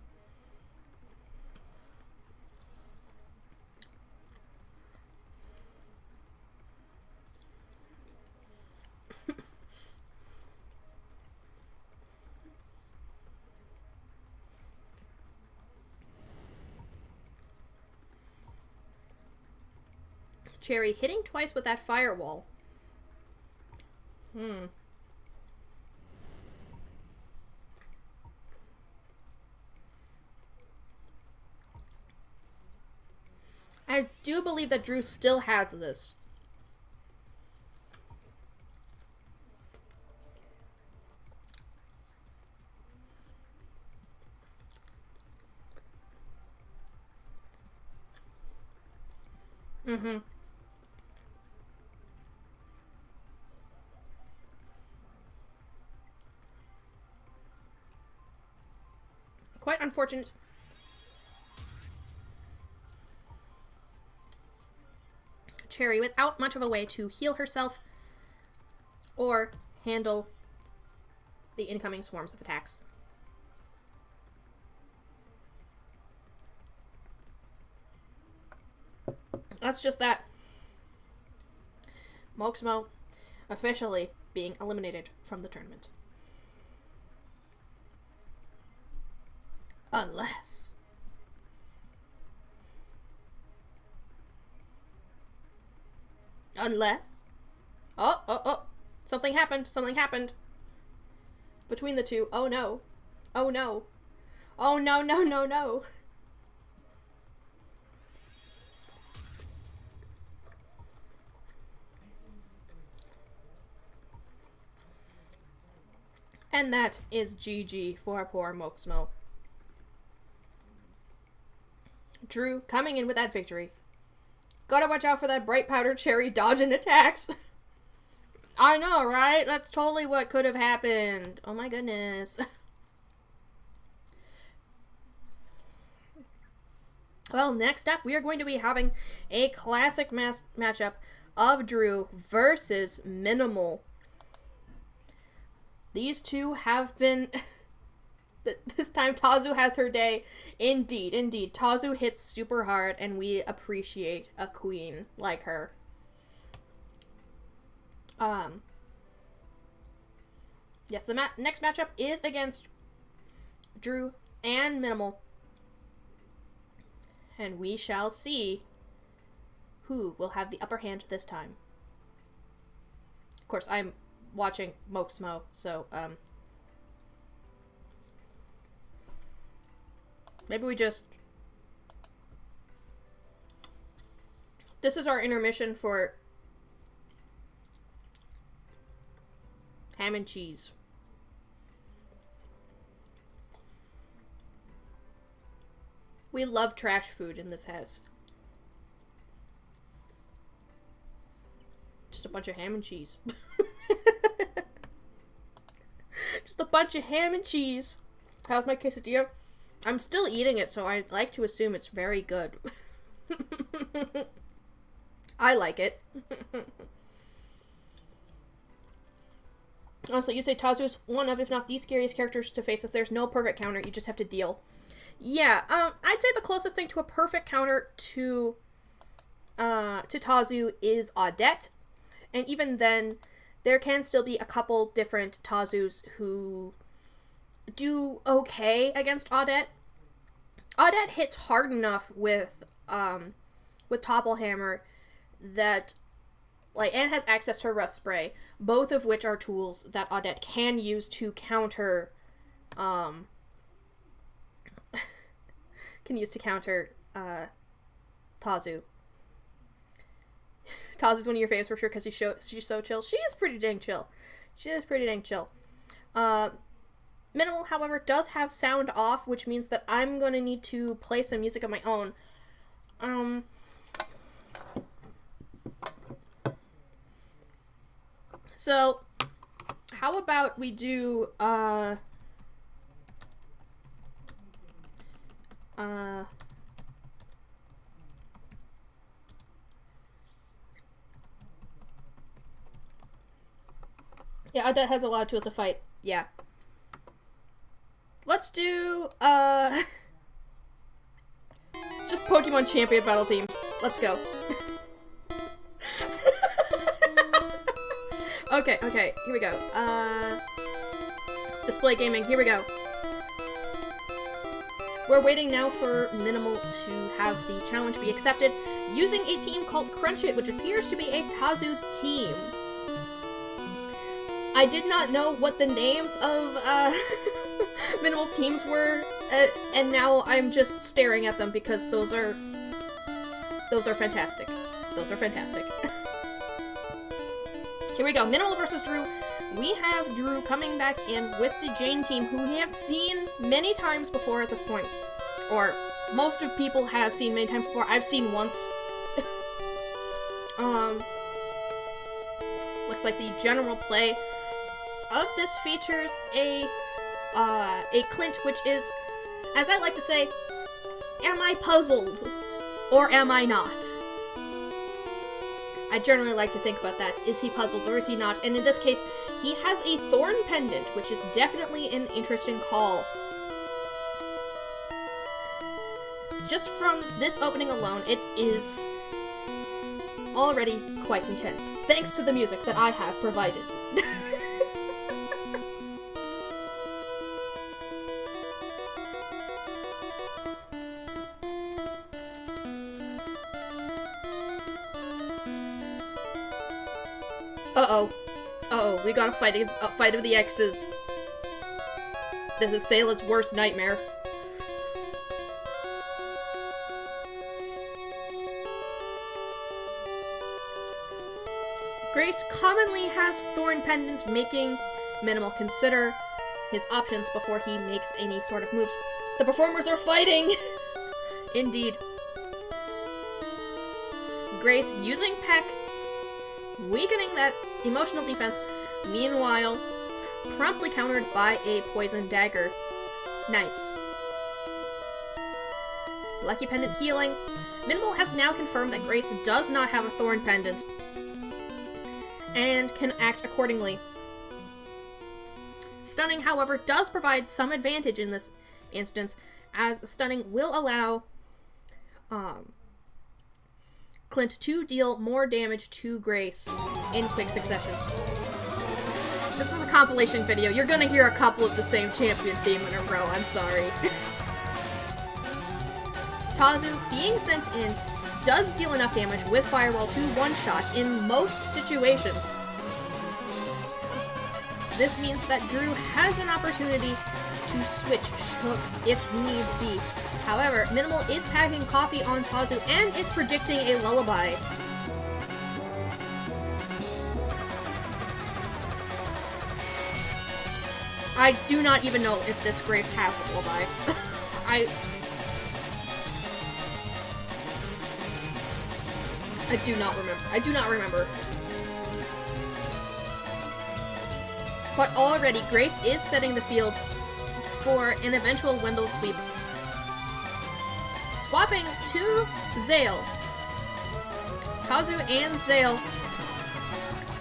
Cherry hitting twice with that firewall. I do believe that Drew still has this. Quite unfortunate. Cherry without much of a way to heal herself or handle the incoming swarms of attacks. That's just that. Moxmo officially being eliminated from the tournament. Unless... Oh. Something happened. Between the two. Oh no. Oh no. And that is GG for poor Moxmo. Drew coming in with that victory. Gotta watch out for that bright powdered cherry dodging attacks. I know, right? That's totally what could have happened. Oh my goodness. Well, next up, we are going to be having a classic matchup of Drew versus Minimal. These two have been... This time, Tazu has her day. Indeed, indeed. Tazu hits super hard, and we appreciate a queen like her. Yes, the next matchup is against Drew and Minimal. And we shall see who will have the upper hand this time. Of course, I'm watching Moxmo, so, maybe we just... This is our intermission for ham and cheese. We love trash food in this house. Just a bunch of ham and cheese. Just a bunch of ham and cheese. How's my quesadilla? I'm still eating it, so I'd like to assume it's very good. I like it. Also, you say Tazu is one of, if not the scariest characters to face, as there's no perfect counter, you just have to deal. Yeah, I'd say the closest thing to a perfect counter to Tazu is Audette. And even then, there can still be a couple different Tazus who do okay against Audette. Audette hits hard enough with Topple Hammer that, like, and has access to Rough Spray, both of which are tools that Audette can use to counter, Tazu. Tazu's one of your faves for sure because she's so chill. She is pretty dang chill. Minimal, however, does have sound off, which means that I'm going to need to play some music of my own. So, how about we do, yeah, Audette has a lot of tools to fight. Yeah. Let's do, just Pokemon Champion battle themes. Let's go. Okay, here we go. Display gaming, here we go. We're waiting now for Minimal to have the challenge be accepted using a team called Crunch It, which appears to be a Tazu team. I did not know what the names of Minimal's teams were, and now I'm just staring at them because those are fantastic. Those are fantastic. Here we go, Minimal versus Drew. We have Drew coming back in with the Jane team, who we have seen many times before at this point. Or, most of people have seen many times before. I've seen once. Looks like the general play of this features a Clint, which is, as I like to say, am I puzzled? Or am I not? I generally like to think about that. Is he puzzled or is he not? And in this case, he has a thorn pendant, which is definitely an interesting call. Just from this opening alone, it is already quite intense, thanks to the music that I have provided. Uh-oh, we got a fight of the X's. This is Sayla's worst nightmare. Grace commonly has Thorn Pendant, making Minimal consider his options before he makes any sort of moves. The performers are fighting! Indeed. Grace using Peck, weakening that emotional defense. Meanwhile, promptly countered by a poison dagger. Nice. Lucky Pendant healing. Minimal has now confirmed that Grace does not have a Thorn Pendant, and can act accordingly. Stunning, however, does provide some advantage in this instance, as stunning will allow Clint to deal more damage to Grace in quick succession. This is a compilation video. You're gonna hear a couple of the same champion theme in a row. I'm sorry. Tazu, being sent in, does deal enough damage with Firewall to one-shot in most situations. This means that Drew has an opportunity to switch Shook if need be. However, Minimal is packing coffee on Tazu and is predicting a lullaby. I do not even know if this Grace has a lullaby. I do not remember. I do not remember. But already, Grace is setting the field for an eventual Wendell sweep. Swapping to Zale. Tazu and Zale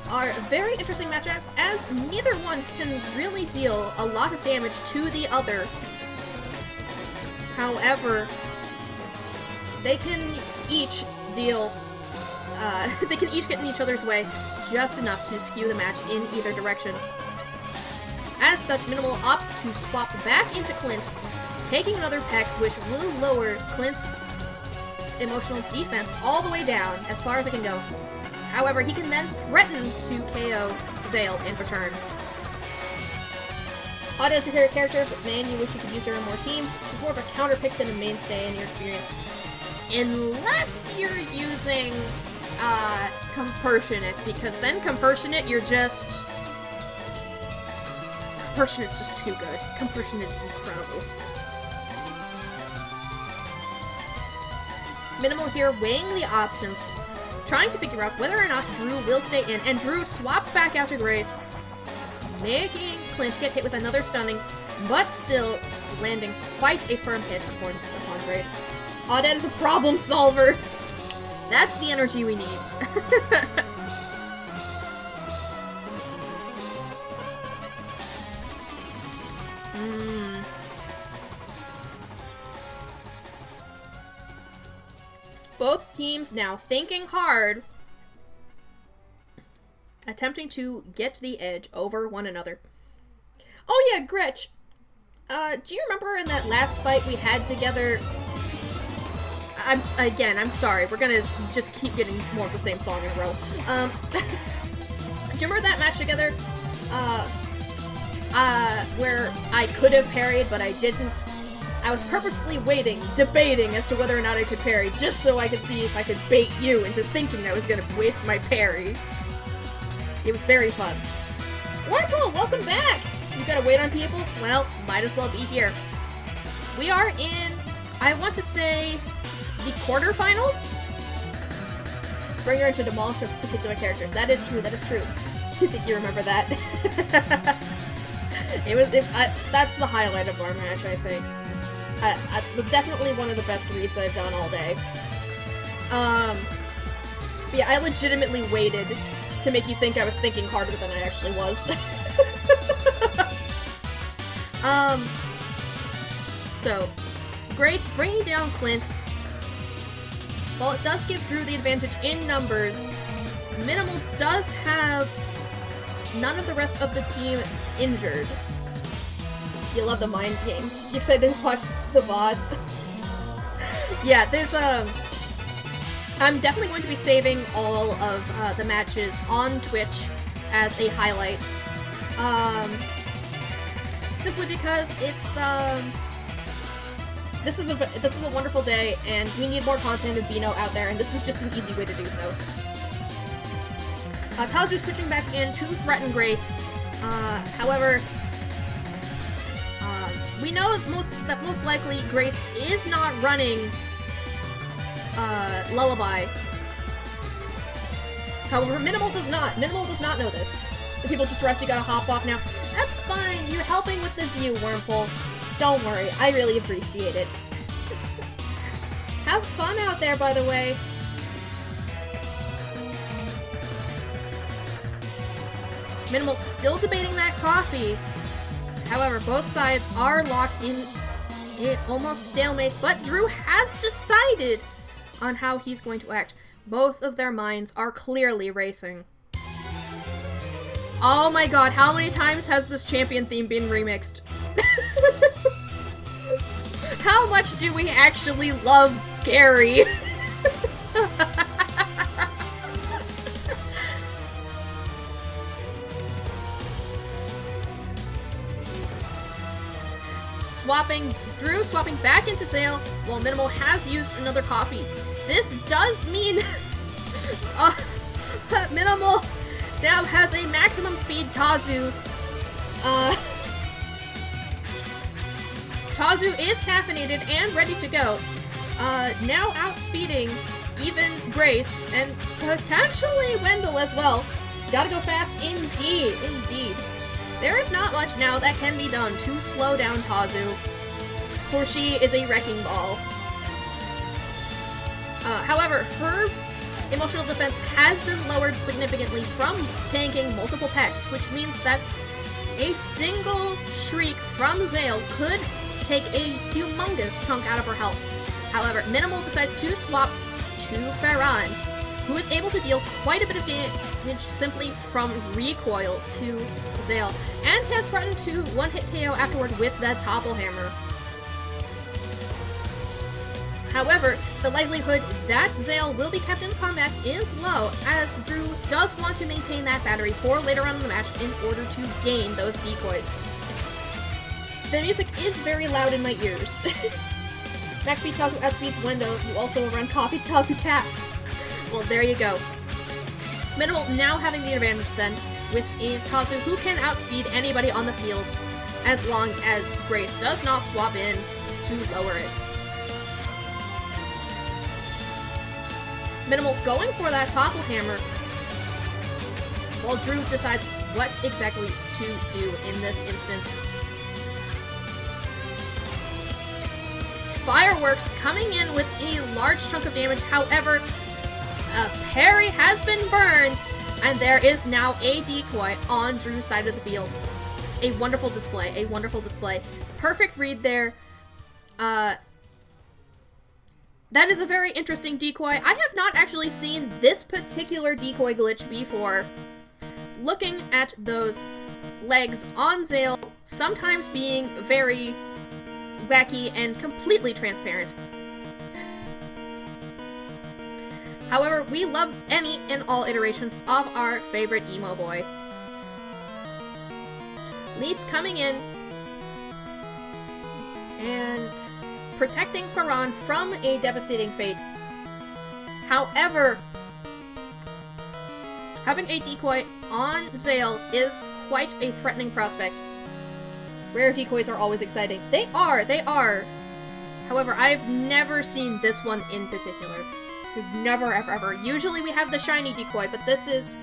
are very interesting matchups, as neither one can really deal a lot of damage to the other. However, they can each deal they can each get in each other's way just enough to skew the match in either direction. As such, Minimal opts to swap back into Clint, taking another peck, which will lower Clint's emotional defense all the way down, as far as it can go. However, he can then threaten to KO Zale in return. Odd is your favorite character, but man, you wish you could use her in more team. She's more of a counter pick than a mainstay in your experience. Unless you're using Compassionate, because then Compassionate, you're just... Compassionate's just too good. Compassionate is incredible. Minimal here weighing the options, trying to figure out whether or not Drew will stay in, and Drew swaps back out to Grace, making Clint get hit with another stunning, but still landing quite a firm hit upon Grace. Audette is a problem solver! That's the energy we need. Both teams now thinking hard, attempting to get the edge over one another. Oh yeah, Gretch, do you remember in that last fight we had together? I'm sorry, we're gonna just keep getting more of the same song in a row. Do you remember that match together? Where I could have parried, but I didn't. I was purposely debating as to whether or not I could parry, just so I could see if I could bait you into thinking I was gonna waste my parry. It was very fun. Warple, welcome back! You gotta wait on people? Well, might as well be here. We are in, I want to say, the quarterfinals? Bring her to demolish of particular characters. That is true, that is true. I think you remember that. That's the highlight of our match, I think. Definitely one of the best reads I've done all day. But yeah, I legitimately waited to make you think I was thinking harder than I actually was. So, Grace bringing down Clint. While it does give Drew the advantage in numbers, Minimal does have none of the rest of the team injured. You love the mind games. You excited to watch the VODs? Yeah, there's I'm definitely going to be saving all of the matches on Twitch as a highlight. Simply because it's this is a wonderful day, and we need more content of Beano out there, and this is just an easy way to do so. Tazu switching back in to threaten Grace. However, we know that most likely Grace is not running Lullaby. However, Minimal does not. Minimal does not know this. The people just rest, you gotta hop off now. That's fine, you're helping with the view, Wormhole. Don't worry, I really appreciate it. Have fun out there, by the way. Minimal still debating that coffee. However, both sides are locked in almost stalemate, but Drew has decided on how he's going to act. Both of their minds are clearly racing. Oh my god, how many times has this champion theme been remixed? How much do we actually love Gary? Drew swapping back into Zale while Minimal has used another coffee. This does mean Minimal now has a maximum speed Tazu. Tazu is caffeinated and ready to go. Now outspeeding even Grace and potentially Wendell as well. Gotta go fast indeed, indeed. There is not much now that can be done to slow down Tazu, for she is a wrecking ball. However, her emotional defense has been lowered significantly from tanking multiple pecks, which means that a single shriek from Zale could take a humongous chunk out of her health. However, Minimal decides to swap to Farron, who is able to deal quite a bit of damage simply from recoil to Zale, and can threaten to one-hit KO afterward with the Topple Hammer. However, the likelihood that Zale will be kept in combat is low, as Drew does want to maintain that battery for later on in the match in order to gain those decoys. The music is very loud in my ears. Max speed Tazu outspeeds Wendo. You also will run copy Tazu Cap. Well, there you go. Minimal now having the advantage then, with a Tazu who can outspeed anybody on the field, as long as Grace does not swap in to lower it. Minimal going for that Topple Hammer, while Drew decides what exactly to do in this instance. Fireworks coming in with a large chunk of damage, however, a parry has been burned, and there is now a decoy on Drew's side of the field. A wonderful display, a wonderful display. Perfect read there. That is a very interesting decoy. I have not actually seen this particular decoy glitch before. Looking at those legs on Zale, sometimes being very wacky and completely transparent. However, we love any and all iterations of our favorite emo boy. Lise coming in and protecting Farron from a devastating fate. However, having a decoy on Zale is quite a threatening prospect. Rare decoys are always exciting. They are. However, I've never seen this one in particular. We've never, ever. Usually we have the shiny decoy, but this is...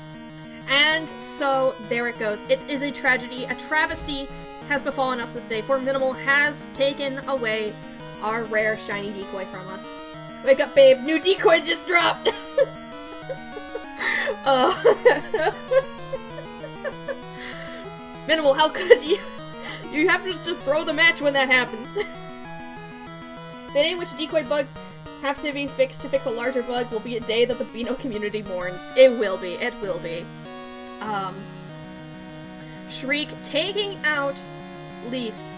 And so, there it goes. It is a tragedy. A travesty has befallen us this day, for Minimal has taken away our rare shiny decoy from us. Wake up, babe. New decoy just dropped! Minimal, how could you? You have to just throw the match when that happens. The day in which decoy bugs have to be fixed to fix a larger bug will be a day that the Beano community mourns. It will be. It will be. Shriek taking out Lise.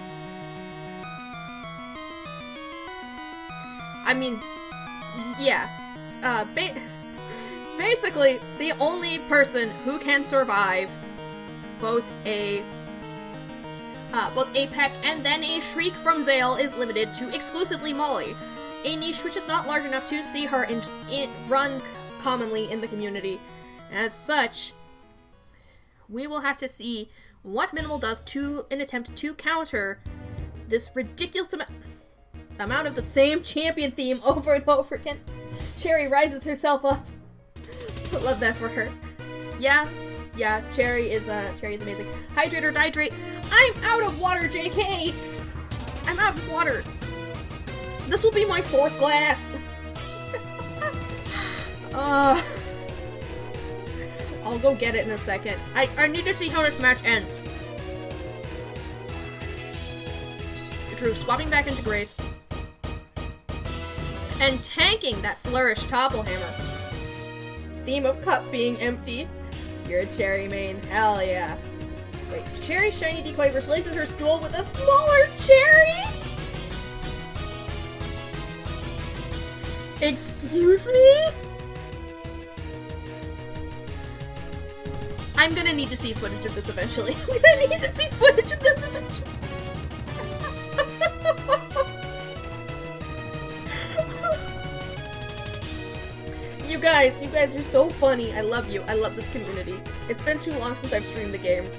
I mean, yeah. Basically, the only person who can survive both a peck and then a shriek from Zale is limited to exclusively Molly, a niche which is not large enough to see her run commonly in the community. As such, we will have to see what Minimal does to an attempt to counter this ridiculous amount of the same champion theme over and over again. Cherry rises herself up. Love that for her. Yeah, Cherry is amazing. Hydrate or dihydrate. I'm out of water, JK! I'm out of water. This will be my 4th glass. I'll go get it in a second. I need to see how this match ends. Drew swapping back into Grace. And tanking that flourish topple hammer. Theme of cup being empty. You're a Cherry main. Hell yeah. Wait, Cherry's shiny decoy replaces her stool with a smaller Cherry? Excuse me? I'm gonna need to see footage of this eventually. I'm gonna need to see footage of this eventually. You guys are so funny. I love you. I love this community. It's been too long since I've streamed the game.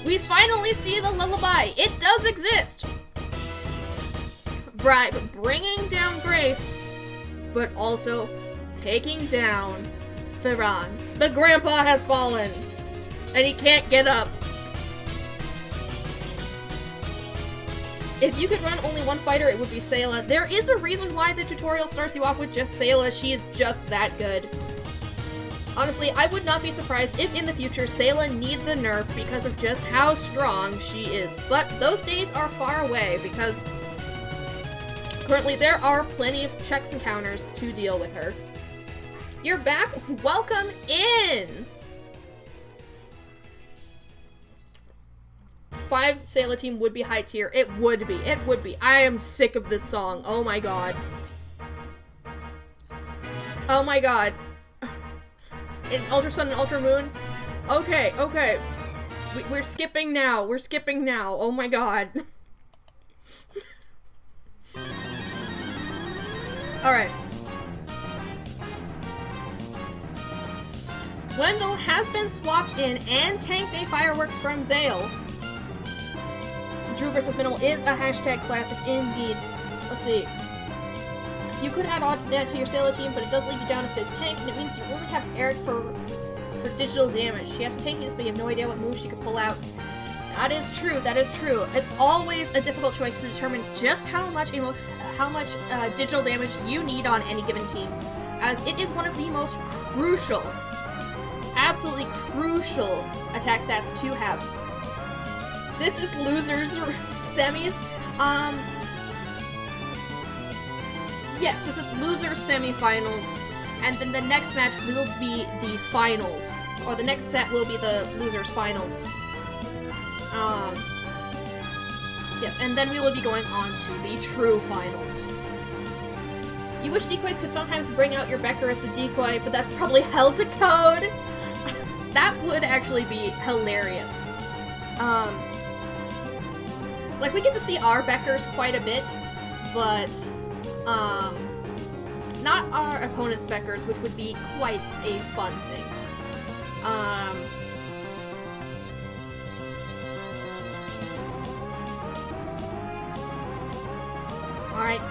We finally see the lullaby. It does exist. Bribe bringing down Grace, but also taking down Ferran. The grandpa has fallen, and he can't get up. If you could run only one fighter, it would be Sayla. There is a reason why the tutorial starts you off with just Sayla. She is just that good. Honestly, I would not be surprised if in the future Sayla needs a nerf because of just how strong she is. But those days are far away because currently there are plenty of checks and counters to deal with her. You're back. Welcome in. 5 Sayla team would be high tier. It would be. It would be. I am sick of this song. Oh my god. Oh my god. In Ultra Sun and Ultra Moon? Okay, okay. We're skipping now. We're skipping now. Oh my god. Alright. Wendell has been swapped in and tanked a fireworks from Zale. Drew vs. Minimal is a hashtag classic indeed. Let's see. You could add on that to your Sayla team, but it does leave you down a Fizz tank, and it means you only have Eric for digital damage. She has to tank this, but you have no idea what moves she could pull out. That is true, that is true. It's always a difficult choice to determine just how much digital damage you need on any given team, as it is one of the most crucial, absolutely crucial attack stats to have. This is losers semis. Yes, this is loser semifinals, and then the next match will be the finals, or the next set will be the losers finals. Yes, and then we will be going on to the true finals. You wish decoys could sometimes bring out your Becker as the decoy, but that's probably hell to code. That would actually be hilarious. Like, we get to see our Beckers quite a bit, but, not our opponent's Beckers, which would be quite a fun thing. Alright.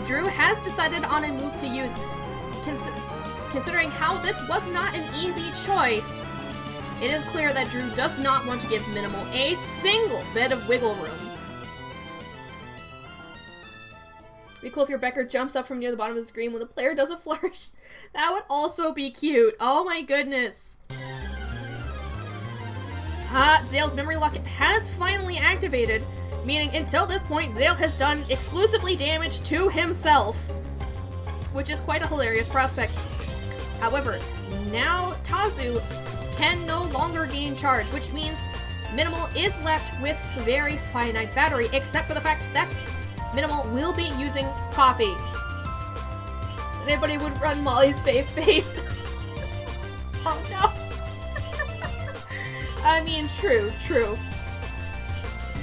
Drew has decided on a move to use. Considering how this was not an easy choice, it is clear that Drew does not want to give Minimal a single bit of wiggle room. It'd be cool if your Becker jumps up from near the bottom of the screen when the player does a flourish. That would also be cute. Oh my goodness. Zale's memory locket has finally activated, meaning until this point, Zale has done exclusively damage to himself, which is quite a hilarious prospect. However, now Tazu can no longer gain charge, which means Minimal is left with very finite battery, except for the fact that Minimal will be using coffee. Anybody would run Molly's babe face. Oh no. I mean, true.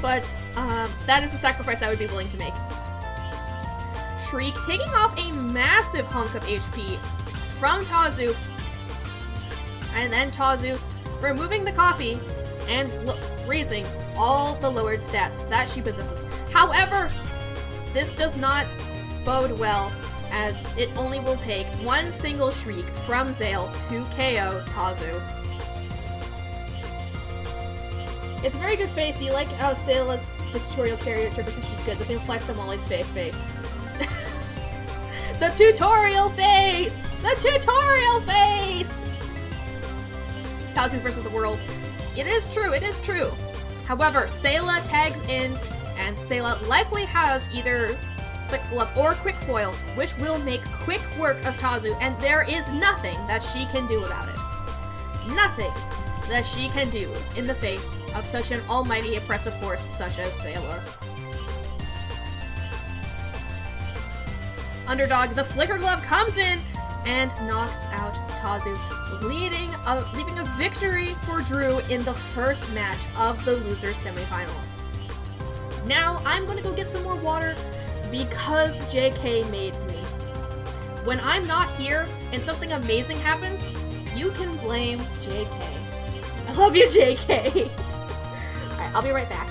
But, that is a sacrifice I would be willing to make. Shriek taking off a massive hunk of HP from Tazu. And then Tazu removing the coffee and raising all the lowered stats that she possesses. However, this does not bode well, as it only will take one single shriek from Zale to KO Tazu. It's a very good face. You like how Zale is the tutorial character because she's good. The same applies to Molly's face. The tutorial face! The tutorial face! Tazu versus the world. It is true, it is true. However, Sayla tags in, and Sayla likely has either Thick Glove or Quick Foil, which will make quick work of Tazu, and there is nothing that she can do about it. Nothing that she can do in the face of such an almighty oppressive force such as Sayla. Underdog, the Flicker Glove comes in and knocks out Tazu, leaving a victory for Drew in the first match of the loser semifinal. Now, I'm gonna go get some more water because JK made me. When I'm not here and something amazing happens, you can blame JK. I love you, JK! Alright, I'll be right back.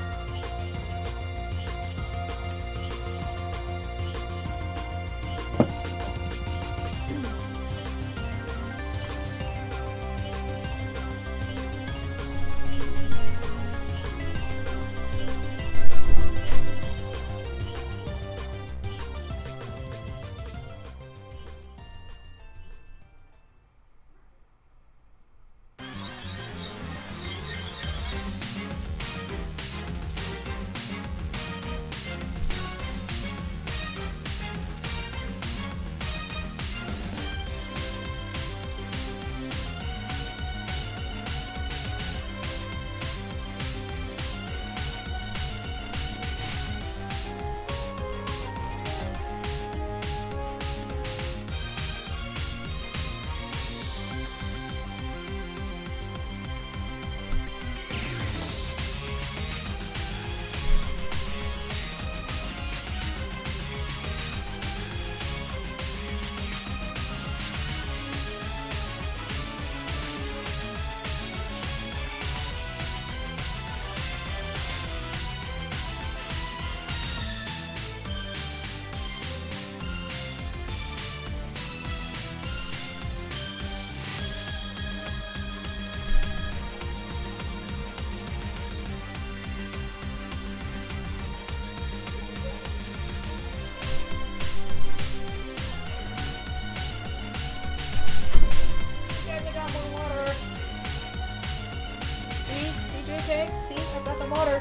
See, I've got the water.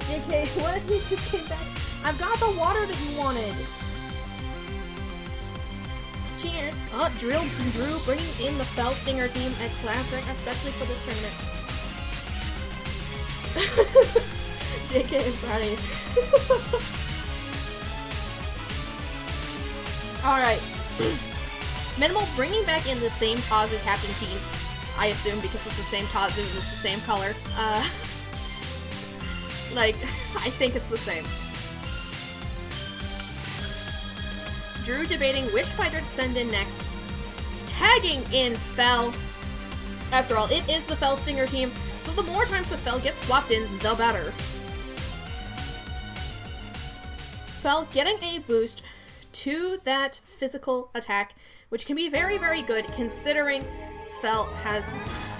JK, what? He just came back. I've got the water that you wanted. Cheers. Oh, Drew bringing in the Fell Stinger team at Classic, especially for this tournament. JK is proud of you. Alright. Minimal bringing back in the same Tazu captain team. I assume because it's the same Tazu and it's the same color. Like, I think it's the same. Drew debating which fighter to send in next. Tagging in Fell. After all, it is the Fell Stinger team, so the more times the Fell gets swapped in, the better. Fell getting a boost to that physical attack, which can be very, very good considering Fell has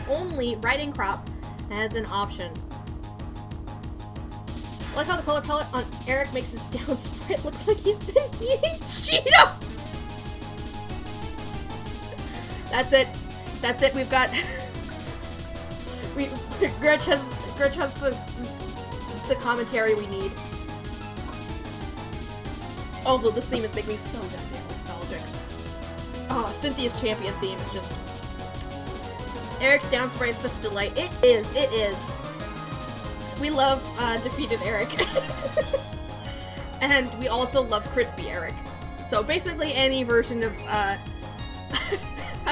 only Riding Crop as an option. I like how the color palette on Eric makes his down sprite look like he's been eating Cheetos! That's it. That's it. We've got... Gretch has the commentary we need. Also, this theme is making me so goddamn nostalgic. Oh, Cynthia's champion theme is just... Eric's down sprite is such a delight. It is. It is. We love defeated Eric. And we also love crispy Eric. So basically any version of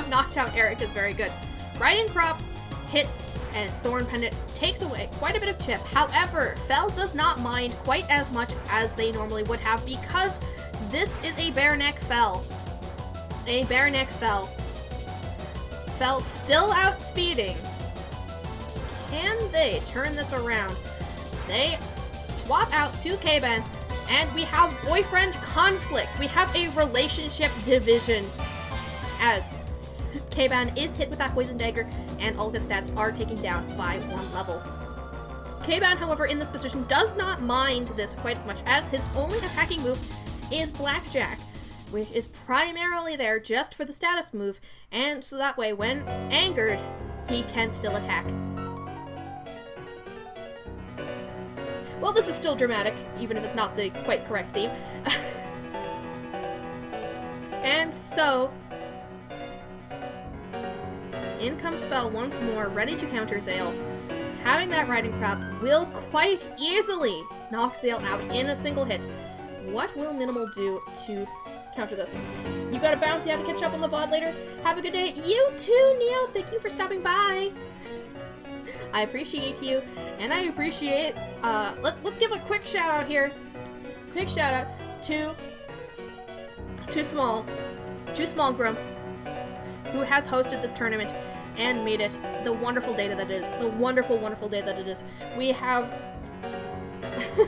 knocked out Eric is very good. Riding Crop hits and Thorn Pendant takes away quite a bit of chip. However, Fell does not mind quite as much as they normally would have because this is a Bare Neck Fell. A Bare Neck Fell. Fell still outspeeding can they turn this around? They swap out to K-Ban, and we have boyfriend conflict. We have a relationship division as K-Ban is hit with that poison dagger, and all of his stats are taken down by 1 level. K-Ban, however, in this position does not mind this quite as much, as his only attacking move is Blackjack, which is primarily there just for the status move, and so that way, when angered, he can still attack. Well, this is still dramatic, even if it's not the quite correct theme. And so, in comes Fel once more, ready to counter Zale. Having that riding crop will quite easily knock Zale out in a single hit. What will Minimal do to counter this? You gotta bounce, you have to catch up on the VOD later. Have a good day. You too, Neo. Thank you for stopping by. I appreciate you, and I appreciate, let's give a quick shout out here. Quick shout out to Small Grump, who has hosted this tournament and made it the wonderful day that it is. The wonderful, wonderful day that it is. We have,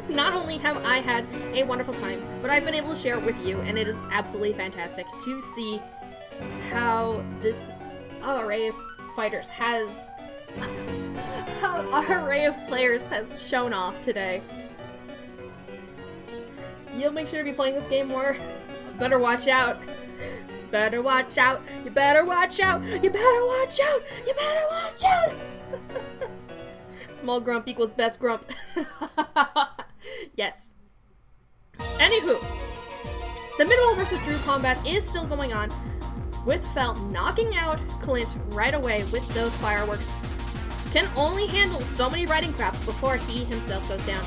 not only have I had a wonderful time, but I've been able to share it with you, and it is absolutely fantastic to see how this array of fighters has, how our array of players has shown off today. You'll make sure to be playing this game more. Better watch out. Better watch out. You better watch out. You better watch out. You better watch out. Small Grump equals best Grump. Yes. Anywho, the Minimal versus Drew combat is still going on, with Fel knocking out Clint right away with those fireworks. Can only handle so many riding craps before he himself goes down.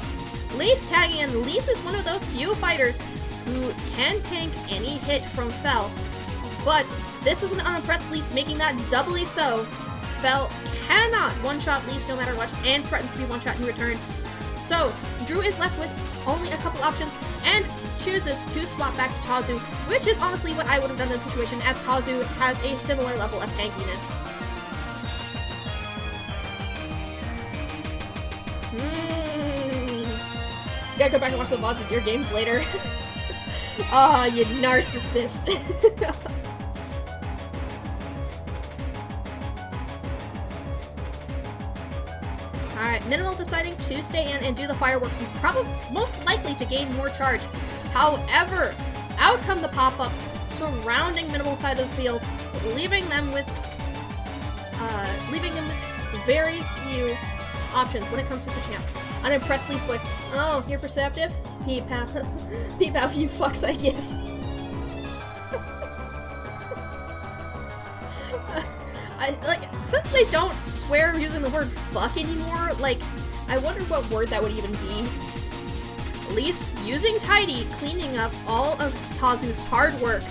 Lise tagging in. Lise is one of those few fighters who can tank any hit from Fel, but this is an unimpressed Lise, making that doubly so. Fel cannot one-shot Lise no matter what, and threatens to be one-shot in return. So, Drew is left with only a couple options, and chooses to swap back to Tazu, which is honestly what I would have done in the situation, as Tazu has a similar level of tankiness. Gotta go back and watch the VODs of your games later. Aw, oh, you narcissist. Alright, Minimal deciding to stay in and do the fireworks, probably most likely to gain more charge. However, out come the pop-ups surrounding Minimal's side of the field, leaving them with very few options when it comes to switching out. Unimpressed Lee's voice. Oh, you're perceptive? Peep out. Peep out, you fucks I give. Since they don't swear using the word fuck anymore, I wonder what word that would even be. Lise using Tidy, cleaning up all of Tazu's hard work.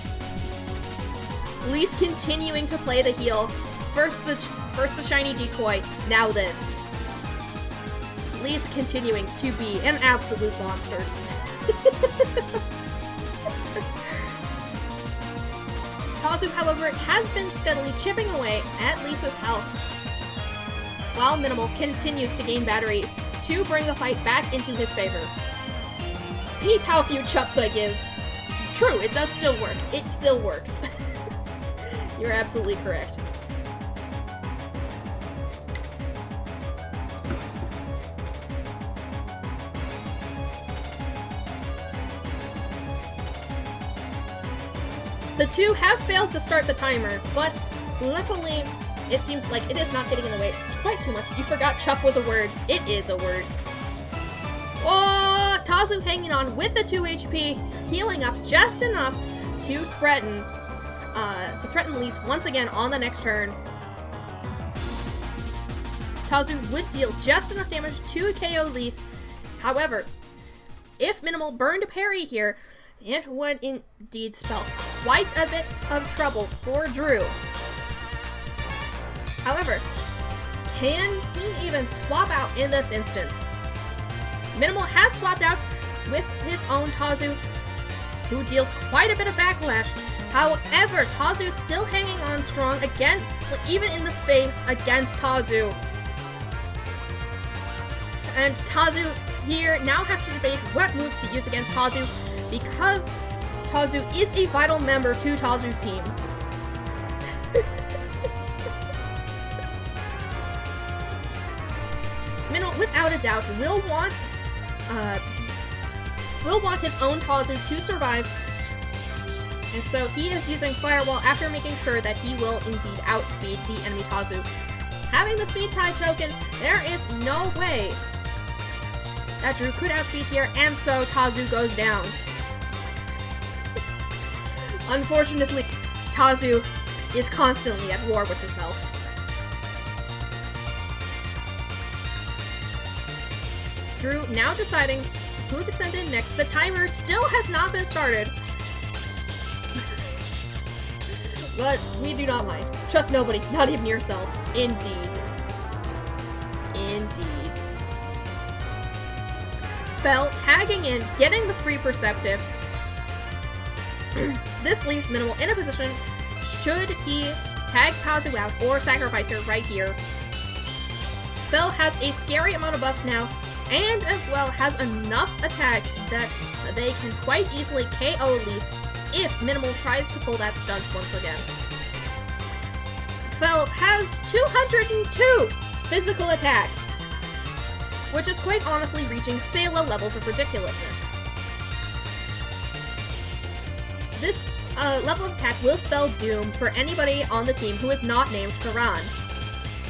Lise continuing to play the heel. First the shiny decoy, now this. Lise continuing to be an absolute monster. Tazu, however, has been steadily chipping away at Lisa's health, while Minimal continues to gain battery to bring the fight back into his favor. Peep how few chups I give. True, it does still work. It still works. You're absolutely correct. The two have failed to start the timer, but luckily, it seems like it is not getting in the way quite too much. You forgot chup was a word. It is a word. Oh, Tazu hanging on with the 2 HP, healing up just enough to threaten Lise once again on the next turn. Tazu would deal just enough damage to KO Lise. However, if Minimal burned a parry here, it would indeed spell quite a bit of trouble for Drew. However, can he even swap out in this instance? Minimal has swapped out with his own Tazu, who deals quite a bit of backlash. However, Tazu still hanging on strong again, even in the face against Tazu. And Tazu here now has to debate what moves to use against Tazu, because Tazu is a vital member to Tazu's team. Minnow, without a doubt, will want his own Tazu to survive, and so he is using Firewall after making sure that he will indeed outspeed the enemy Tazu. Having the speed tie token, there is no way that Drew could outspeed here, and so Tazu goes down. Unfortunately, Tazu is constantly at war with herself. Drew now deciding who to send in next. The timer still has not been started. But we do not mind. Trust nobody, not even yourself. Indeed. Indeed. Fel tagging in, getting the free perceptive. This leaves Minimal in a position, should he tag Tazu out or sacrifice her right here. Fel has a scary amount of buffs now, and as well has enough attack that they can quite easily KO Elise if Minimal tries to pull that stunt once again. Fel has 202 physical attack, which is quite honestly reaching Sayla levels of ridiculousness. This level of attack will spell doom for anybody on the team who is not named Farhan.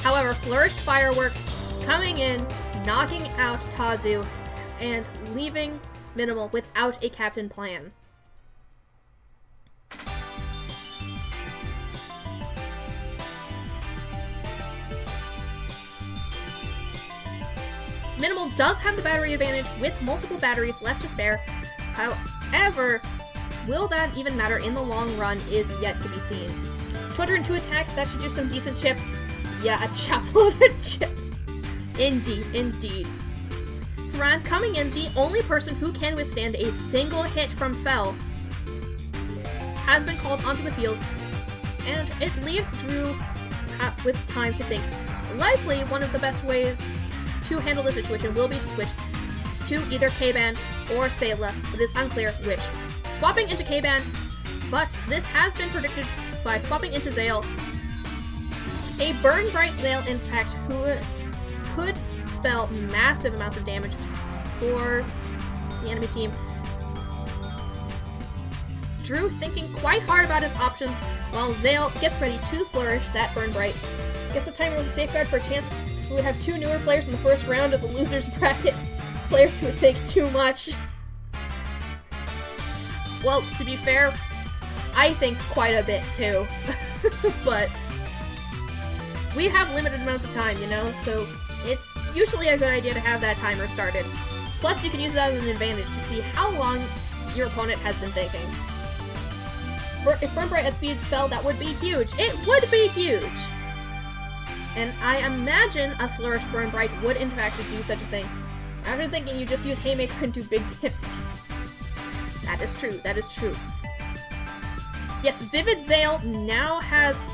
However, Flourished Fireworks coming in, knocking out Tazu, and leaving Minimal without a captain plan. Minimal does have the battery advantage with multiple batteries left to spare. However, will that even matter in the long run is yet to be seen. 202 attack, that should do some decent chip. Yeah, a chopload of chip. Indeed, indeed. Farhan coming in, the only person who can withstand a single hit from Fel, has been called onto the field, and it leaves Drew with time to think. Likely, one of the best ways to handle the situation will be to switch to either K-Ban or Sayla, but it is unclear which. Swapping into K-Ban, but this has been predicted by swapping into Zale. A Burn Bright Zale, in fact, who could spell massive amounts of damage for the enemy team. Drew thinking quite hard about his options, while Zale gets ready to flourish that Burn Bright. Guess the timer was a safeguard for a chance we would have two newer players in the first round of the losers bracket. Players who think too much. Well, to be fair, I think quite a bit too. But we have limited amounts of time, you know, so it's usually a good idea to have that timer started. Plus, you can use that as an advantage to see how long your opponent has been thinking. If Burn Bright outspeeds Fel, that would be huge. It would be huge! And I imagine a Flourished Burn Bright would in fact do such a thing. After thinking, you just use Haymaker and do big damage. That is true, that is true. Yes, Vivid Zale now has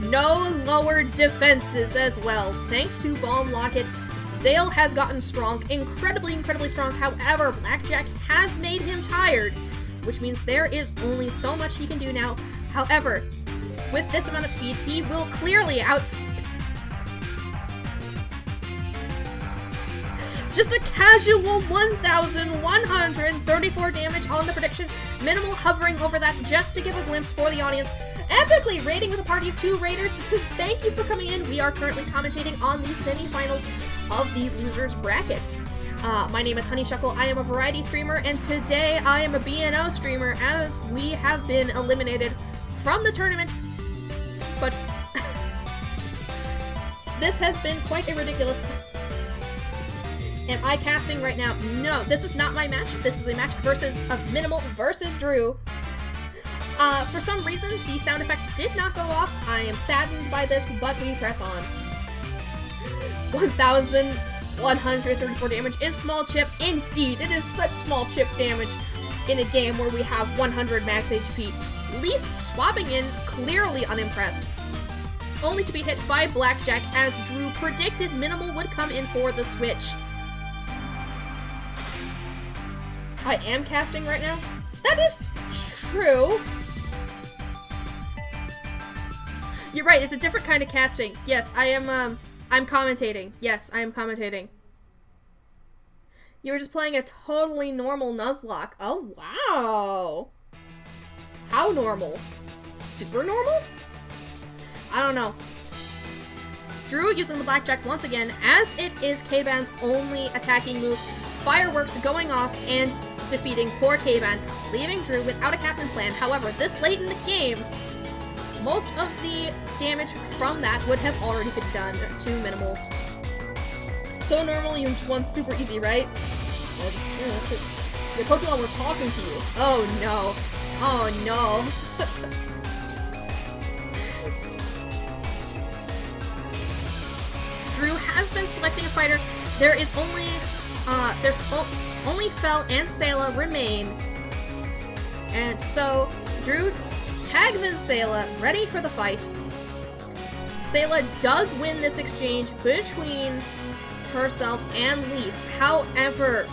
no lower defenses as well. Thanks to Balm Locket, Zale has gotten strong, incredibly strong. However, Blackjack has made him tired, which means there is only so much he can do now. However, with this amount of speed, he will clearly outspeed. Just a casual 1,134 damage on the prediction. Minimal hovering over that just to give a glimpse for the audience. Epically raiding with a party of 2 raiders. Thank you for coming in. We are currently commentating on the semifinals of the losers bracket. My name is Honeyshuckle. I am a variety streamer, and today I am a BNO streamer as we have been eliminated from the tournament. But this has been quite a ridiculous. Am I casting right now? No, this is not my match. This is a match of Minimal versus Drew. For some reason, the sound effect did not go off. I am saddened by this, but we press on. 1,134 damage is small chip. Indeed, it is such small chip damage in a game where we have 100 max HP. Least swapping in, clearly unimpressed. Only to be hit by Blackjack as Drew predicted Minimal would come in for the switch. I am casting right now? That is true. You're right, it's a different kind of casting. Yes, I am, I'm commentating. Yes, I am commentating. You were just playing a totally normal Nuzlocke. Oh, wow. How normal? Super normal? I don't know. Drew using the blackjack once again, as it is K-Ban's only attacking move. Fireworks going off and defeating poor K-Ban, leaving Drew without a captain plan. However, this late in the game, most of the damage from that would have already been done to Minimal. So normal, you just won super easy, right? That is true. Your Pokemon were talking to you. Oh no. Oh no. Drew has been selecting a fighter. There is only, only Fel and Sayla remain. And so, Drew tags in Sayla, ready for the fight. Sayla does win this exchange between herself and Lise. However,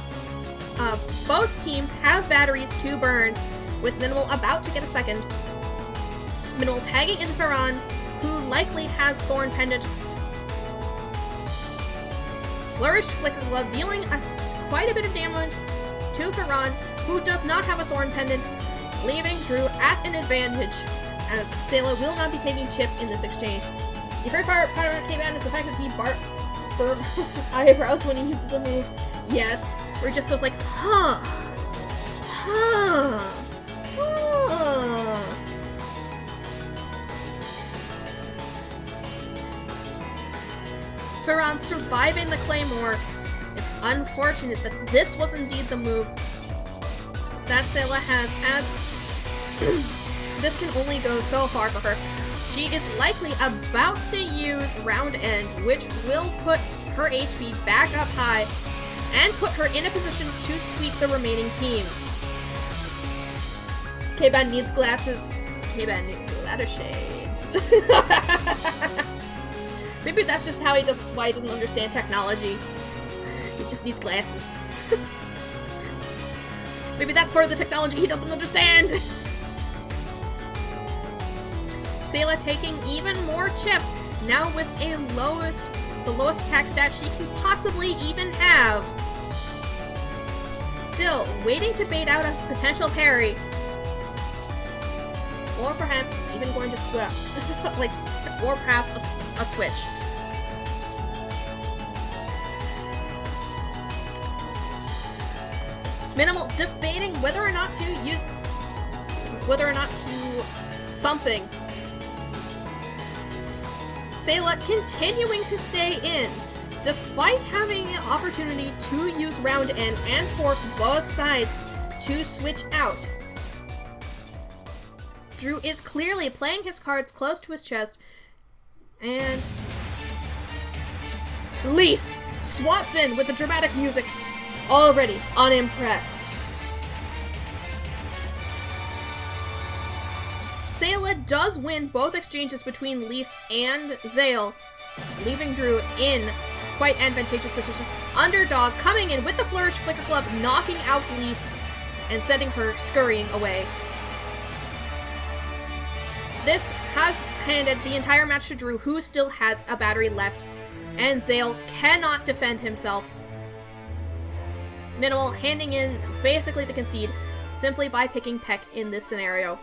both teams have batteries to burn, with Minimal about to get a second. Minimal tagging into Ferran, who likely has Thorn Pendant. Flourished Flicker Glove, dealing quite a bit of damage to Ferran, who does not have a Thorn Pendant, leaving Drew at an advantage, as Sayla will not be taking chip in this exchange. The favorite part about K-Ban is the fact that he burrows his eyebrows when he uses the move. Yes, where he just goes like, huh, huh, huh. Ferran surviving the Claymore. It's unfortunate that this was indeed the move that Sayla has, as this can only go so far for her. She is likely about to use Round End, which will put her HP back up high and put her in a position to sweep the remaining teams. K-Ban needs glasses. K-Ban needs ladder shades. Maybe that's just how why he doesn't understand technology. He just needs glasses. Maybe that's part of the technology he doesn't understand. Sayla taking even more chip, now with the lowest attack stat she can possibly even have. Still waiting to bait out a potential parry, or perhaps even going to swap, or perhaps a switch. Minimal debating whether or not to something. Sayla continuing to stay in, despite having an opportunity to use Round End and force both sides to switch out. Drew is clearly playing his cards close to his chest, and Lise swaps in with the dramatic music, already unimpressed. Sayla does win both exchanges between Lise and Zale, leaving Drew in quite advantageous position. Underdog coming in with the Flourish Flicker Glove, knocking out Lise and sending her scurrying away. This has handed the entire match to Drew, who still has a battery left, and Zale cannot defend himself. Minimal handing in basically the concede simply by picking Peck in this scenario,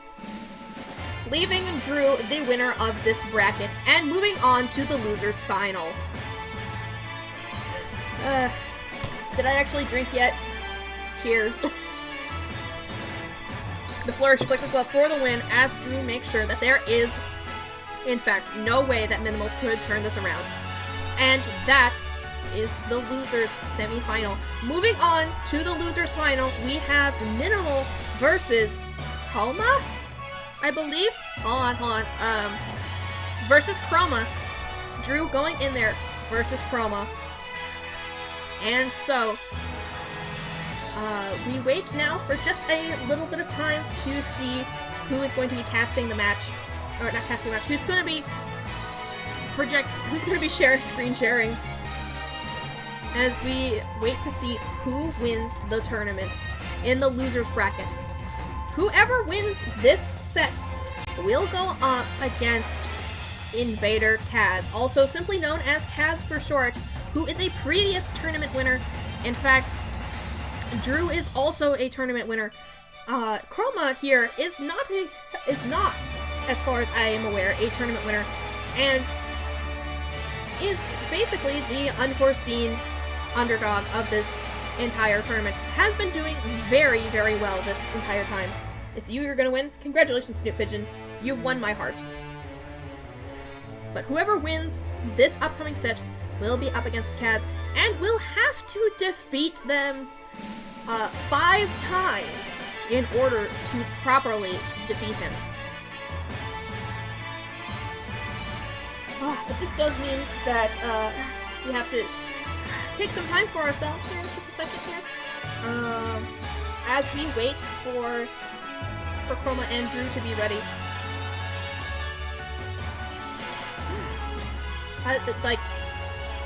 leaving Drew the winner of this bracket and moving on to the losers final. Did I actually drink yet? Cheers. The Flourish Flicker Glove for the win, as Drew makes sure that there is, in fact, no way that Minimal could turn this around. And that is the losers semi-final. Moving on to the losers final, we have Minimal versus Chroma, I believe. Hold on. Versus Chroma. Drew going in there versus Chroma. And so, we wait now for just a little bit of time to see who is going to be casting the match, or not casting the match, who's going to be screen sharing, as we wait to see who wins the tournament. in the loser's bracket. Whoever wins this set will go up against Invader Kaz, also simply known as Kaz for short, who is a previous tournament winner. In fact, Drew is also a tournament winner. Chroma here is not, as far as I am aware, a tournament winner, and is basically the unforeseen underdog of this entire tournament. Has been doing very, very well this entire time. It's you're gonna win. Congratulations, Snoop Pigeon. You've won my heart. But whoever wins this upcoming set will be up against Kaz, and will have to defeat them 5 times in order to properly defeat him. But this does mean that we have to take some time for ourselves here, just a second here. As we wait for Chroma and Drew to be ready.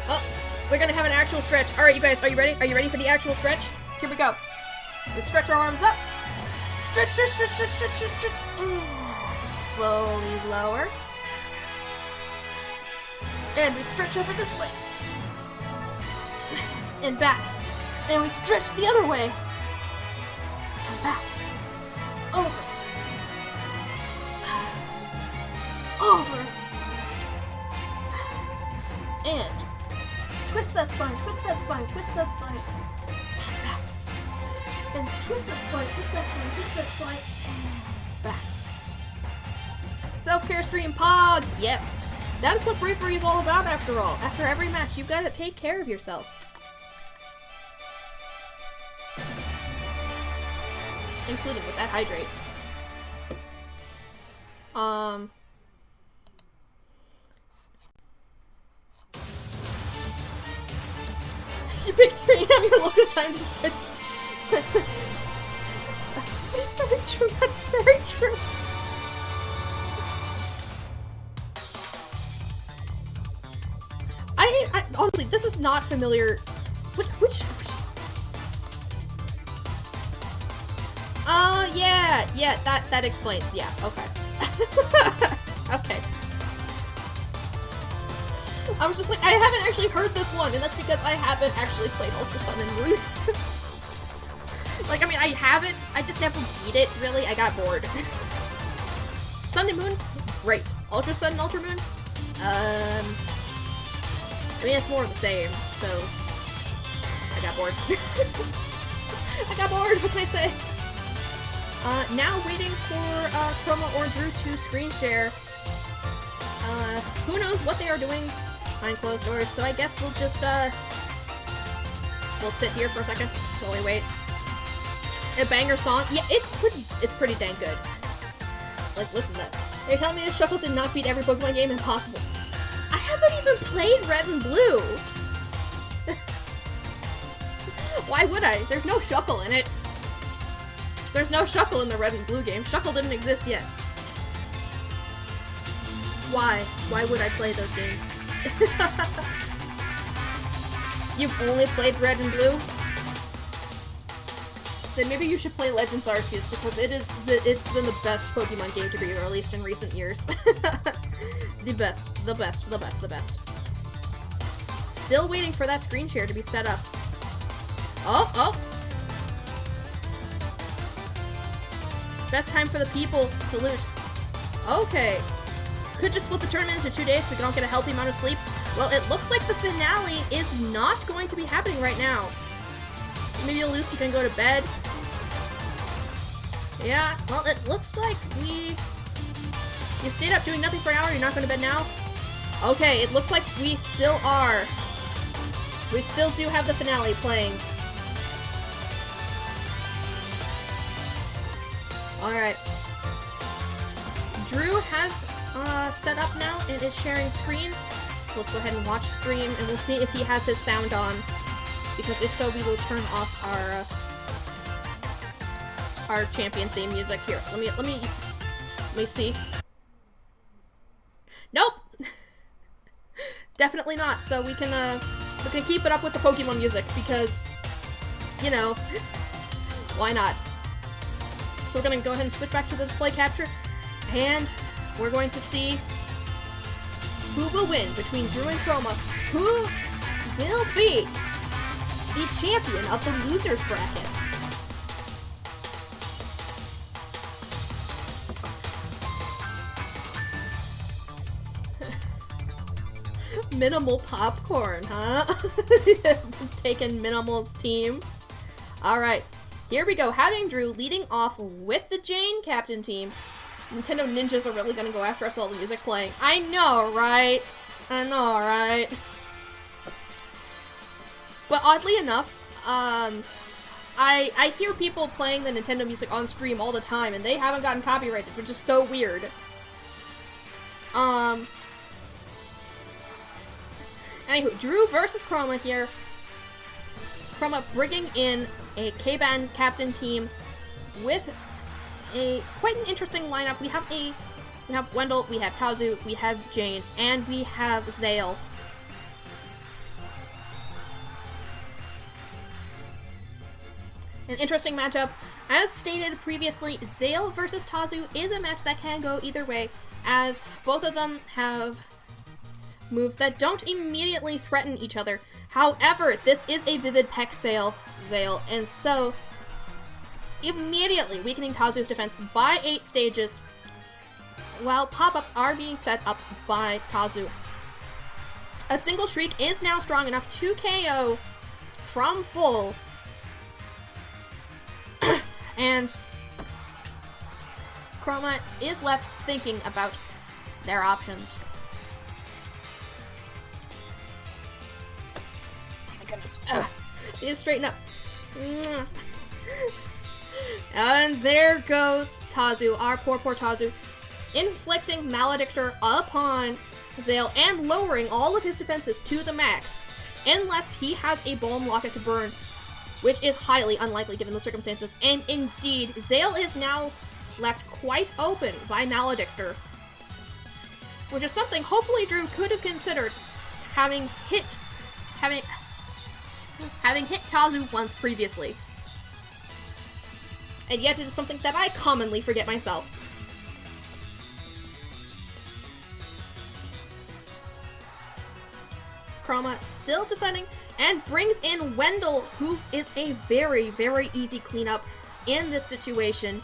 Oh, we're gonna have an actual stretch. Alright, you guys, are you ready? Are you ready for the actual stretch? Here we go. Let's stretch our arms up. Stretch, stretch, stretch, stretch, stretch, stretch, stretch. Slowly lower. And we stretch over this way. And back. And we stretch the other way. And back. Over. Over. And twist that spine, twist that spine, twist that spine. And back. And twist that spine, twist that spine, twist that spine. And back. Self-care stream pod! Yes. That is what bravery is all about, after all. After every match, you've got to take care of yourself. Including with that hydrate. You pick 3 on your local time to start. That's very true. That's very true. I honestly, this is not familiar. Which? Yeah. That explains. Yeah. Okay. Okay. I was just like, I haven't actually heard this one, and that's because I haven't actually played Ultra Sun and Moon. Like, I mean, I have it, I just never beat it, really. I got bored. Sun and Moon, great. Ultra Sun and Ultra Moon, I mean, it's more of the same, so I got bored. I got bored, what can I say? Now waiting for Chroma or Drew to screen share. Who knows what they are doing behind closed doors, so I guess we'll just, we'll sit here for a second while we wait. A banger song? Yeah, it's pretty dang good. Like, listen to that. You're telling me a Shuckle did not beat every Pokemon game? Impossible. I haven't even played Red and Blue! Why would I? There's no Shuckle in it. There's no Shuckle in the Red and Blue game. Shuckle didn't exist yet. Why? Why would I play those games? You've only played Red and Blue? Then maybe you should play Legends Arceus, because it's been the best Pokemon game to be released in recent years. The best. Still waiting for that screen share to be set up. Oh! Best time for the people. Salute. Okay. Could just split the tournament into 2 days so we can all get a healthy amount of sleep. Well, it looks like the finale is not going to be happening right now. Maybe at least you can go to bed. Yeah, well, it looks like you stayed up doing nothing for an hour, you're not going to bed now? Okay, it looks like we still are. We still do have the finale playing. Alright. Drew has set up now and is sharing screen. So let's go ahead and watch stream and we'll see if he has his sound on. Because if so, we will turn off our champion theme music here. Let me see. Nope. Definitely not. So we can keep it up with the Pokemon music because, you know, Why not? So we're going to go ahead and switch back to the display capture, and we're going to see who will win between Drew and Chroma. Who will be the champion of the losers bracket? Minimal popcorn, huh? Taking Minimal's team. Alright, here we go. Having Drew leading off with the Jane captain team. Nintendo ninjas are really gonna go after us, all the music playing. I know, right? I know, right? But oddly enough, I hear people playing the Nintendo music on stream all the time, and they haven't gotten copyrighted, which is so weird. Anywho, Drew versus Chroma here. Chroma bringing in a K-Ban captain team with a quite an interesting lineup. We have Wendell, we have Tazu, we have Jane, and we have Zale. An interesting matchup. As stated previously, Zale versus Tazu is a match that can go either way, as both of them have moves that don't immediately threaten each other. However, this is a Vivid Peck Zale, and so immediately weakening Tazu's defense by 8 stages, while pop-ups are being set up by Tazu. A single shriek is now strong enough to KO from full, and Chroma is left thinking about their options. Need to straighten up. And there goes Tazu, our poor Tazu, inflicting Maledictor upon Zale and lowering all of his defenses to the max, unless he has a Balm Locket to burn, which is highly unlikely given the circumstances. And indeed, Zale is now left quite open by Maledictor, which is something hopefully Drew could have considered, having hit Tazu once previously. And yet it is something that I commonly forget myself. Chroma still deciding, and brings in Wendell, who is a very, very easy cleanup in this situation,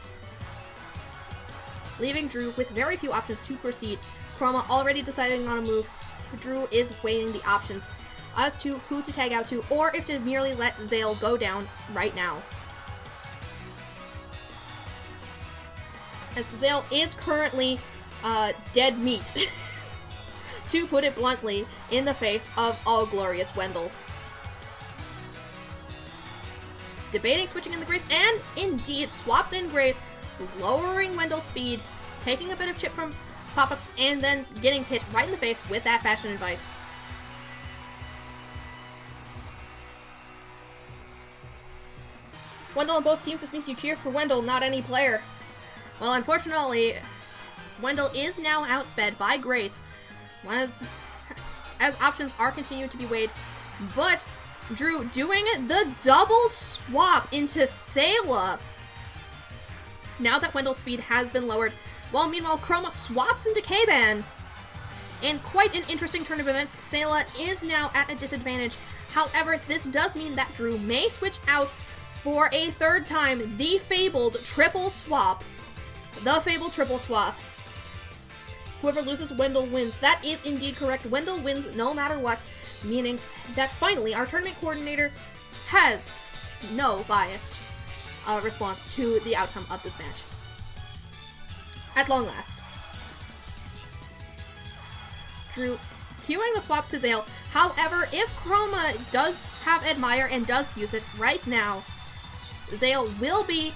leaving Drew with very few options to proceed. Chroma already deciding on a move. Drew is weighing the options as to who to tag out to, or if to merely let Zale go down right now. As Zale is currently dead meat, to put it bluntly, in the face of all glorious Wendell. Debating switching in the Grace, and indeed swaps in Grace, lowering Wendell's speed, taking a bit of chip from pop-ups, and then getting hit right in the face with that fashion advice. Wendell on both teams, this means you cheer for Wendell, not any player. Well, unfortunately, Wendell is now outsped by Grace, as options are continuing to be weighed, but Drew doing the double swap into Sayla, now that Wendell's speed has been lowered, while meanwhile Chroma swaps into K-Ban. In quite an interesting turn of events, Sayla is now at a disadvantage. However, this does mean that Drew may switch out for a third time the fabled triple swap. The fabled triple swap. Whoever loses, Wendell wins. That is indeed correct. Wendell wins no matter what, meaning that finally our tournament coordinator has no biased response to the outcome of this match. At long last. Drew queuing the swap to Zale. However, if Chroma does have Admire and does use it right now, Zale will be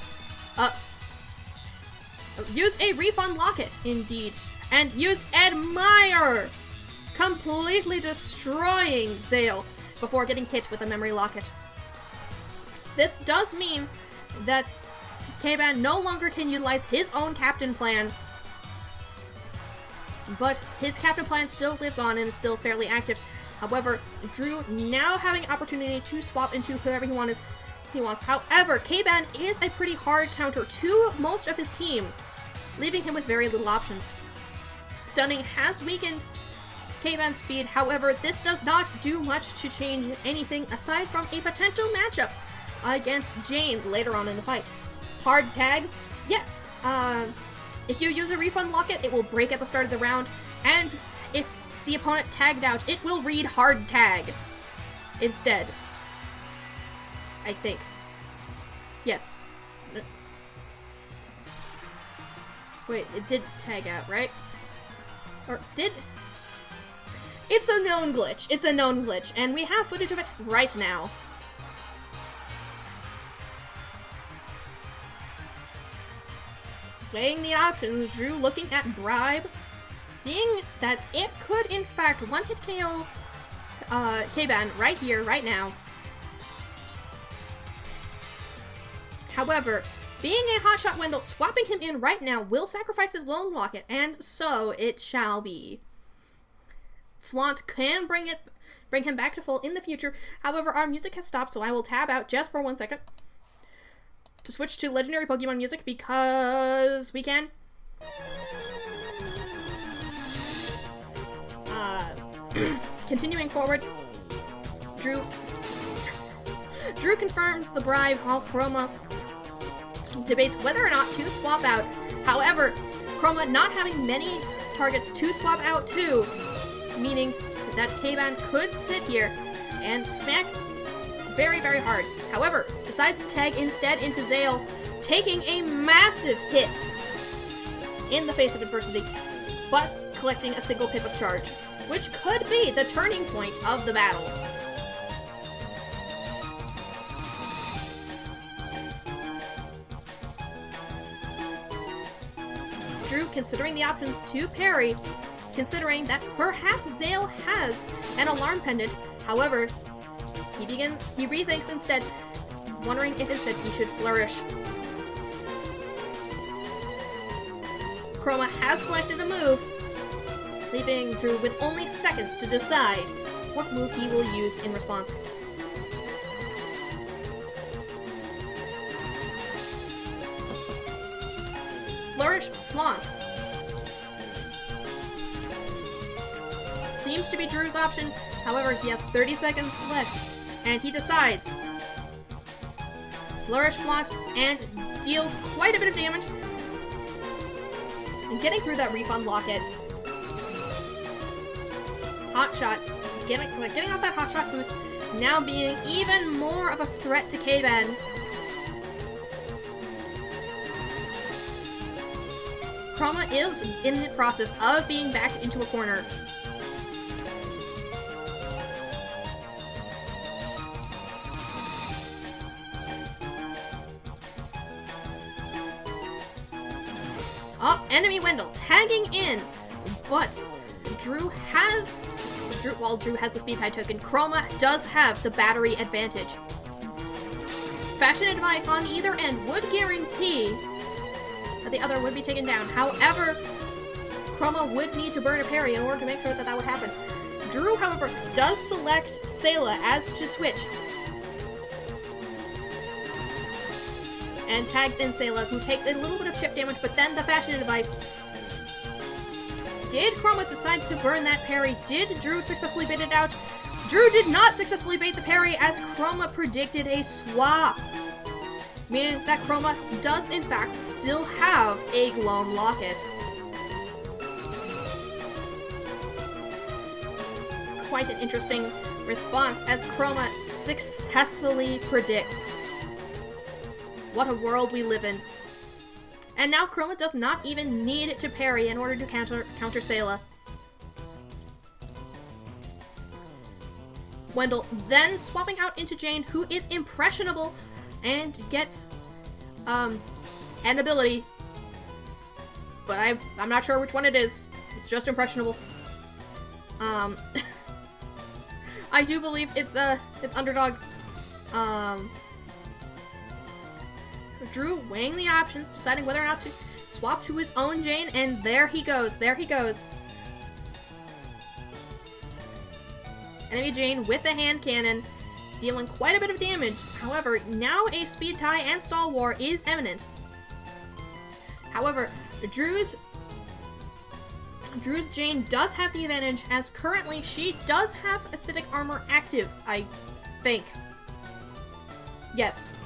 used a Refund Locket, indeed, and used Admire, completely destroying Zale before getting hit with a Memory Locket. This does mean that K-Ban no longer can utilize his own captain plan, but his captain plan still lives on and is still fairly active. However, Drew now having opportunity to swap into whoever he wants he wants. However, K-Ban is a pretty hard counter to most of his team, leaving him with very little options. Stunning has weakened K-Ban's speed, however, this does not do much to change anything aside from a potential matchup against Jane later on in the fight. Hard tag? Yes. If you use a refund locket, it will break at the start of the round, and if the opponent tagged out, it will read hard tag instead. I think. Yes. Wait, it did tag out, right? Or did... It's a known glitch. It's a known glitch, and we have footage of it right now. Weighing the options, Drew looking at Bribe, seeing that it could in fact one-hit KO K-Ban right here, right now. However, being a hotshot Wendell, swapping him in right now will sacrifice his lone locket, and so it shall be. Flaunt can bring him back to full in the future. However, our music has stopped, so I will tab out just for 1 second to switch to legendary Pokemon music because we can. Continuing forward, Drew confirms the bribe while Chroma debates whether or not to swap out. However, Chroma not having many targets to swap out to, meaning that K-Ban could sit here and smack very, very hard. However, decides to tag instead into Zale, taking a massive hit in the face of adversity, but collecting a single pip of charge, which could be the turning point of the battle. Drew considering the options to parry, considering that perhaps Zale has an alarm pendant. However, he rethinks instead, wondering if instead he should flourish. Chroma has selected a move, leaving Drew with only seconds to decide what move he will use in response. Flourish Flaunt seems to be Drew's option. However, he has 30 seconds left, and he decides Flourish Flaunt and deals quite a bit of damage. And getting through that refund locket. Hot shot, getting off that hot shot boost, now being even more of a threat to K-Ben. Chroma is in the process of being backed into a corner. Oh, enemy Wendell tagging in, but Drew has the speed tie token, Chroma does have the battery advantage. Fashion advice on either end would guarantee that the other would be taken down. However, Chroma would need to burn a parry in order to make sure that that would happen. Drew, however, does select Sayla as to switch. And tagged in Sayla, who takes a little bit of chip damage, but then the fashion advice. Did Chroma decide to burn that parry? Did Drew successfully bait it out? Drew did not successfully bait the parry as Chroma predicted a swap, meaning that Chroma does in fact still have a Gloam Locket. Quite an interesting response as Chroma successfully predicts. What a world we live in. And now Chroma does not even need to parry in order to counter Sayla. Wendell then swapping out into Jane, who is impressionable and gets an ability, but I'm not sure which one it is. It's just impressionable. I do believe it's Underdog. Drew weighing the options, deciding whether or not to swap to his own Jane, and there he goes. Enemy Jane with the hand cannon, dealing quite a bit of damage. However, now a speed tie and stall war is imminent. However, Drew's Jane does have the advantage, as currently she does have acidic armor active, I think. Yes.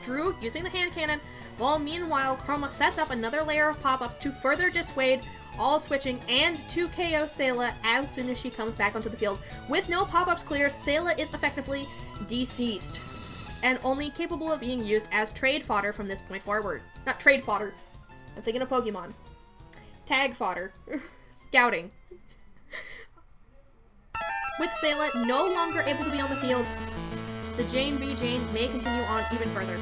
Drew using the hand cannon, while meanwhile Chroma sets up another layer of pop-ups to further dissuade all switching and to KO Sayla as soon as she comes back onto the field. With no pop-ups clear, Sayla is effectively deceased and only capable of being used as trade fodder from this point forward. Not trade fodder. I'm thinking of Pokemon. Tag fodder. Scouting. With Sayla no longer able to be on the field, the Jane v Jane may continue on even further.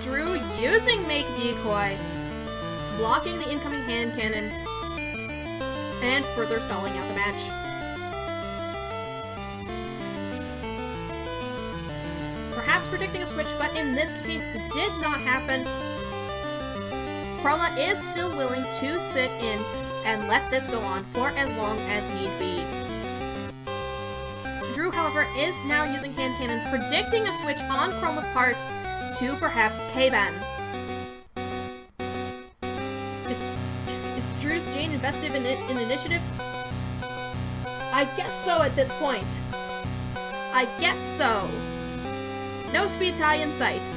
Drew using Make Decoy, blocking the incoming hand cannon, and further stalling out the match. Perhaps predicting a switch, but in this case did not happen. Chroma is still willing to sit in and let this go on for as long as need be. Drew, however, is now using hand cannon, predicting a switch on Chroma's part to perhaps K-Ban. Is Drew's Jane invested in initiative? I guess so at this point. I guess so. No speed tie in sight.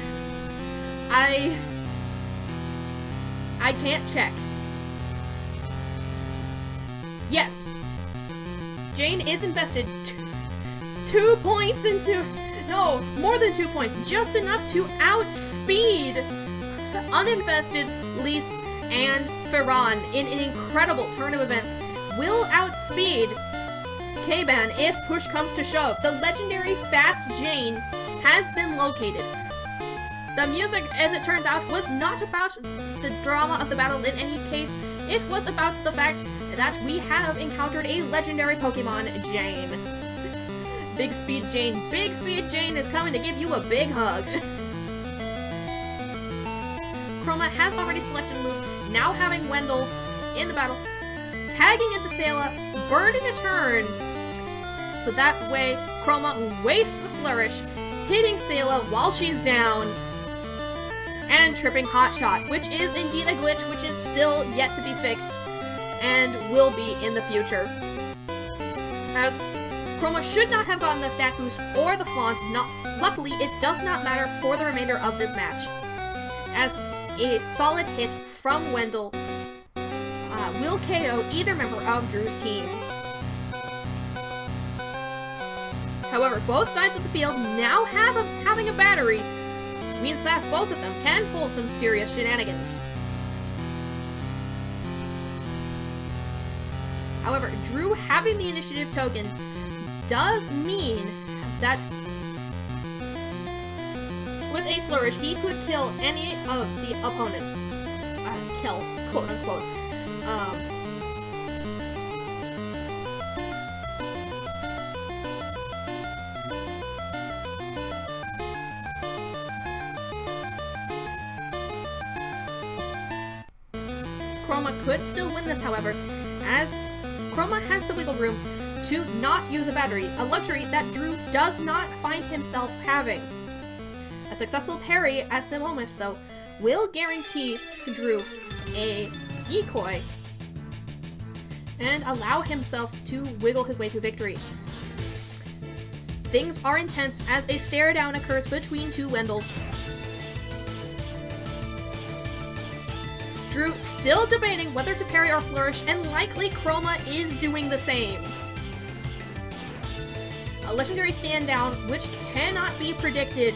I can't check. Yes. Jane is invested 2 points into... No, more than 2 points. Just enough to outspeed uninvested Lise and Ferran in an incredible turn of events. Will outspeed K-Ban if push comes to shove. The legendary Fast Jane has been located. The music, as it turns out, was not about the drama of the battle in any case. It was about the fact that we have encountered a legendary Pokemon, Jane. Big Speed Jane is coming to give you a big hug. Chroma has already selected a move, now having Wendell in the battle, tagging into Sayla, burning a turn. So that way, Chroma wastes the flourish, hitting Sayla while she's down, and tripping Hot Shot, which is indeed a glitch, which is still yet to be fixed, and will be in the future. As Chroma should not have gotten the stat boost or the flaunt. Luckily, it does not matter for the remainder of this match, as a solid hit from Wendell will KO either member of Drew's team. However, both sides of the field now having a battery means that both of them can pull some serious shenanigans. However, Drew having the initiative token does mean that with a flourish, he could kill any of the opponents. Kill, quote unquote. Chroma could still win this, however, as Chroma has the wiggle room to not use a battery, a luxury that Drew does not find himself having. A successful parry at the moment, though, will guarantee Drew a decoy and allow himself to wiggle his way to victory. Things are intense as a stare down occurs between two Wendells. Drew still debating whether to parry or flourish, and likely Chroma is doing the same. A legendary stand down, which cannot be predicted.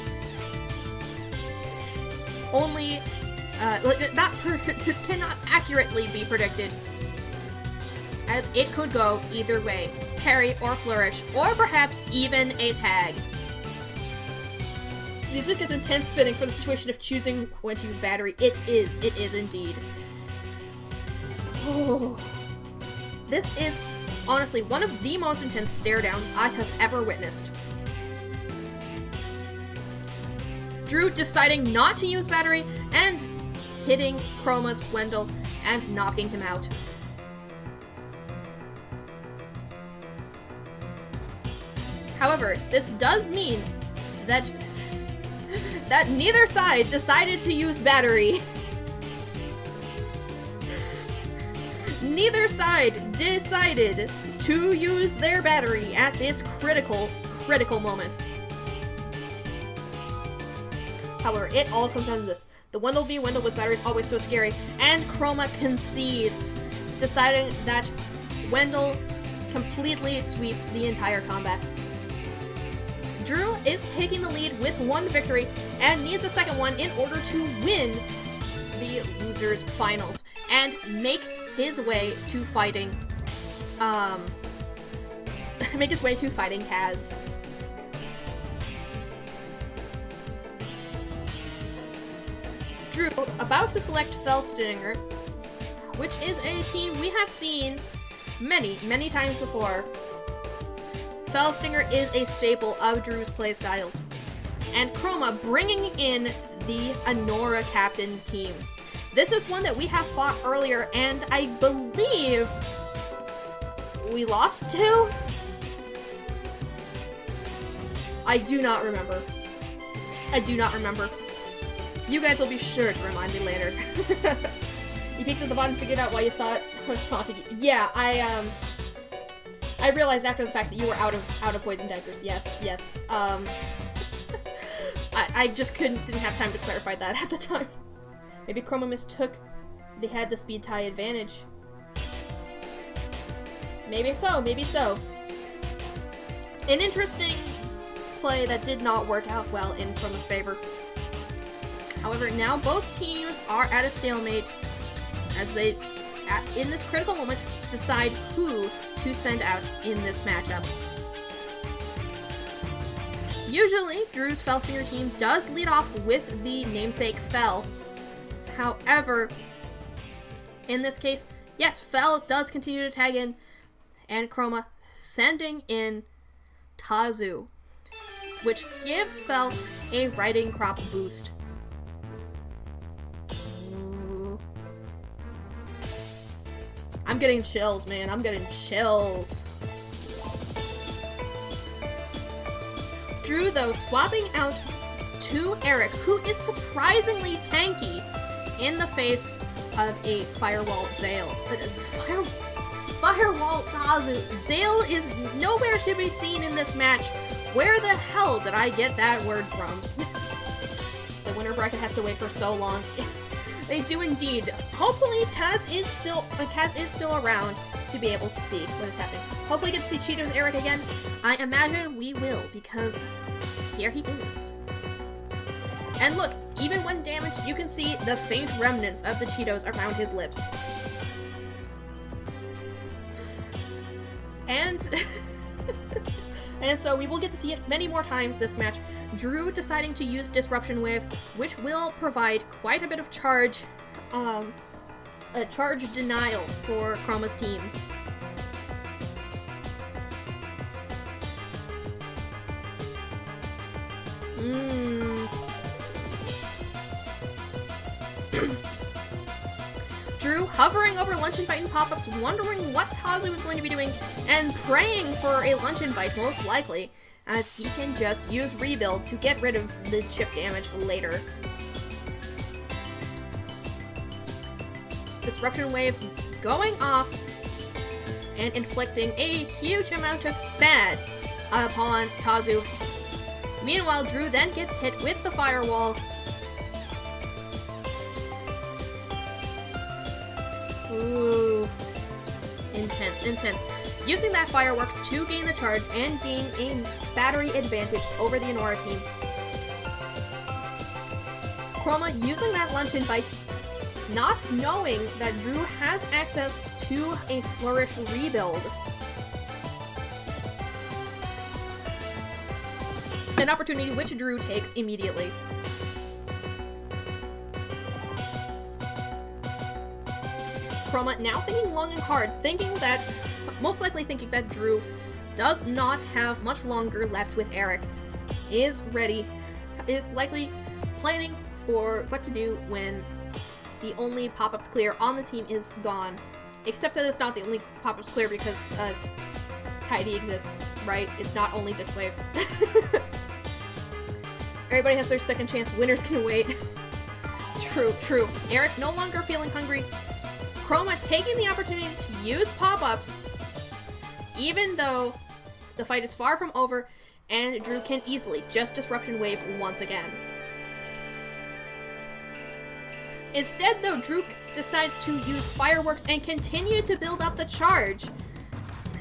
It cannot accurately be predicted, as it could go either way, parry or flourish, or perhaps even a tag. This music is intense fitting for the situation of choosing when to use battery. It is indeed. Oh. This is honestly one of the most intense stare downs I have ever witnessed. Drew deciding not to use battery and hitting Chroma's Wendell and knocking him out. However, this does mean that neither side decided to use battery. Neither side decided to use their battery at this critical moment. However, it all comes down to this. The Wendell v. Wendell with battery is always so scary, and Chroma concedes, deciding that Wendell completely sweeps the entire combat. Drew is taking the lead with one victory and needs a second one in order to win the losers finals and make his way to fighting Kaz. Drew about to select Felstinger, which is a team we have seen many times before. Felstinger is a staple of Drew's playstyle, and Chroma bringing in the Anora captain team. This is one that we have fought earlier, and I believe we lost to? I do not remember. You guys will be sure to remind me later. You peeked at the bottom and figured out why you thought I was taunting you. Yeah, I realized after the fact that you were out of poison diapers. Yes. I just didn't have time to clarify that at the time. Maybe Chroma mistook they had the speed tie advantage. Maybe so. An interesting play that did not work out well in Chroma's favor. However, now both teams are at a stalemate as they, in this critical moment, decide who to send out in this matchup. Usually, Drew's Felsinger team does lead off with the namesake Fel. However, in this case, yes, Fel does continue to tag in, and Chroma sending in Tazu, which gives Fel a riding crop boost. Ooh. I'm getting chills, man. I'm getting chills. Drew, though, swapping out to Eric, who is surprisingly tanky in the face of a Firewall Zale. But Firewall Tazu. Zale is nowhere to be seen in this match. Where the hell did I get that word from? The winner bracket has to wait for so long. They do indeed. Hopefully Kaz is still around to be able to see what is happening. Hopefully we get to see Cheetos Eric again. I imagine we will, because here he is. And look, even when damaged, you can see the faint remnants of the Cheetos around his lips. And and so we will get to see it many more times this match. Drew deciding to use Disruption Wave, which will provide quite a bit of charge, a charge denial for Chroma's team. Drew hovering over lunch invite and pop-ups, wondering what Tazu is going to be doing, and praying for a lunch invite, most likely, as he can just use Rebuild to get rid of the chip damage later. Disruption Wave going off and inflicting a huge amount of sad upon Tazu. Meanwhile, Drew then gets hit with the Firewall. Ooh. Intense. Using that Fireworks to gain the charge and gain a battery advantage over the Anora team. Chroma using that lunch invite, not knowing that Drew has access to a Flourish rebuild. An opportunity which Drew takes immediately. Chroma now thinking long and hard, most likely thinking that Drew does not have much longer left with Eric, is likely planning for what to do when the only pop-ups clear on the team is gone. Except that it's not the only pop-ups clear because Tidy exists, right? It's not only Disc Wave. Everybody has their second chance. Winners can wait. True, true. Eric no longer feeling hungry. Chroma taking the opportunity to use pop-ups, even though the fight is far from over, and Drew can easily just Disruption Wave once again. Instead, though, Drew decides to use Fireworks and continue to build up the charge,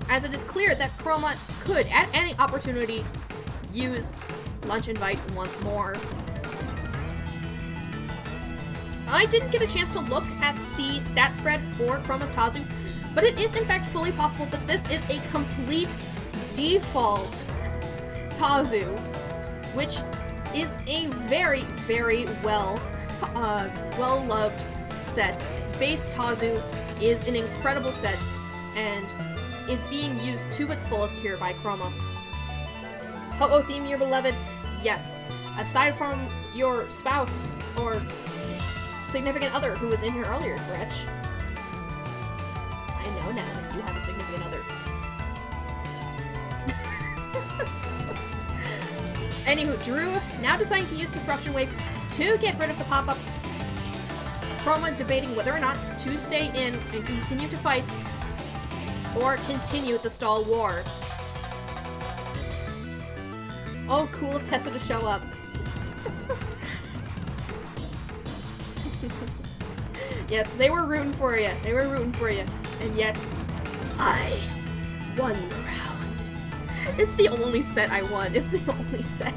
as it is clear that Chroma could, at any opportunity, use Lunch Invite once more. I didn't get a chance to look at the stat spread for Chroma's Tazu, but it is in fact fully possible that this is a complete default Tazu, which is a very, very well-loved set. Base Tazu is an incredible set and is being used to its fullest here by Chroma. Ho-Oh theme your beloved? Yes. Aside from your spouse or significant other who was in here earlier, Gretch. I know now that you have a significant other. Anywho, Drew now deciding to use Disruption Wave to get rid of the pop-ups. Chroma debating whether or not to stay in and continue to fight, or continue the stall war. Oh, cool of Tessa to show up. Yes, they were rooting for you. They were rooting for you. And yet, I won the round. It's the only set I won. It's the only set.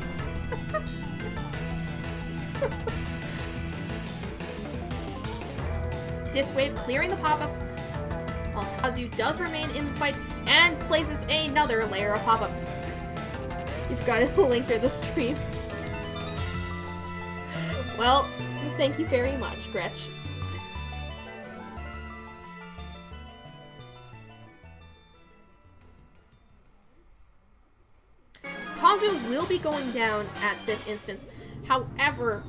Disc Wave clearing the pop-ups, while Tazu does remain in the fight and places another layer of pop-ups. You've got to link to the stream. Well, thank you very much, Gretch. Tazu will be going down at this instance. However,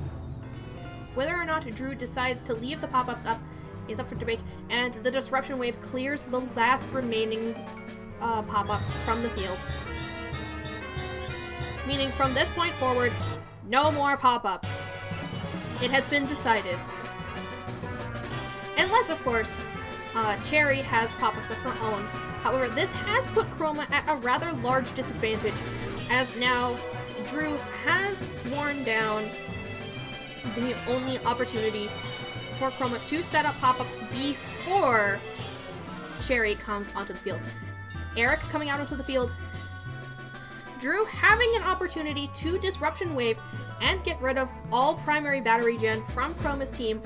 whether or not Drew decides to leave the pop-ups up is up for debate, and the Disruption Wave clears the last remaining pop-ups from the field. Meaning from this point forward, no more pop-ups. It has been decided. Unless, of course, Cherry has pop-ups of her own. However, this has put Chroma at a rather large disadvantage, as now Drew has worn down the only opportunity for Chroma to set up pop-ups before Cherry comes onto the field. Eric coming out onto the field. Drew having an opportunity to Disruption Wave and get rid of all primary battery gen from Chroma's team,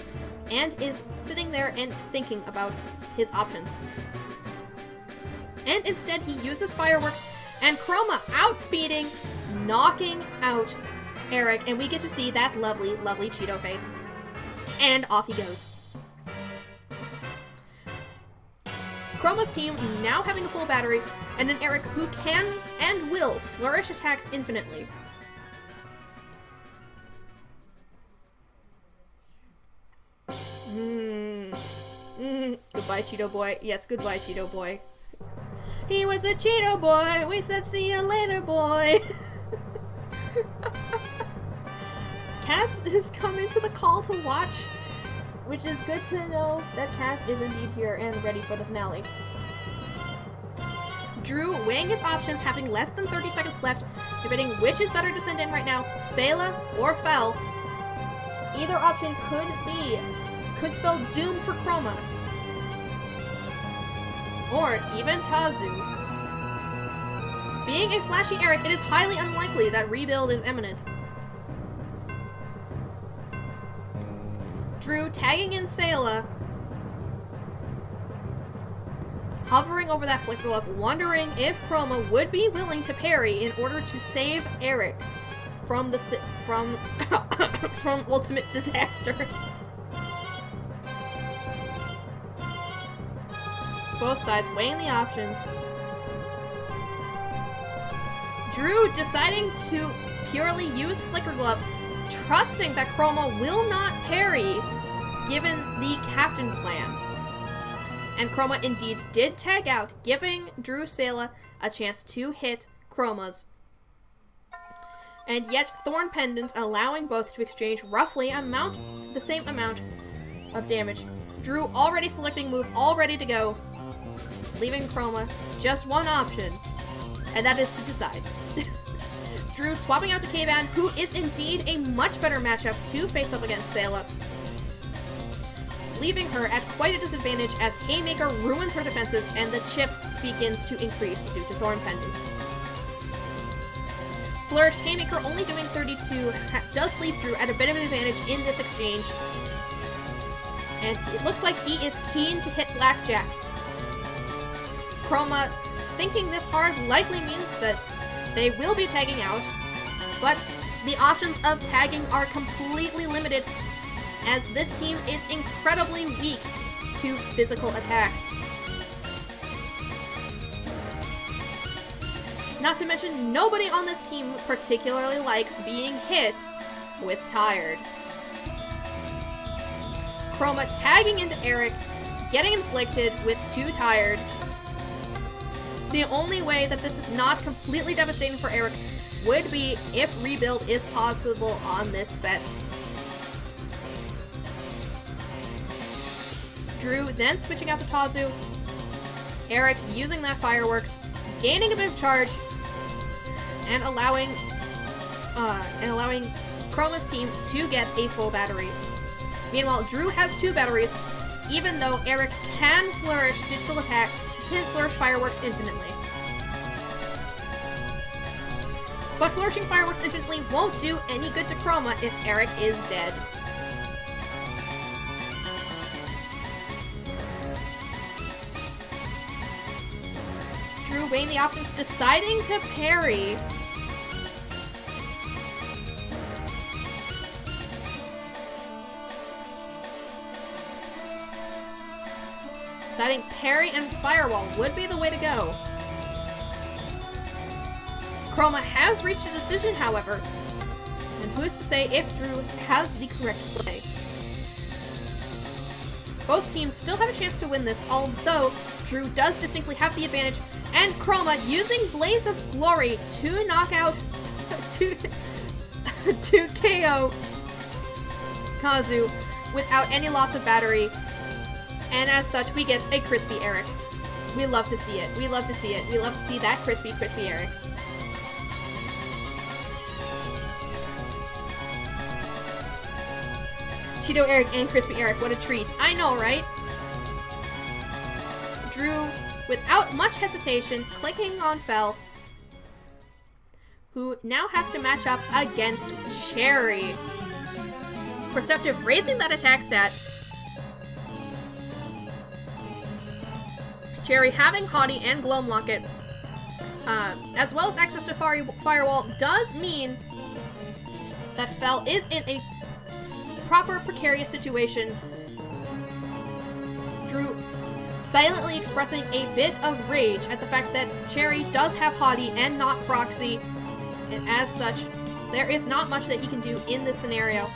and is sitting there and thinking about his options. And instead he uses Fireworks, and Chroma outspeeding, knocking out Eric, and we get to see that lovely, lovely Cheeto face. And off he goes. Chroma's team now having a full battery, and an Eric who can and will flourish attacks infinitely. Goodbye, Cheeto Boy. Yes, goodbye, Cheeto Boy. He was a Cheeto Boy. We said, see you later, boy. Cass has come into the call to watch, which is good to know that Cass is indeed here and ready for the finale. Drew weighing his options, having less than 30 seconds left, debating which is better to send in right now, Sayla or Fel. Either option could spell doom for Chroma. Or even Tazu. Being a flashy Eric, it is highly unlikely that rebuild is imminent. Drew tagging in Sayla, hovering over that Flicker Glove, wondering if Chroma would be willing to parry in order to save Eric from from ultimate disaster. Both sides weighing the options. Drew deciding to purely use Flicker Glove, trusting that Chroma will not parry given the captain plan. And Chroma indeed did tag out, giving Drew Sayla a chance to hit Chroma's. And yet Thorn Pendant allowing both to exchange roughly the same amount of damage. Drew already selecting move, all ready to go, leaving Chroma just one option, and that is to decide. Drew swapping out to K-Ban, who is indeed a much better matchup to face up against Sayla, leaving her at quite a disadvantage as Haymaker ruins her defenses and the chip begins to increase due to Thorn Pendant. Flourished Haymaker only doing 32 does leave Drew at a bit of an advantage in this exchange, and it looks like he is keen to hit Blackjack. Chroma, thinking this hard, likely means that they will be tagging out, but the options of tagging are completely limited as this team is incredibly weak to physical attack. Not to mention, nobody on this team particularly likes being hit with Tired. Chroma tagging into Eric, getting inflicted with 2 Tired. The only way that this is not completely devastating for Eric would be if rebuild is possible on this set. Drew then switching out to Tazu. Eric using that fireworks, gaining a bit of charge, and allowing Chroma's team to get a full battery. Meanwhile, Drew has 2 batteries, even though Eric can flourish digital attack, can flourish fireworks infinitely. But flourishing fireworks infinitely won't do any good to Chroma if Eric is dead. Drew weighing the options, deciding to parry. Deciding parry and firewall would be the way to go. Chroma has reached a decision, however, and who's to say if Drew has the correct play. Both teams still have a chance to win this, although Drew does distinctly have the advantage, and Chroma using Blaze of Glory to knock out, to KO Tazu without any loss of battery, and as such we get a crispy Eric. We love to see it. We love to see it. We love to see that crispy Eric. Cheeto Eric and Crispy Eric, what a treat. I know, right? Drew, without much hesitation, clicking on Fel, who now has to match up against Cherry. Perceptive raising that attack stat. Cherry having Haughty and Gloam Locket, as well as access to Firewall, does mean that Fel is in a proper precarious situation. Drew silently expressing a bit of rage at the fact that Cherry does have Haughty and not Proxy, and as such, there is not much that he can do in this scenario,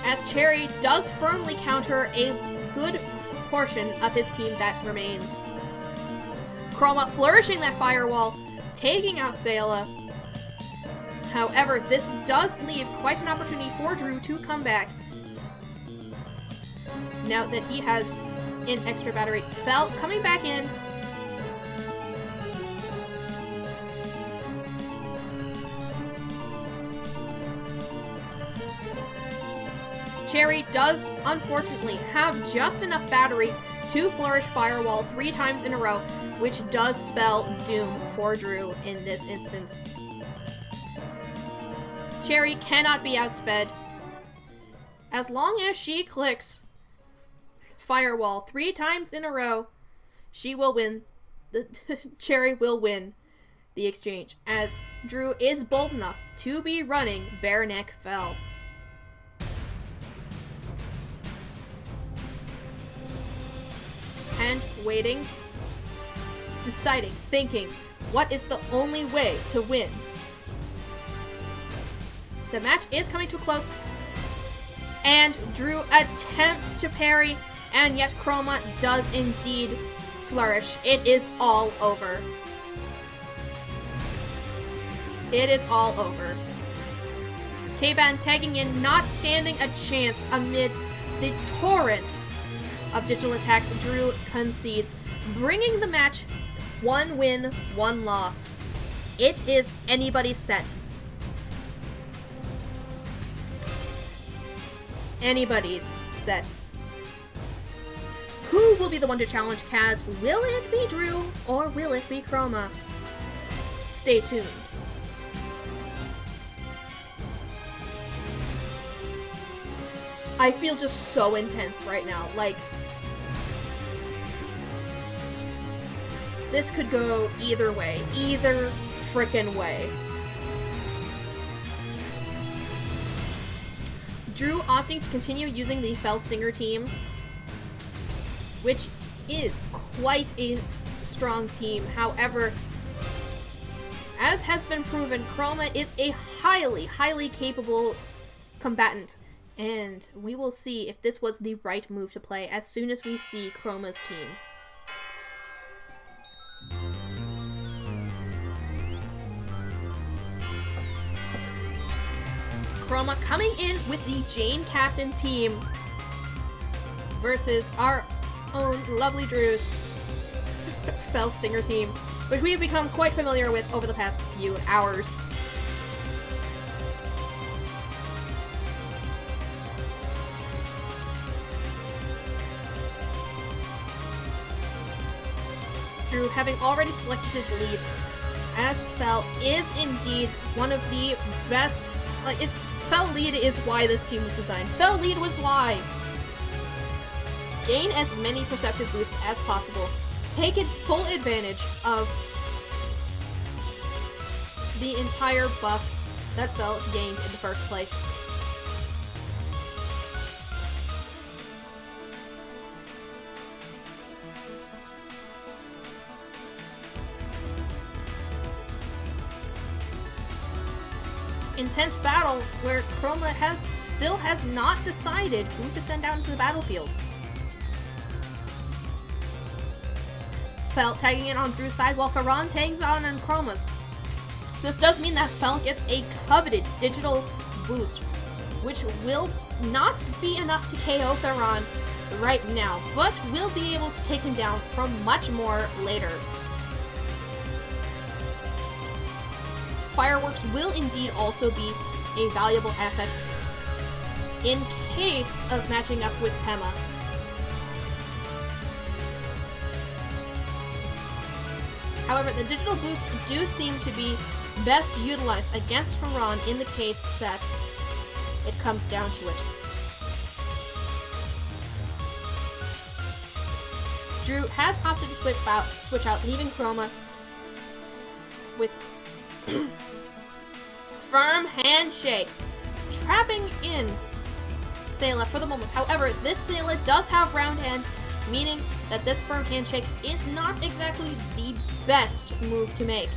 as Cherry does firmly counter a good portion of his team that remains. Chroma flourishing that firewall, taking out Sayla. However, this does leave quite an opportunity for Drew to come back now that he has an extra battery. Fel coming back in. Cherry does, unfortunately, have just enough battery to flourish Firewall 3 times in a row, which does spell doom for Drew in this instance. Cherry cannot be outsped. As long as she clicks Firewall 3 times in a row, she will win. Cherry will win the exchange, as Drew is bold enough to be running Bare Neck Fel. And waiting, deciding, thinking, what is the only way to win? The match is coming to a close, and Drew attempts to parry, and yet Chroma does indeed flourish. It is all over. It is all over. K-Ban tagging in, not standing a chance amid the torrent of digital attacks. Drew concedes, bringing the match 1 win, 1 loss. It is anybody's set. Anybody's set. Who will be the one to challenge Kaz? Will it be Drew or will it be Chroma? Stay tuned. I feel just so intense right now. Like, this could go either way. Either frickin' way. Drew opting to continue using the Fell Stinger team, which is quite a strong team. However, as has been proven, Chroma is a highly, highly capable combatant. And we will see if this was the right move to play as soon as we see Chroma's team. Chroma coming in with the Jane Captain team versus our own lovely Drew's Fell Stinger team, which we have become quite familiar with over the past few hours. Drew, having already selected his lead as Fell, is indeed one of the best. Fell lead is why this team was designed. Fell lead was why. Gain as many perceptive boosts as possible. Take full advantage of the entire buff that Fell gained in the first place. Intense battle where Chroma still has not decided who to send out into the battlefield. Fell tagging in on Drew's side while Ferran tags on Chroma's. This does mean that Fell gets a coveted digital boost, which will not be enough to KO Ferran right now, but will be able to take him down from much more later. Fireworks will indeed also be a valuable asset in case of matching up with Pema. However, the digital boosts do seem to be best utilized against Ferran in the case that it comes down to it. Drew has opted to switch out, leaving Chroma with firm handshake, trapping in Sayla for the moment. However, this Sayla does have round hand, meaning that this firm handshake is not exactly the best move to make.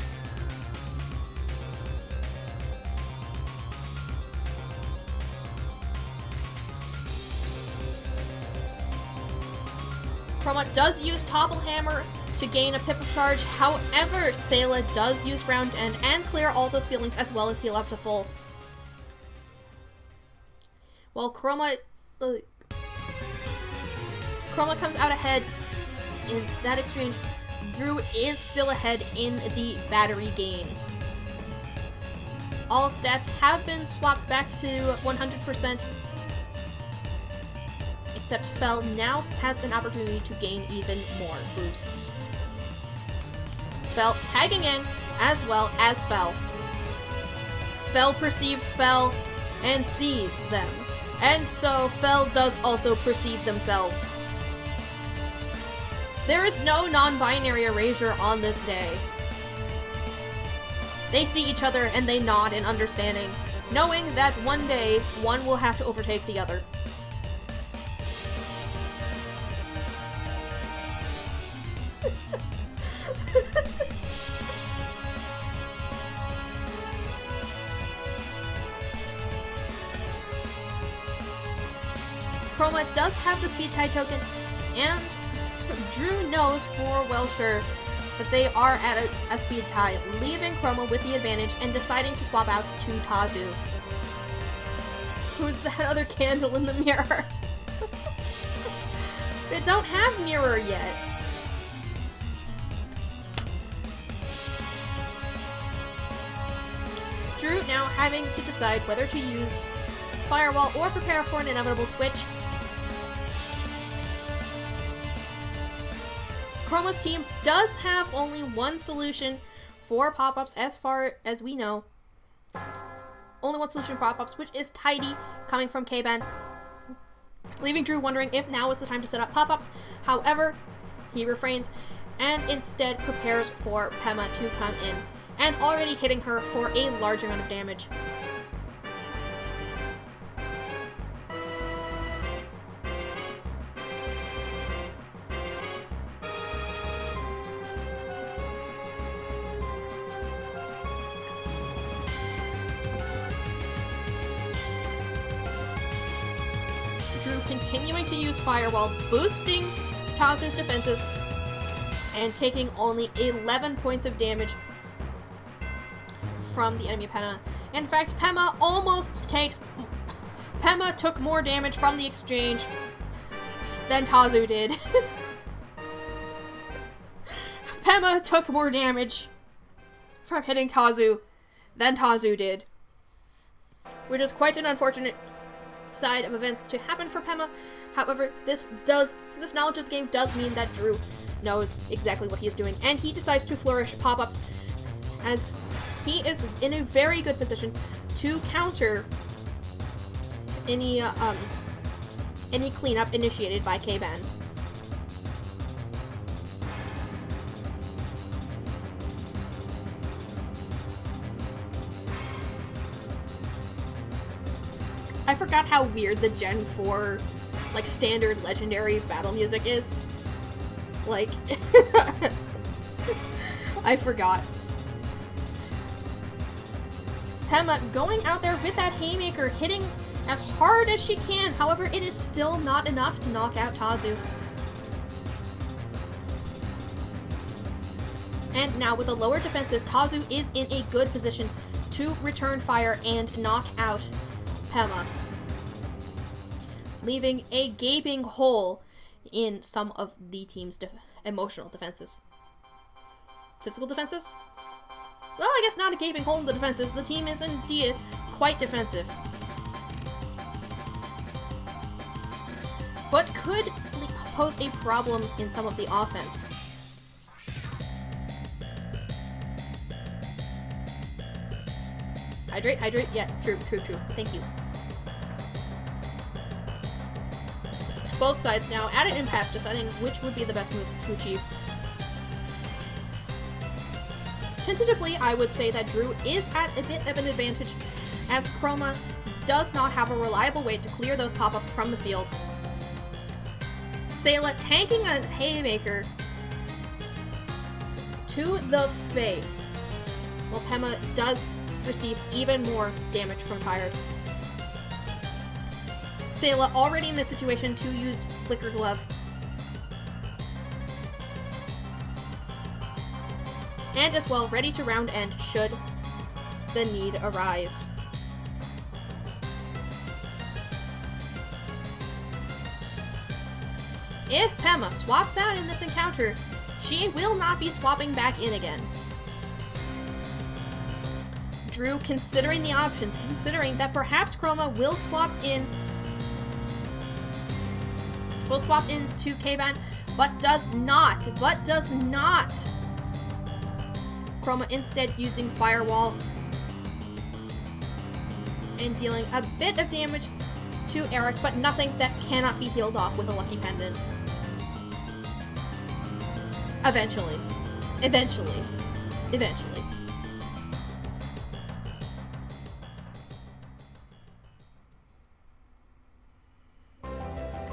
Chroma does use Topple Hammer to gain a Pip of Charge. However, Sayla does use Round End and clear all those feelings as well as heal up to full. While Chroma comes out ahead in that exchange, Drew is still ahead in the battery gain. All stats have been swapped back to 100%, except Fell now has an opportunity to gain even more boosts. Fell tagging in as well as Fell. Fell perceives Fell and sees them, and so Fell does also perceive themselves. There is no non-binary erasure on this day. They see each other and they nod in understanding, knowing that one day one will have to overtake the other. Chroma does have the speed tie token, and Drew knows for well sure that they are at a speed tie, leaving Chroma with the advantage and deciding to swap out to Tazu. Who's that other candle in the mirror? They don't have mirror yet. Drew now having to decide whether to use Firewall or prepare for an inevitable switch. Chroma's team does have only one solution for pop-ups as far as we know. Only one solution for pop-ups, which is Tidy, coming from K-Ben, leaving Drew wondering if now is the time to set up pop-ups. However, he refrains and instead prepares for Pema to come in, and already hitting her for a large amount of damage. Drew continuing to use Firewall, boosting Tazu's defenses, and taking only 11 points of damage from the enemy Pema. In fact, Pema took more damage from the exchange than Tazu did. Pema took more damage from hitting Tazu than Tazu did, which is quite an unfortunate side of events to happen for Pema. However, this knowledge of the game does mean that Drew knows exactly what he is doing, and he decides to flourish pop-ups as he is in a very good position to counter any cleanup initiated by K-Ben. I forgot how weird the Gen 4, like, standard legendary battle music is. Like, I forgot. Pema going out there with that haymaker, hitting as hard as she can. However, it is still not enough to knock out Tazu. And now with the lower defenses, Tazu is in a good position to return fire and knock out Pema, leaving a gaping hole in some of the team's emotional defenses. Physical defenses? Well, I guess not a gaping hole in the defenses. The team is indeed quite defensive, but could pose a problem in some of the offense. Hydrate, hydrate. Yeah, true. Thank you. Both sides now at an impasse, deciding which would be the best move to achieve. Tentatively, I would say that Drew is at a bit of an advantage, as Chroma does not have a reliable way to clear those pop-ups from the field. Sayla tanking a haymaker to the face, while Pema does receive even more damage from Tired. Sayla already in a situation to use Flicker Glove, and as well ready to round end should the need arise. If Pema swaps out in this encounter, she will not be swapping back in again. Drew considering the options, considering that perhaps Chroma will swap into K-Ben, but does not. Chroma instead using Firewall and dealing a bit of damage to Eric, but nothing that cannot be healed off with a Lucky Pendant. Eventually.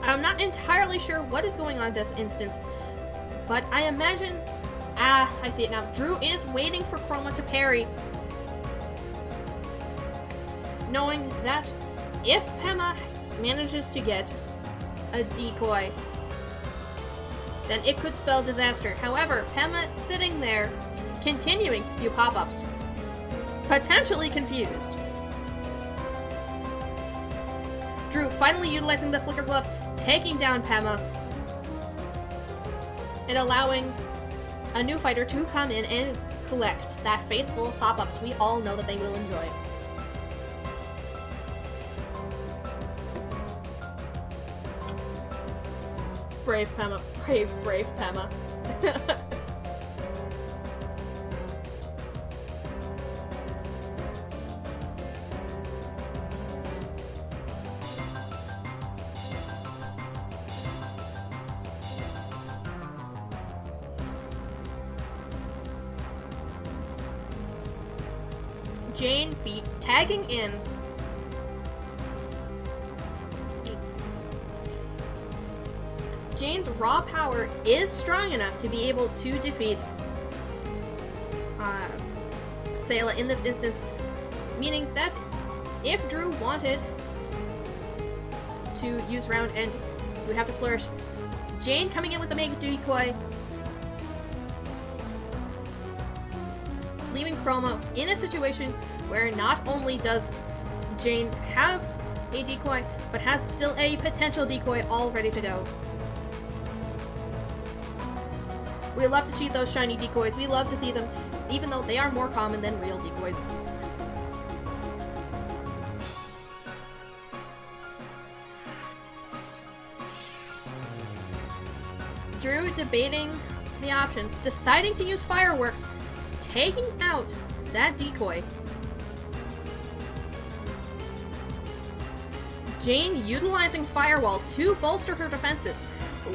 I'm not entirely sure what is going on in this instance, but I imagine... I see it now. Drew is waiting for Chroma to parry, knowing that if Pema manages to get a decoy, then it could spell disaster. However, Pema sitting there, continuing to spew pop-ups, potentially confused. Drew finally utilizing the Flicker Glove, taking down Pema, and allowing a new fighter to come in and collect that face full of pop-ups we all know that they will enjoy. Brave Pema. Brave Pema. Jane beat tagging in. Jane's raw power is strong enough to be able to defeat Sayla in this instance, meaning that if Drew wanted to use round end, he would have to flourish. Jane coming in with the Mega Decoy, leaving Chroma in a situation where not only does Jane have a decoy, but has still a potential decoy all ready to go. We love to see those shiny decoys. We love to see them, even though they are more common than real decoys. Drew debating the options, deciding to use fireworks, taking out that decoy. Jane utilizing Firewall to bolster her defenses,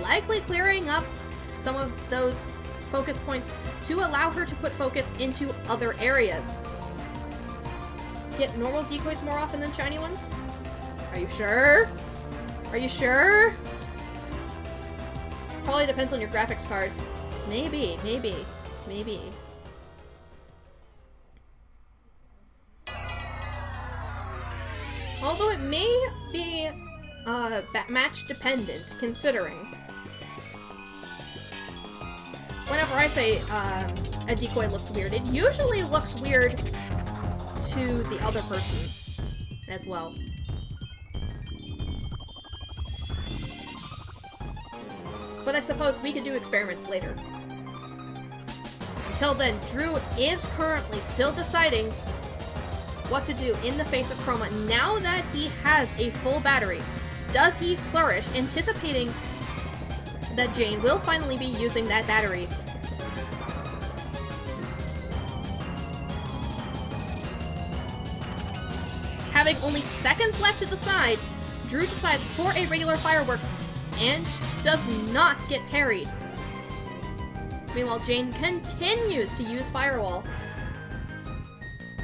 likely clearing up some of those focus points to allow her to put focus into other areas. Get normal decoys more often than shiny ones? Are you sure? Are you sure? Probably depends on your graphics card. Maybe. Although it may be match dependent, considering. Whenever I say a decoy looks weird, it usually looks weird to the other person as well. But I suppose we could do experiments later. Until then, Drew is currently still deciding what to do in the face of Chroma now that he has a full battery. Does he flourish, anticipating that Jane will finally be using that battery? Having only seconds left to the side, Drew decides for a regular fireworks and does not get parried. Meanwhile, Jane continues to use Firewall.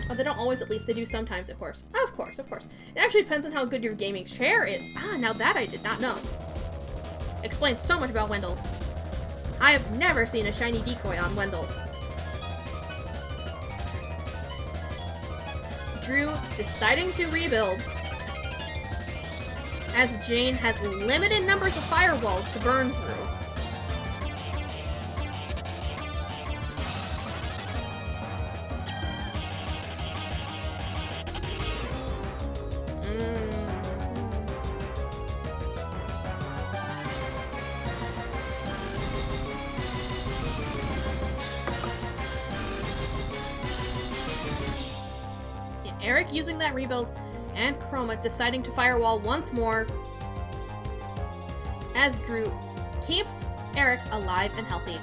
Oh, they don't always, at least. They do sometimes, of course. Of course. It actually depends on how good your gaming chair is. Ah, now that I did not know. Explains so much about Wendell. I have never seen a shiny decoy on Wendell. Drew deciding to rebuild, as Jane has limited numbers of firewalls to burn through. Eric using that rebuild, and Chroma deciding to firewall once more, as Drew keeps Eric alive and healthy.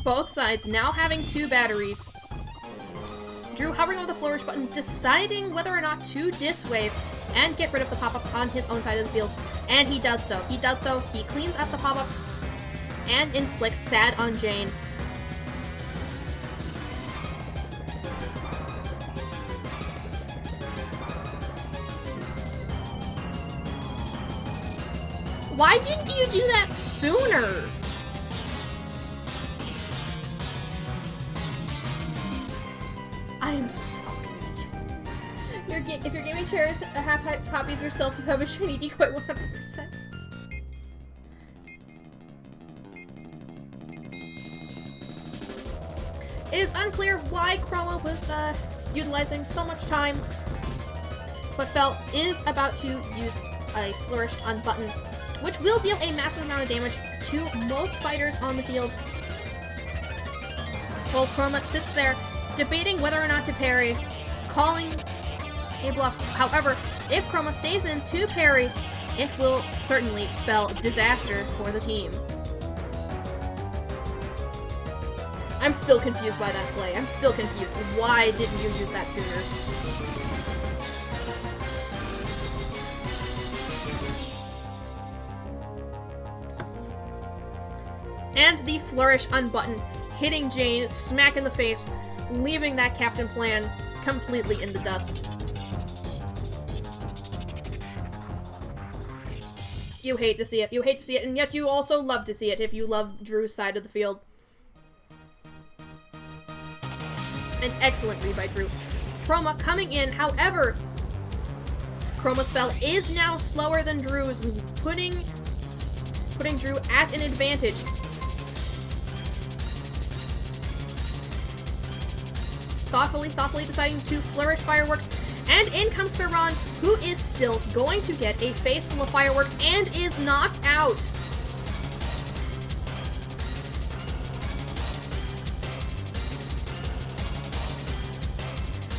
Both sides now having 2 batteries. Drew hovering over the flourish button, deciding whether or not to diswave and get rid of the pop-ups on his own side of the field. And he does so. He cleans up the pop-ups and inflicts sad on Jane. Why didn't you do that sooner? I'm so confused. If your gaming chair is a half-hype copy of yourself, you have a shiny decoy 100%. It is unclear why Chroma was utilizing so much time, but Fel is about to use a flourished unbutton, which will deal a massive amount of damage to most fighters on the field. While Chroma sits there, debating whether or not to parry, calling a bluff. However, if Chroma stays in to parry, it will certainly spell disaster for the team. I'm still confused by that play. I'm still confused. Why didn't you use that sooner? And the flourish unbutton, hitting Jane smack in the face, leaving that Captain Plan completely in the dust. You hate to see it. You hate to see it, and yet you also love to see it if you love Drew's side of the field. An excellent read by Drew. Chroma coming in, however, Chroma's spell is now slower than Drew's, putting Drew at an advantage. Thoughtfully deciding to flourish fireworks, and in comes Ferran, who is still going to get a face full of fireworks and is knocked out.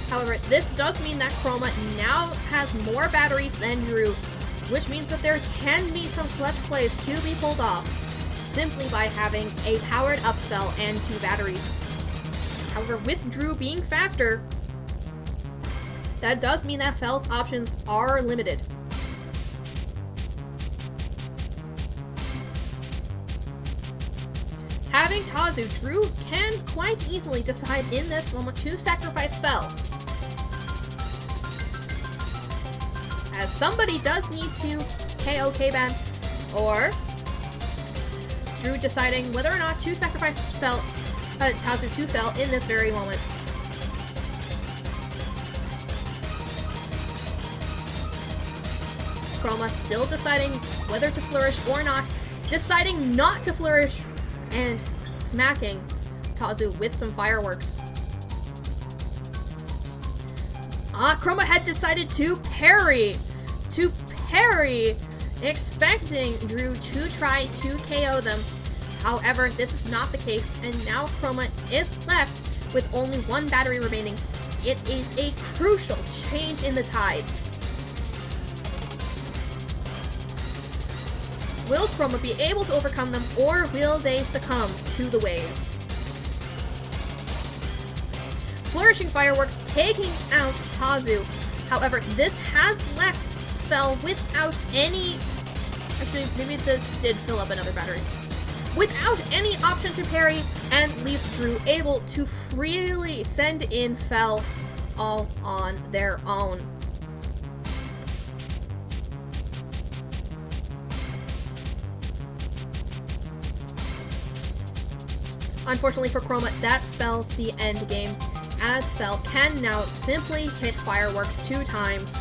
However, this does mean that Chroma now has more batteries than Drew, which means that there can be some clutch plays to be pulled off simply by having a powered up Fel and 2 batteries. However, with Drew being faster, that does mean that Fel's options are limited. Having Tazu, Drew can quite easily decide in this moment to sacrifice Fel, as somebody does need to KO K-Ban, or Drew deciding whether or not to sacrifice Tazu to Fel in this very moment. Chroma still deciding whether to flourish or not, deciding not to flourish, and smacking Tazu with some fireworks. Chroma had decided to parry, expecting Drew to try to KO them. However, this is not the case, and now Chroma is left with only 1 battery remaining. It is a crucial change in the tides. Will Chroma be able to overcome them, or will they succumb to the waves? Flourishing fireworks taking out Tazu. However, this has left Fel without any... Actually, maybe this did fill up another battery. Without any option to parry, and leaves Drew able to freely send in Fel all on their own. Unfortunately for Chroma, that spells the end game, as Fel can now simply hit fireworks 2 times.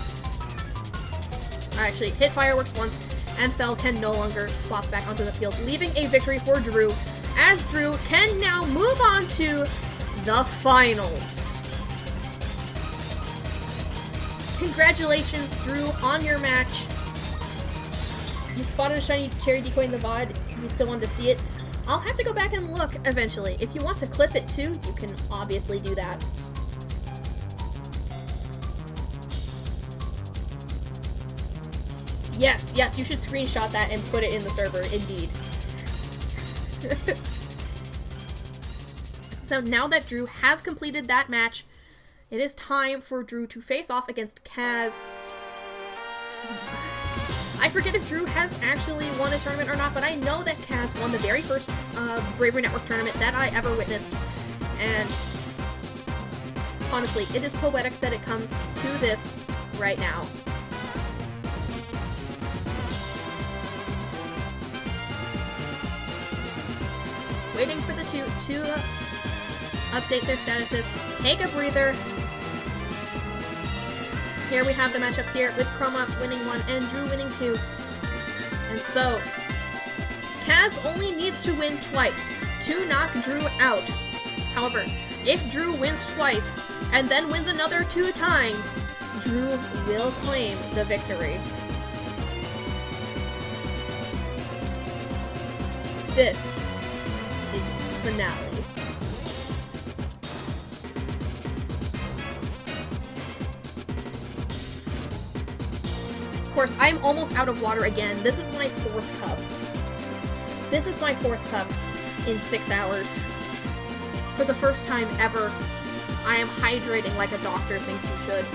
Actually, hit fireworks once, and Fel can no longer swap back onto the field, leaving a victory for Drew, as Drew can now move on to the finals. Congratulations, Drew, on your match. You spotted a shiny cherry decoy in the VOD. If you still wanted to see it, I'll have to go back and look eventually. If you want to clip it too, you can obviously do that. Yes, you should screenshot that and put it in the server, indeed. So now that Drew has completed that match, it is time for Drew to face off against Kaz. I forget if Drew has actually won a tournament or not, but I know that Kaz won the very first Bravery Network tournament that I ever witnessed. And honestly, it is poetic that it comes to this right now. Waiting for the two to update their statuses, take a breather, here we have the matchups here with Chroma winning 1 and Drew winning 2. And so, Kaz only needs to win twice to knock Drew out. However, if Drew wins twice and then wins another 2 times, Drew will claim the victory. This is the finale. Of course, I'm almost out of water again. This is my 4th cup. This is my 4th cup in 6 hours. For the first time ever, I am hydrating like a doctor thinks you should.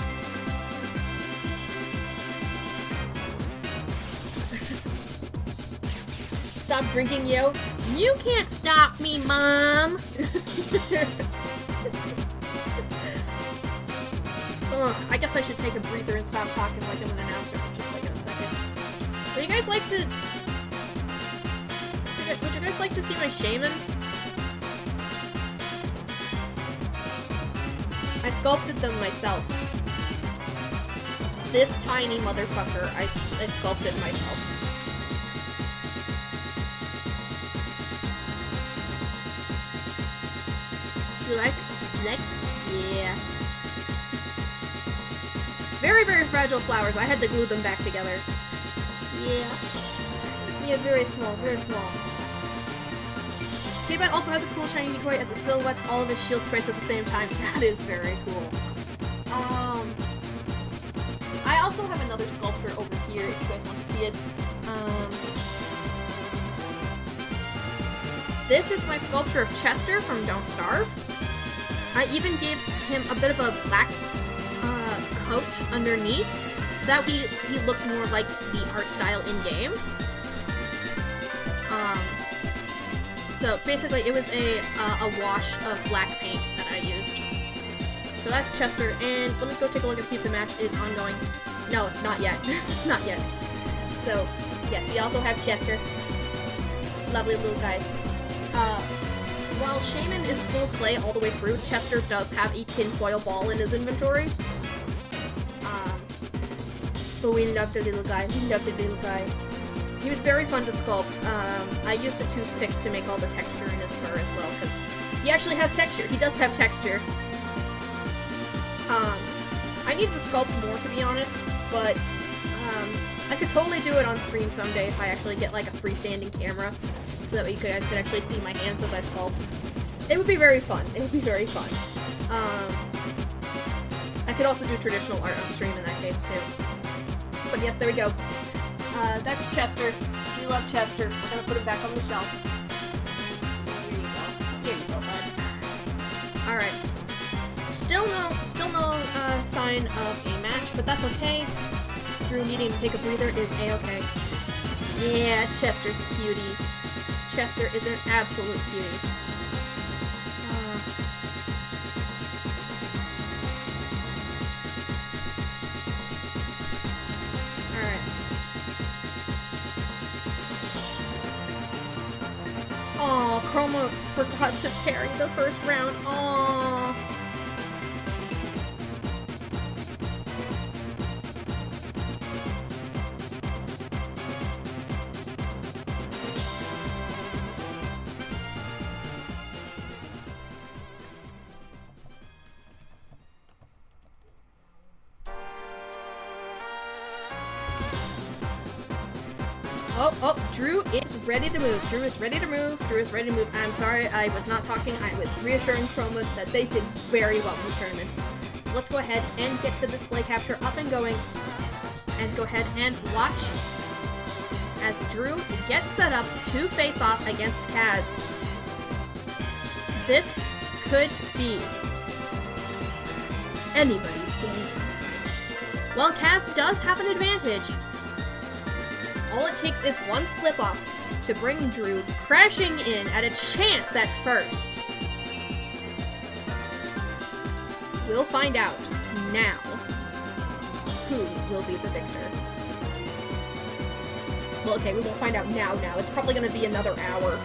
Stop drinking, yo. You can't stop me, Mom! Ugh, I guess I should take a breather and stop talking like I'm an announcer for just like a second. Would you guys like to... Would you guys like to see my shaman? I sculpted them myself. This tiny motherfucker, I sculpted myself. Do you like? Yeah. Very, very fragile flowers. I had to glue them back together. Yeah. Yeah, very small, very small. K-Bat also has a cool shiny decoy as it silhouettes all of his shield sprites at the same time. That is very cool. I also have another sculpture over here if you guys want to see it. This is my sculpture of Chester from Don't Starve. I even gave him a bit of a black coat underneath, so that he looks more like the art style in-game. So basically it was a wash of black paint that I used. So that's Chester, and let me go take a look and see if the match is ongoing. No, it's not yet. Not yet. So, yes, we also have Chester. Lovely little guy. While Shaman is full clay all the way through, Chester does have a tinfoil ball in his inventory. But we love the little guy. We love the little guy. He was very fun to sculpt. I used a toothpick to make all the texture in his fur as well, because he actually has texture. He does have texture. I need to sculpt more, to be honest, but I could totally do it on stream someday if I actually get like a freestanding camera, so that you guys could actually see my hands as I sculpt. It would be very fun. It would be very fun. I could also do traditional art on stream in that case too. But yes, there we go. That's Chester. We love Chester. We're gonna put him back on the shelf. Here you go. Here you go, bud. Alright. Still no sign of a match, but that's okay. Drew needing to take a breather is a-okay. Yeah, Chester's a cutie. Chester is an absolute cutie. Alright. Aw, Chroma forgot to parry the first round. Aww. Oh, Drew is ready to move. Drew is ready to move. Drew is ready to move. I'm sorry, I was not talking. I was reassuring Chroma that they did very well in the tournament. So let's go ahead and get the display capture up and going. And go ahead and watch as Drew gets set up to face off against Kaz. This could be anybody's game. While Kaz does have an advantage, all it takes is one slip-up to bring Drew crashing in at a chance at first. We'll find out now who will be the victor. Well, okay, we won't find out now. It's probably gonna be another hour.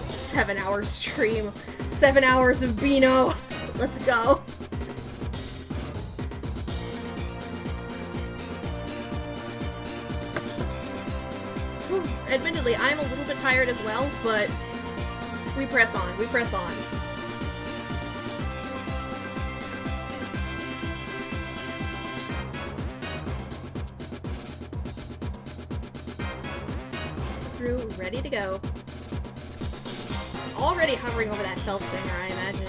7-hour stream. 7 hours of Beano. Let's go. Admittedly, I'm a little bit tired as well, but we press on. We press on. Drew, ready to go. Already hovering over that fell stinger, I imagine.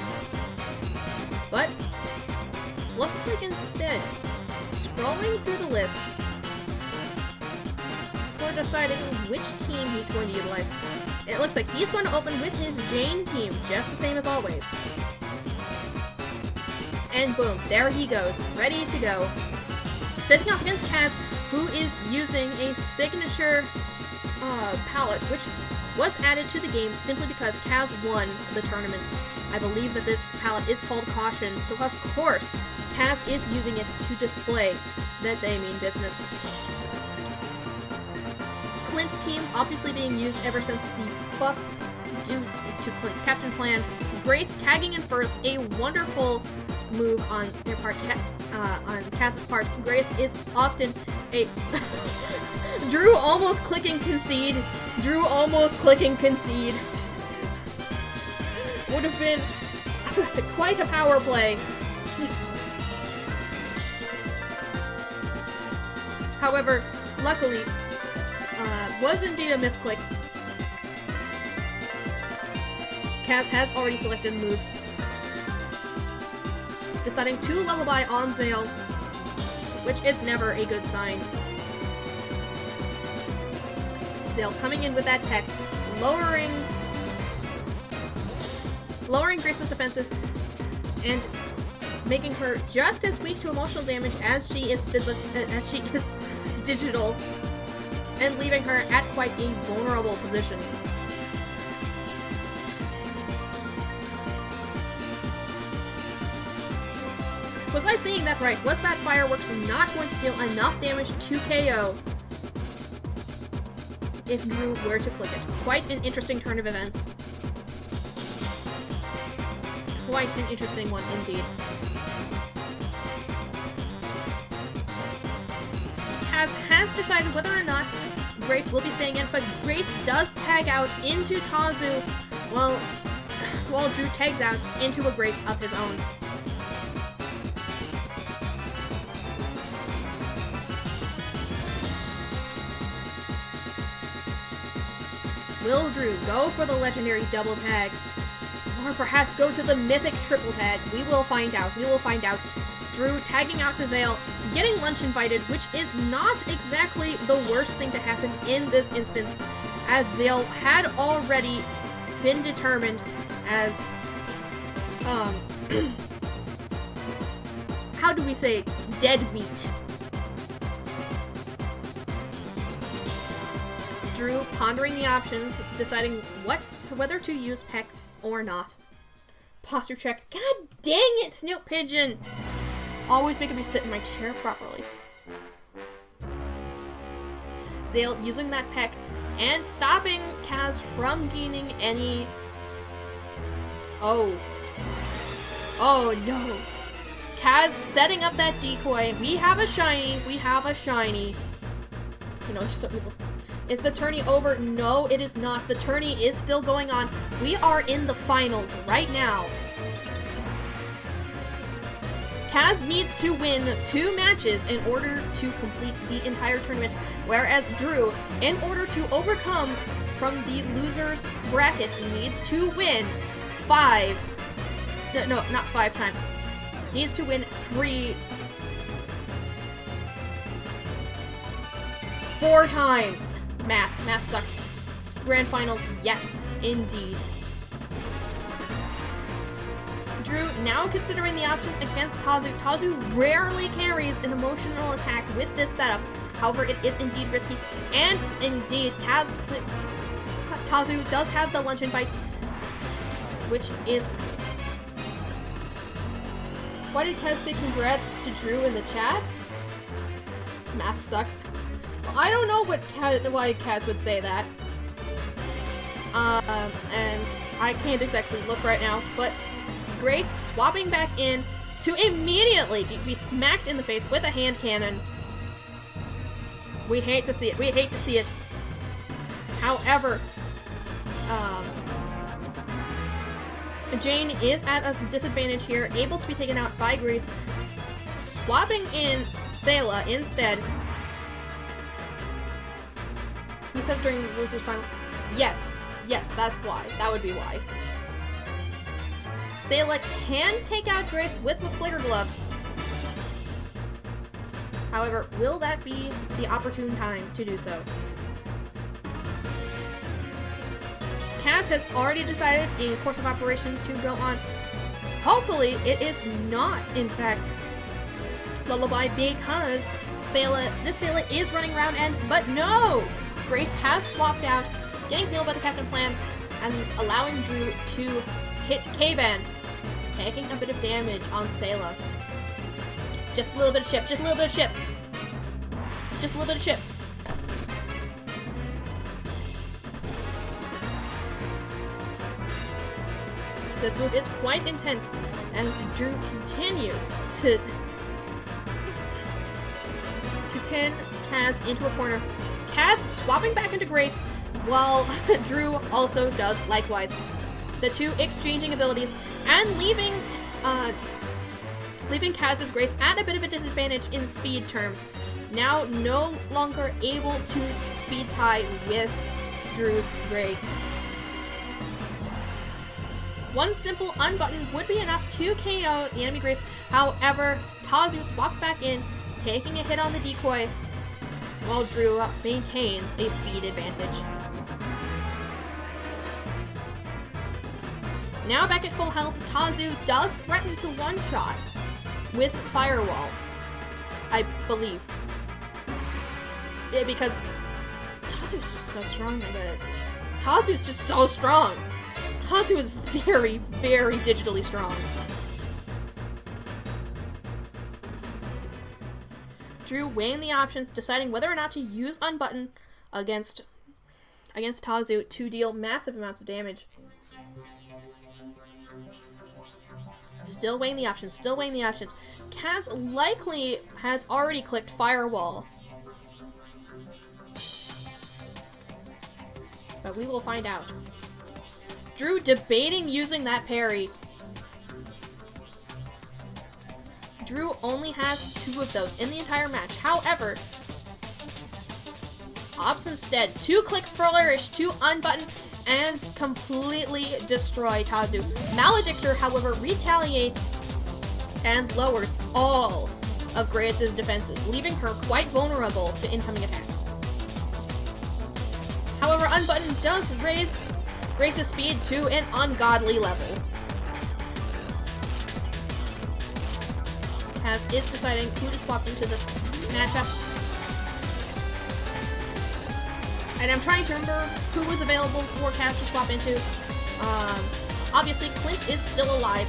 But looks like instead, scrolling through the list, before deciding which team he's going to utilize. It looks like he's going to open with his Jane team, just the same as always. And boom, there he goes, ready to go. Facing off against Kaz, who is using a signature palette, which was added to the game simply because Kaz won the tournament. I believe that this palette is called Caution, so of course, Kaz is using it to display that they mean business. Clint team obviously being used ever since the buff due to Clint's captain plan. Grace tagging in first, a wonderful move on their part, on Kaz's part. Grace is often a... Drew almost clicking concede. Drew almost clicking concede. Would have been quite a power play. However, luckily, was indeed a misclick. Kaz has already selected a move. Deciding to lullaby on Zale, which is never a good sign. Zale coming in with that peck, lowering Grace's defenses, and making her just as weak to emotional damage as she is digital, and leaving her at quite a vulnerable position. Was I saying that right? Was that fireworks not going to deal enough damage to KO if Drew were to click it? Quite an interesting turn of events. Quite an interesting one indeed. Kaz has decided whether or not Grace will be staying in, but Grace does tag out into Tazu, while Drew tags out into a Grace of his own. Will Drew go for the legendary double tag? Or perhaps go to the mythic triple tag? We will find out. We will find out. Drew tagging out to Zale, getting lunch invited, which is not exactly the worst thing to happen in this instance, as Zale had already been determined as, how do we say, dead meat. Drew pondering the options, deciding whether to use Peck or not. Posture check. God dang it, Snoop Pigeon! Always making me sit in my chair properly. Zale using that Peck and stopping Kaz from gaining any... Oh no. Kaz setting up that decoy. We have a shiny. We have a shiny. You know, so evil. Is the tourney over? No, it is not. The tourney is still going on. We are in the finals right now. Kaz needs to win 2 matches in order to complete the entire tournament, whereas Drew, in order to overcome from the loser's bracket, needs to win 5. No, not 5 times. Needs to win 4 times. Math sucks. Grand finals, yes, indeed. Drew now considering the options against Tazu. Tazu rarely carries an emotional attack with this setup. However, it is indeed risky. And indeed, Tazu does have the lunch invite, which is... Why did Kaz say congrats to Drew in the chat? Math sucks. I don't know why Kaz would say that. And I can't exactly look right now, but Grace swapping back in to immediately be smacked in the face with a hand cannon. We hate to see it. We hate to see it. However, Jane is at a disadvantage here, able to be taken out by Grace, swapping in Sayla instead. He said during the Roosters final. Yes, that's why. That would be why. Sayla can take out Grace with a Flicker Glove. However, will that be the opportune time to do so? Kaz has already decided a course of operation to go on. Hopefully, it is not, in fact, Lullaby, because this Sayla is running round end, but no! Grace has swapped out, getting healed by the Captain Plan, and allowing Drew to hit K-Ban, taking a bit of damage on Sayla. Just a little bit of ship, just a little bit of ship. Just a little bit of ship. This move is quite intense as Drew continues to pin Kaz into a corner. Kaz swapping back into Grace, while Drew also does likewise. The two exchanging abilities and leaving Kaz's Grace at a bit of a disadvantage in speed terms. Now no longer able to speed tie with Drew's Grace. One simple unbutton would be enough to KO the enemy Grace. However, Tazu swapped back in, taking a hit on the decoy, while Drew maintains a speed advantage. Now back at full health, Tazu does threaten to one-shot with Firewall, I believe. Yeah, because Tazu's just so strong. Tazu's just so strong. Tazu is very, very digitally strong. Drew weighing the options, deciding whether or not to use Unbutton against Tazu to deal massive amounts of damage. Still weighing the options, still weighing the options. Kaz likely has already clicked Firewall. But we will find out. Drew debating using that parry. Drew only has 2 of those in the entire match. However, opts instead to click Flourish to unbutton and completely destroy Tazu. Maledictor, however, retaliates and lowers all of Grace's defenses, leaving her quite vulnerable to incoming attack. However, unbutton does raise Grace's speed to an ungodly level. Kaz is deciding who to swap into this matchup. And I'm trying to remember who was available for Kaz to swap into. Obviously, Clint is still alive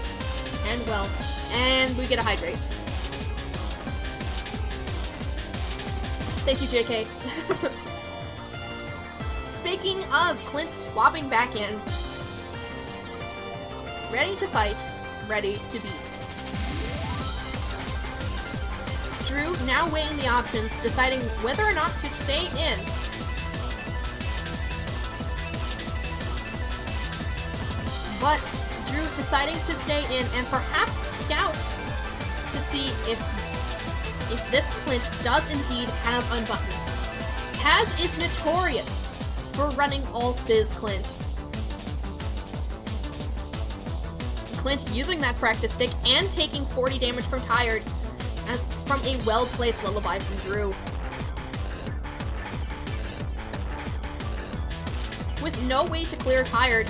and well. And we get a hydrate. Thank you, JK. Speaking of Clint swapping back in, ready to fight, ready to beat. Drew now weighing the options, deciding whether or not to stay in. But Drew deciding to stay in and perhaps scout to see if this Clint does indeed have unbutton. Kaz is notorious for running all Fizz Clint. Clint using that practice stick and taking 40 damage from Tired as from a well-placed lullaby from Drew. With no way to clear Tired,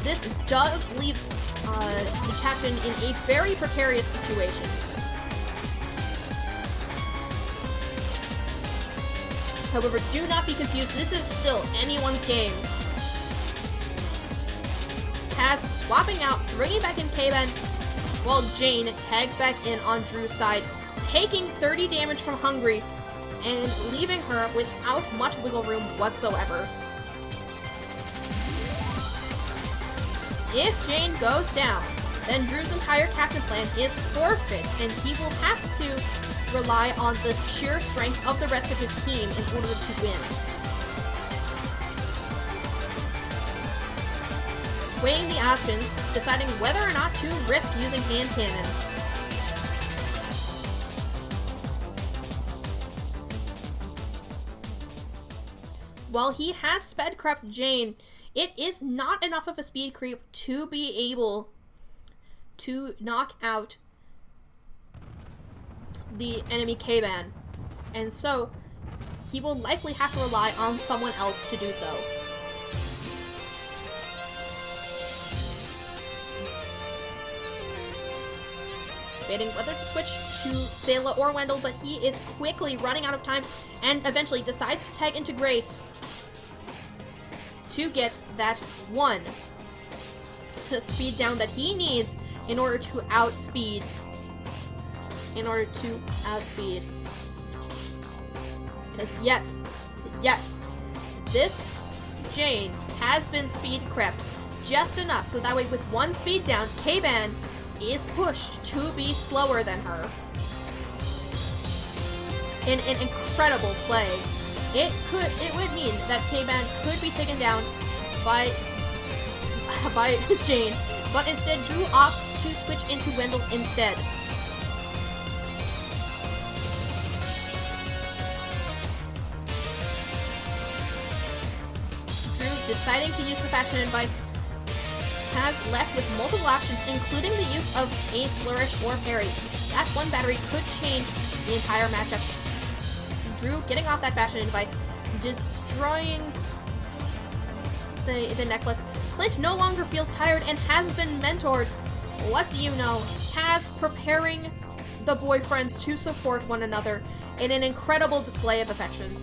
this does leave the captain in a very precarious situation. However, do not be confused, this is still anyone's game. Kaz swapping out, bringing back in K-Ben, while Jane tags back in on Drew's side, taking 30 damage from Hungry, and leaving her without much wiggle room whatsoever. If Jane goes down, then Drew's entire captain plan is forfeit, and he will have to rely on the sheer strength of the rest of his team in order to win. weighing the options, deciding whether or not to risk using hand cannon. While he has sped crept Jane, it is not enough of a speed creep to be able to knock out the enemy K-Ban. And so, he will likely have to rely on someone else to do so. Debating whether to switch to Sayla or Wendell, but he is quickly running out of time and eventually decides to tag into Grace to get that one speed down that he needs in order to outspeed. Because yes, this Jane has been speed crept just enough so that way with one speed down, K-Ban is pushed to be slower than her. In an incredible play. It would mean that K-Ban could be taken down by Jane, but instead Drew opts to switch into Wendell instead. Drew deciding to use the fashion advice has left with multiple options, including the use of a flourish or parry. That one battery could change the entire matchup. Drew getting off that fashion advice, destroying the necklace. Clint no longer feels tired and has been mentored. What do you know? Kaz preparing the boyfriends to support one another in an incredible display of affection.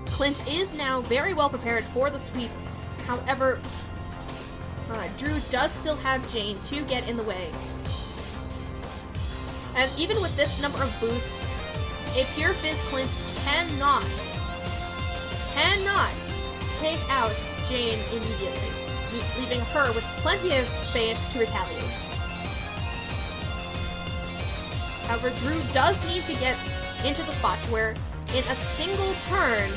Clint is now very well prepared for the sweep. However, Drew does still have Jane to get in the way. As even with this number of boosts, a pure Fizz Clint cannot take out Jane immediately, leaving her with plenty of space to retaliate. However, Drew does need to get into the spot where, in a single turn,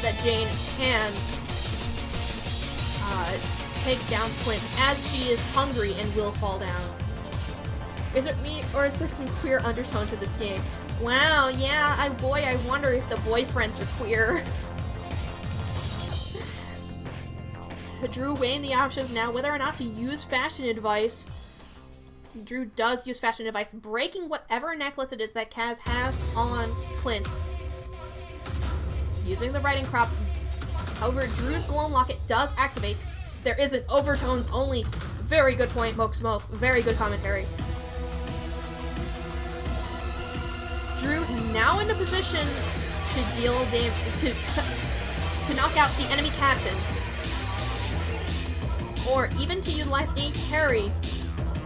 that Jane can take down Clint, as she is hungry and will fall down. Is it me, or is there some queer undertone to this game? Wow, yeah, I wonder if the boyfriends are queer. Drew weighing the options now, whether or not to use fashion advice. Drew does use fashion advice, breaking whatever necklace it is that Kaz has on Clint. Using the riding crop. However, Drew's glow locket does activate. There isn't overtones only. Very good point, Moke Smoke. Very good commentary. Drew now in a position to deal damage to knock out the enemy captain, or even to utilize a parry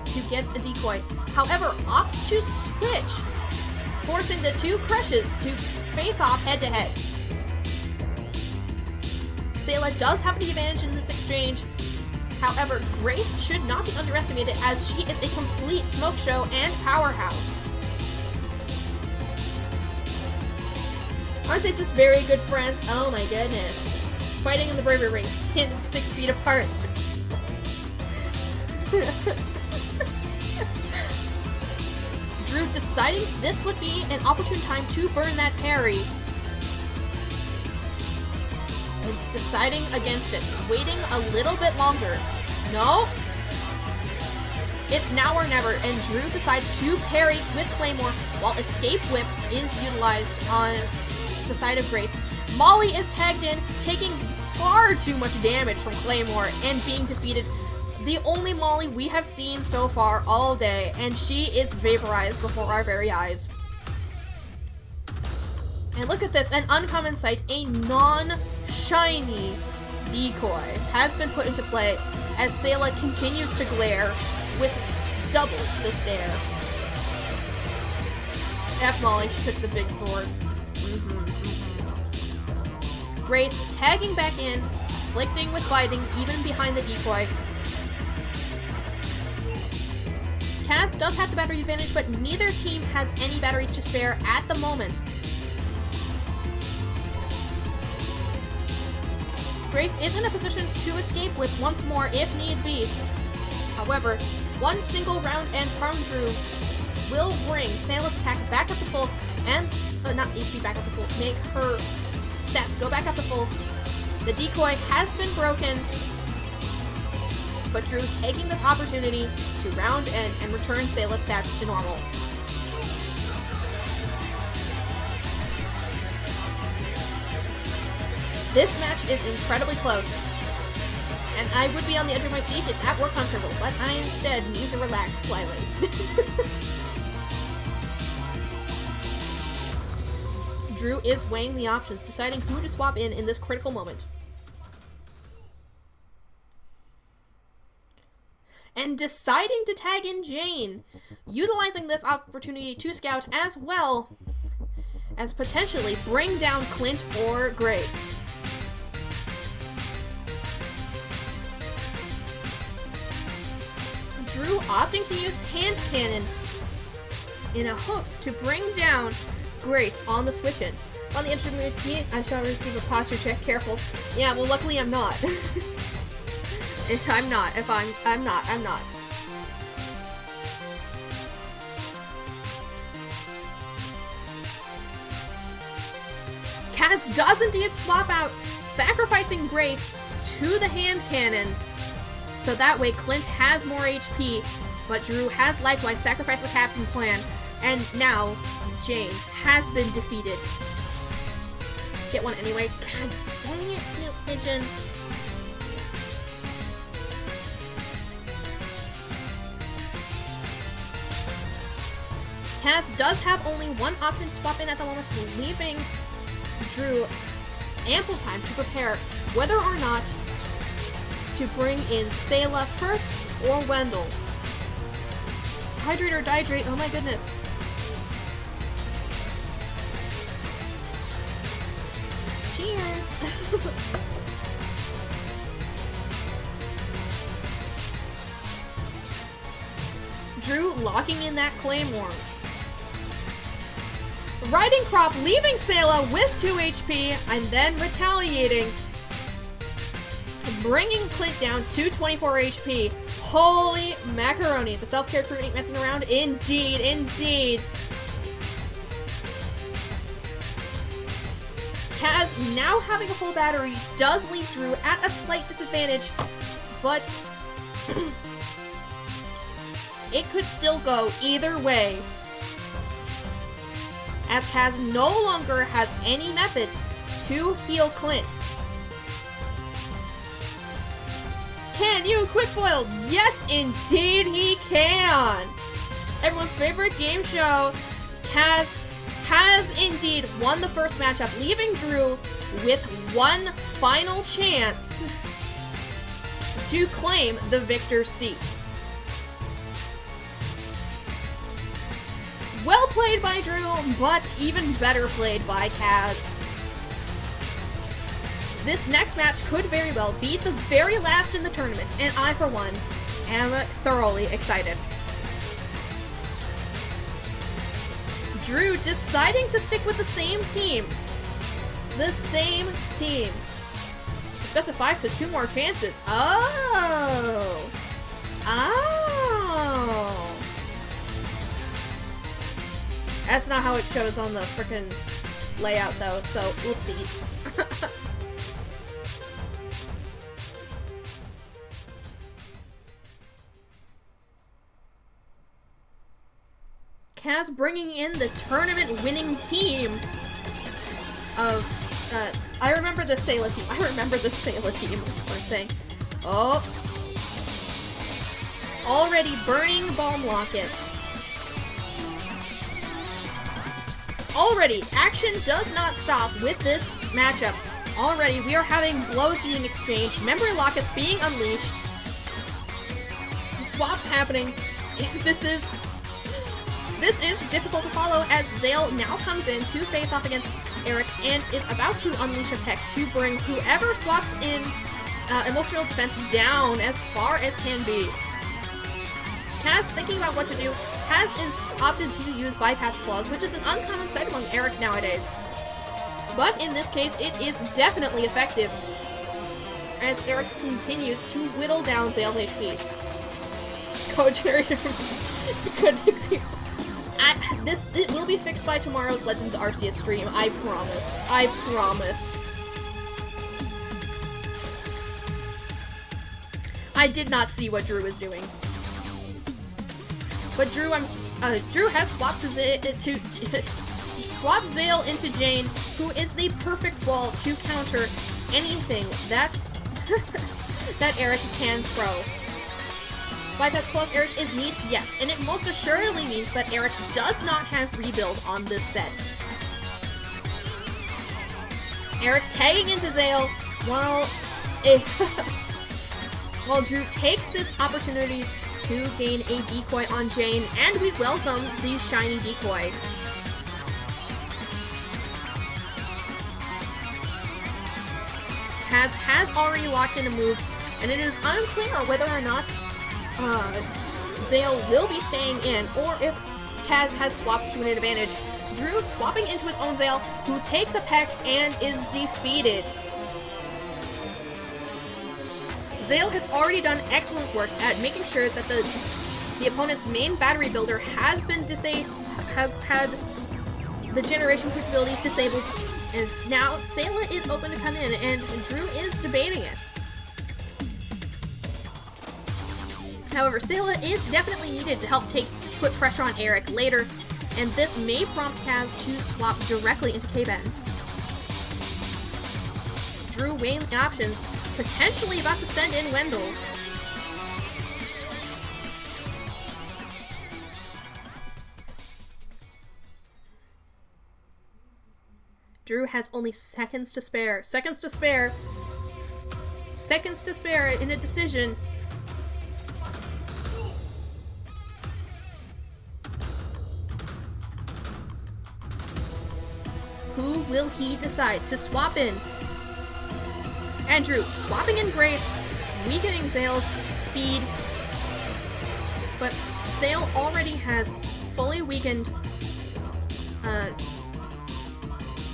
to get a decoy. However, opts to switch, forcing the two crushes to face off head to head. Sayla does have the advantage in this exchange. However, Grace should not be underestimated, as she is a complete smoke show and powerhouse. Aren't they just very good friends? Oh my goodness. Fighting in the Bravery ring, standing 6 feet apart. Drew deciding this would be an opportune time to burn that parry. And deciding against it, waiting a little bit longer. No? It's now or never, and Drew decides to parry with Claymore while Escape Whip is utilized on the side of Grace. Molly is tagged in, taking far too much damage from Claymore and being defeated. The only Molly we have seen so far all day, and she is vaporized before our very eyes. And look at this, an uncommon sight, a non-shiny decoy has been put into play as Sayla continues to glare with double the stare. F Molly, she took the big sword. Grace tagging back in, afflicting with biting even behind the decoy. Kaz does have the battery advantage, but neither team has any batteries to spare at the moment. Grace is in a position to escape with once more if need be. However, one single round end from Drew will bring Sayla's attack back up to full and, not HP back up to full, make her stats go back up to full. The decoy has been broken, but Drew taking this opportunity to round end and return Sayla's stats to normal. This match is incredibly close, and I would be on the edge of my seat if that were comfortable, but I instead need to relax slightly. Drew is weighing the options, deciding who to swap in this critical moment. And deciding to tag in Jane, utilizing this opportunity to scout as well as potentially bring down Clint or Grace. Drew opting to use hand cannon in a hopes to bring down Grace on the switch-in. On the edge of my seat, I shall receive a posture check. Careful. Yeah, well, luckily I'm not. I'm not. Kaz does indeed swap out, sacrificing Grace to the hand cannon. So that way Clint has more HP, but Drew has likewise sacrificed the captain plan, and now Jane has been defeated. Get one anyway. God dang it, Snoop Pigeon. Kaz does have only one option to swap in at the moment, leaving Drew ample time to prepare whether or not to bring in Sayla first or Wendell. Hydrate or dihydrate, oh my goodness. Cheers! Drew locking in that Claymore. Riding Crop leaving Sayla with 2 HP and then retaliating, bringing Clint down to 24 HP. Holy macaroni. The self-care crew ain't messing around. Indeed, indeed. Kaz, now having a full battery, does leave Drew at a slight disadvantage, but it could still go either way, as Kaz no longer has any method to heal Clint. Can you quick foil? Yes, indeed he can! Everyone's favorite game show, Kaz has indeed won the first matchup, leaving Drew with one final chance to claim the victor's seat. Well played by Drew, but even better played by Kaz. This next match could very well be the very last in the tournament, and I, for one, am thoroughly excited. Drew deciding to stick with the same team. The same team. It's best of 5, so 2 more chances. Oh! Oh! That's not how it shows on the frickin' layout, though, so oopsies. Kaz bringing in the tournament-winning team of, I remember the Sayla team. That's what I'm saying. Oh. Already burning Bomb Locket. Already, action does not stop with this matchup. Already, we are having blows being exchanged, memory lockets being unleashed, swaps happening. This is difficult to follow as Zale now comes in to face off against Eric and is about to unleash a peck to bring whoever swaps in emotional defense down as far as can be. Kaz, thinking about what to do, has opted to use Bypass Claws, which is an uncommon sight among Eric nowadays. But in this case, it is definitely effective, as Eric continues to whittle down Zale's HP. Code generated from... It will be fixed by tomorrow's Legends Arceus stream, I promise. I promise. I did not see what Drew was doing. But Drew has swapped swapped Zale into Jane, who is the perfect ball to counter anything that that Eric can throw. Bypass Plus Eric is neat, yes, and it most assuredly means that Eric does not have rebuild on this set. Eric tagging into Zale while while Drew takes this opportunity to gain a decoy on Jane, and we welcome the shiny decoy. Kaz has already locked in a move, and it is unclear whether or not Zale will be staying in, or if Kaz has swapped to an advantage. Drew swapping into his own Zale, who takes a peck and is defeated. Zale has already done excellent work at making sure that the opponent's main battery builder has had the generation capabilities disabled, and now Sayla is open to come in, and Drew is debating it. However, Sayla is definitely needed to help put pressure on Eric later, and this may prompt Kaz to swap directly into K-Ben. Drew weighing the options, potentially about to send in Wendell. Drew has only seconds to spare. Seconds to spare in a decision. Who will he decide to swap in? And Drew swapping in Grace, weakening Zale's speed. But Zale already has fully weakened...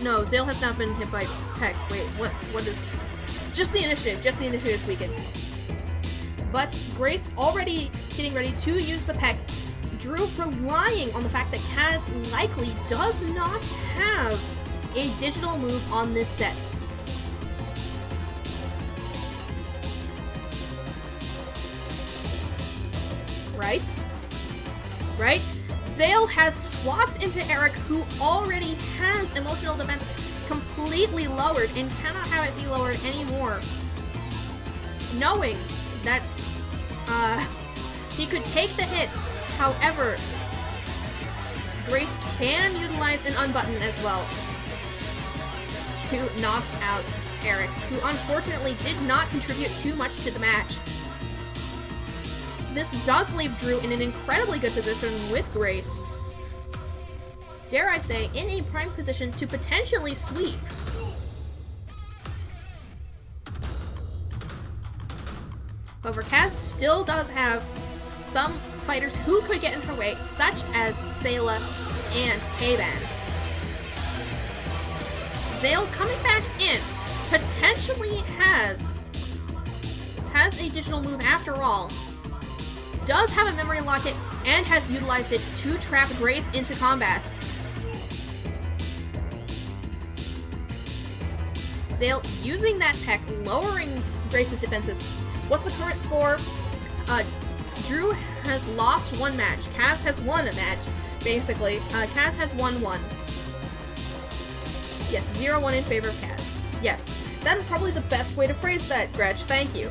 No, Zale has not been hit by Peck. Wait, what is... Just the initiative's weakened. But Grace already getting ready to use the Peck. Drew relying on the fact that Kaz likely does not have a digital move on this set. Right? Right? Zale has swapped into Eric, who already has emotional defense completely lowered and cannot have it be lowered anymore. Knowing that he could take the hit, however, Grace can utilize an unbutton as well to knock out Eric, who unfortunately did not contribute too much to the match. This does leave Drew in an incredibly good position with Grace. Dare I say, in a prime position to potentially sweep. However, Kaz still does have some fighters who could get in her way, such as Sayla and K-Ben. Zale coming back in potentially has a digital move after all. Does have a memory locket and has utilized it to trap Grace into combat. Zale using that Peck, lowering Grace's defenses. What's the current score? Drew has lost one match. Kaz has won a match, basically. Kaz has won one. Yes, 0-1 in favor of Kaz. Yes, that is probably the best way to phrase that, Gretch. Thank you.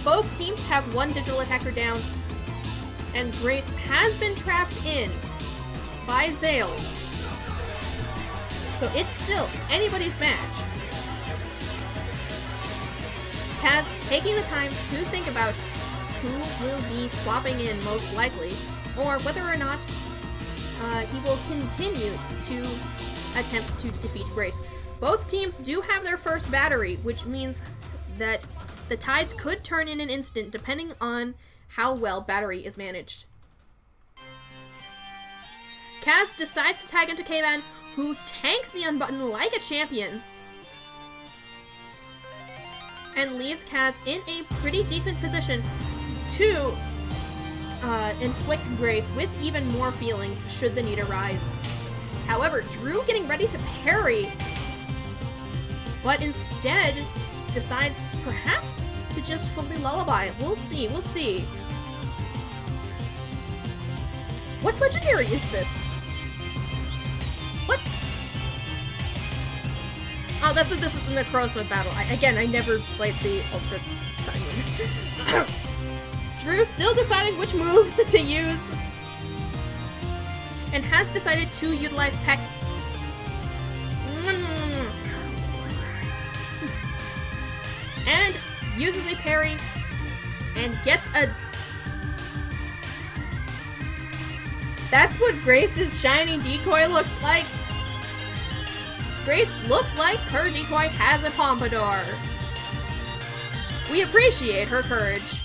Both teams have one digital attacker down, and Grace has been trapped in by Zale. So it's still anybody's match. Kaz taking the time to think about who will be swapping in most likely, or whether or not he will continue to attempt to defeat Grace. Both teams do have their first battery, which means that The tides could turn in an instant depending on how well Battery is managed. Kaz decides to tag into K-Ban, who tanks the unbutton like a champion, and leaves Kaz in a pretty decent position to inflict Grace with even more feelings should the need arise. However, Drew getting ready to parry, but instead decides perhaps to just fully lullaby. We'll see, we'll see. What legendary is this? What? Oh, this is the Necrozma battle. I never played the Ultra Simon. Drew still deciding which move to use, and has decided to utilize Peck. And uses a parry, and gets a... That's what Grace's shiny decoy looks like. Grace looks like her decoy has a pompadour. We appreciate her courage.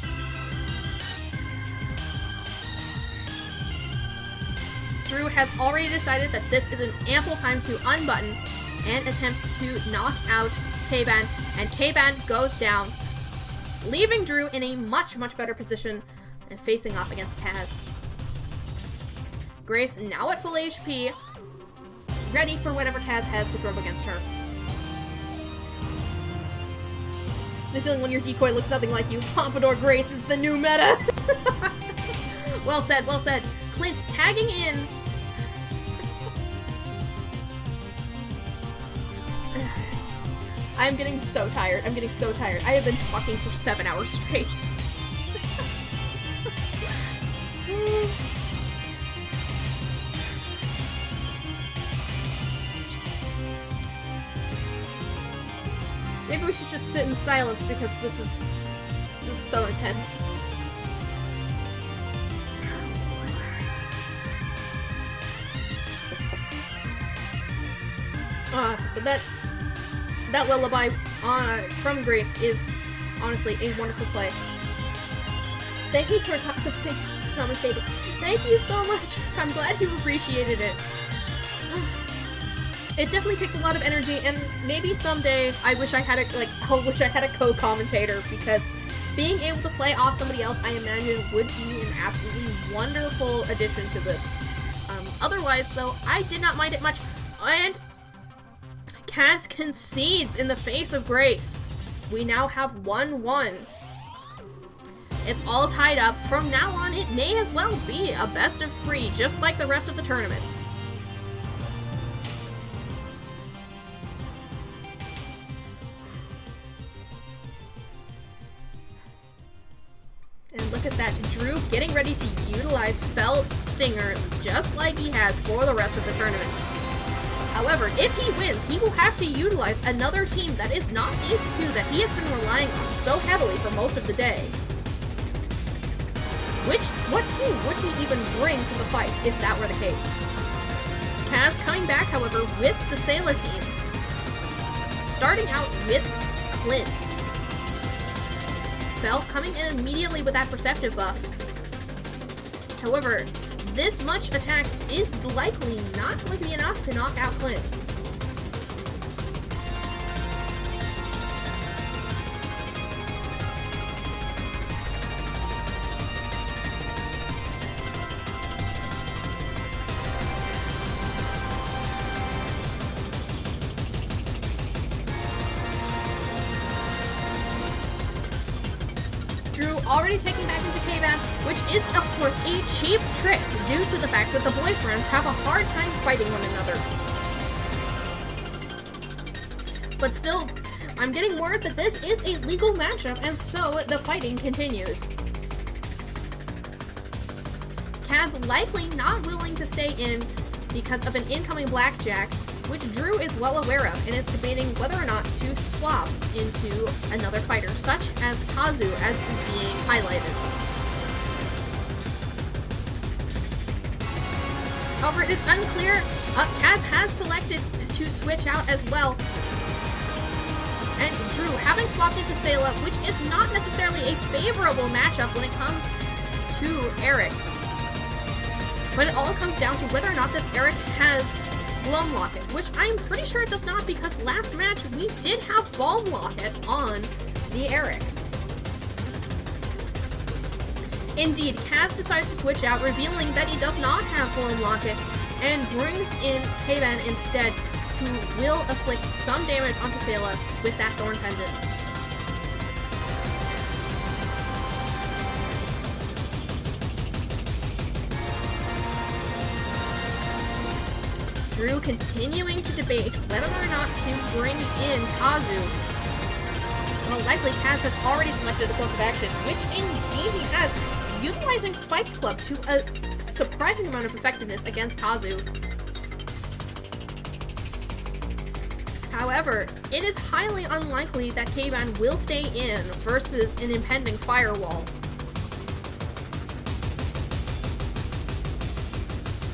Drew has already decided that this is an ample time to unbutton and attempt to knock out K-Ban, and K-Ban goes down, leaving Drew in a much, much better position and facing off against Kaz. Grace, now at full HP, ready for whatever Kaz has to throw against her. The feeling when your decoy looks nothing like you. Pompadour Grace is the new meta. Well said, well said. Clint tagging in. I'm getting so tired. I'm getting so tired. I have been talking for 7 hours straight. Maybe we should just sit in silence because this is so intense. But that lullaby from Grace is honestly a wonderful play. Thank you for commentating. Thank you so much. I'm glad you appreciated it. It definitely takes a lot of energy, and maybe someday I wish I had a co-commentator, because being able to play off somebody else, I imagine, would be an absolutely wonderful addition to this. Otherwise, though, I did not mind it much, and Kaz concedes in the face of Grace. We now have 1-1. It's all tied up. From now on, it may as well be a best of 3, just like the rest of the tournament. And look at that, Drew getting ready to utilize Felt Stinger just like he has for the rest of the tournament. However, if he wins, he will have to utilize another team that is not these two that he has been relying on so heavily for most of the day. What team would he even bring to the fight if that were the case? Kaz coming back, however, with the Sayla team. Starting out with Clint. Bell coming in immediately with that perceptive buff. However, this much attack is likely not going to be enough to knock out Clint. Already taking back into K-Ban, which is, of course, a cheap trick due to the fact that the boyfriends have a hard time fighting one another. But still, I'm getting word that this is a legal matchup, and so the fighting continues. Kaz likely not willing to stay in because of an incoming blackjack, which Drew is well aware of, and is debating whether or not to swap into another fighter, such as Kazu, as is being highlighted. However, it is unclear. Kaz has selected to switch out as well, And Drew having swapped into Sayla, which is not necessarily a favorable matchup when it comes to Eric. But it all comes down to whether or not this Eric has Bloom Locket, which I'm pretty sure it does not, because last match we did have Balm Locket on the Eric. Indeed, Kaz decides to switch out, revealing that he does not have Bloom Locket, and brings in K-Ben instead, who will afflict some damage onto Sayla with that Thorn Pendant. Drew continuing to debate whether or not to bring in Kazu. Well, likely Kaz has already selected a course of action, which indeed he has, utilizing Spiked Club to a surprising amount of effectiveness against Kazu. However, it is highly unlikely that K-Ben will stay in versus an impending firewall.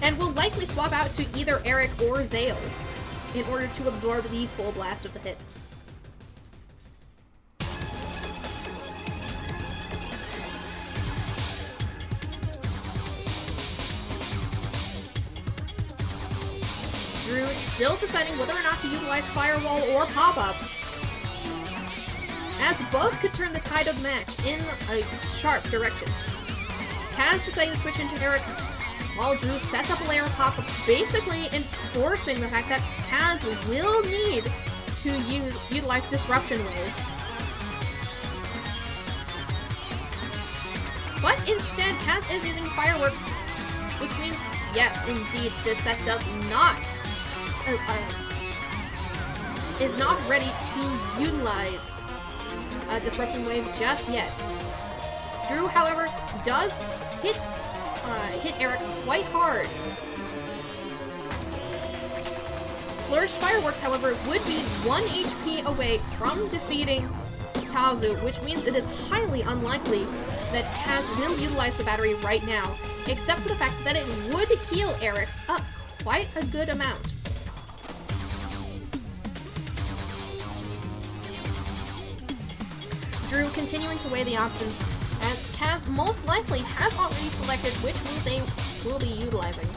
And will likely swap out to either Eric or Zale in order to absorb the full blast of the hit. Drew still deciding whether or not to utilize Firewall or pop-ups, as both could turn the tide of the match in a sharp direction. Kaz deciding to switch into Eric, while Drew sets up a layer of pop-ups, basically enforcing the fact that Kaz will need to utilize Disruption Wave. But instead, Kaz is using Fireworks, which means, yes, indeed, this set is not ready to utilize Disruption Wave just yet. Drew, however, does hit Eric quite hard. Flourish Fireworks, however, would be 1 HP away from defeating Tazu, which means it is highly unlikely that Kaz will utilize the battery right now, except for the fact that it would heal Eric up quite a good amount. Drew continuing to weigh the options, as Kaz most likely has already selected which move they will be utilizing.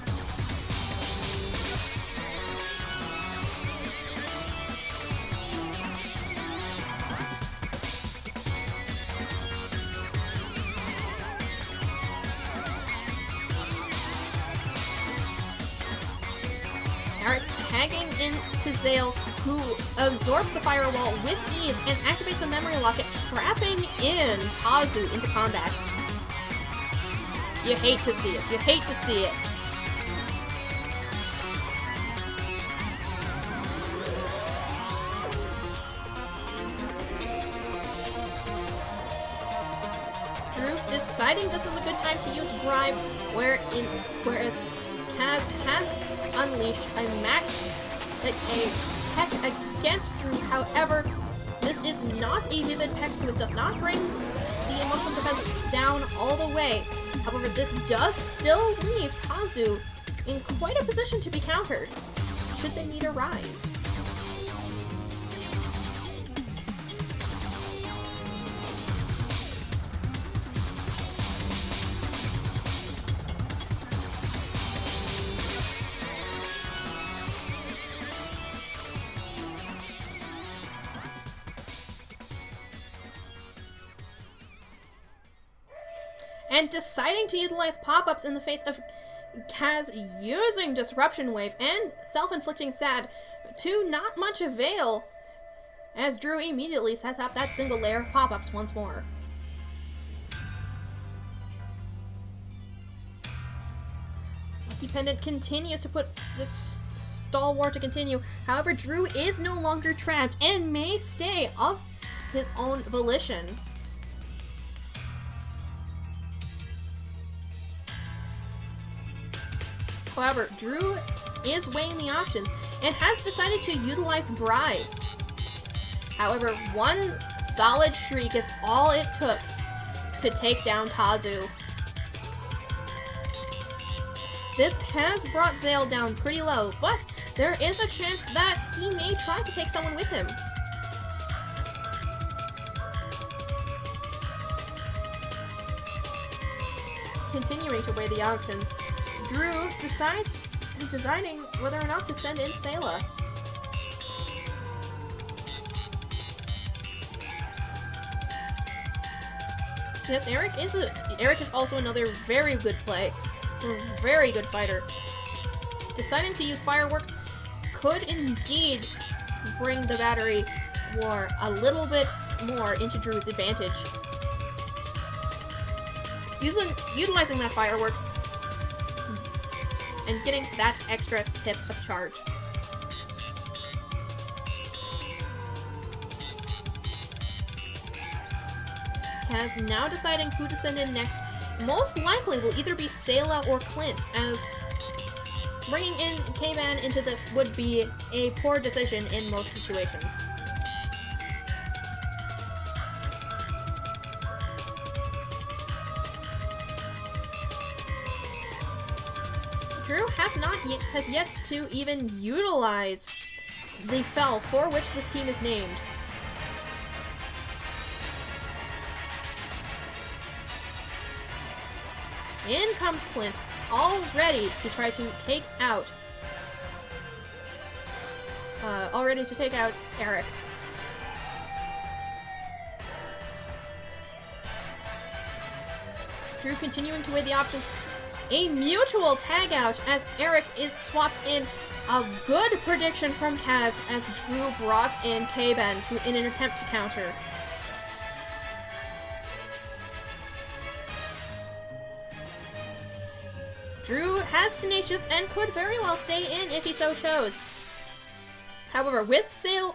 Eric tagging into Zale, who absorbs the firewall with ease and activates a memory locket, trapping in Tazu into combat. You hate to see it. You hate to see it. Drew deciding this is a good time to use Bribe, whereas Kaz has unleashed a peck against Drew. However, this is not a vivid peck, so it does not bring the emotional defense down all the way. However, this does still leave Tazu in quite a position to be countered, should the need arise. And deciding to utilize pop-ups in the face of Kaz using Disruption Wave and self-inflicting SAD to not much avail, as Drew immediately sets up that single layer of pop-ups once more. Lucky Pendant continues to put this stall war to continue. However, Drew is no longer trapped and may stay of his own volition. However, Drew is weighing the options and has decided to utilize Bribe. However, one solid shriek is all it took to take down Tazu. This has brought Zale down pretty low, but there is a chance that he may try to take someone with him. continuing to weigh the options, Drew deciding whether or not to send in Sayla. Yes, Eric is also another very good play. A very good fighter. Deciding to use fireworks could indeed bring the battery war a little bit more into Drew's advantage. Utilizing that fireworks and getting that extra pip of charge. Kaz now deciding who to send in next. Most likely will either be Sayla or Clint, as bringing in K-Ban into this would be a poor decision in most situations. Drew has yet to even utilize the fell for which this team is named. In comes Clint, all ready to try to take out Eric. Drew continuing to weigh the options. A mutual tag out as Eric is swapped in. A good prediction from Kaz as Drew brought in K-Ben in an attempt to counter. Drew has Tenacious and could very well stay in if he so chose. However, with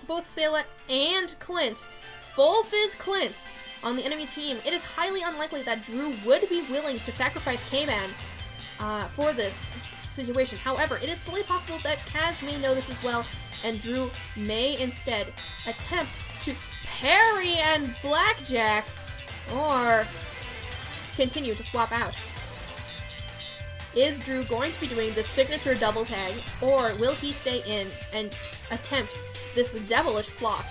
both Sayla and Clint, full fizz Clint, on the enemy team, it is highly unlikely that Drew would be willing to sacrifice K-Man for this situation. However, it is fully possible that Kaz may know this as well, and Drew may instead attempt to parry and blackjack, or continue to swap out. Is Drew going to be doing the signature double tag, or will he stay in and attempt this devilish plot?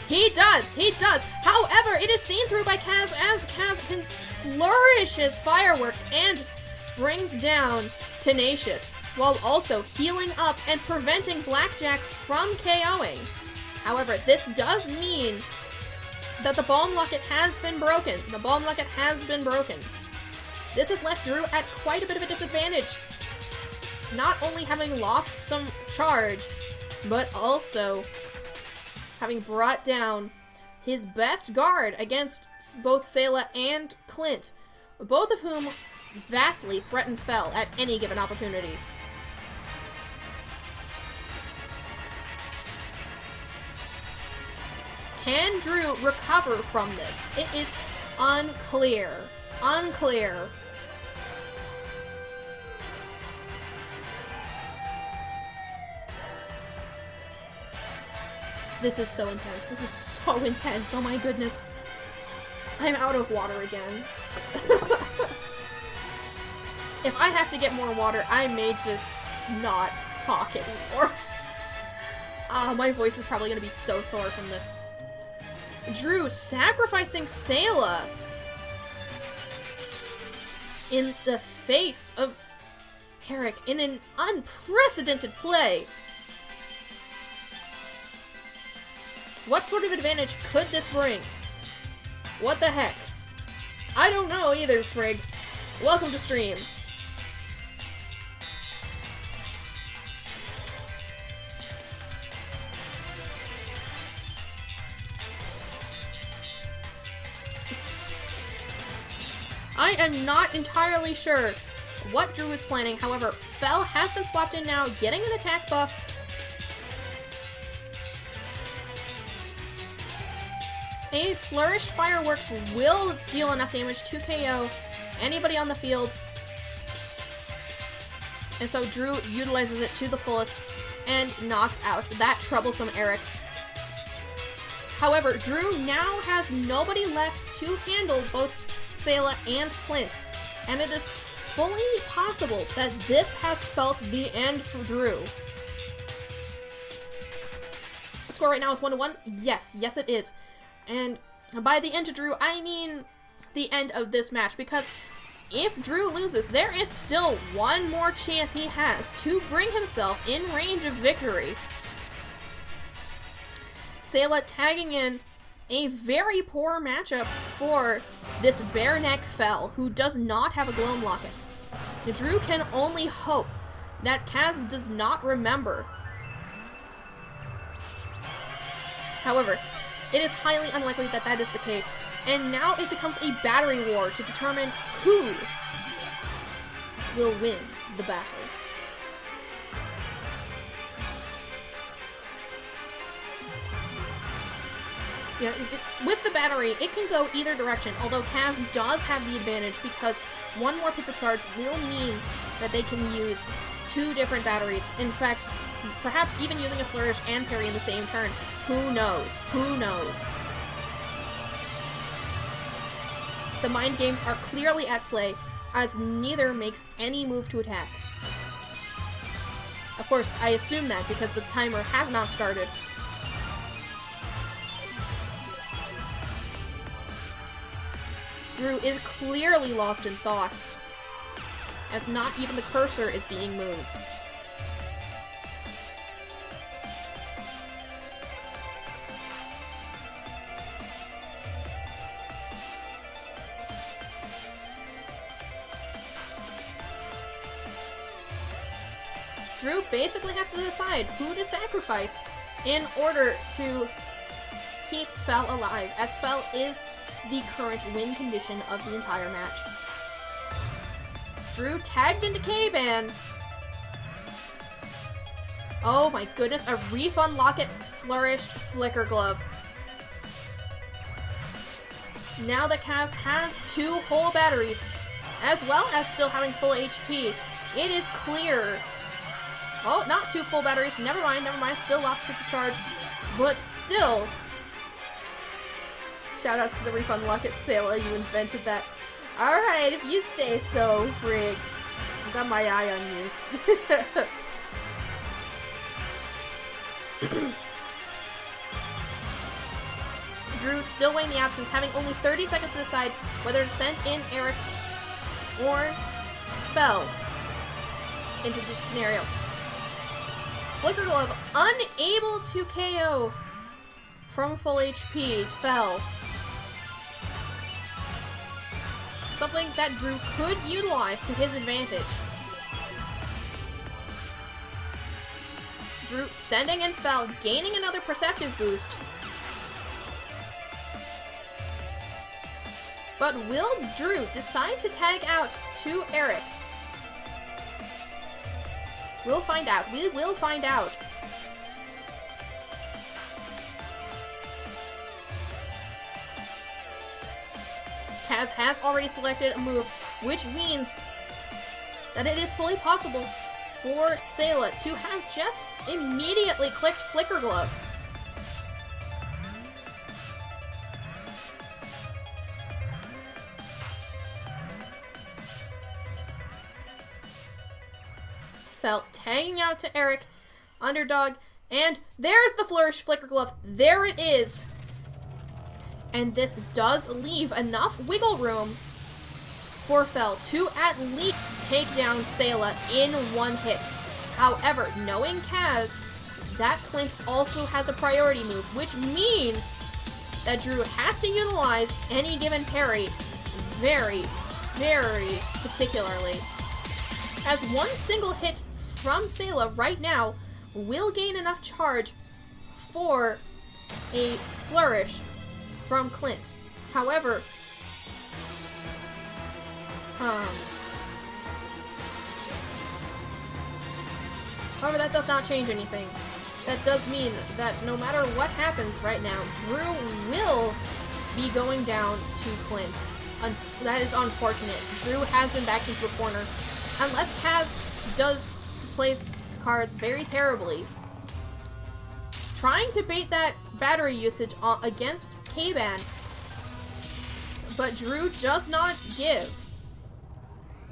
He does! However, it is seen through by Kaz as Kaz can flourish his fireworks and brings down Tenacious, while also healing up and preventing Blackjack from KOing. However, this does mean that the bomb locket has been broken. This has left Drew at quite a bit of a disadvantage. Not only having lost some charge, but also having brought down his best guard against both Sayla and Clint, both of whom vastly threaten Fell at any given opportunity. Can Drew recover from this? It is unclear. This is so intense. Oh my goodness. I'm out of water again. If I have to get more water, I may just not talk anymore. My voice is probably going to be so sore from this. Drew sacrificing Sayla in the face of Eric in an unprecedented play. What sort of advantage could this bring? What the heck? I don't know either, Frig. Welcome to stream. I am not entirely sure what Drew is planning. However, Fell has been swapped in now, getting an attack buff. A Flourished Fireworks will deal enough damage to KO anybody on the field. And so Drew utilizes it to the fullest and knocks out that troublesome Eric. However, Drew now has nobody left to handle both Sayla and Clint, and it is fully possible that this has spelt the end for Drew. The score right now is 1-1. Yes it is. And By the end of Drew, I mean the end of this match, because if Drew loses, there is still one more chance he has to bring himself in range of victory. Sayla tagging in a very poor matchup for this bare neck Fel, who does not have a Gloam Locket. Drew can only hope that Kaz does not remember. However, it is highly unlikely that that is the case, and now it becomes a battery war to determine who will win the battle. Yeah, with the battery, it can go either direction, although Kaz does have the advantage because one more paper charge will mean that they can use two different batteries. In fact, perhaps even using a flourish and parry in the same turn. Who knows? Who knows? The mind games are clearly at play, as neither makes any move to attack. Of course, I assume that because the timer has not started. Drew is clearly lost in thought, as not even the cursor is being moved. Drew basically has to decide who to sacrifice in order to keep Fel alive, as Fel is the current win condition of the entire match. Drew tagged into K-Ban. Oh my goodness, a refund locket flourished Flicker Glove. Now that Kaz has two whole batteries, as well as still having full HP, it is clear. Oh, not two full batteries. Never mind. Still lost paper charge. But still. Shoutouts to the refund locket, Sayla. You invented that. Alright, if you say so, frig. I've got my eye on you. Drew still weighing the options, having only 30 seconds to decide whether to send in Eric or Fel into this scenario. Flicker Glove unable to KO from full HP, Fel. Something that Drew could utilize to his advantage. Drew sending in Fel, gaining another perceptive boost. But will Drew decide to tag out to Eric? We'll find out. We will find out. Kaz has already selected a move, which means that it is fully possible for Sayla to have just immediately clicked Flicker Glove. Fel tagging out to Eric, underdog, and there's the Flourish Flicker Glove. There it is. And this does leave enough wiggle room for Fel to at least take down Sayla in one hit. However, knowing Kaz, that Clint also has a priority move, which means that Drew has to utilize any given parry very, very particularly. As one single hit from Sayla right now will gain enough charge for a flourish from Clint. However, that does not change anything. That does mean that no matter what happens right now, Drew will be going down to Clint. That is unfortunate. Drew has been backed into a corner. Unless Kaz does play the cards very terribly, trying to bait that battery usage against K-Ban, but Drew does not give.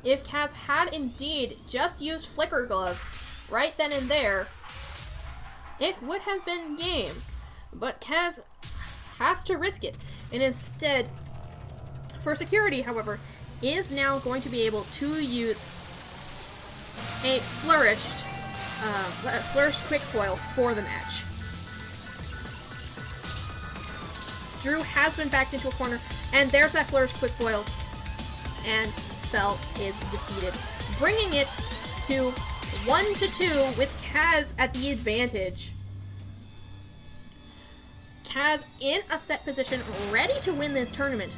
If Kaz had indeed just used Flicker Glove right then and there, it would have been game. But Kaz has to risk it, and instead, for security, however, is now going to be able to use a flourished quick foil for the match. Drew has been backed into a corner, and there's that flourished quick foil, and Fel is defeated, bringing it to 1-2 with Kaz at the advantage. Kaz in a set position, ready to win this tournament,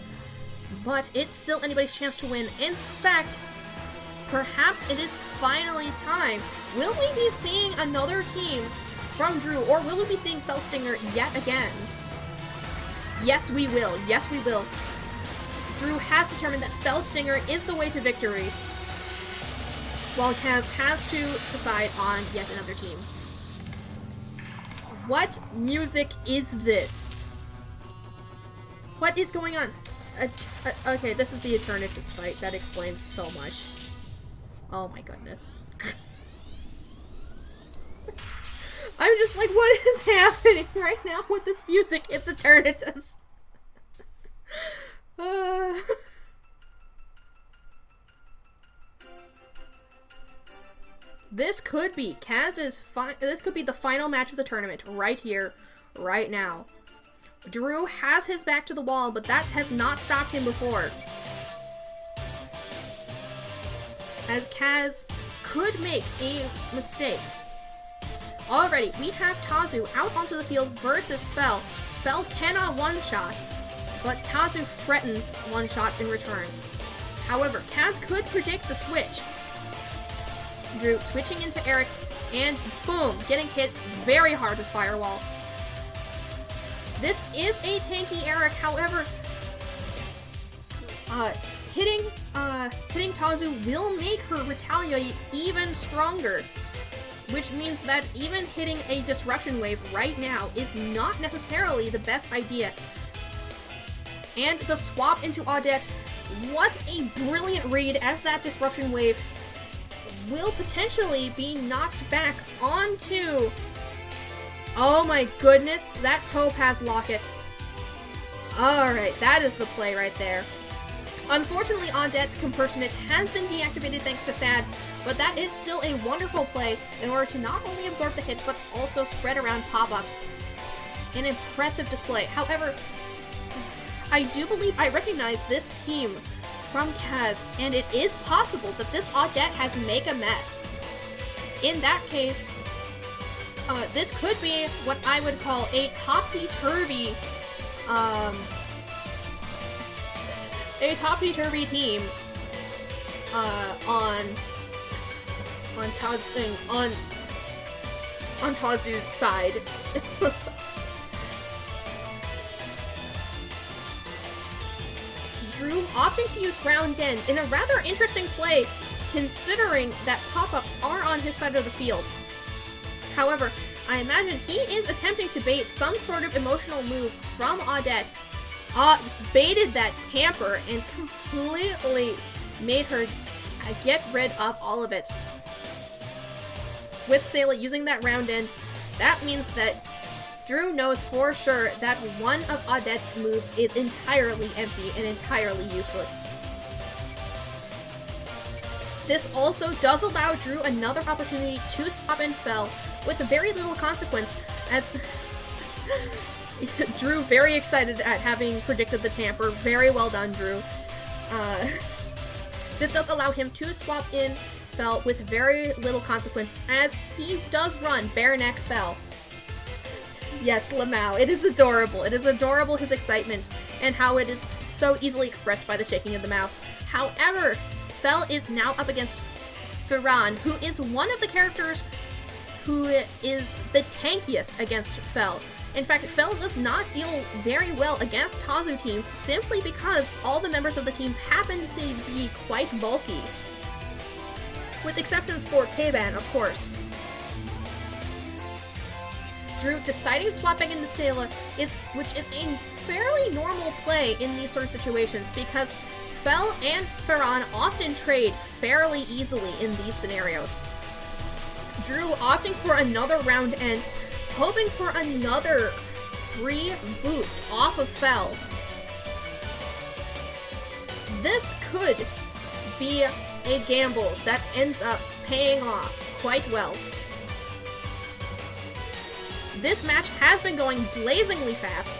but it's still anybody's chance to win. In fact, perhaps it is finally time. Will we be seeing another team from Drew, or will we be seeing Felstinger yet again? Yes, we will. Yes, we will. Drew has determined that Felstinger is the way to victory, while Kaz has to decide on yet another team. What music is this? What is going on? Okay, this is the Eternatus fight. That explains so much. Oh my goodness. I'm just like, what is happening right now with this music? It's Eternatus. This could be Kaz's this could be the final match of the tournament right here, right now. Drew has his back to the wall, but that has not stopped him before, as Kaz could make a mistake. Already, we have Tazu out onto the field versus Fel. Fel cannot one-shot, but Tazu threatens one-shot in return. However, Kaz could predict the switch. Drew switching into Eric, and boom, getting hit very hard with Firewall. This is a tanky Eric, however, hitting Tazu will make her retaliate even stronger, which means that even hitting a disruption wave right now is not necessarily the best idea. And the swap into Audette, what a brilliant read, as that disruption wave will potentially be knocked back onto... Oh my goodness, that Topaz Locket. Alright, that is the play right there. Unfortunately, Audette's Compersionate has been deactivated thanks to Sad, but that is still a wonderful play in order to not only absorb the hit, but also spread around pop-ups. An impressive display. However, I do believe I recognize this team from Kaz, and it is possible that this Audette has Make a Mess. In that case, this could be what I would call a topsy-turvy, team, on Tazu's side. Drew opting to use Round End in a rather interesting play, considering that pop-ups are on his side of the field. However, I imagine he is attempting to bait some sort of emotional move from Audette, baited that tamper, and completely made her get rid of all of it. With Sayla using that Round End, that means that Drew knows for sure that one of Audette's moves is entirely empty and entirely useless. This also does allow Drew another opportunity to swap in Fel with very little consequence, as Drew very excited at having predicted the tamper. Very well done, Drew. This does allow him to swap in Fel with very little consequence, as he does run Bare Neck Fel. Yes, Lamau. It is adorable. It is adorable, his excitement, and how it is so easily expressed by the shaking of the mouse. However, Fel is now up against Ferran, who is one of the characters who is the tankiest against Fel. In fact, Fel does not deal very well against Tazu teams, simply because all the members of the teams happen to be quite bulky. With exceptions for K-Ban, of course. Drew deciding to swap back into Sayla, which is a fairly normal play in these sort of situations, because Fel and Ferran often trade fairly easily in these scenarios. Drew opting for another Round End, hoping for another free boost off of Fel. This could be a gamble that ends up paying off quite well. This match has been going blazingly fast,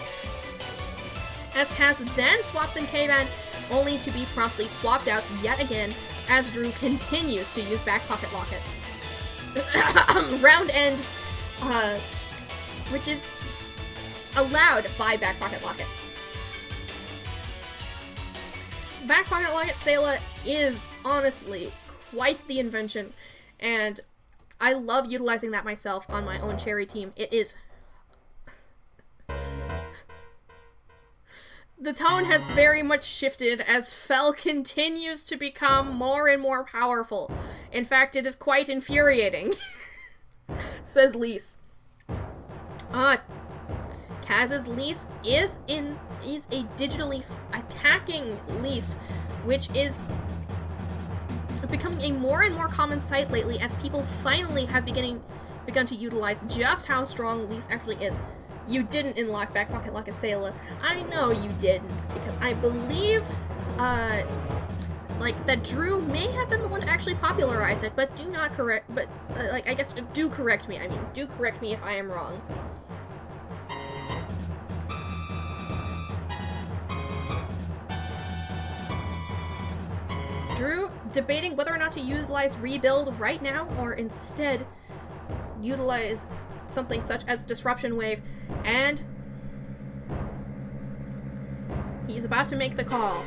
as Kaz then swaps in K-Ban, only to be promptly swapped out yet again as Drew continues to use back pocket locket. Round end, which is allowed by back pocket locket. Back pocket locket Sayla is honestly quite the invention, and I love utilizing that myself on my own Cherry team. It is... The tone has very much shifted as Fel continues to become more and more powerful. In fact, it is quite infuriating, says Lise. Kaz's Lise is a digitally attacking Lise, which is becoming a more and more common sight lately as people finally have begun to utilize just how strong Lise actually is. You didn't unlock back pocket locket Sayla. I know you didn't, because I believe, that Drew may have been the one to actually popularize it, but do correct me. I mean, do correct me if I am wrong. Drew debating whether or not to utilize Rebuild right now, or instead utilize something such as Disruption Wave, and he's about to make the call.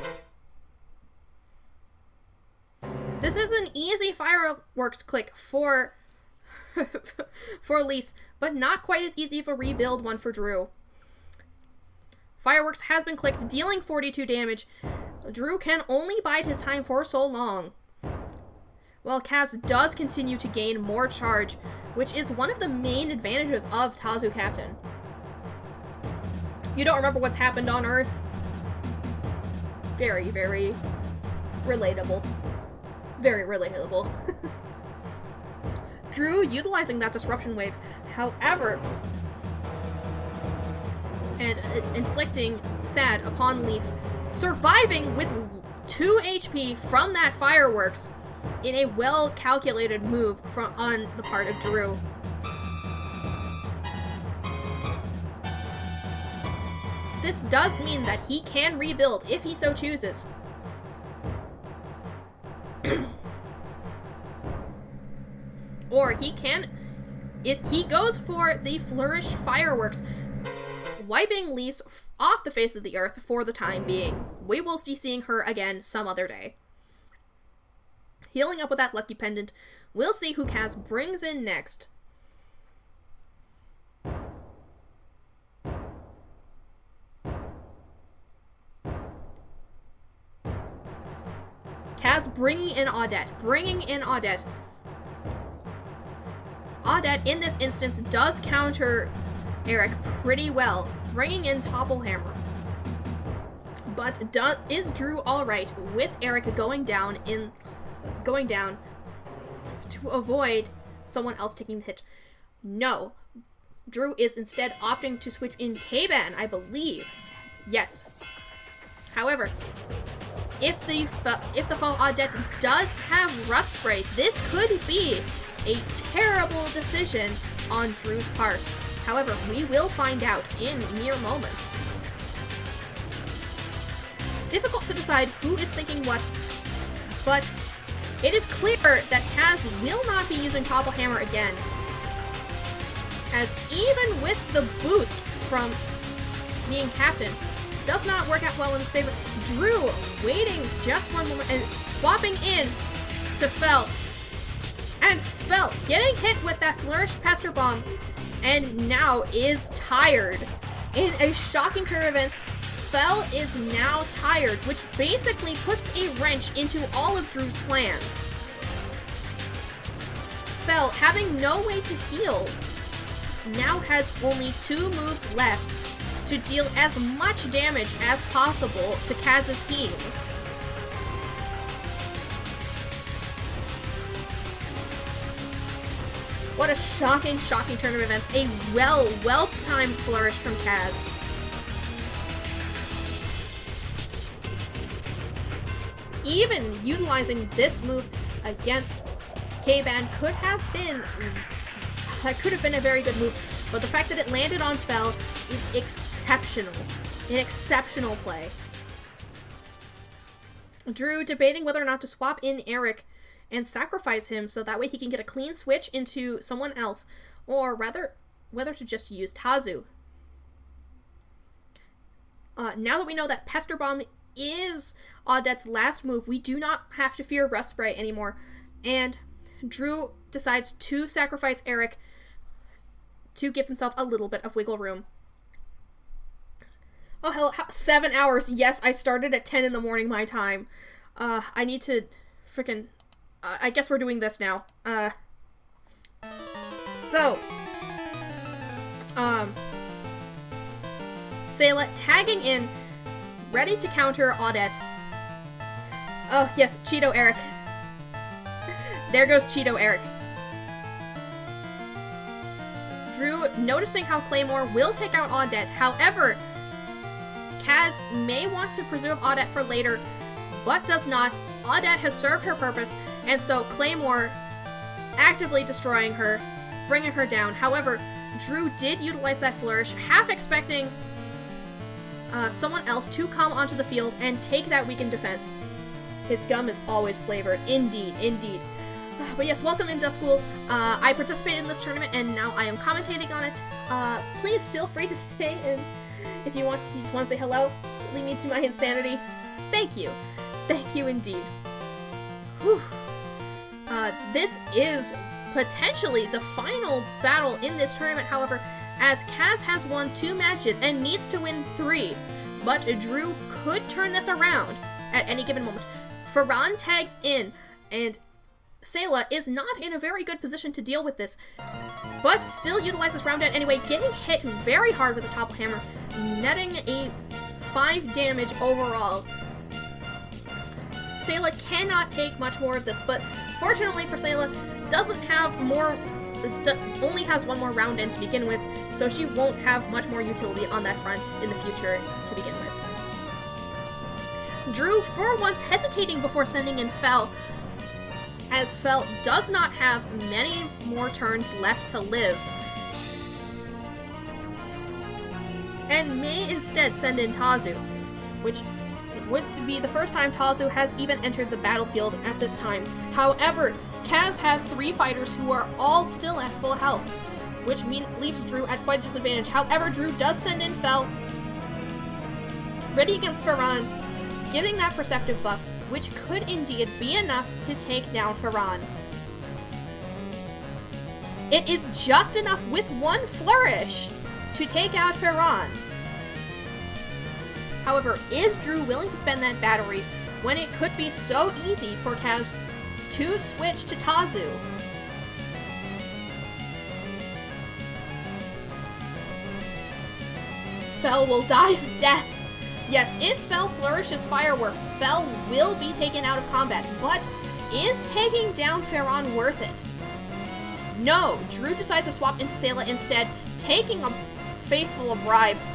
This is an easy fireworks click for Lise, but not quite as easy of a rebuild one for Drew. Fireworks has been clicked, dealing 42 damage. Drew can only bide his time for so long, while Kaz does continue to gain more charge, which is one of the main advantages of Tazu Captain. You don't remember what's happened on Earth? Very, very relatable. Very relatable. Drew utilizing that Disruption Wave, however, and inflicting sad upon Lise, surviving with 2 HP from that fireworks in a well-calculated move on the part of Drew. This does mean that he can rebuild if he so chooses. Or he can, if he goes for the Flourish Fireworks, wiping Lise off the face of the earth for the time being. We will be seeing her again some other day. Healing up with that Lucky Pendant. We'll see who Kaz brings in next. Kaz bringing in Audette. Audette, in this instance, does counter Eric pretty well, bringing in Topple Hammer. But is Drew alright with Eric going down to avoid someone else taking the hit? No. Drew is instead opting to switch in K-Ban, I believe. Yes. However, if the foe Audette does have Rust Spray, this could be a terrible decision on Drew's part. However, we will find out in mere moments. Difficult to decide who is thinking what, but it is clear that Kaz will not be using Topple Hammer again, as even with the boost from being captain, does not work out well in his favor. Drew waiting just one moment and swapping in to Fel, and Fel getting hit with that Flourish Pester Bomb, and now is tired. In a shocking turn of events, Fel is now tired, which basically puts a wrench into all of Drew's plans. Fel, having no way to heal, now has only 2 moves left to deal as much damage as possible to Kaz's team. What a shocking, shocking turn of events. A well-timed flourish from Kaz. Even utilizing this move against K-Ban could have been a very good move, but the fact that it landed on Fel is exceptional. An exceptional play. Drew debating whether or not to swap in Eric and sacrifice him so that way he can get a clean switch into someone else, or rather, whether to just use Tazu. Now that we know that Pester Bomb is Audette's last move, we do not have to fear Rust Spray anymore, and Drew decides to sacrifice Eric to give himself a little bit of wiggle room. Oh, hell, 7 hours. Yes, I started at 10 in the morning my time. I need to freaking... I guess we're doing this now. Sayla tagging in, ready to counter Audette. Oh, yes, Cheeto Eric. There goes Cheeto Eric. Drew noticing how Claymore will take out Audette. However, Kaz may want to preserve Audette for later, but does not. Audette has served her purpose, and so Claymore actively destroying her, bringing her down. However, Drew did utilize that flourish, half expecting someone else to come onto the field and take that weakened defense. His gum is always flavored. Indeed, indeed. But yes, welcome in Duskull. I participated in this tournament, and now I am commentating on it. Please feel free to stay in if you want. You just want to say hello, lead me to my insanity. Thank you. Thank you indeed. Whew. This is potentially the final battle in this tournament, however, as Kaz has won 2 matches and needs to win 3. But Drew could turn this around at any given moment. Farhan tags in, and Sayla is not in a very good position to deal with this, but still utilizes round end anyway, getting hit very hard with the topple hammer, netting a 5 damage overall. Sayla cannot take much more of this, but fortunately for Sayla, doesn't have more, only has 1 more round end to begin with, so she won't have much more utility on that front in the future to begin with. Drew, for once, hesitating before sending in Fel, as Fel does not have many more turns left to live, and may instead send in Tazu, which would be the first time Tazu has even entered the battlefield at this time. However, Kaz has 3 fighters who are all still at full health, which leaves Drew at quite a disadvantage. However, Drew does send in Fel, ready against Farhan, getting that perceptive buff, which could indeed be enough to take down Farhan. It is just enough with 1 flourish to take out Farhan. However, is Drew willing to spend that battery when it could be so easy for Kaz to switch to Tazu? Fel will die of death. Yes, if Fel flourishes fireworks, Fel will be taken out of combat, but is taking down Farhan worth it? No, Drew decides to swap into Sayla instead, taking a face full of bribes.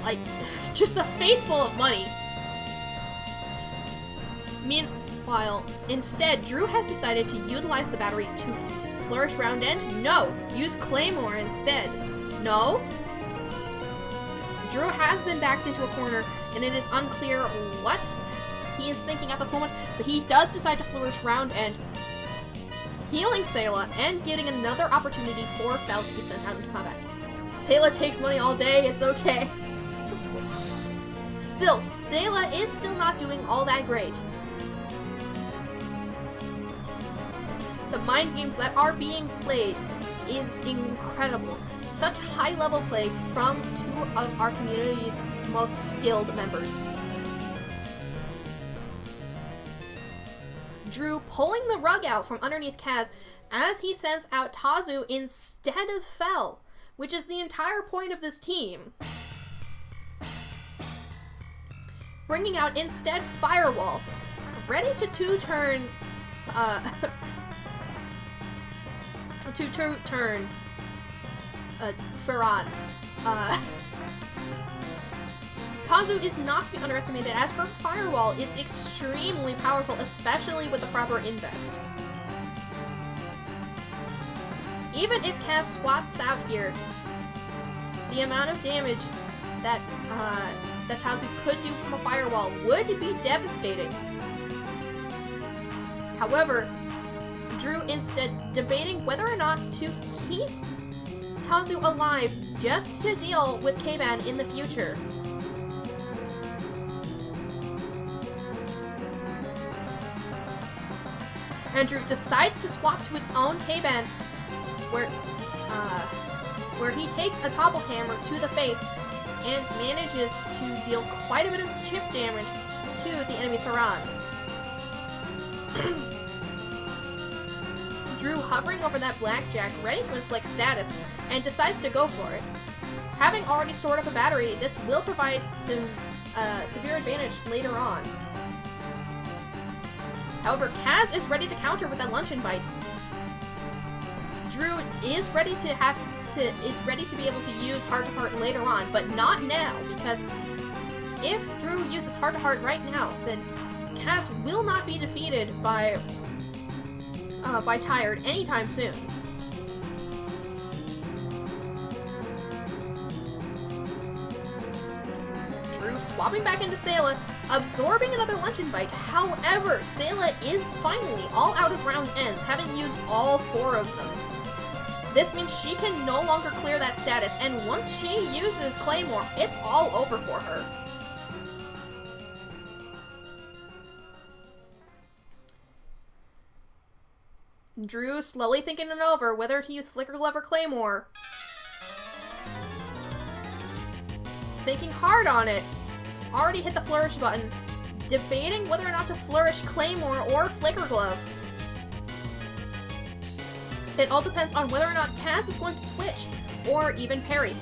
Like, just a face full of money. Meanwhile, instead, Drew has decided to utilize the battery to flourish round end. No, use Claymore instead. No. Drew has been backed into a corner, and it is unclear what he is thinking at this moment, but he does decide to flourish round end, healing Sayla, and getting another opportunity for Fel to be sent out into combat. Sayla takes money all day, it's okay. Still, Sayla is still not doing all that great. The mind games that are being played is incredible. Such high-level play from 2 of our community's most skilled members. Drew pulling the rug out from underneath Kaz as he sends out Tazu instead of Fel, which is the entire point of this team. Bringing out instead Firewall, ready to 2-turn turn Farron. Tazu is not to be underestimated, as her firewall is extremely powerful, especially with the proper invest. Even if Kaz swaps out here, the amount of damage that that Tazu could do from a firewall would be devastating. However, Drew instead debating whether or not to keep Tazu alive just to deal with K-Ban in the future. And Drew decides to swap to his own K-Ban, where he takes a topple hammer to the face and manages to deal quite a bit of chip damage to the enemy Farron. Drew hovering over that blackjack, ready to inflict status, and decides to go for it. Having already stored up a battery, this will provide some severe advantage later on. However, Kaz is ready to counter with that lunch invite. Drew is ready to be able to use Heart to Heart later on, but not now, because if Drew uses Heart to Heart right now, then Kaz will not be defeated by Tired anytime soon. Drew swapping back into Sayla, absorbing another lunch invite. However, Sayla is finally all out of round ends, having used all 4 of them. This means she can no longer clear that status, and once she uses Claymore, it's all over for her. Drew slowly thinking it over, whether to use Flicker Glove or Claymore. Thinking hard on it. Already hit the flourish button. Debating whether or not to flourish Claymore or Flicker Glove. It all depends on whether or not Kaz is going to switch, or even parry.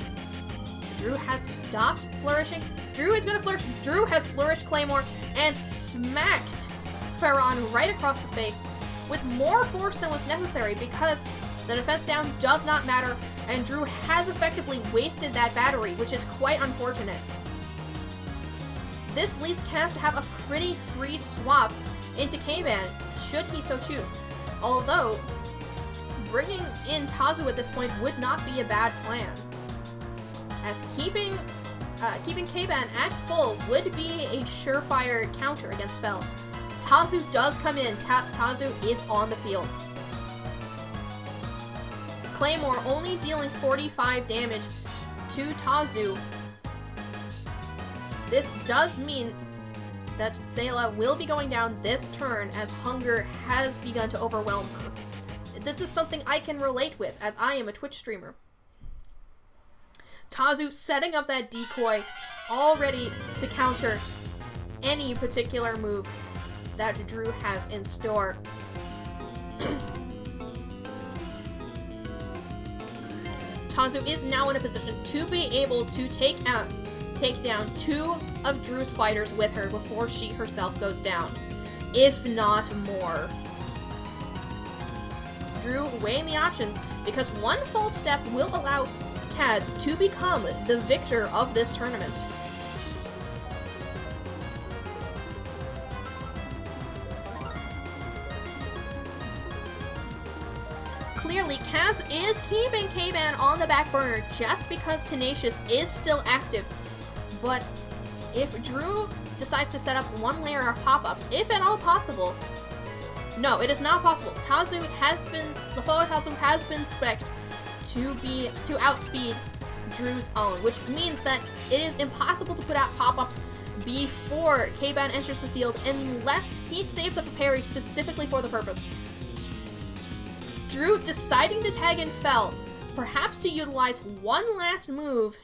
Drew has stopped flourishing. Drew is going to flourish. Drew has flourished Claymore and smacked Farron right across the face with more force than was necessary, because the defense down does not matter, and Drew has effectively wasted that battery, which is quite unfortunate. This leads Kaz to have a pretty free swap into K-Ban, should he so choose. Although, bringing in Tazu at this point would not be a bad plan, as keeping K-Ban at full would be a surefire counter against Fel. Tazu does come in. Tazu is on the field. Claymore only dealing 45 damage to Tazu. This does mean that Sayla will be going down this turn, as hunger has begun to overwhelm her. This is something I can relate with, as I am a Twitch streamer. Tazu setting up that decoy, all ready to counter any particular move that Drew has in store. Tazu is now in a position to be able to take down 2 of Drew's fighters with her before she herself goes down, if not more. Drew weighing the options, because one false step will allow Kaz to become the victor of this tournament. Clearly, Kaz is keeping K-Ban on the back burner just because Tenacious is still active. But if Drew decides to set up one layer of pop-ups, if at all possible, no, it is not possible. The forward Tazu has been spec'd to outspeed Drew's own, which means that it is impossible to put out pop-ups before K-Ban enters the field unless he saves up a parry specifically for the purpose. Drew deciding to tag in Fel, perhaps to utilize one last move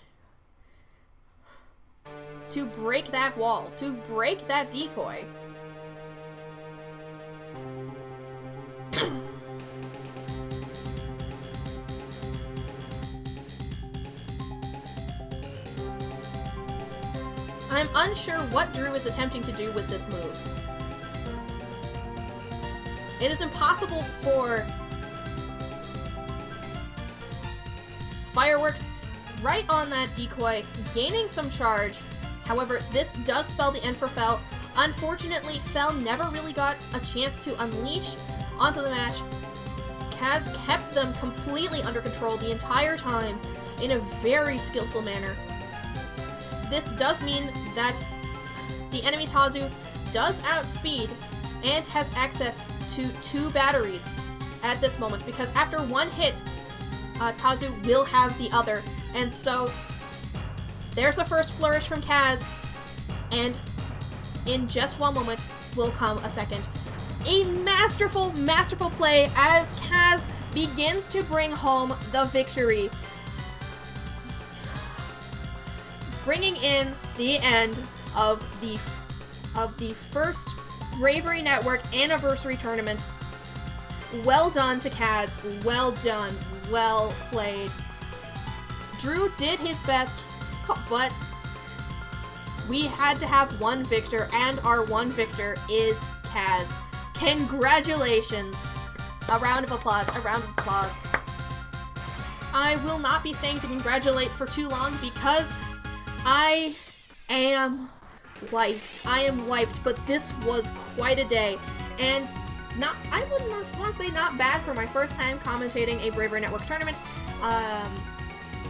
to break that wall, to break that decoy. I'm unsure what Drew is attempting to do with this move. It is impossible for fireworks right on that decoy, gaining some charge. However, this does spell the end for Fel. Unfortunately, Fel never really got a chance to unleash onto the match. Kaz kept them completely under control the entire time in a very skillful manner. This does mean that the enemy Tazu does outspeed and has access to 2 batteries at this moment, because after one hit, Tazu will have the other. And so, there's the first flourish from Kaz, and in just one moment will come a second. A masterful, masterful play as Kaz begins to bring home the victory, bringing in the end of the first Bravery Network anniversary tournament. Well done to Kaz. Well done. Well played. Drew did his best, but we had to have one victor, and our one victor is Kaz. Congratulations. A round of applause. A round of applause. I will not be staying to congratulate for too long because I am wiped. I am wiped, but this was quite a day. And I wouldn't want to say not bad for my first time commentating a Bravery Network tournament.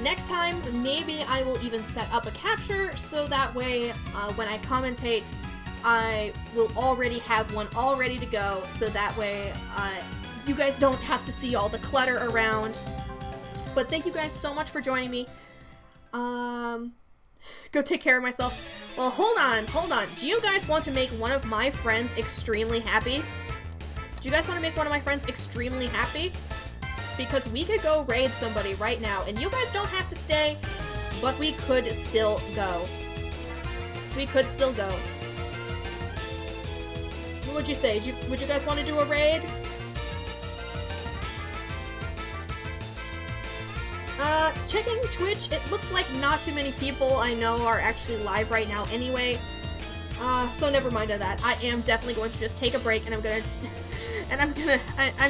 Next time, maybe I will even set up a capture, so that way, when I commentate, I will already have one all ready to go, so that way, you guys don't have to see all the clutter around. But thank you guys so much for joining me. Go take care of myself. Well, hold on. Do you guys want to make one of my friends extremely happy? Do you guys want to make one of my friends extremely happy? Because we could go raid somebody right now, and you guys don't have to stay, but we could still go. We could still go. What would you say? Would you guys want to do a raid? Checking Twitch, it looks like not too many people I know are actually live right now anyway. So never mind on that. I am definitely going to just take a break, and I'm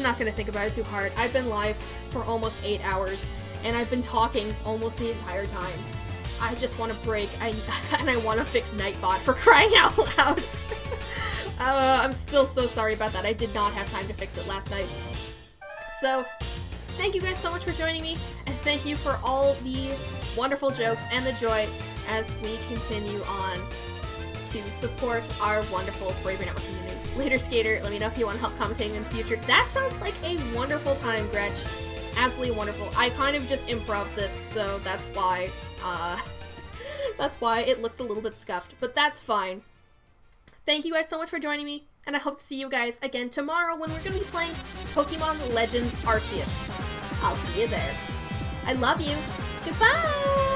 not gonna think about it too hard. I've been live for almost 8 hours, and I've been talking almost the entire time. I just want to break, and I want to fix Nightbot, for crying out loud. I'm still so sorry about that. I did not have time to fix it last night. So, thank you guys so much for joining me, and thank you for all the wonderful jokes and the joy as we continue on to support our wonderful Bravery Network community. Later, Skater, let me know if you want to help commentating in the future. That sounds like a wonderful time, Gretch. Absolutely wonderful. I kind of just improv this, so that's why it looked a little bit scuffed, but that's fine. Thank you guys so much for joining me, and I hope to see you guys again tomorrow when we're going to be playing Pokemon Legends Arceus. I'll see you there. I love you. Goodbye!